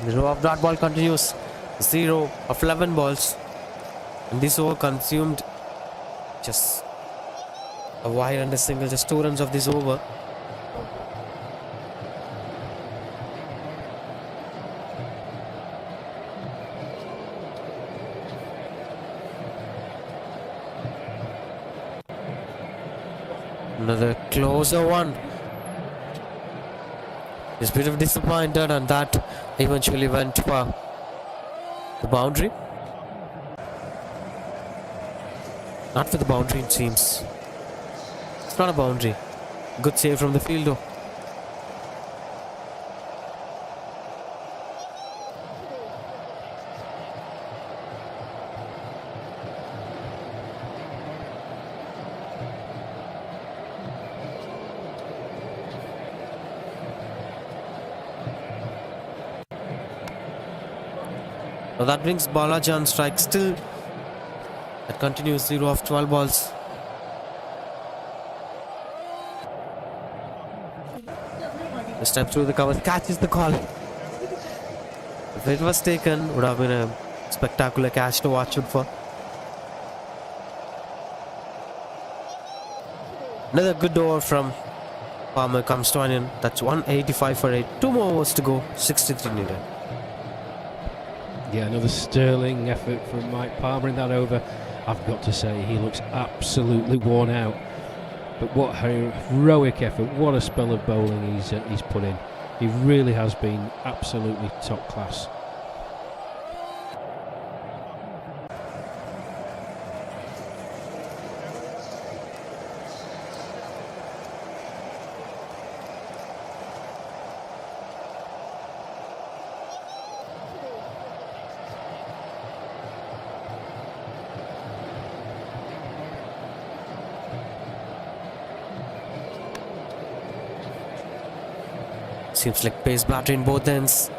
The row of dot ball continues. 0 of 11 balls. And this over consumed just a wide and a single. Just 2 runs of this over. Another closer one. He's a bit of disappointed, and that eventually went for the boundary. Not for the boundary, it seems. It's not a boundary. Good save from the fielder. Now that brings Balaji on strike. Still, that continues. 0 of 12 balls. This time through the cover, catches the call. If it was taken, would have been a spectacular catch to watch it for. Another good over from Palmer comes to an end. That's 185 for 8. 2 more overs to go. 63 needed. Yeah, another sterling effort from Mike Palmer in that over. I've got to say, he looks absolutely worn out. But what heroic effort, what a spell of bowling he's put in. He really has been absolutely top class. Seems like pace batter in both ends.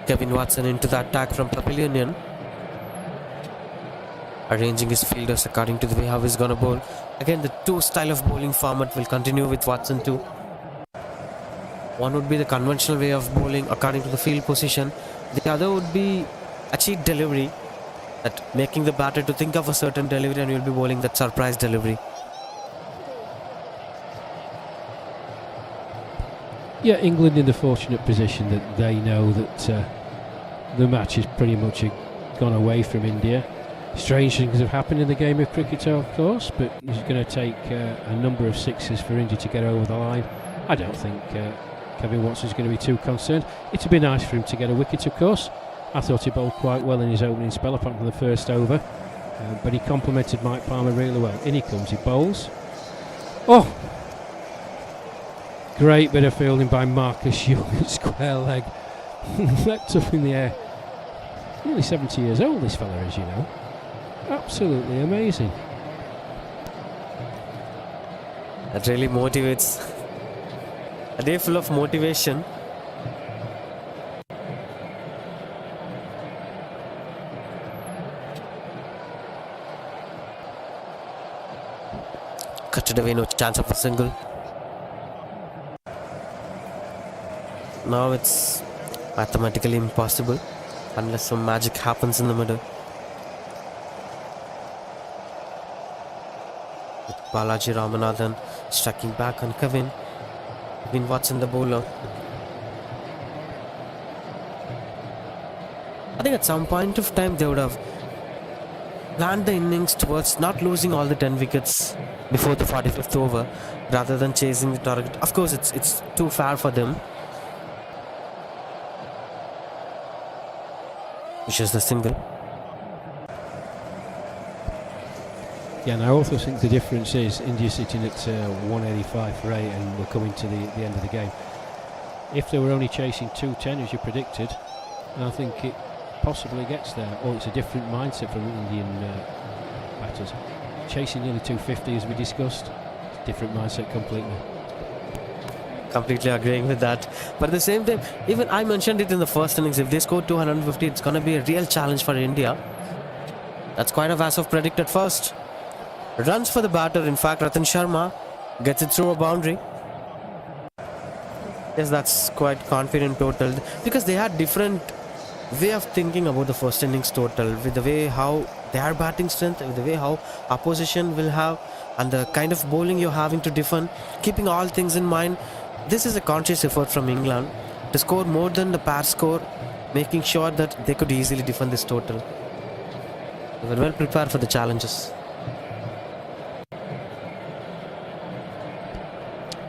Kevin Watson into the attack from Pavilion, arranging his fielders according to the way how he's gonna bowl. Again, the two style of bowling format will continue with Watson too. One would be the conventional way of bowling according to the field position. The other would be a cheat delivery, that making the batter to think of a certain delivery and you'll be bowling that surprise delivery. Yeah, England in the fortunate position that they know that the match is pretty much gone away from India. Strange things have happened in the game of cricket, of course, but it's going to take a number of sixes for India to get over the line. I don't think Kevin Watson's going to be too concerned. It'd be nice for him to get a wicket, of course. I thought he bowled quite well in his opening spell, apart from the first over, but he complimented Mike Palmer really well. In he comes, he bowls. Oh! Great bit of fielding by Marcus Young at square leg. Leapt up in the air. Nearly 70 years old this fella is, you know. Absolutely amazing. That really motivates. A day full of motivation. Cut it away, no chance of a single. Now it's mathematically impossible unless some magic happens in the middle. With Balaji Ramanathan striking back on Kevin Watson, the bowler. I think at some point of time they would have planned the innings towards not losing all the 10 wickets before the 45th over rather than chasing the target. Of course, it's too far for them. Which is the single. Yeah, and I also think the difference is India sitting at 185 for 8 and we're coming to the end of the game. If they were only chasing 210 as you predicted, I think it possibly gets there, or it's a different mindset from Indian batters. Chasing nearly 250 as we discussed, it's a different mindset completely. Completely agreeing with that, but at the same time, even I mentioned it in the first innings, if they score 250 it's going to be a real challenge for India. That's quite a Vasov predicted first. Runs for the batter, in fact Ratan Sharma gets it through a boundary. Yes, that's quite confident total, because they had different way of thinking about the first innings total, with the way how their batting strength, with the way how opposition will have, and the kind of bowling you're having to defend, keeping all things in mind. This is a conscious effort from England to score more than the pair score, making sure that they could easily defend this total. They were well prepared for the challenges.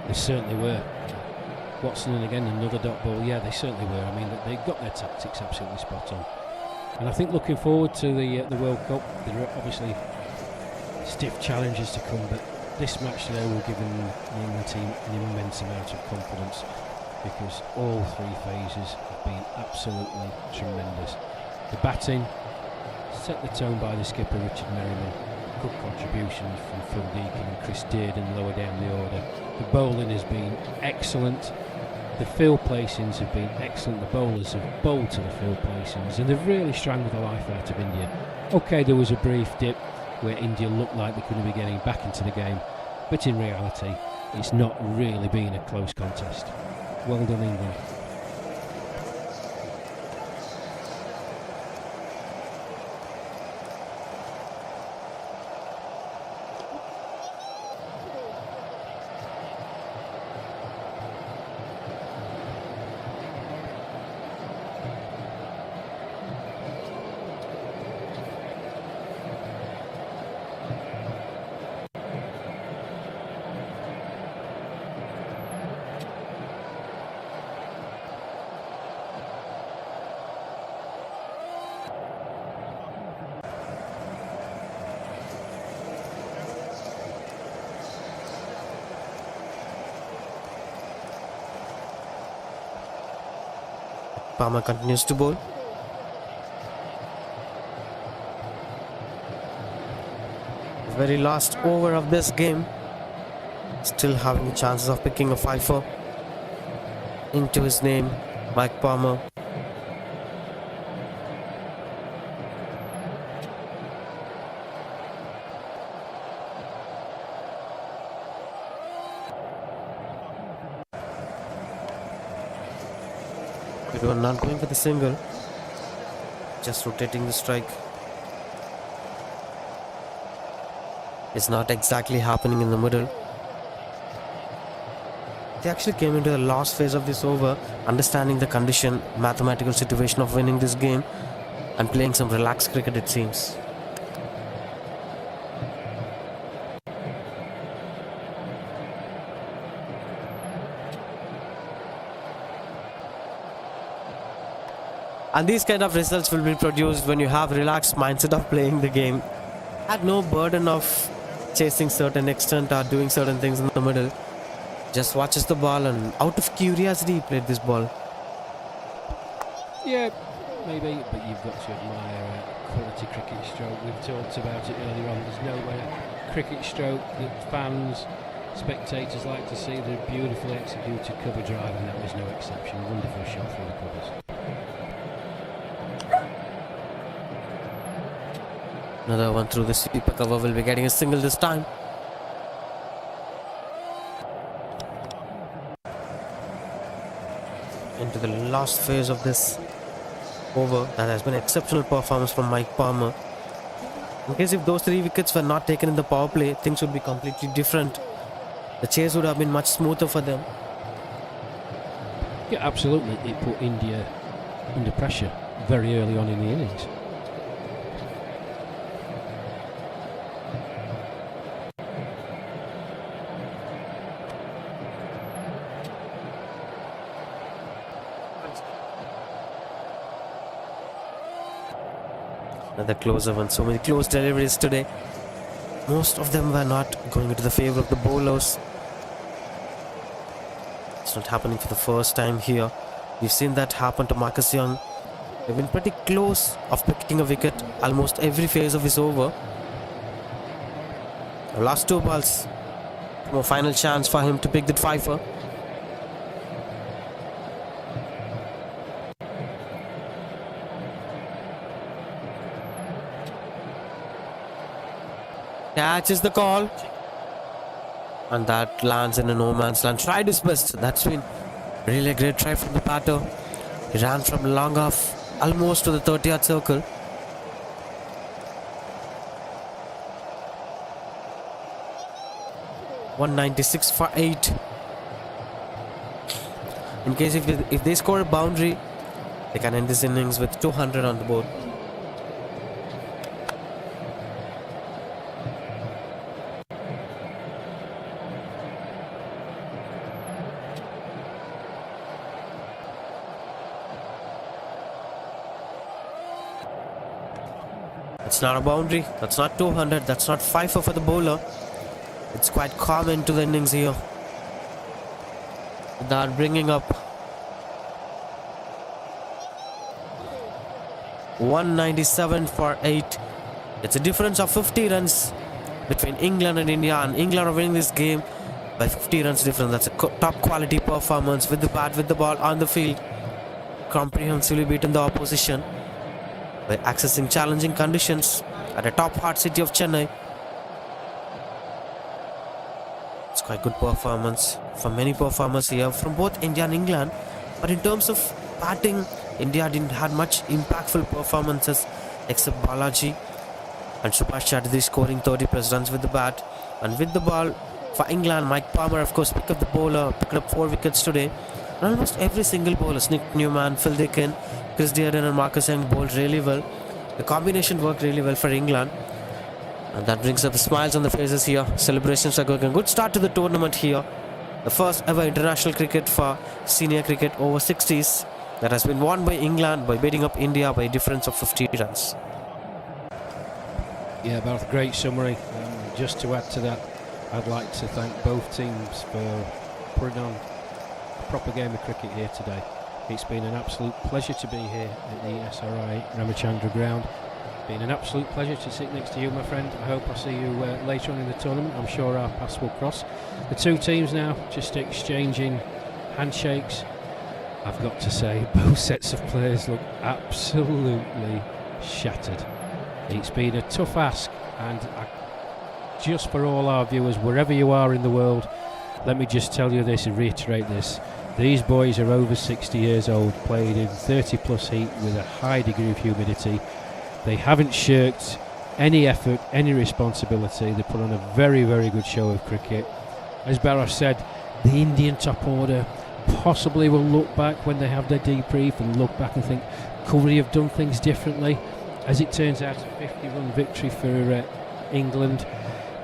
They certainly were. Watson and again another dot ball. Yeah, they certainly were. I mean, they got their tactics absolutely spot on. And I think looking forward to the World Cup, there are obviously stiff challenges to come, but this match today will give the England team an immense amount of confidence, because all three phases have been absolutely tremendous. The batting, set the tone by the skipper Richard Merriman, good contributions from Phil Deacon and Chris Dearden lower down the order. The bowling has been excellent, the field placings have been excellent, the bowlers have bowled to the field placings and they've really strangled the life out of India. Okay, there was a brief dip where India looked like they couldn't be getting back into the game, but in reality it's not really been a close contest. Well done, England. Palmer continues to bowl. The very last over of this game. Still having chances of picking a fifer into his name, Mike Palmer. We are not going for the single, just rotating the strike. It's not exactly happening in the middle. They actually came into the last phase of this over, understanding the condition, mathematical situation of winning this game and playing some relaxed cricket, it seems. And these kind of results will be produced when you have relaxed mindset of playing the game. Had no burden of chasing certain extent or doing certain things in the middle. Just watches the ball and out of curiosity he played this ball. Yeah, maybe, but you've got to admire quality cricket stroke. We've talked about it earlier on. There's nowhere cricket stroke that fans, spectators like to see. The beautifully executed cover drive, and that was no exception. Wonderful shot through the covers. Another one through the sweeper cover, will be getting a single this time. Into the last phase of this over, that has been exceptional performance from Mike Palmer. In case if those 3 wickets were not taken in the power play, things would be completely different. The chase would have been much smoother for them. Yeah, absolutely. It put India under pressure very early on in the innings. Another closer one. So many close deliveries today. Most of them were not going into the favour of the bowlers. It's not happening for the first time here. We've seen that happen to Marcus Young. They've been pretty close of picking a wicket almost every phase of his over. The last 2 balls. More final chance for him to pick that fifer. Catches the call. And that lands in a no man's land. Tried his best. That's been really a great try from the batter. He ran from long off almost to the 30-yard circle. .196 for 8. In case if they score a boundary, they can end this innings with 200 on the board. It's not a boundary, that's not 200, that's not fifer for the bowler. It's quite common to the innings here. Without bringing up 197 for 8. It's a difference of 50 runs between England and India, and England are winning this game by 50 runs difference. That's a top quality performance with the bat, with the ball on the field. Comprehensively beaten the opposition by accessing challenging conditions at a top hot city of Chennai. It's quite good performance from many performers here from both India and England. But in terms of batting, India didn't have much impactful performances except Balaji and Subhash Chatterjee scoring 30 plus runs with the bat. And with the ball for England, Mike Palmer of course picked up the bowler, picked up 4 wickets today. And almost every single bowler, Nick Newman, Phil Dickin, Chris Dearden and Marcus Young bowled really well. The combination worked really well for England. And that brings up the smiles on the faces here. Celebrations are going. A good start to the tournament here. The first ever international cricket for senior cricket over 60s that has been won by England by beating up India by a difference of 50 runs. Yeah, Barth, great summary. Just to add to that, I'd like to thank both teams for putting on a proper game of cricket here today. It's been an absolute pleasure to be here at the SRI Ramachandra ground. It's been an absolute pleasure to sit next to you, my friend. I hope I see you later on in the tournament. I'm sure our paths will cross. The two teams now just exchanging handshakes. I've got to say, both sets of players look absolutely shattered. It's been a tough ask, and just for all our viewers, wherever you are in the world, let me just tell you this and reiterate this. These boys are over 60 years old, played in 30 plus heat with a high degree of humidity. They haven't shirked any effort, any responsibility. They put on a very, very good show of cricket. As Bharat said, the Indian top order possibly will look back when they have their debrief and look back and think, could we have done things differently? As it turns out, a 50-run victory for England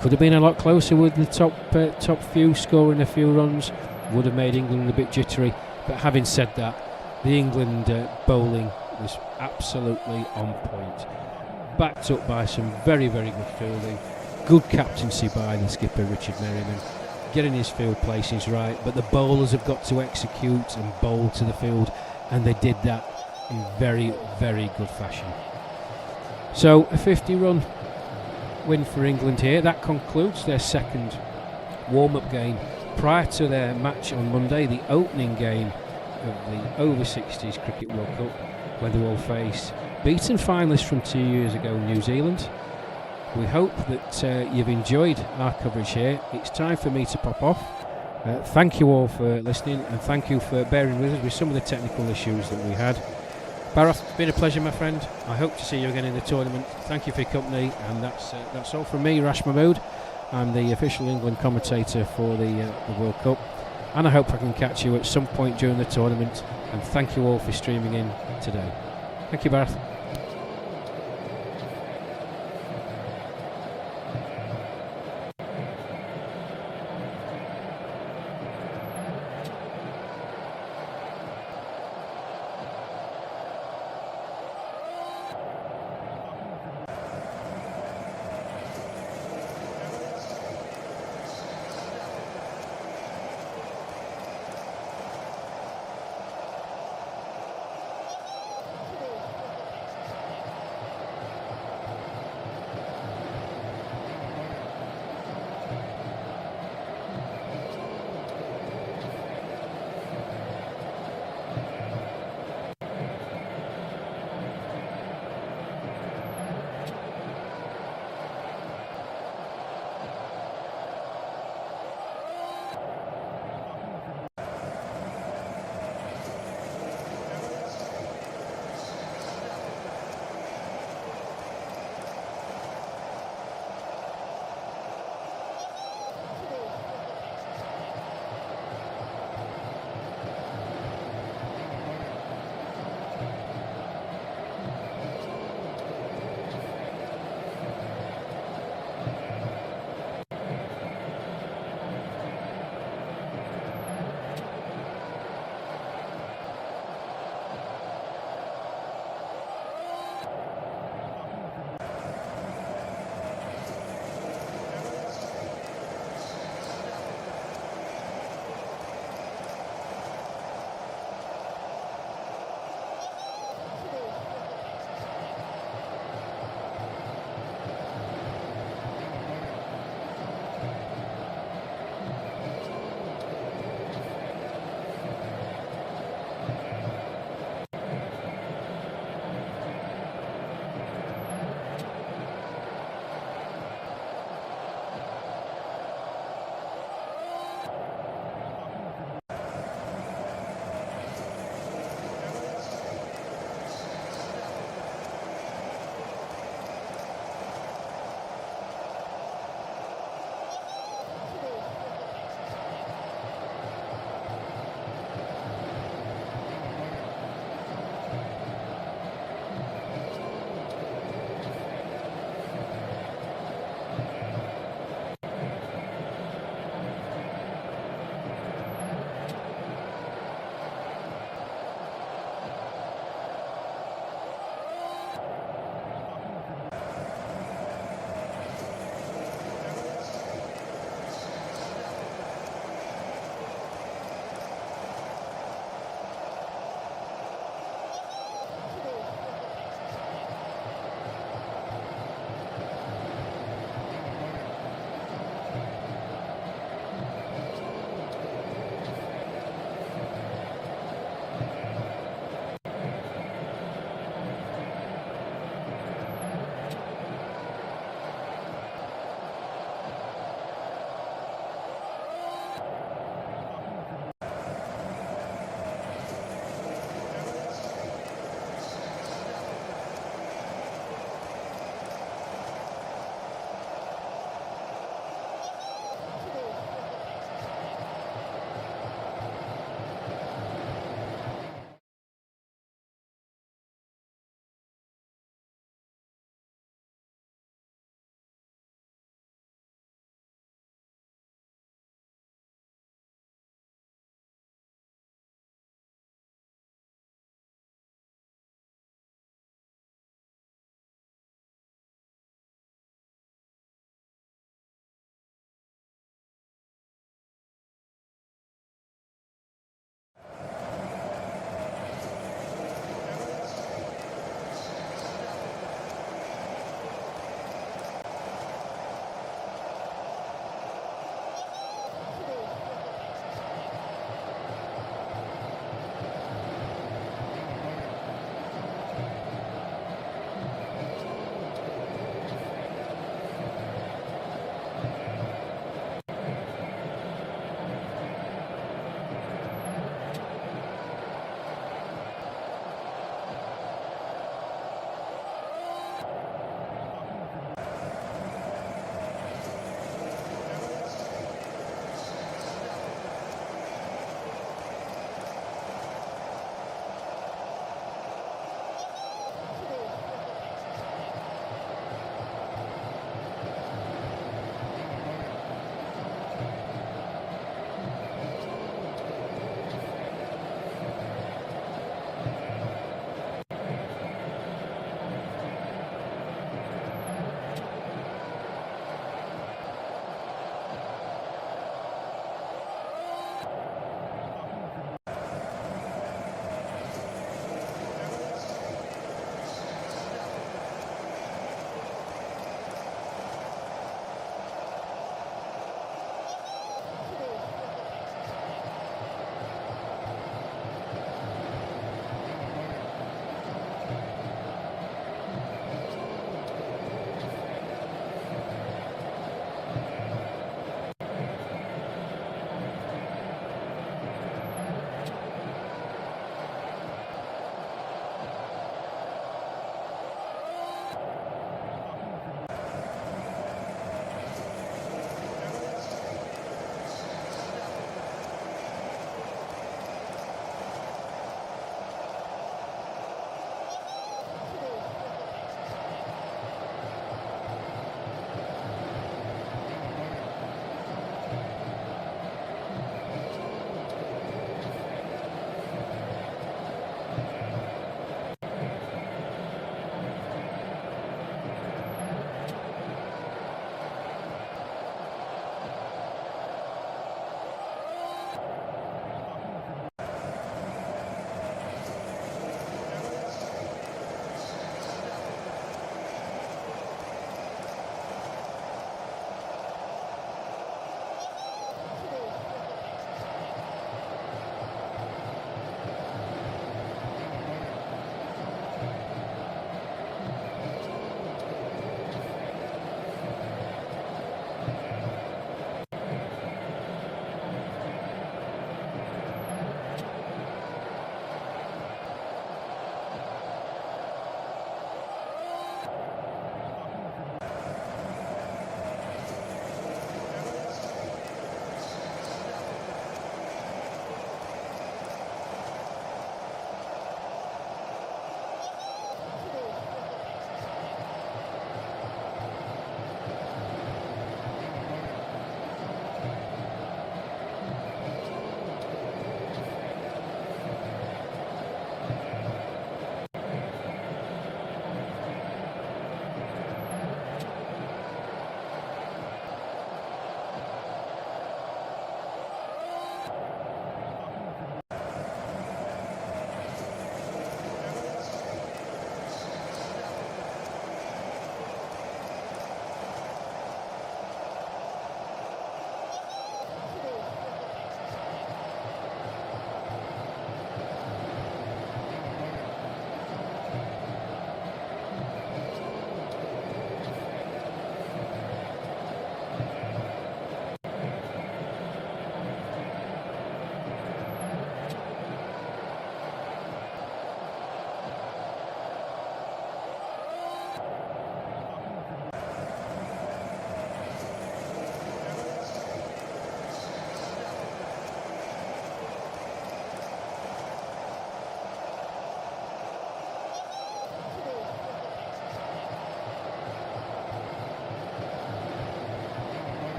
could have been a lot closer with the top few scoring a few runs. Would have made England a bit jittery. But having said that, the England bowling was absolutely on point. Backed up by some very, very good fielding. Good captaincy by the skipper Richard Merriman, getting his field placings right. But the bowlers have got to execute and bowl to the field, and they did that in very, very good fashion. So a 50-run win for England here. That concludes their second warm-up game prior to their match on Monday, the opening game of the over 60s Cricket World Cup, where they will face beaten finalists from 2 years ago, New Zealand. We hope that you've enjoyed our coverage here. It's time for me to pop off. Thank you all for listening, and thank you for bearing with us with some of the technical issues that we had. Bharat, it's been a pleasure, my friend. I hope to see you again in the tournament. Thank you for your company, and that's all from me, Rash Mahmood. I'm the official England commentator for the World Cup, and I hope I can catch you at some point during the tournament, and thank you all for streaming in today. Thank you, Bharat.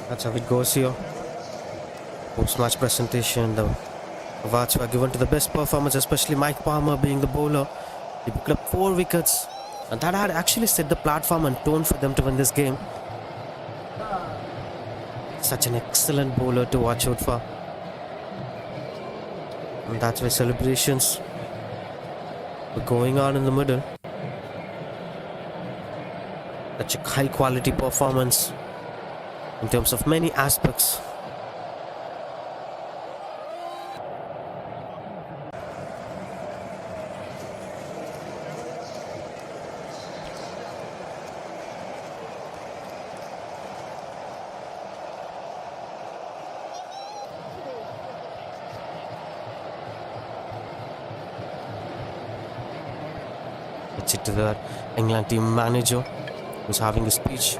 That's how it goes here. Post-match presentation, the awards were given to the best performance, especially Mike Palmer being the bowler. He picked up 4 wickets, and that had actually set the platform and tone for them to win this game. Such an excellent bowler to watch out for. And that's why celebrations were going on in the middle. Such a high quality performance in terms of many aspects. It's it to the England team manager who's having a speech.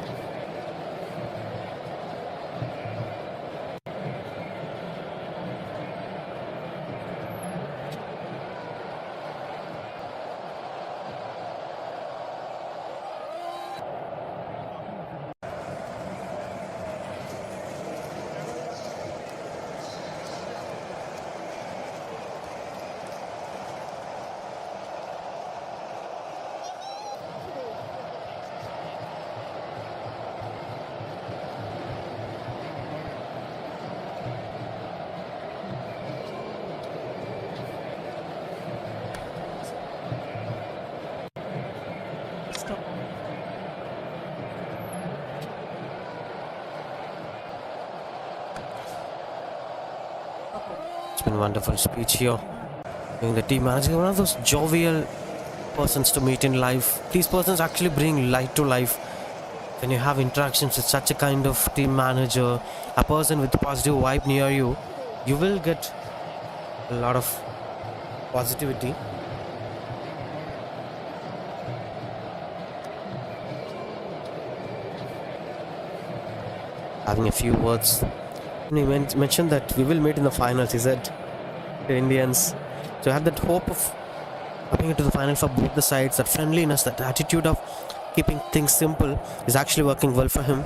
It's been a wonderful speech here. Being the team manager, one of those jovial persons to meet in life. These persons actually bring light to life. When you have interactions with such a kind of team manager, a person with positive vibe near you, you will get a lot of positivity. Having a few words. He mentioned that we will meet in the finals. He said the Indians. So I have that hope of coming into the final for both the sides. That friendliness, that attitude of keeping things simple is actually working well for him.